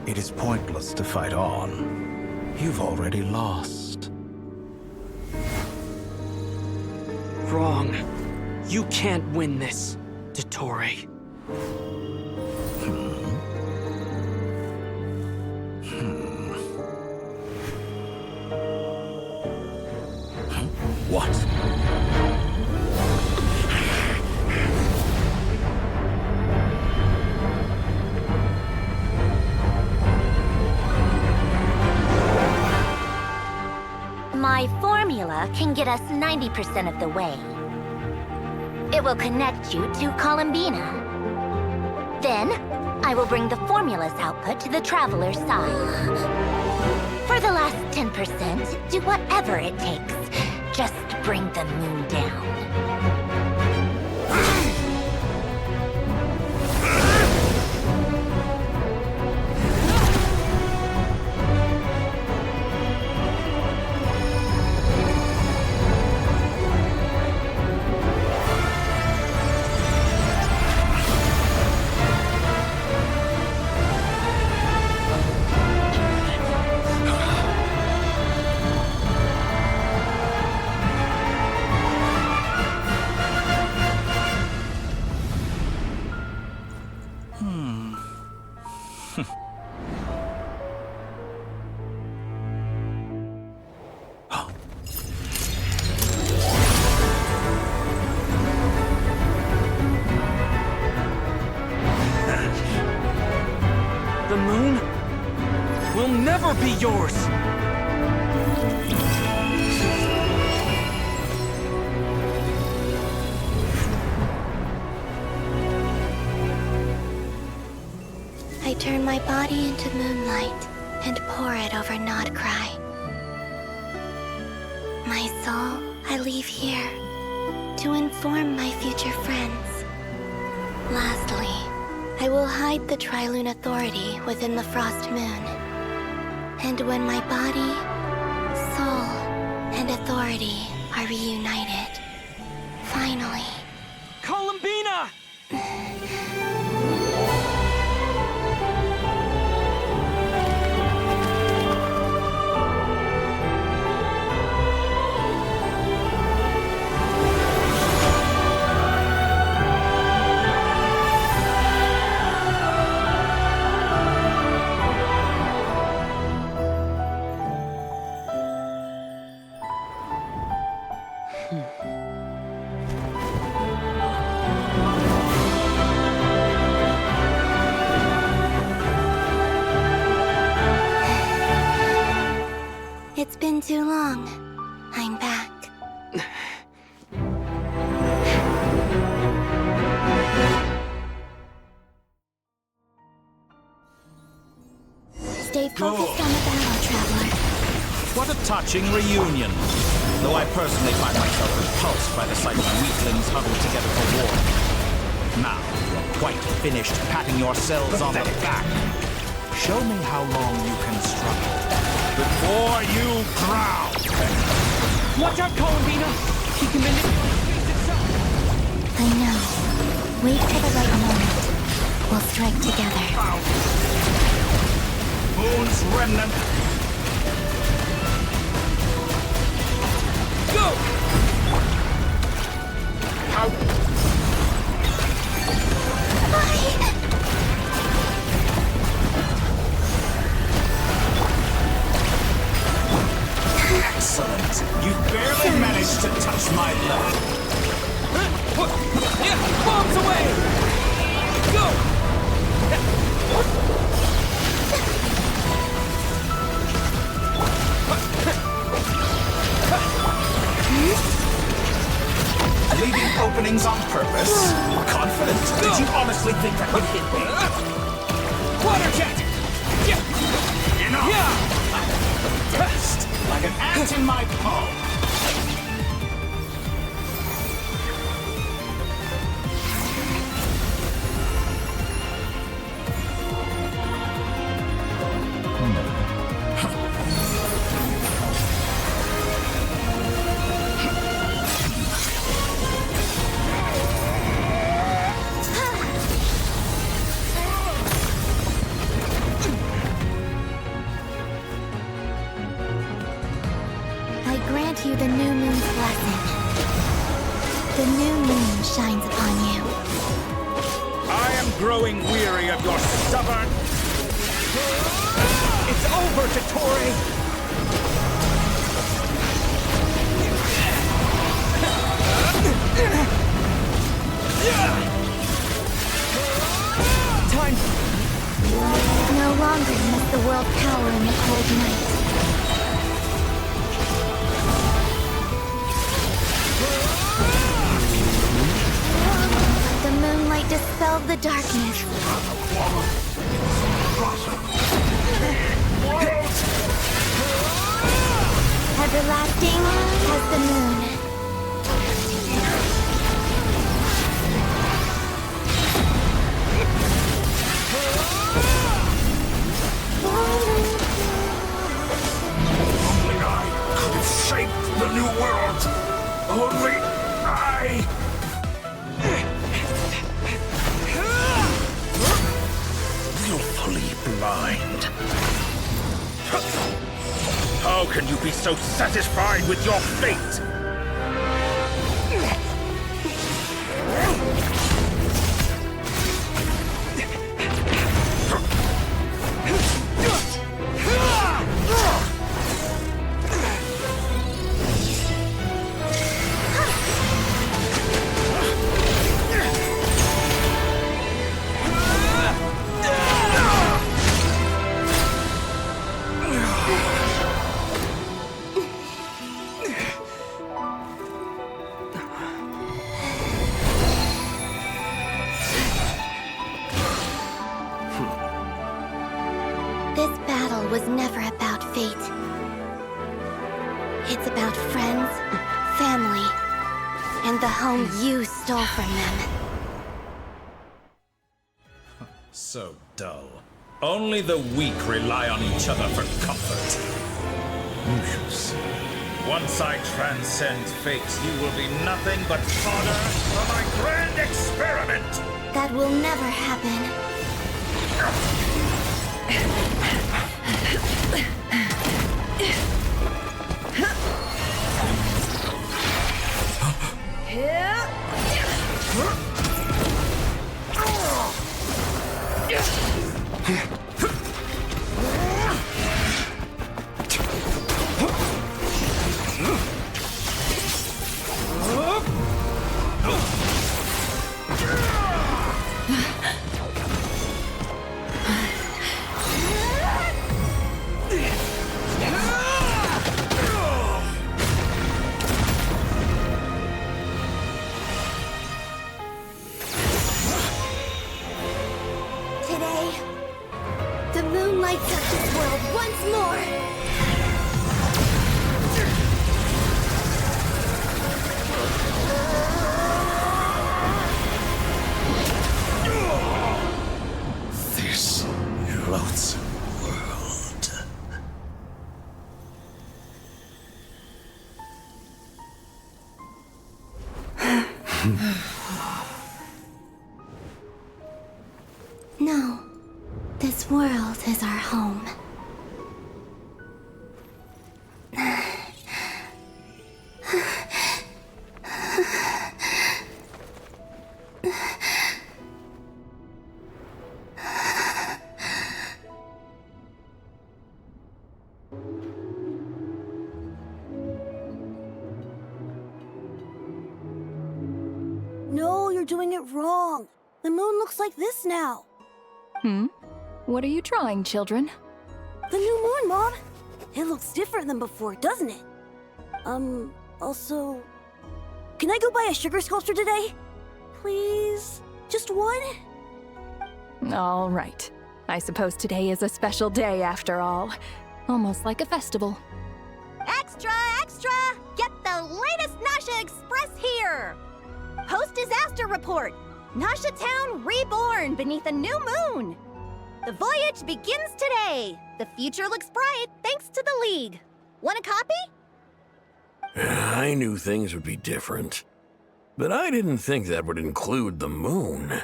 It is pointless to fight on. You've already lost. Wrong. You can't win this, Dottore. What? My formula can get us 90% of the way. It will connect you to Columbina. Then, I will bring the formula's output to the Traveler's side. For the last 10%, do whatever it takes. Just bring the moon down. The moon will never be yours! I turn my body into moonlight and pour it over Nodcry. My soul I leave here to inform my future friends. Lastly, I will hide the Trilune Authority within the Frost Moon. And when my body, soul, and authority are reunited. Finally. Columbina! It's been too long. I'm back. Stay focused on the battle, Traveler. What a touching reunion. Though I personally find myself repulsed by the sight of weaklings huddled together for war. Now, you're quite finished patting yourselves on the back. Show me how long you can struggle before you drown. Watch out, Columbina! He can manipulate space itself! I know. Wait for the right moment. We'll strike together. Moon's remnant. Go! Out. Excellent. You barely managed to touch my leg. Bombs away! Go! Leaving openings on purpose? Confident? Did you honestly think that would hit me? Water jet! Enough! Test like an ant in my palm. You the new moon's blessing. The new moon shines upon you. I am growing weary of your stubborn... It's over, Dottore! Time! No longer must the world cower in the cold night. The moonlight dispelled the darkness. Everlasting as the moon. Only I could have shaped the new world. Only I... Willfully blind. How can you be so satisfied with your fate? This battle was never about fate. It's about friends, family, and the home you stole from them. So dull. Only the weak rely on each other for comfort. Lucius, Once I transcend fate, you will be nothing but fodder for my grand experiment! That will never happen. Today, the moon lights up this world once more. This loathsome world. No, this world is our home. No, you're doing it wrong. The moon looks like this now. What are you drawing, children? The new moon, Mom. It looks different than before, doesn't it? Also... Can I go buy a sugar sculpture today? Please? Just one? All right. I suppose today is a special day after all. Almost like a festival. Extra, extra! Get the latest Nasha Express here! Post-disaster report! Nasha Town reborn beneath a new moon! The voyage begins today! The future looks bright thanks to the League. Want a copy? I knew things would be different, but I didn't think that would include the moon.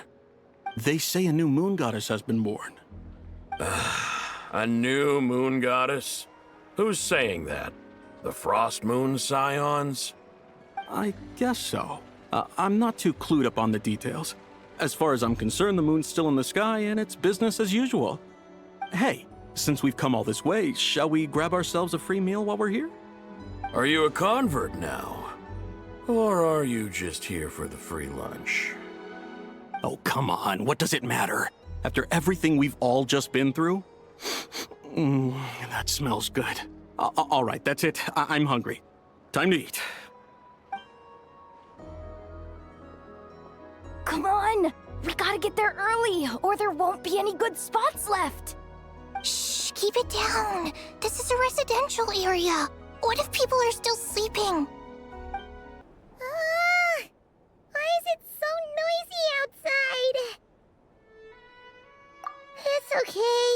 They say a new moon goddess has been born. A new moon goddess? Who's saying that? The Frost Moon Scions? I guess so. I'm not too clued up on the details. As far as I'm concerned, the moon's still in the sky and it's business as usual. Hey, since we've come all this way, shall we grab ourselves a free meal while we're here? Are you a convert now? Or are you just here for the free lunch? Oh, come on, what does it matter? After everything we've all just been through? That smells good. All right, that's it. I'm hungry. Time to eat. Come on! We gotta get there early, or there won't be any good spots left! Shh, keep it down. This is a residential area. What if people are still sleeping? Why is it so noisy outside? It's okay.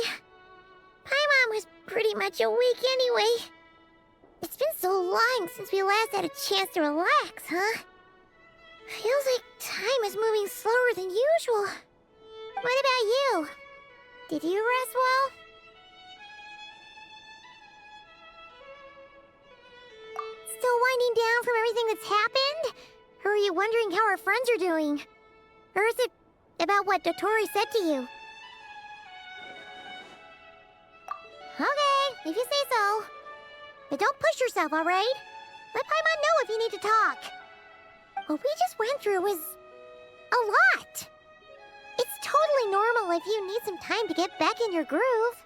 Paimon was pretty much awake anyway. It's been so long since we last had a chance to relax, huh? Feels like time is moving slower than usual. What about you? Did you rest well? Still winding down from everything that's happened? Or are you wondering how our friends are doing? Or is it about what Dotori said to you? Okay, if you say so. But don't push yourself, alright? Let Paimon know if you need to talk. What we just went through was a lot. It's totally normal if you need some time to get back in your groove.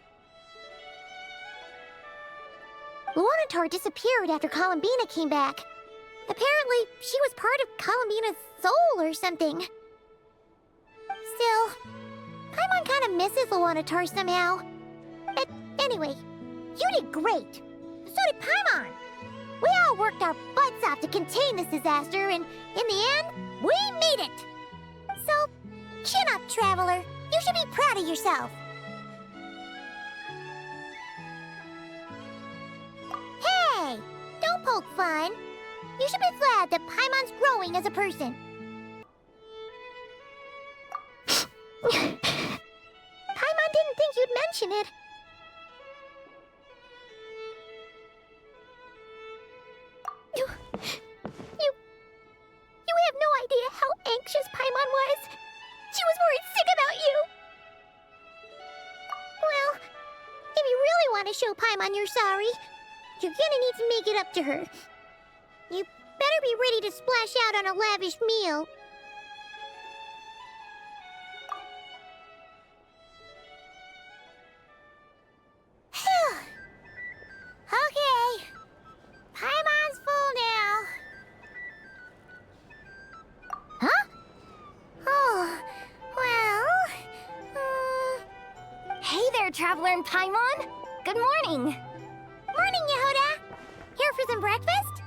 Luanatar disappeared after Columbina came back. Apparently, she was part of Columbina's soul or something. Still, Paimon kind of misses Luanatar somehow. But anyway, you did great. So did Paimon. We all worked our butts off to contain this disaster, and in the end, we made it. So, chin up, Traveler. You should be proud of yourself. Hey, don't poke fun. You should be glad that Paimon's growing as a person. Paimon didn't think you'd mention it. You have no idea how anxious Paimon was. She was worried sick about you. Well, if you really want to show Paimon you're sorry, you're gonna need to make it up to her. You better be ready to splash out on a lavish meal. Okay. Paimon's full now. Huh? Oh, well... Hey there, Traveler and Paimon! Good morning! Morning, Yehuda! Here for some breakfast?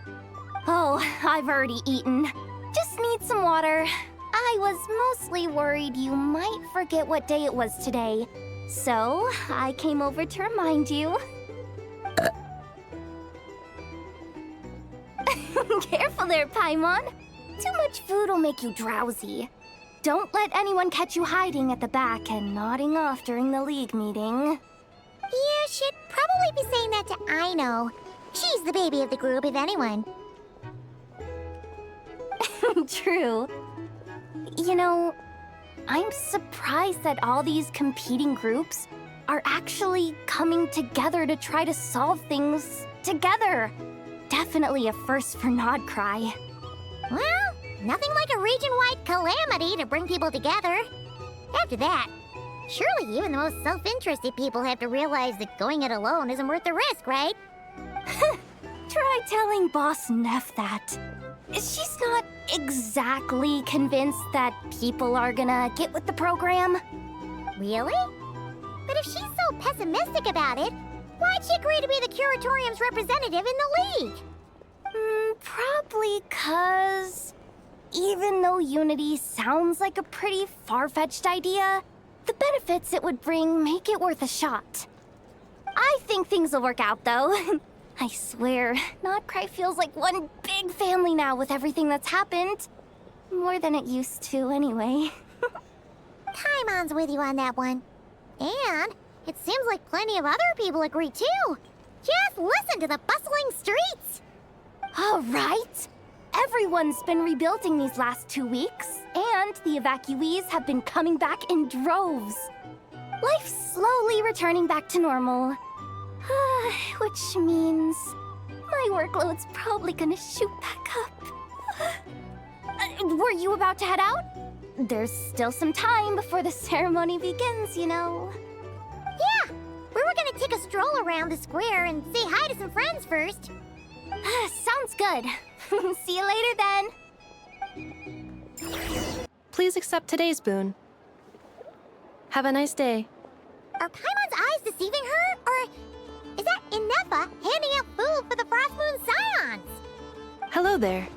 Oh, I've already eaten. Just need some water. I was mostly worried you might forget what day it was today. So, I came over to remind you. Careful there, Paimon. Too much food will make you drowsy. Don't let anyone catch you hiding at the back and nodding off during the League meeting. You should probably be saying that to Aino. She's the baby of the group, if anyone. True. You know, I'm surprised that all these competing groups are actually coming together to try to solve things together. Definitely a first for Nodcry. Well, nothing like a region-wide calamity to bring people together. After that, surely even the most self-interested people have to realize that going it alone isn't worth the risk, right? Try telling Boss Neff that. She's not exactly convinced that people are gonna get with the program. Really? But if she's so pessimistic about it, why'd she agree to be the Curatorium's representative in the League? Probably 'cause even though Unity sounds like a pretty far-fetched idea, the benefits it would bring make it worth a shot. I think things will work out, though. I swear, Nodcry feels like one big family now with everything that's happened. More than it used to, anyway. Paimon's with you on that one. And it seems like plenty of other people agree, too. Just listen to the bustling streets. All right. Everyone's been rebuilding these last 2 weeks, and the evacuees have been coming back in droves. Life's slowly returning back to normal. Which means my workload's probably gonna shoot back up. Were you about to head out? There's still some time before the ceremony begins, you know. Yeah, we were gonna take a stroll around the square and say hi to some friends first. Sounds good. See you later then. Please accept today's boon. Have a nice day. Are Paimon's eyes deceiving her? Or is that Inefa handing out food for the Frost Moon Scions? Hello there.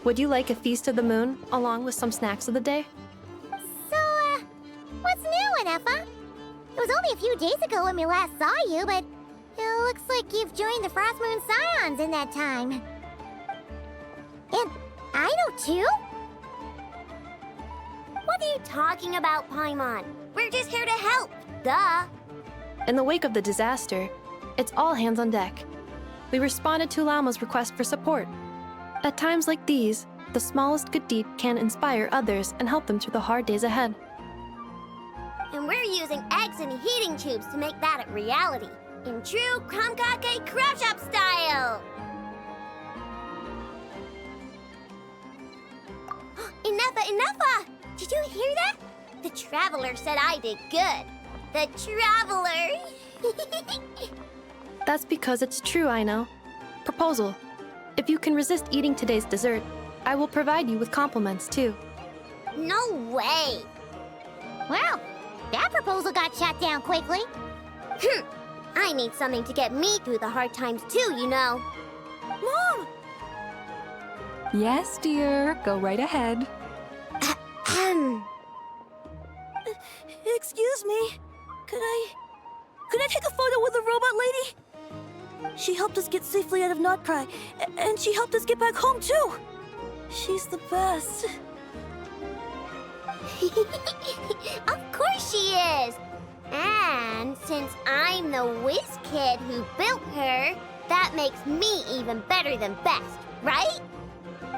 Would you like a feast of the moon, along with some snacks of the day? So, what's new, Inefa? It was only a few days ago when we last saw you, but it looks like you've joined the Frost Moon Scions in that time. And I know too? What are you talking about, Paimon? We're just here to help, duh. In the wake of the disaster, it's all hands on deck. We responded to Lama's request for support. At times like these, the smallest good deed can inspire others and help them through the hard days ahead. And we're using eggs and heating tubes to make that a reality, in true Kromkake Crab Shop style! Enough! Did you hear that? The Traveler said I did good. The Traveler! That's because it's true, I know. Proposal. If you can resist eating today's dessert, I will provide you with compliments, too. No way! Well, that proposal got shot down quickly. I need something to get me through the hard times too, you know. Mom! Yes, dear. Go right ahead. Excuse me. Could I take a photo with the robot lady? She helped us get safely out of Notcry, and she helped us get back home too. She's the best. Of course she is. And since I'm the whiz kid who built her, that makes me even better than best, right?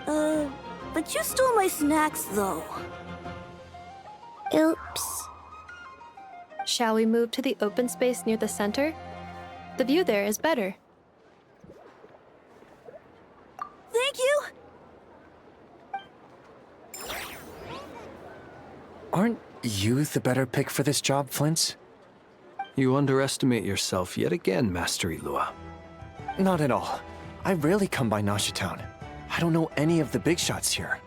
But you stole my snacks, though. Oops. Shall we move to the open space near the center? The view there is better. Thank you! Aren't you the better pick for this job, Flint? You underestimate yourself yet again, Master Ilua. Not at all. I rarely come by Nasha Town. I don't know any of the big shots here.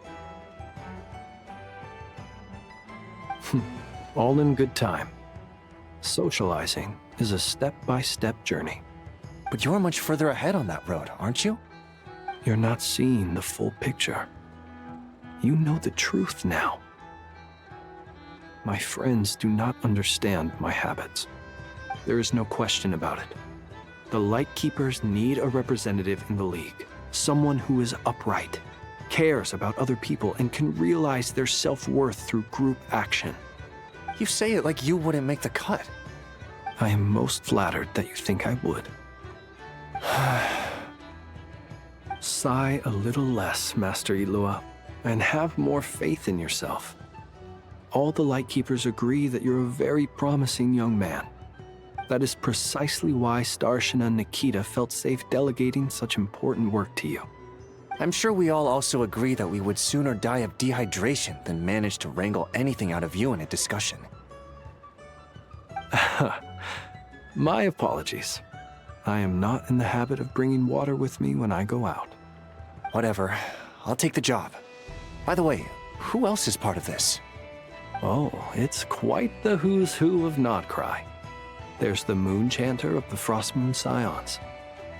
All in good time. Socializing is a step-by-step journey. But you're much further ahead on that road, aren't you? You're not seeing the full picture. You know the truth now. My friends do not understand my habits. There is no question about it. The Lightkeepers need a representative in the League. Someone who is upright, cares about other people, and can realize their self-worth through group action. You say it like you wouldn't make the cut. I am most flattered that you think I would. Sigh a little less, Master Ilua, and have more faith in yourself. All the Lightkeepers agree that you're a very promising young man. That is precisely why Starshina and Nikita felt safe delegating such important work to you. I'm sure we all also agree that we would sooner die of dehydration than manage to wrangle anything out of you in a discussion. My apologies. I am not in the habit of bringing water with me when I go out. Whatever. I'll take the job. By the way, who else is part of this? Oh, it's quite the who's who of Notcry. There's the Moon Chanter of the Frostmoon Scions,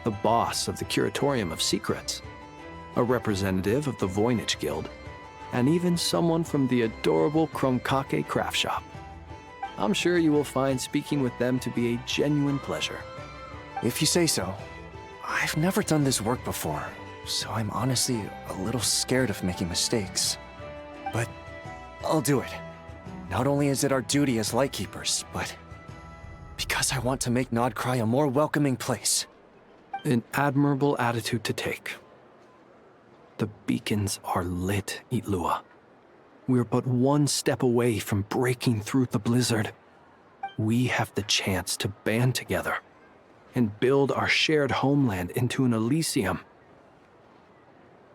the boss of the Curatorium of Secrets, a representative of the Voynich Guild, and even someone from the adorable Kromkake craft shop. I'm sure you will find speaking with them to be a genuine pleasure. If you say so. I've never done this work before, so I'm honestly a little scared of making mistakes. But I'll do it. Not only is it our duty as Lightkeepers, but because I want to make Notcry a more welcoming place. An admirable attitude to take. The beacons are lit, Ilua. We're but one step away from breaking through the blizzard. We have the chance to band together and build our shared homeland into an Elysium.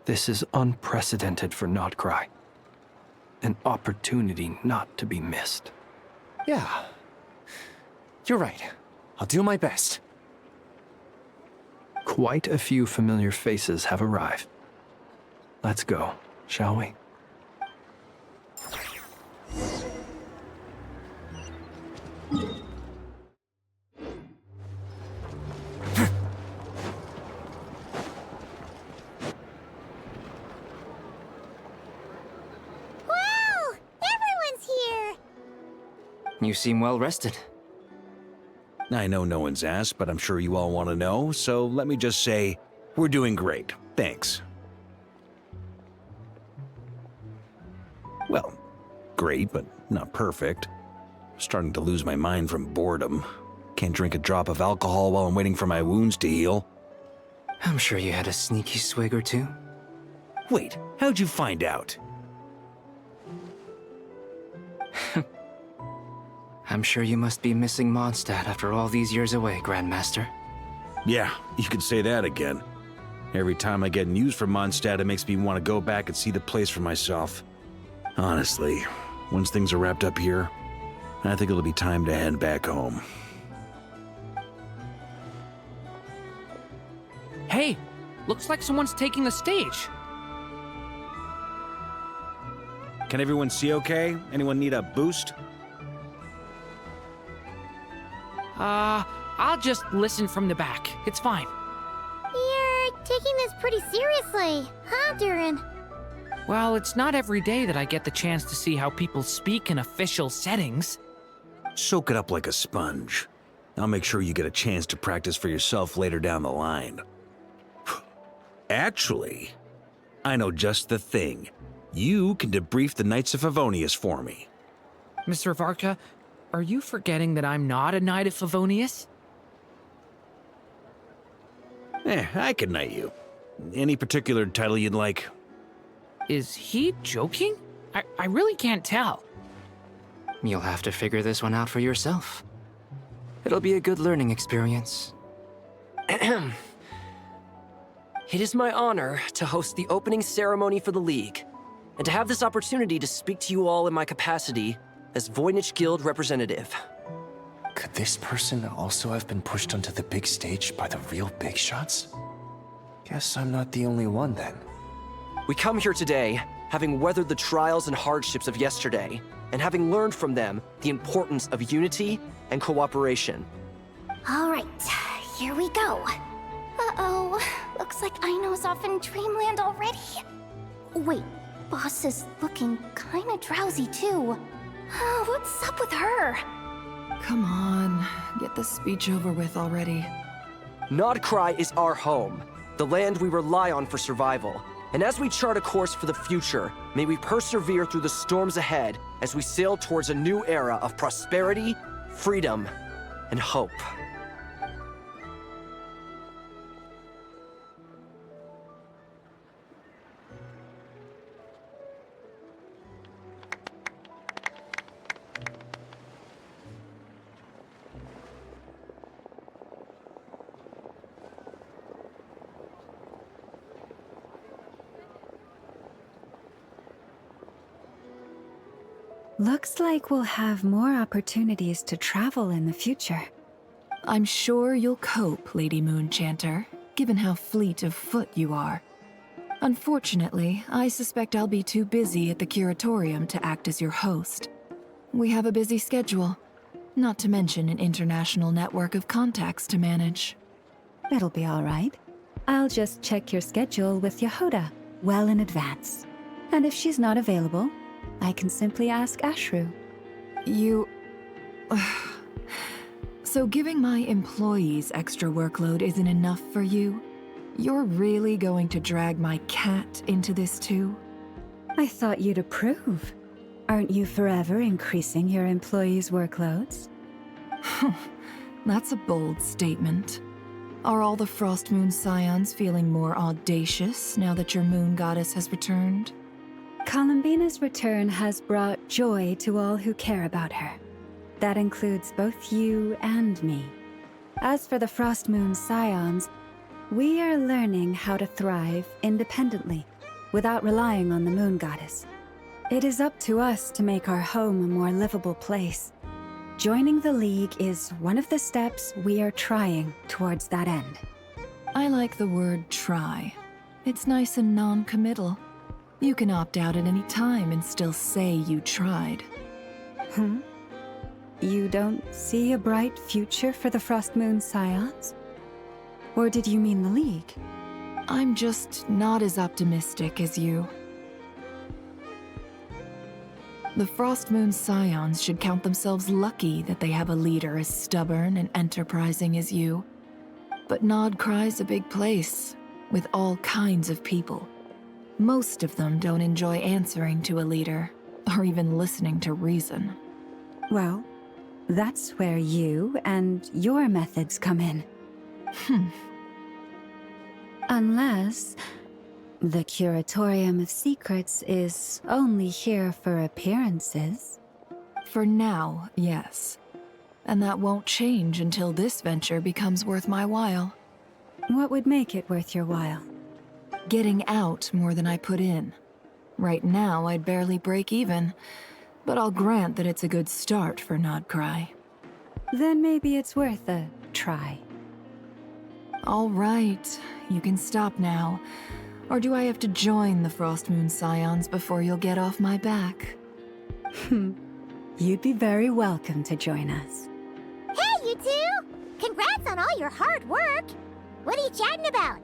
This is unprecedented for Notcry. An opportunity not to be missed. Yeah. You're right. I'll do my best. Quite a few familiar faces have arrived. Let's go, shall we? Wow! Everyone's here! You seem well rested. I know no one's asked, but I'm sure you all want to know, so let me just say, we're doing great. Thanks. Well, great, but not perfect. Starting to lose my mind from boredom. Can't drink a drop of alcohol while I'm waiting for my wounds to heal. I'm sure you had a sneaky swig or two. Wait, how'd you find out? I'm sure you must be missing Mondstadt after all these years away, Grandmaster. Yeah, you could say that again. Every time I get news from Mondstadt, it makes me want to go back and see the place for myself. Honestly, once things are wrapped up here, I think it'll be time to head back home. Hey, looks like someone's taking the stage. Can everyone see okay? Anyone need a boost? I'll just listen from the back. It's fine. You're taking this pretty seriously, huh, Durin? Well, it's not every day that I get the chance to see how people speak in official settings. Soak it up like a sponge. I'll make sure you get a chance to practice for yourself later down the line. Actually, I know just the thing. You can debrief the Knights of Favonius for me. Mr. Varka, are you forgetting that I'm not a Knight of Favonius? I can knight you. Any particular title you'd like? Is he joking? I really can't tell. You'll have to figure this one out for yourself. It'll be a good learning experience. It is my honor to host the opening ceremony for the League, and to have this opportunity to speak to you all in my capacity as Voynich Guild representative. Could this person also have been pushed onto the big stage by the real big shots? Guess I'm not the only one then. We come here today, having weathered the trials and hardships of yesterday, and having learned from them the importance of unity and cooperation. All right, here we go. Uh-oh, looks like Aino's off in dreamland already. Wait, Boss is looking kinda drowsy too. What's up with her? Come on, get the speech over with already. Nodcry is our home, the land we rely on for survival. And as we chart a course for the future, may we persevere through the storms ahead as we sail towards a new era of prosperity, freedom, and hope. Looks like we'll have more opportunities to travel in the future. I'm sure you'll cope, Lady Moonchanter, given how fleet of foot you are. Unfortunately, I suspect I'll be too busy at the Curatorium to act as your host. We have a busy schedule, not to mention an international network of contacts to manage. It'll be all right. I'll just check your schedule with Yehoda well in advance. And if she's not available, I can simply ask Ashru. So giving my employees extra workload isn't enough for you? You're really going to drag my cat into this too? I thought you'd approve. Aren't you forever increasing your employees' workloads? That's a bold statement. Are all the Frostmoon Scions feeling more audacious now that your moon goddess has returned? Columbina's return has brought joy to all who care about her. That includes both you and me. As for the Frostmoon Scions, we are learning how to thrive independently, without relying on the moon goddess. It is up to us to make our home a more livable place. Joining the League is one of the steps we are trying towards that end. I like the word try. It's nice and non-committal. You can opt out at any time and still say you tried. You don't see a bright future for the Frostmoon Scions? Or did you mean the League? I'm just not as optimistic as you. The Frostmoon Scions should count themselves lucky that they have a leader as stubborn and enterprising as you. But Nodcry's a big place, with all kinds of people. Most of them don't enjoy answering to a leader, or even listening to reason. Well, that's where you and your methods come in. Unless the Curatorium of Secrets is only here for appearances. For now, yes. And that won't change until this venture becomes worth my while. What would make it worth your while? Getting out more than I put in. Right now, I'd barely break even, but I'll grant that it's a good start for Nodcry. Then maybe it's worth a try. All right, you can stop now. Or do I have to join the Frostmoon Scions before you'll get off my back? You'd be very welcome to join us. Hey, you two! Congrats on all your hard work! What are you chatting about?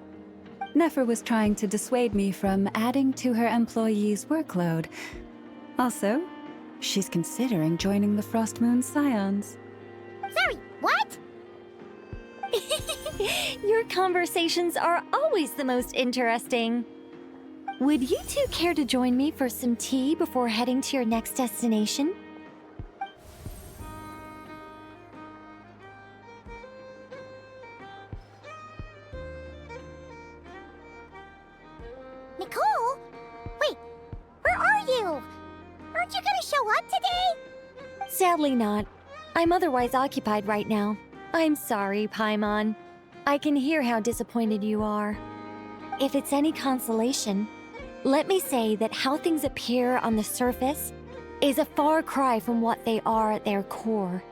Nefer was trying to dissuade me from adding to her employees' workload. Also, she's considering joining the Frostmoon Scions. Sorry, what? Your conversations are always the most interesting. Would you two care to join me for some tea before heading to your next destination? Nicole? Wait, where are you? Aren't you gonna show up today? Sadly not. I'm otherwise occupied right now. I'm sorry, Paimon. I can hear how disappointed you are. If it's any consolation, let me say that how things appear on the surface is a far cry from what they are at their core.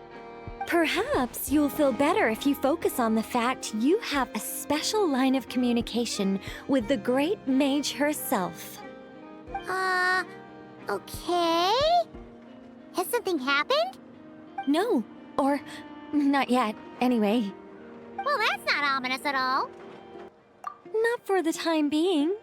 Perhaps you'll feel better if you focus on the fact you have a special line of communication with the great mage herself. Okay? Has something happened? No, or not yet, anyway. Well, that's not ominous at all. Not for the time being.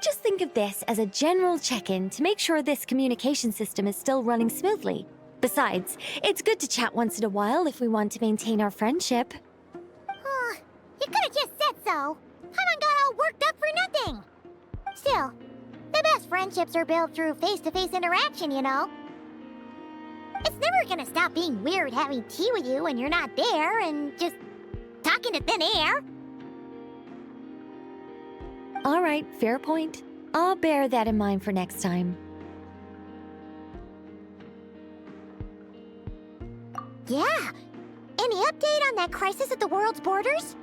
Just think of this as a general check-in to make sure this communication system is still running smoothly. Besides, it's good to chat once in a while if we want to maintain our friendship. You could have just said so. Paimon got all worked up for nothing. Still, the best friendships are built through face-to-face interaction, you know. It's never gonna stop being weird having tea with you when you're not there and just talking to thin air. All right, fair point. I'll bear that in mind for next time. Yeah. Any update on that crisis at the world's borders?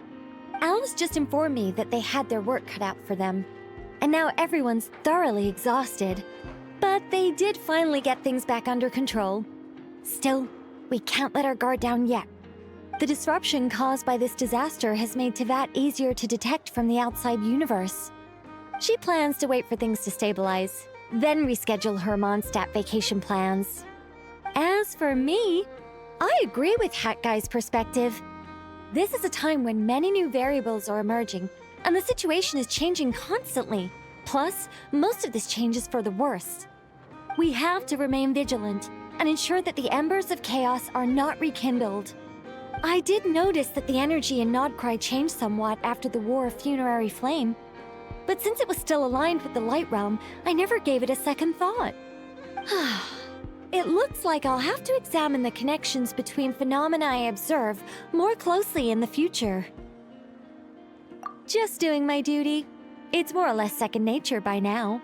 Alice just informed me that they had their work cut out for them. And now everyone's thoroughly exhausted. But they did finally get things back under control. Still, we can't let our guard down yet. The disruption caused by this disaster has made Teyvat easier to detect from the outside universe. She plans to wait for things to stabilize, then reschedule her Mondstadt vacation plans. As for me, I agree with Hat Guy's perspective. This is a time when many new variables are emerging, and the situation is changing constantly. Plus, most of this change is for the worse. We have to remain vigilant and ensure that the embers of chaos are not rekindled. I did notice that the energy in Nodcry changed somewhat after the War of Funerary Flame, but since it was still aligned with the Light Realm, I never gave it a second thought. It looks like I'll have to examine the connections between phenomena I observe more closely in the future. Just doing my duty. It's more or less second nature by now.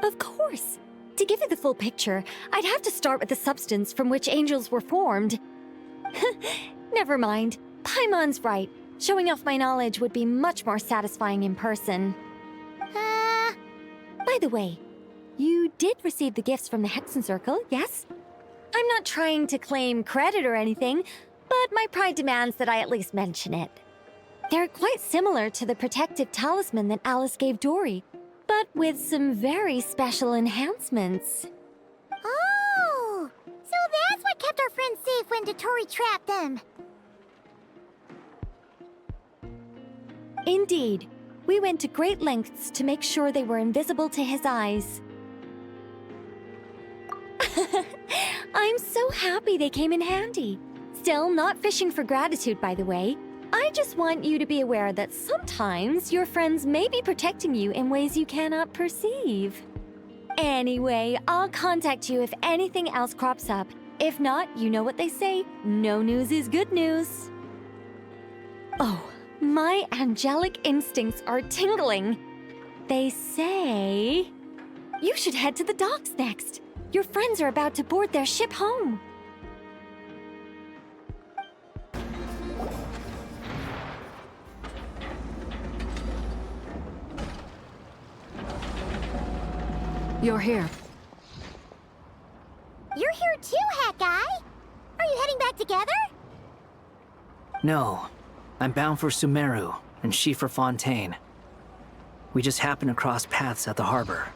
Of course. To give you the full picture, I'd have to start with the substance from which angels were formed. Never mind. Paimon's right. Showing off my knowledge would be much more satisfying in person. By the way, you did receive the gifts from the Hexen Circle, yes? I'm not trying to claim credit or anything, but my pride demands that I at least mention it. They're quite similar to the protective talisman that Alice gave Dory, but with some very special enhancements. Oh! So that's what kept our friends safe when Dotori trapped them. Indeed. We went to great lengths to make sure they were invisible to his eyes. I'm so happy they came in handy. Still, not fishing for gratitude, by the way. I just want you to be aware that sometimes your friends may be protecting you in ways you cannot perceive. Anyway, I'll contact you if anything else crops up. If not, you know what they say, no news is good news. Oh, my angelic instincts are tingling. They say you should head to the docks next. Your friends are about to board their ship home. You're here. You're here too, Hat Guy. Are you heading back together? No. I'm bound for Sumeru, and she for Fontaine. We just happened to cross paths at the harbor.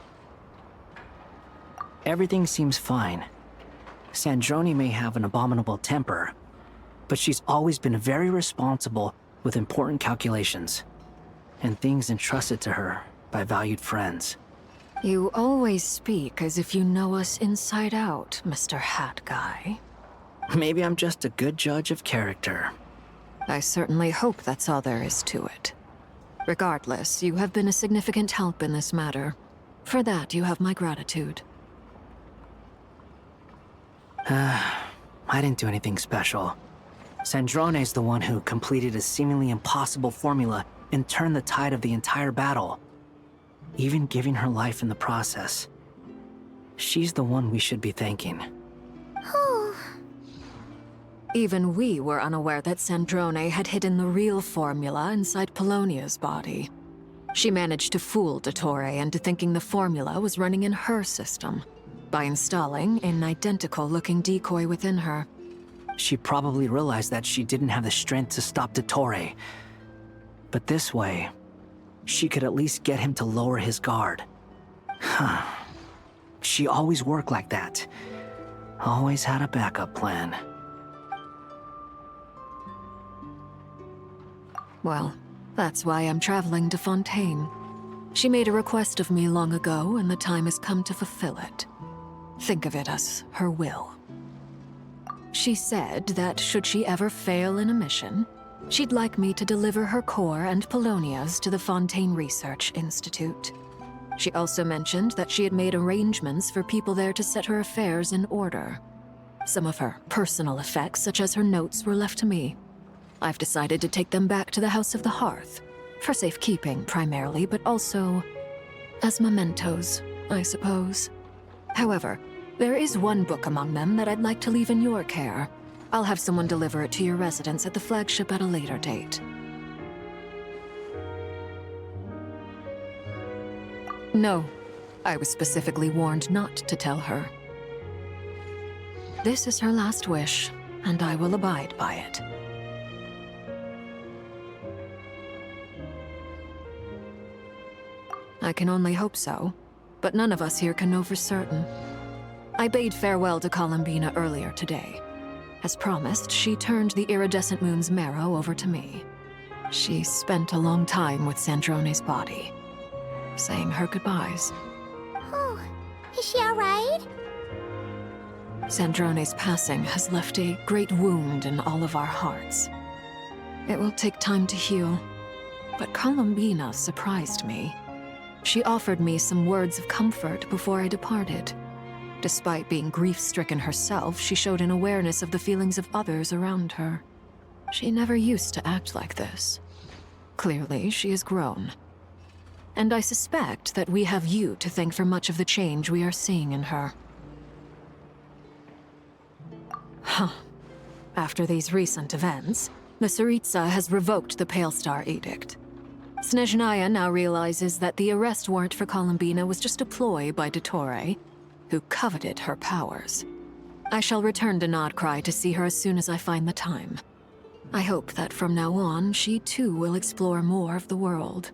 Everything seems fine. Sandrone may have an abominable temper, but she's always been very responsible with important calculations, and things entrusted to her by valued friends. You always speak as if you know us inside out, Mr. Hat Guy. Maybe I'm just a good judge of character. I certainly hope that's all there is to it. Regardless, you have been a significant help in this matter. For that, you have my gratitude. I didn't do anything special. Sandrone's the one who completed a seemingly impossible formula and turned the tide of the entire battle, even giving her life in the process. She's the one we should be thanking. Even we were unaware that Sandrone had hidden the real formula inside Polonia's body. She managed to fool Dottore into thinking the formula was running in her system by installing an identical-looking decoy within her. She probably realized that she didn't have the strength to stop Dottore. But this way, she could at least get him to lower his guard. She always worked like that. Always had a backup plan. Well, that's why I'm traveling to Fontaine. She made a request of me long ago, and the time has come to fulfill it. Think of it as her will. She said that should she ever fail in a mission, she'd like me to deliver her core and Polonia's to the Fontaine Research Institute. She also mentioned that she had made arrangements for people there to set her affairs in order. Some of her personal effects, such as her notes, were left to me. I've decided to take them back to the House of the Hearth, for safekeeping primarily, but also as mementos, I suppose. However, there is one book among them that I'd like to leave in your care. I'll have someone deliver it to your residence at the flagship at a later date. No, I was specifically warned not to tell her. This is her last wish, and I will abide by it. I can only hope so, but none of us here can know for certain. I bade farewell to Columbina earlier today. As promised, she turned the iridescent moon's marrow over to me. She spent a long time with Sandrone's body, saying her goodbyes. Oh, is she alright? Sandrone's passing has left a great wound in all of our hearts. It will take time to heal, but Columbina surprised me. She offered me some words of comfort before I departed. Despite being grief-stricken herself, she showed an awareness of the feelings of others around her. She never used to act like this. Clearly, she has grown. And I suspect that we have you to thank for much of the change we are seeing in her. Huh. After these recent events, the Tsaritsa has revoked the Pale Star Edict. Snezhnaya now realizes that the arrest warrant for Columbina was just a ploy by Dottore, who coveted her powers. I shall return to Nodcry to see her as soon as I find the time. I hope that from now on, she too will explore more of the world.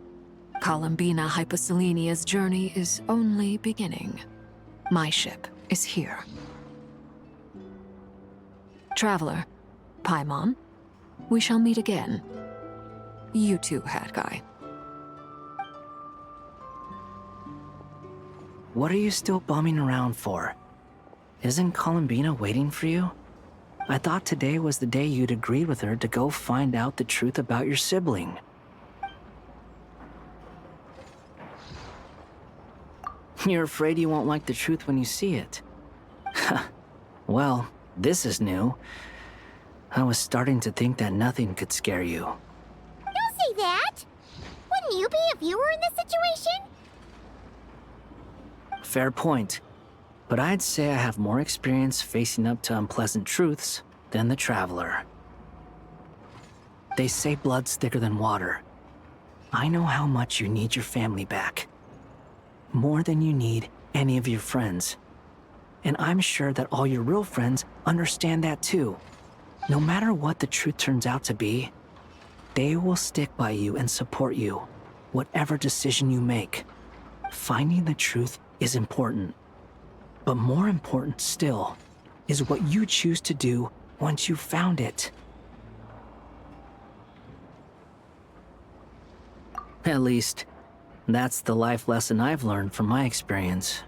Columbina Hyposelenia's journey is only beginning. My ship is here. Traveler, Paimon, we shall meet again. You too, Hat Guy. What are you still bumming around for? Isn't Columbina waiting for you? I thought today was the day you'd agreed with her to go find out the truth about your sibling. You're afraid you won't like the truth when you see it. Well, this is new. I was starting to think that nothing could scare you. Don't say that! Wouldn't you be if you were in this situation? Fair point. But I'd say I have more experience facing up to unpleasant truths than the Traveler. They say blood's thicker than water. I know how much you need your family back. More than you need any of your friends. And I'm sure that all your real friends understand that too. No matter what the truth turns out to be, they will stick by you and support you, whatever decision you make. Finding the truth is important. But more important still is what you choose to do once you've found it. At least, that's the life lesson I've learned from my experience,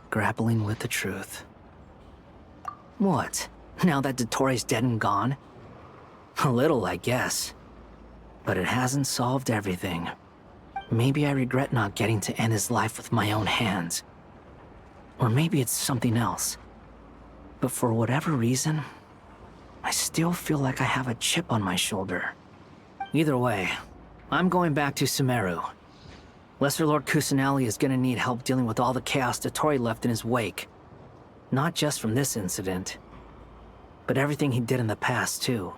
grappling with the truth. What? Now that Dottore's dead and gone? A little, I guess. But it hasn't solved everything. Maybe I regret not getting to end his life with my own hands. Or maybe it's something else. But for whatever reason, I still feel like I have a chip on my shoulder. Either way, I'm going back to Sumeru. Lesser Lord Kusanali is gonna need help dealing with all the chaos Dotori left in his wake. Not just from this incident, but everything he did in the past, too.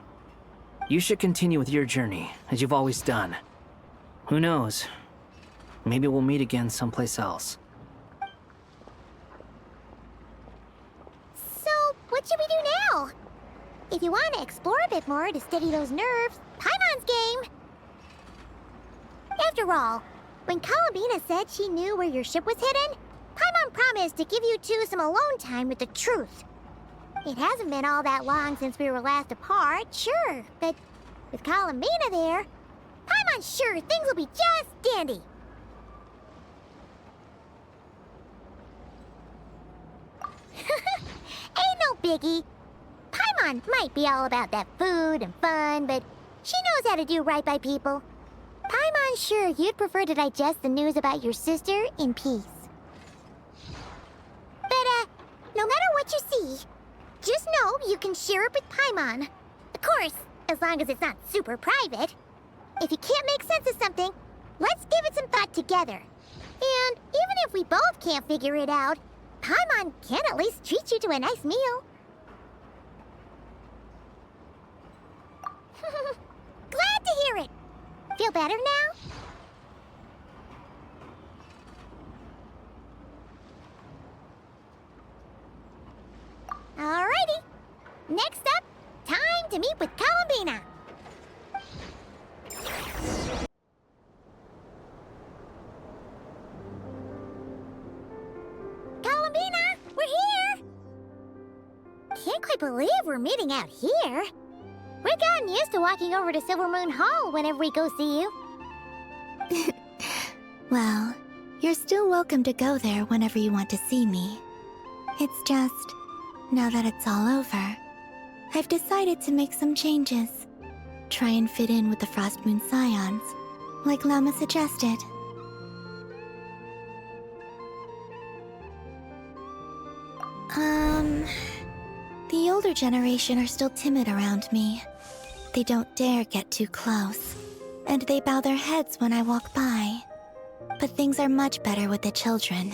You should continue with your journey, as you've always done. Who knows? Maybe we'll meet again someplace else. So, what should we do now? If you want to explore a bit more to steady those nerves, Paimon's game! After all, when Columbina said she knew where your ship was hidden, Paimon promised to give you two some alone time with the truth. It hasn't been all that long since we were last apart, sure, but with Columbina there, Paimon's sure things will be just dandy. Ain't no biggie. Paimon might be all about that food and fun, but she knows how to do right by people. Paimon's sure you'd prefer to digest the news about your sister in peace. But, no matter what you see, just know you can share it with Paimon. Of course, as long as it's not super private. If you can't make sense of something, let's give it some thought together. And even if we both can't figure it out, Paimon can at least treat you to a nice meal. Glad to hear it. Feel better now? Alrighty. Next up, time to meet with Columbina. Columbina, we're here! Can't quite believe we're meeting out here. We've gotten used to walking over to Silver Moon Hall whenever we go see you. Well, you're still welcome to go there whenever you want to see me. It's just, now that it's all over, I've decided to make some changes. Try and fit in with the Frost Moon Scions, like Lama suggested. The older generation are still timid around me. They don't dare get too close, and they bow their heads when I walk by. But things are much better with the children.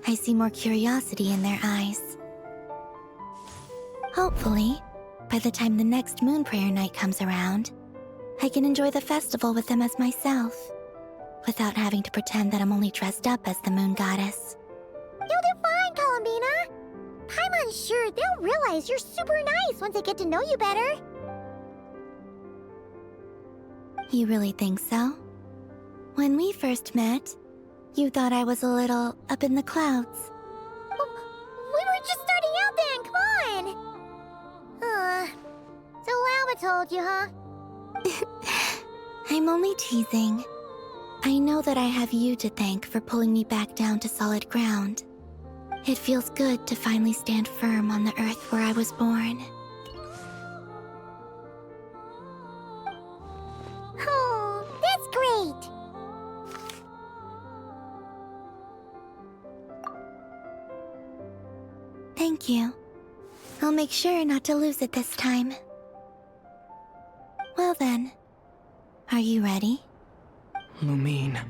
I see more curiosity in their eyes. Hopefully, by the time the next Moon Prayer Night comes around, I can enjoy the festival with them as myself, without having to pretend that I'm only dressed up as the Moon Goddess. You'll do fine, Columbina. Paimon's sure they'll realize you're super nice once they get to know you better. You really think so? When we first met, you thought I was a little up in the clouds. We were just starting out then, come on! So Lama told you, huh? I'm only teasing. I know that I have you to thank for pulling me back down to solid ground. It feels good to finally stand firm on the earth where I was born. Oh, that's great! Thank you. I'll make sure not to lose it this time. Well then, are you ready? Lumine,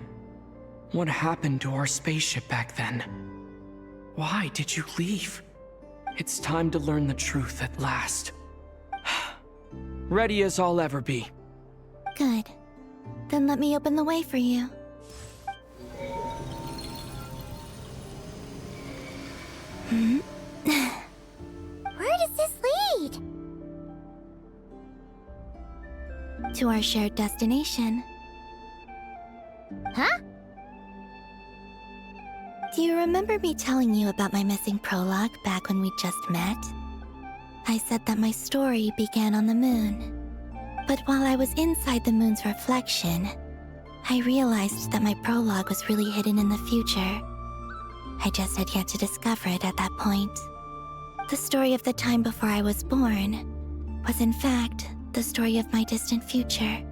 what happened to our spaceship back then? Why did you leave? It's time to learn the truth at last. Ready as I'll ever be. Good. Then let me open the way for you. Where does this lead? To our shared destination. Huh? Do you remember me telling you about my missing prologue back when we just met? I said that my story began on the moon. But while I was inside the moon's reflection, I realized that my prologue was really hidden in the future. I just had yet to discover it at that point. The story of the time before I was born was in fact the story of my distant future.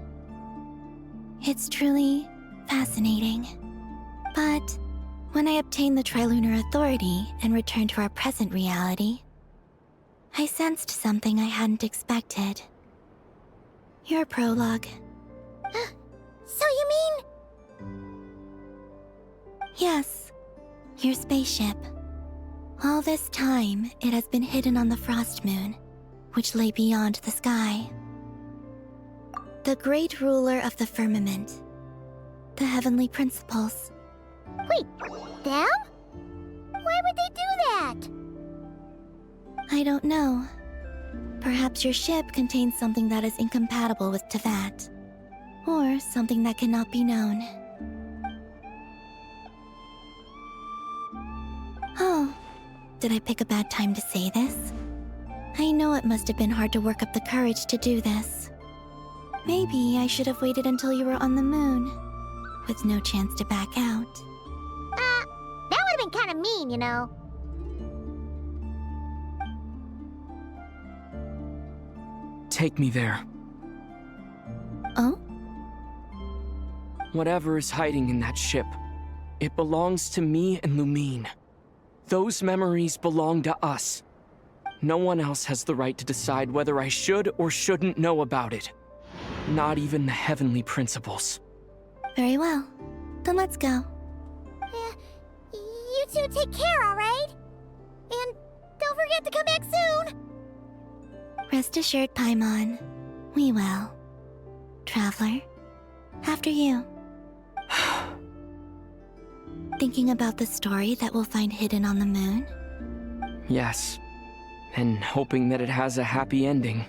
It's truly fascinating. But when I obtained the Trilunar Authority and returned to our present reality, I sensed something I hadn't expected. Your prologue. So you mean... Yes, your spaceship. All this time, it has been hidden on the Frost Moon, which lay beyond the sky. The great ruler of the firmament. The heavenly principles. Wait, them? Why would they do that? I don't know. Perhaps your ship contains something that is incompatible with Teyvat. Or something that cannot be known. Oh, did I pick a bad time to say this? I know it must have been hard to work up the courage to do this. Maybe I should have waited until you were on the moon, with no chance to back out. That would have been kind of mean, you know. Take me there. Oh? Whatever is hiding in that ship, it belongs to me and Lumine. Those memories belong to us. No one else has the right to decide whether I should or shouldn't know about it. Not even the heavenly principles. Very well. Then let's go. You two take care, alright? And don't forget to come back soon! Rest assured, Paimon. We will. Traveler, after you. Thinking about the story that we'll find hidden on the moon? Yes, and hoping that it has a happy ending.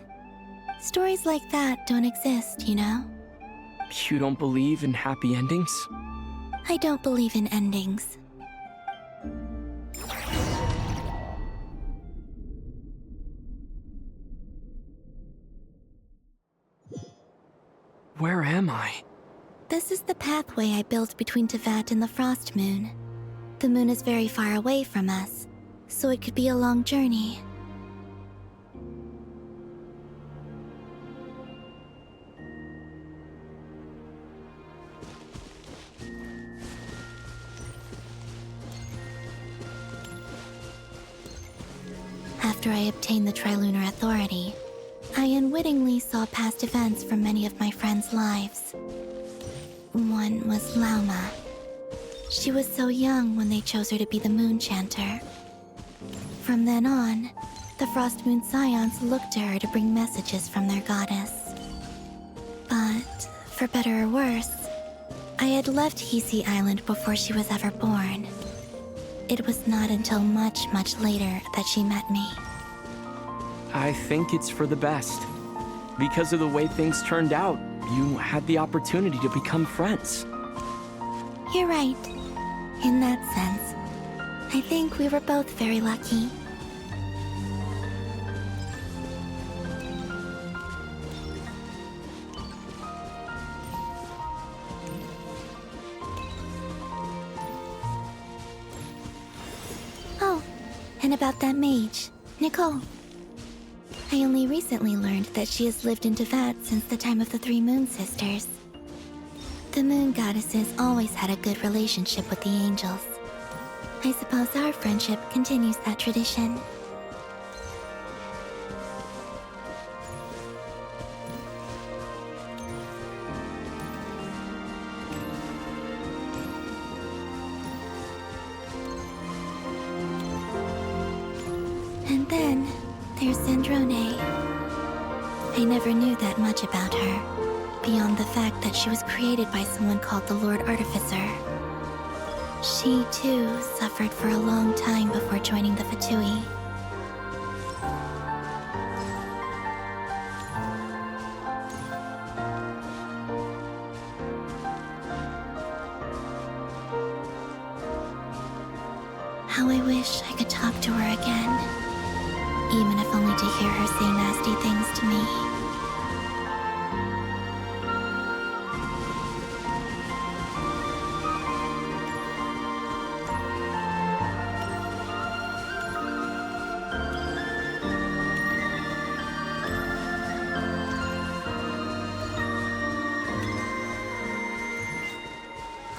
Stories like that don't exist, you know? You don't believe in happy endings? I don't believe in endings. Where am I? This is the pathway I built between Teyvat and the Frost Moon. The moon is very far away from us, so it could be a long journey. After I obtained the Trilunar Authority, I unwittingly saw past events from many of my friends' lives. One was Lauma. She was so young when they chose her to be the Moon Chanter. From then on, the Frost Moon Scions looked to her to bring messages from their goddess. But, for better or worse, I had left Hisi Island before she was ever born. It was not until much, much later that she met me. I think it's for the best. Because of the way things turned out, you had the opportunity to become friends. You're right. In that sense, I think we were both very lucky. Oh, and about that mage, Nicole. I only recently learned that she has lived in Teyvat since the time of the Three Moon Sisters. The Moon Goddesses always had a good relationship with the angels. I suppose our friendship continues that tradition. And then, there's Zandrone. I never knew that much about her, beyond the fact that she was created by someone called the Lord Artificer. She, too, suffered for a long time before joining the Fatui. How I wish I could talk to her again. Even if only to hear her say nasty things to me.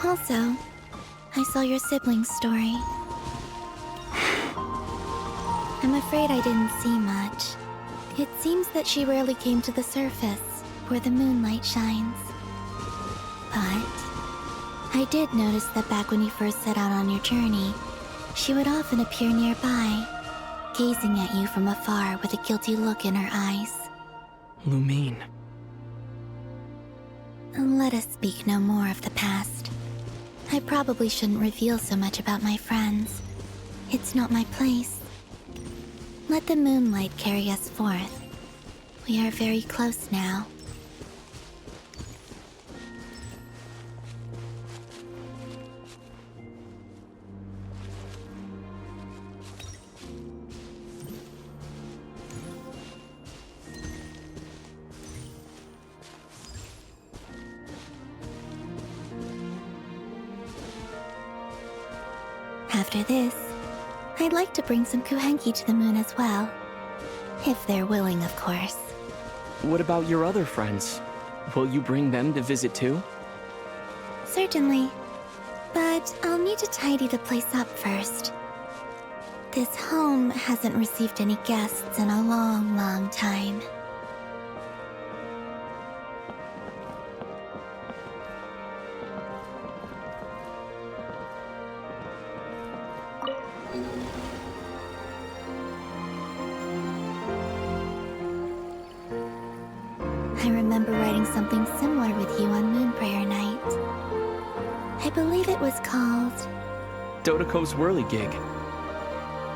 Also, I saw your sibling's story. I'm afraid I didn't see much. It seems that she rarely came to the surface, where the moonlight shines. But I did notice that back when you first set out on your journey, she would often appear nearby, gazing at you from afar with a guilty look in her eyes. Lumine. Let us speak no more of the past. I probably shouldn't reveal so much about my friends. It's not my place. Let the moonlight carry us forth. We are very close now. After this, I'd like to bring some kuhenki to the moon as well. If they're willing, of course. What about your other friends? Will you bring them to visit too? Certainly. But I'll need to tidy the place up first. This home hasn't received any guests in a long, long time. I remember writing something similar with you on Moon Prayer Night. I believe it was called... Dodoko's whirligig.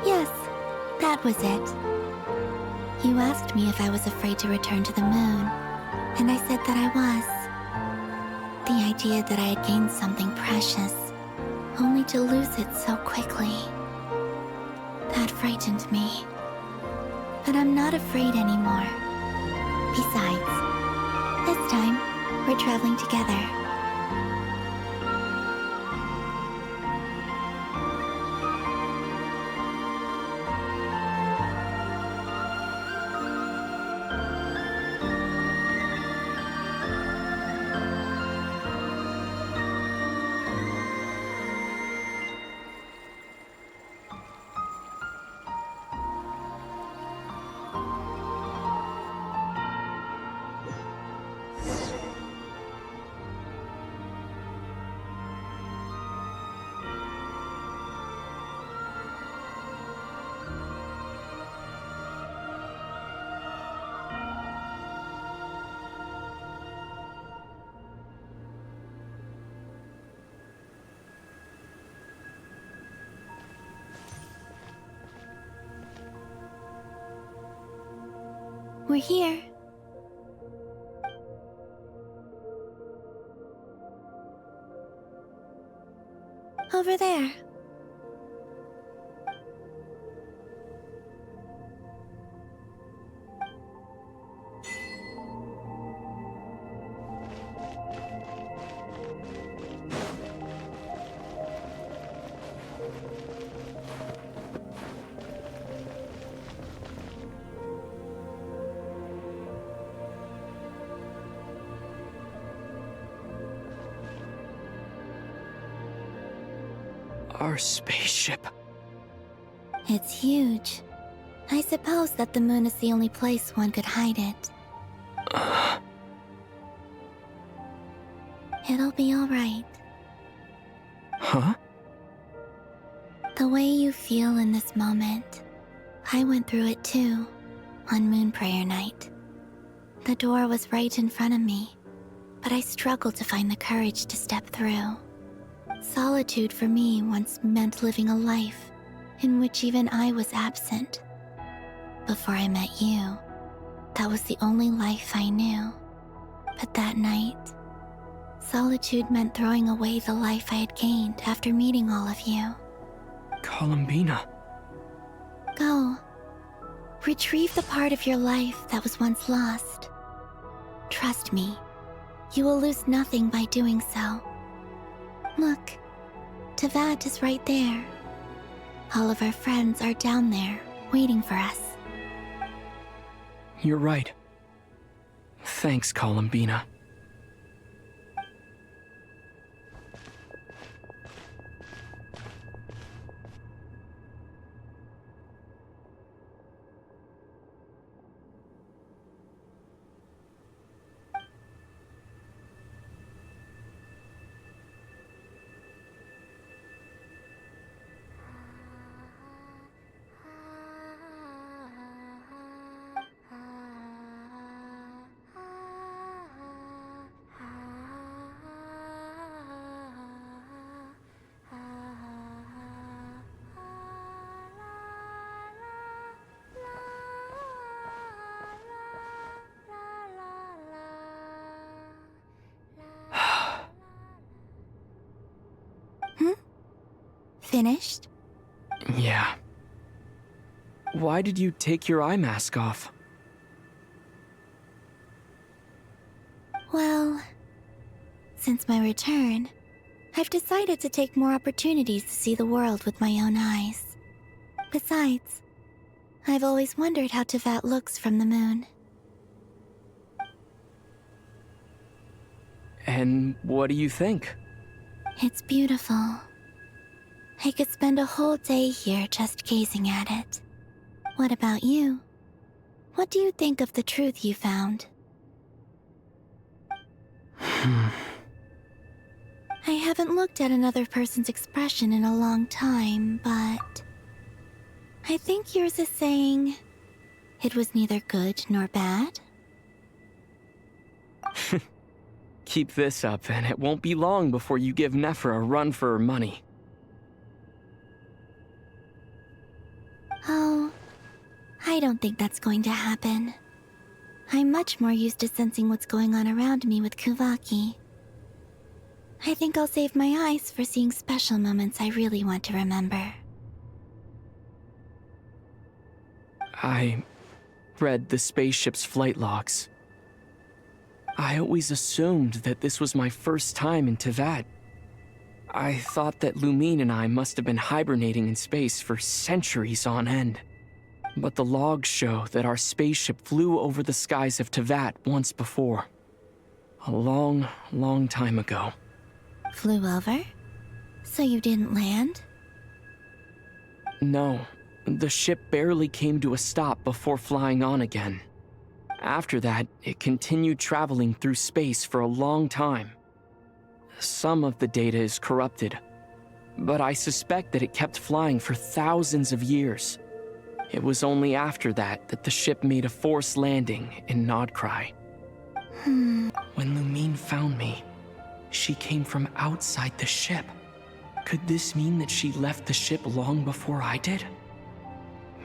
Yes, that was it. You asked me if I was afraid to return to the moon, and I said that I was. The idea that I had gained something precious, only to lose it so quickly. That frightened me. But I'm not afraid anymore. Besides, this time, we're traveling together. We're here. Over there. Our spaceship. It's huge. I suppose that the moon is the only place one could hide it. It'll be all right. Huh? The way you feel in this moment, I went through it too, on Moon Prayer Night. The door was right in front of me, but I struggled to find the courage to step through. Solitude for me once meant living a life in which even I was absent. Before I met you, that was the only life I knew. But that night, solitude meant throwing away the life I had gained after meeting all of you. Columbina. Go. Retrieve the part of your life that was once lost. Trust me, you will lose nothing by doing so. Look, Tavad is right there. All of our friends are down there, waiting for us. You're right. Thanks, Columbina. Finished? Yeah. Why did you take your eye mask off? Well, since my return, I've decided to take more opportunities to see the world with my own eyes. Besides, I've always wondered how Tevat looks from the moon. And what do you think? It's beautiful. I could spend a whole day here just gazing at it. What about you? What do you think of the truth you found? I haven't looked at another person's expression in a long time, but I think yours is saying it was neither good nor bad. Keep this up, and it won't be long before you give Nephra a run for her money. Oh, I don't think that's going to happen. I'm much more used to sensing what's going on around me with Kuvaki. I think I'll save my eyes for seeing special moments I really want to remember. I read the spaceship's flight logs. I always assumed that this was my first time in Tevat. I thought that Lumine and I must have been hibernating in space for centuries on end. But the logs show that our spaceship flew over the skies of Tevat once before. A long, long time ago. Flew over? So you didn't land? No, the ship barely came to a stop before flying on again. After that, it continued traveling through space for a long time. Some of the data is corrupted, but I suspect that it kept flying for thousands of years. It was only after that that the ship made a forced landing in Nodcry. When Lumine found me, she came from outside the ship. Could this mean that she left the ship long before I did?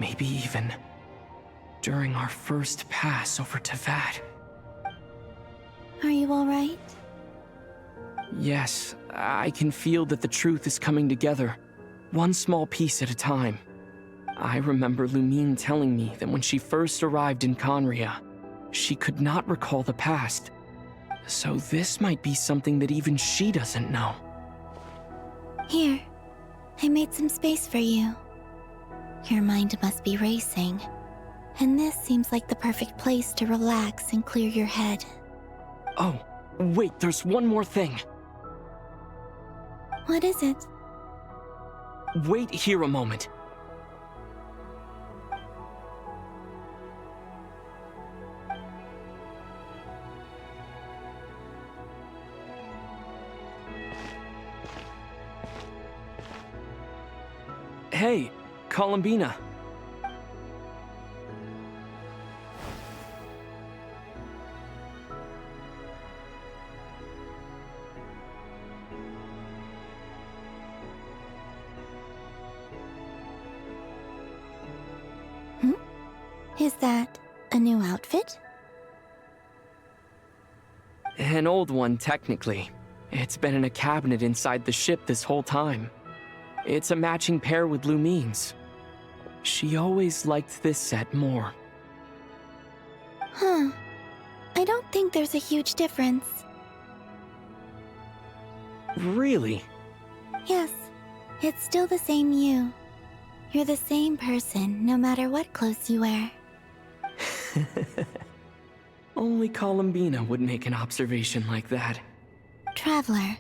Maybe even during our first pass over Tevat. Are you alright? Yes, I can feel that the truth is coming together, one small piece at a time. I remember Lumine telling me that when she first arrived in Conria, she could not recall the past. So this might be something that even she doesn't know. Here, I made some space for you. Your mind must be racing, and this seems like the perfect place to relax and clear your head. Oh, wait, there's one more thing. What is it? Wait here a moment. Hey, Columbina. Is that a new outfit? An old one, technically. It's been in a cabinet inside the ship this whole time. It's a matching pair with Lumine's. She always liked this set more. Huh. I don't think there's a huge difference. Really? Yes. It's still the same you. You're the same person, no matter what clothes you wear. Only Columbina would make an observation like that. Traveler,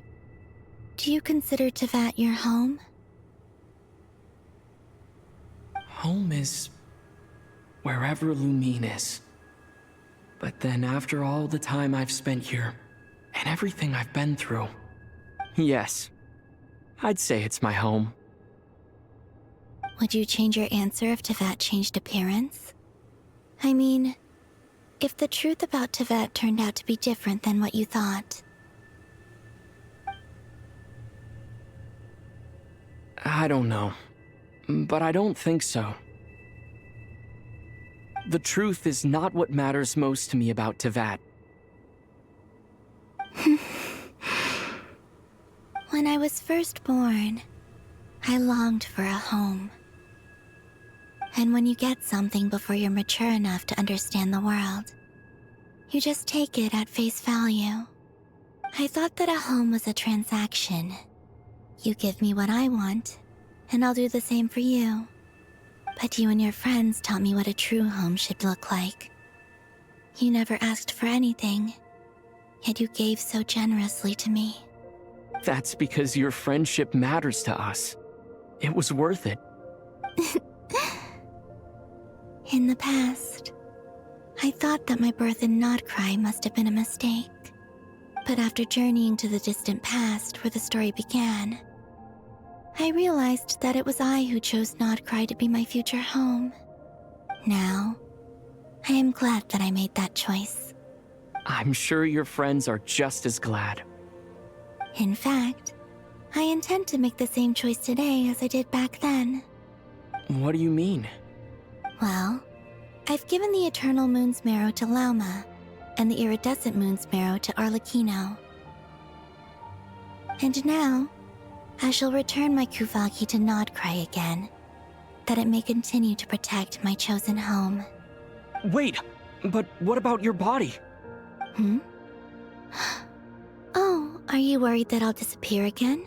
do you consider Tevat your home? Home is wherever Lumine is. But then after all the time I've spent here, and everything I've been through, yes, I'd say it's my home. Would you change your answer if Tevat changed appearance? I mean, if the truth about Tevat turned out to be different than what you thought. I don't know, but I don't think so. The truth is not what matters most to me about Tevat. When I was first born, I longed for a home. And when you get something before you're mature enough to understand the world, you just take it at face value. I thought that a home was a transaction. You give me what I want, and I'll do the same for you. But you and your friends taught me what a true home should look like. You never asked for anything, yet you gave so generously to me. That's because your friendship matters to us. It was worth it. In the past, I thought that my birth in Nodcry must have been a mistake. But after journeying to the distant past where the story began, I realized that it was I who chose Nodcry to be my future home. Now, I am glad that I made that choice. I'm sure your friends are just as glad. In fact, I intend to make the same choice today as I did back then. What do you mean? Well, I've given the Eternal Moon's Marrow to Lauma, and the Iridescent Moon's Marrow to Arlecchino. And now, I shall return my Kuvagi to Nodcry again, that it may continue to protect my chosen home. Wait, but what about your body? Oh, are you worried that I'll disappear again?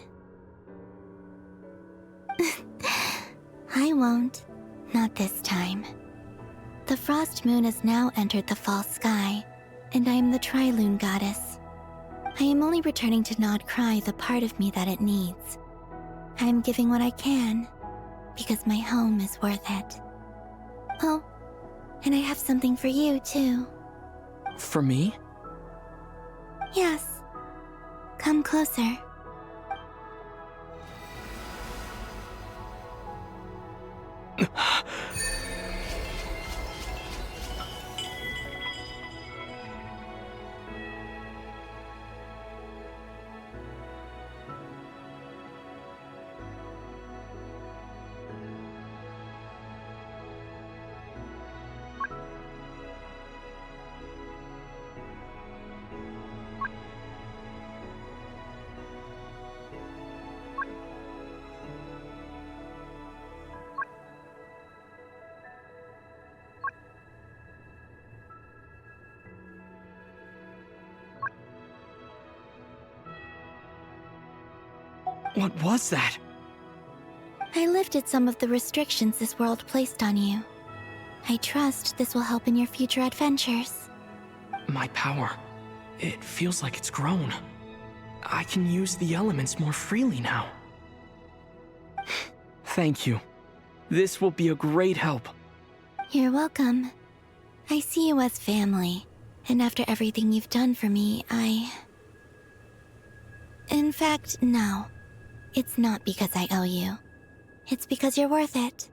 I won't. Not this time. The Frost Moon has now entered the fall sky, and I am the Trilune Goddess. I am only returning to Nodcry the part of me that it needs. I am giving what I can, because my home is worth it. Oh, and I have something for you, too. For me? Yes. Come closer. What was that? I lifted some of the restrictions this world placed on you. I trust this will help in your future adventures. My power. It feels like it's grown. I can use the elements more freely now. Thank you. This will be a great help. You're welcome. I see you as family, and after everything you've done for me, In fact, no. It's not because I owe you. It's because you're worth it.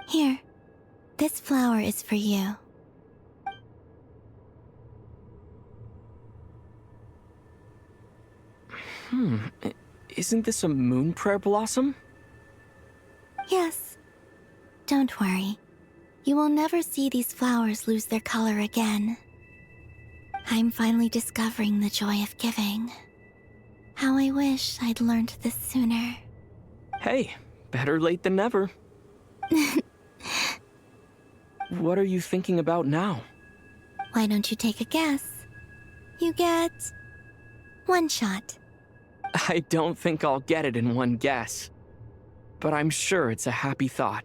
Here, this flower is for you. Isn't this a moon prayer blossom? Yes. Don't worry. You will never see these flowers lose their color again. I'm finally discovering the joy of giving. How I wish I'd learned this sooner. Hey, better late than never. What are you thinking about now? Why don't you take a guess? You get... one shot. I don't think I'll get it in one guess. But I'm sure it's a happy thought.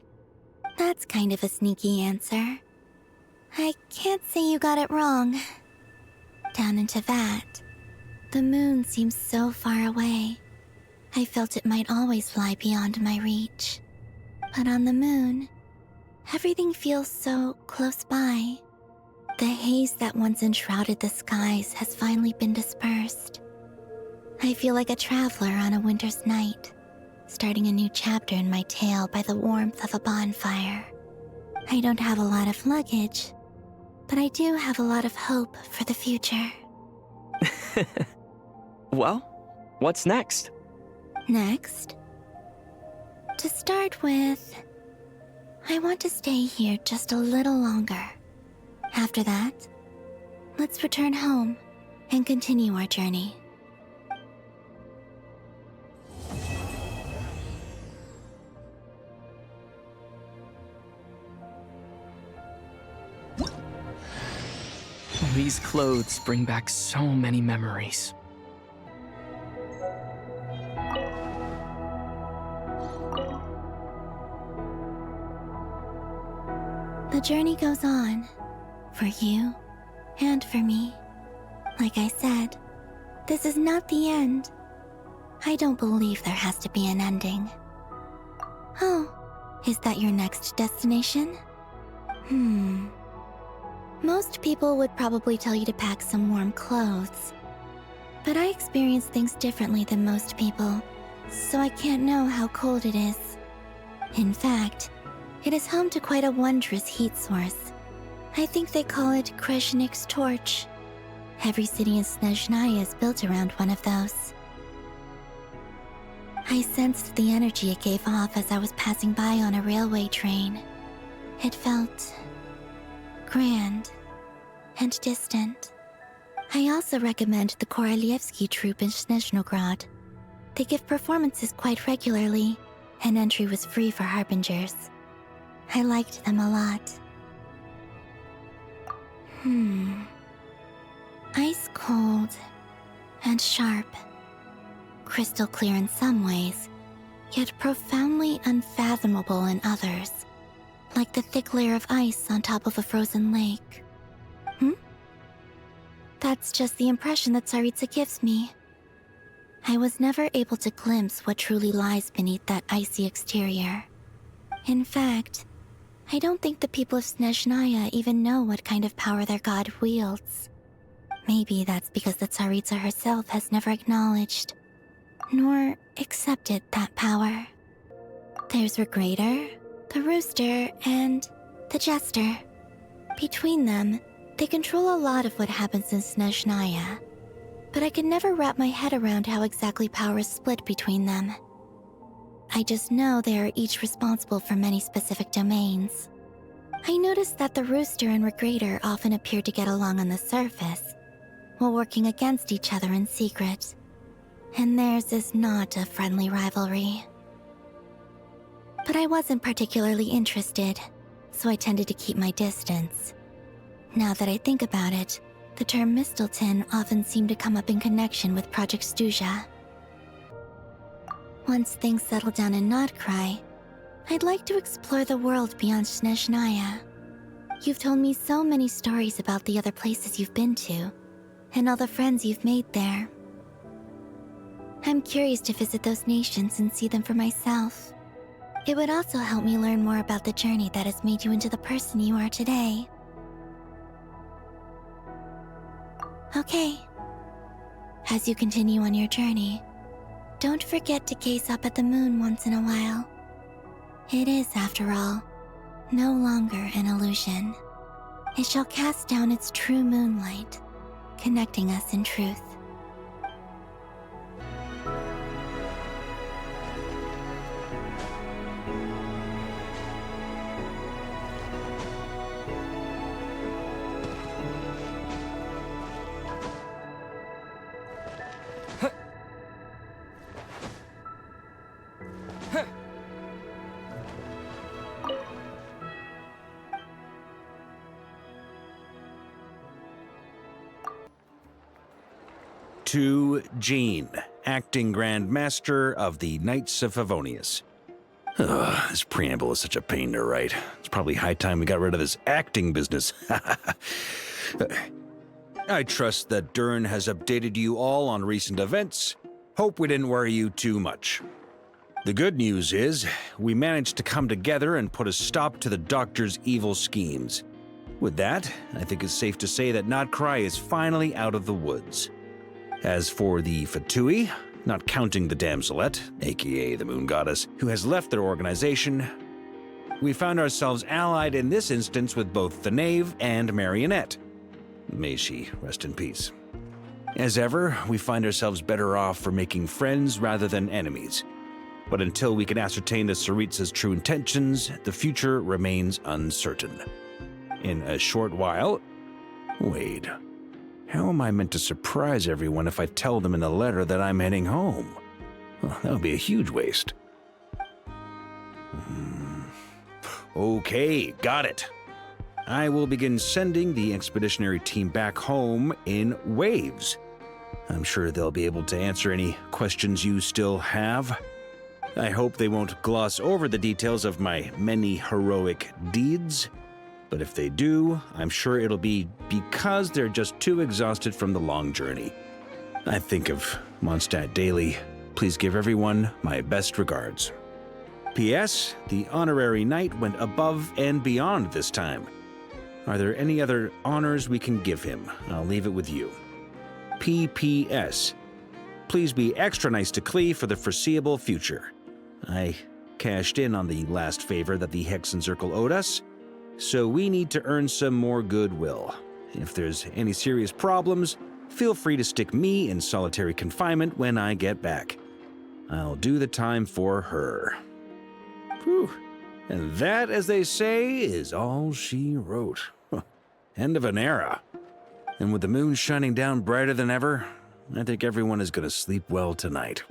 That's kind of a sneaky answer. I can't say you got it wrong. Down into that, the moon seems so far away. I felt it might always lie beyond my reach. But on the moon, everything feels so close by. The haze that once enshrouded the skies has finally been dispersed. I feel like a traveler on a winter's night, starting a new chapter in my tale by the warmth of a bonfire. I don't have a lot of luggage, but I do have a lot of hope for the future. Well, what's next? Next? To start with, I want to stay here just a little longer. After that, let's return home and continue our journey. These clothes bring back so many memories. The journey goes on, for you and for me. Like I said, this is not the end. I don't believe there has to be an ending. Oh, is that your next destination? Most people would probably tell you to pack some warm clothes. But I experience things differently than most people, so I can't know how cold it is. In fact, it is home to quite a wondrous heat source. I think they call it Kreshnik's torch. Every city in Snezhnaya is built around one of those. I sensed the energy it gave off as I was passing by on a railway train. It felt grand and distant. I also recommend the Korolievsky troupe in Snezhnograd. They give performances quite regularly, and entry was free for harbingers. I liked them a lot. Ice cold and sharp. Crystal clear in some ways, yet profoundly unfathomable in others. Like the thick layer of ice on top of a frozen lake. That's just the impression that Tsaritsa gives me. I was never able to glimpse what truly lies beneath that icy exterior. In fact, I don't think the people of Snezhnaya even know what kind of power their god wields. Maybe that's because the Tsaritsa herself has never acknowledged, nor accepted that power. There's Regrator, the Rooster, and the Jester. Between them, they control a lot of what happens in Snezhnaya, but I can never wrap my head around how exactly power is split between them. I just know they are each responsible for many specific domains. I noticed that the Rooster and Regrator often appear to get along on the surface, while working against each other in secret. And theirs is not a friendly rivalry. But I wasn't particularly interested, so I tended to keep my distance. Now that I think about it, the term Mistelton often seemed to come up in connection with Project Stuja. Once things settle down in Nodcry, I'd like to explore the world beyond Snezhnaya. You've told me so many stories about the other places you've been to, and all the friends you've made there. I'm curious to visit those nations and see them for myself. It would also help me learn more about the journey that has made you into the person you are today. Okay. As you continue on your journey, don't forget to gaze up at the moon once in a while. It is, after all, no longer an illusion. It shall cast down its true moonlight, connecting us in truth. To Jean, Acting Grand Master of the Knights of Favonius. This preamble is such a pain to write. It's probably high time we got rid of this acting business. I trust that Dern has updated you all on recent events. Hope we didn't worry you too much. The good news is, we managed to come together and put a stop to the Doctor's evil schemes. With that, I think it's safe to say that Nodcry is finally out of the woods. As for the Fatui, not counting the Damselette, aka the Moon Goddess, who has left their organization, we found ourselves allied in this instance with both the Knave and Marionette. May she rest in peace. As ever, we find ourselves better off for making friends rather than enemies. But until we can ascertain the Tsaritsa's true intentions, the future remains uncertain. In a short while... Wait... How am I meant to surprise everyone if I tell them in the letter that I'm heading home? Well, that would be a huge waste. Okay, got it. I will begin sending the expeditionary team back home in waves. I'm sure they'll be able to answer any questions you still have. I hope they won't gloss over the details of my many heroic deeds, but if they do, I'm sure it'll be because they're just too exhausted from the long journey. I think of Mondstadt daily. Please give everyone my best regards. P.S. The honorary knight went above and beyond this time. Are there any other honors we can give him? I'll leave it with you. P.P.S. Please be extra nice to Klee for the foreseeable future. I cashed in on the last favor that the Hexen Circle owed us, so we need to earn some more goodwill. If there's any serious problems, feel free to stick me in solitary confinement when I get back. I'll do the time for her. Whew. And that, as they say, is all she wrote. End of an era. And with the moon shining down brighter than ever, I think everyone is going to sleep well tonight.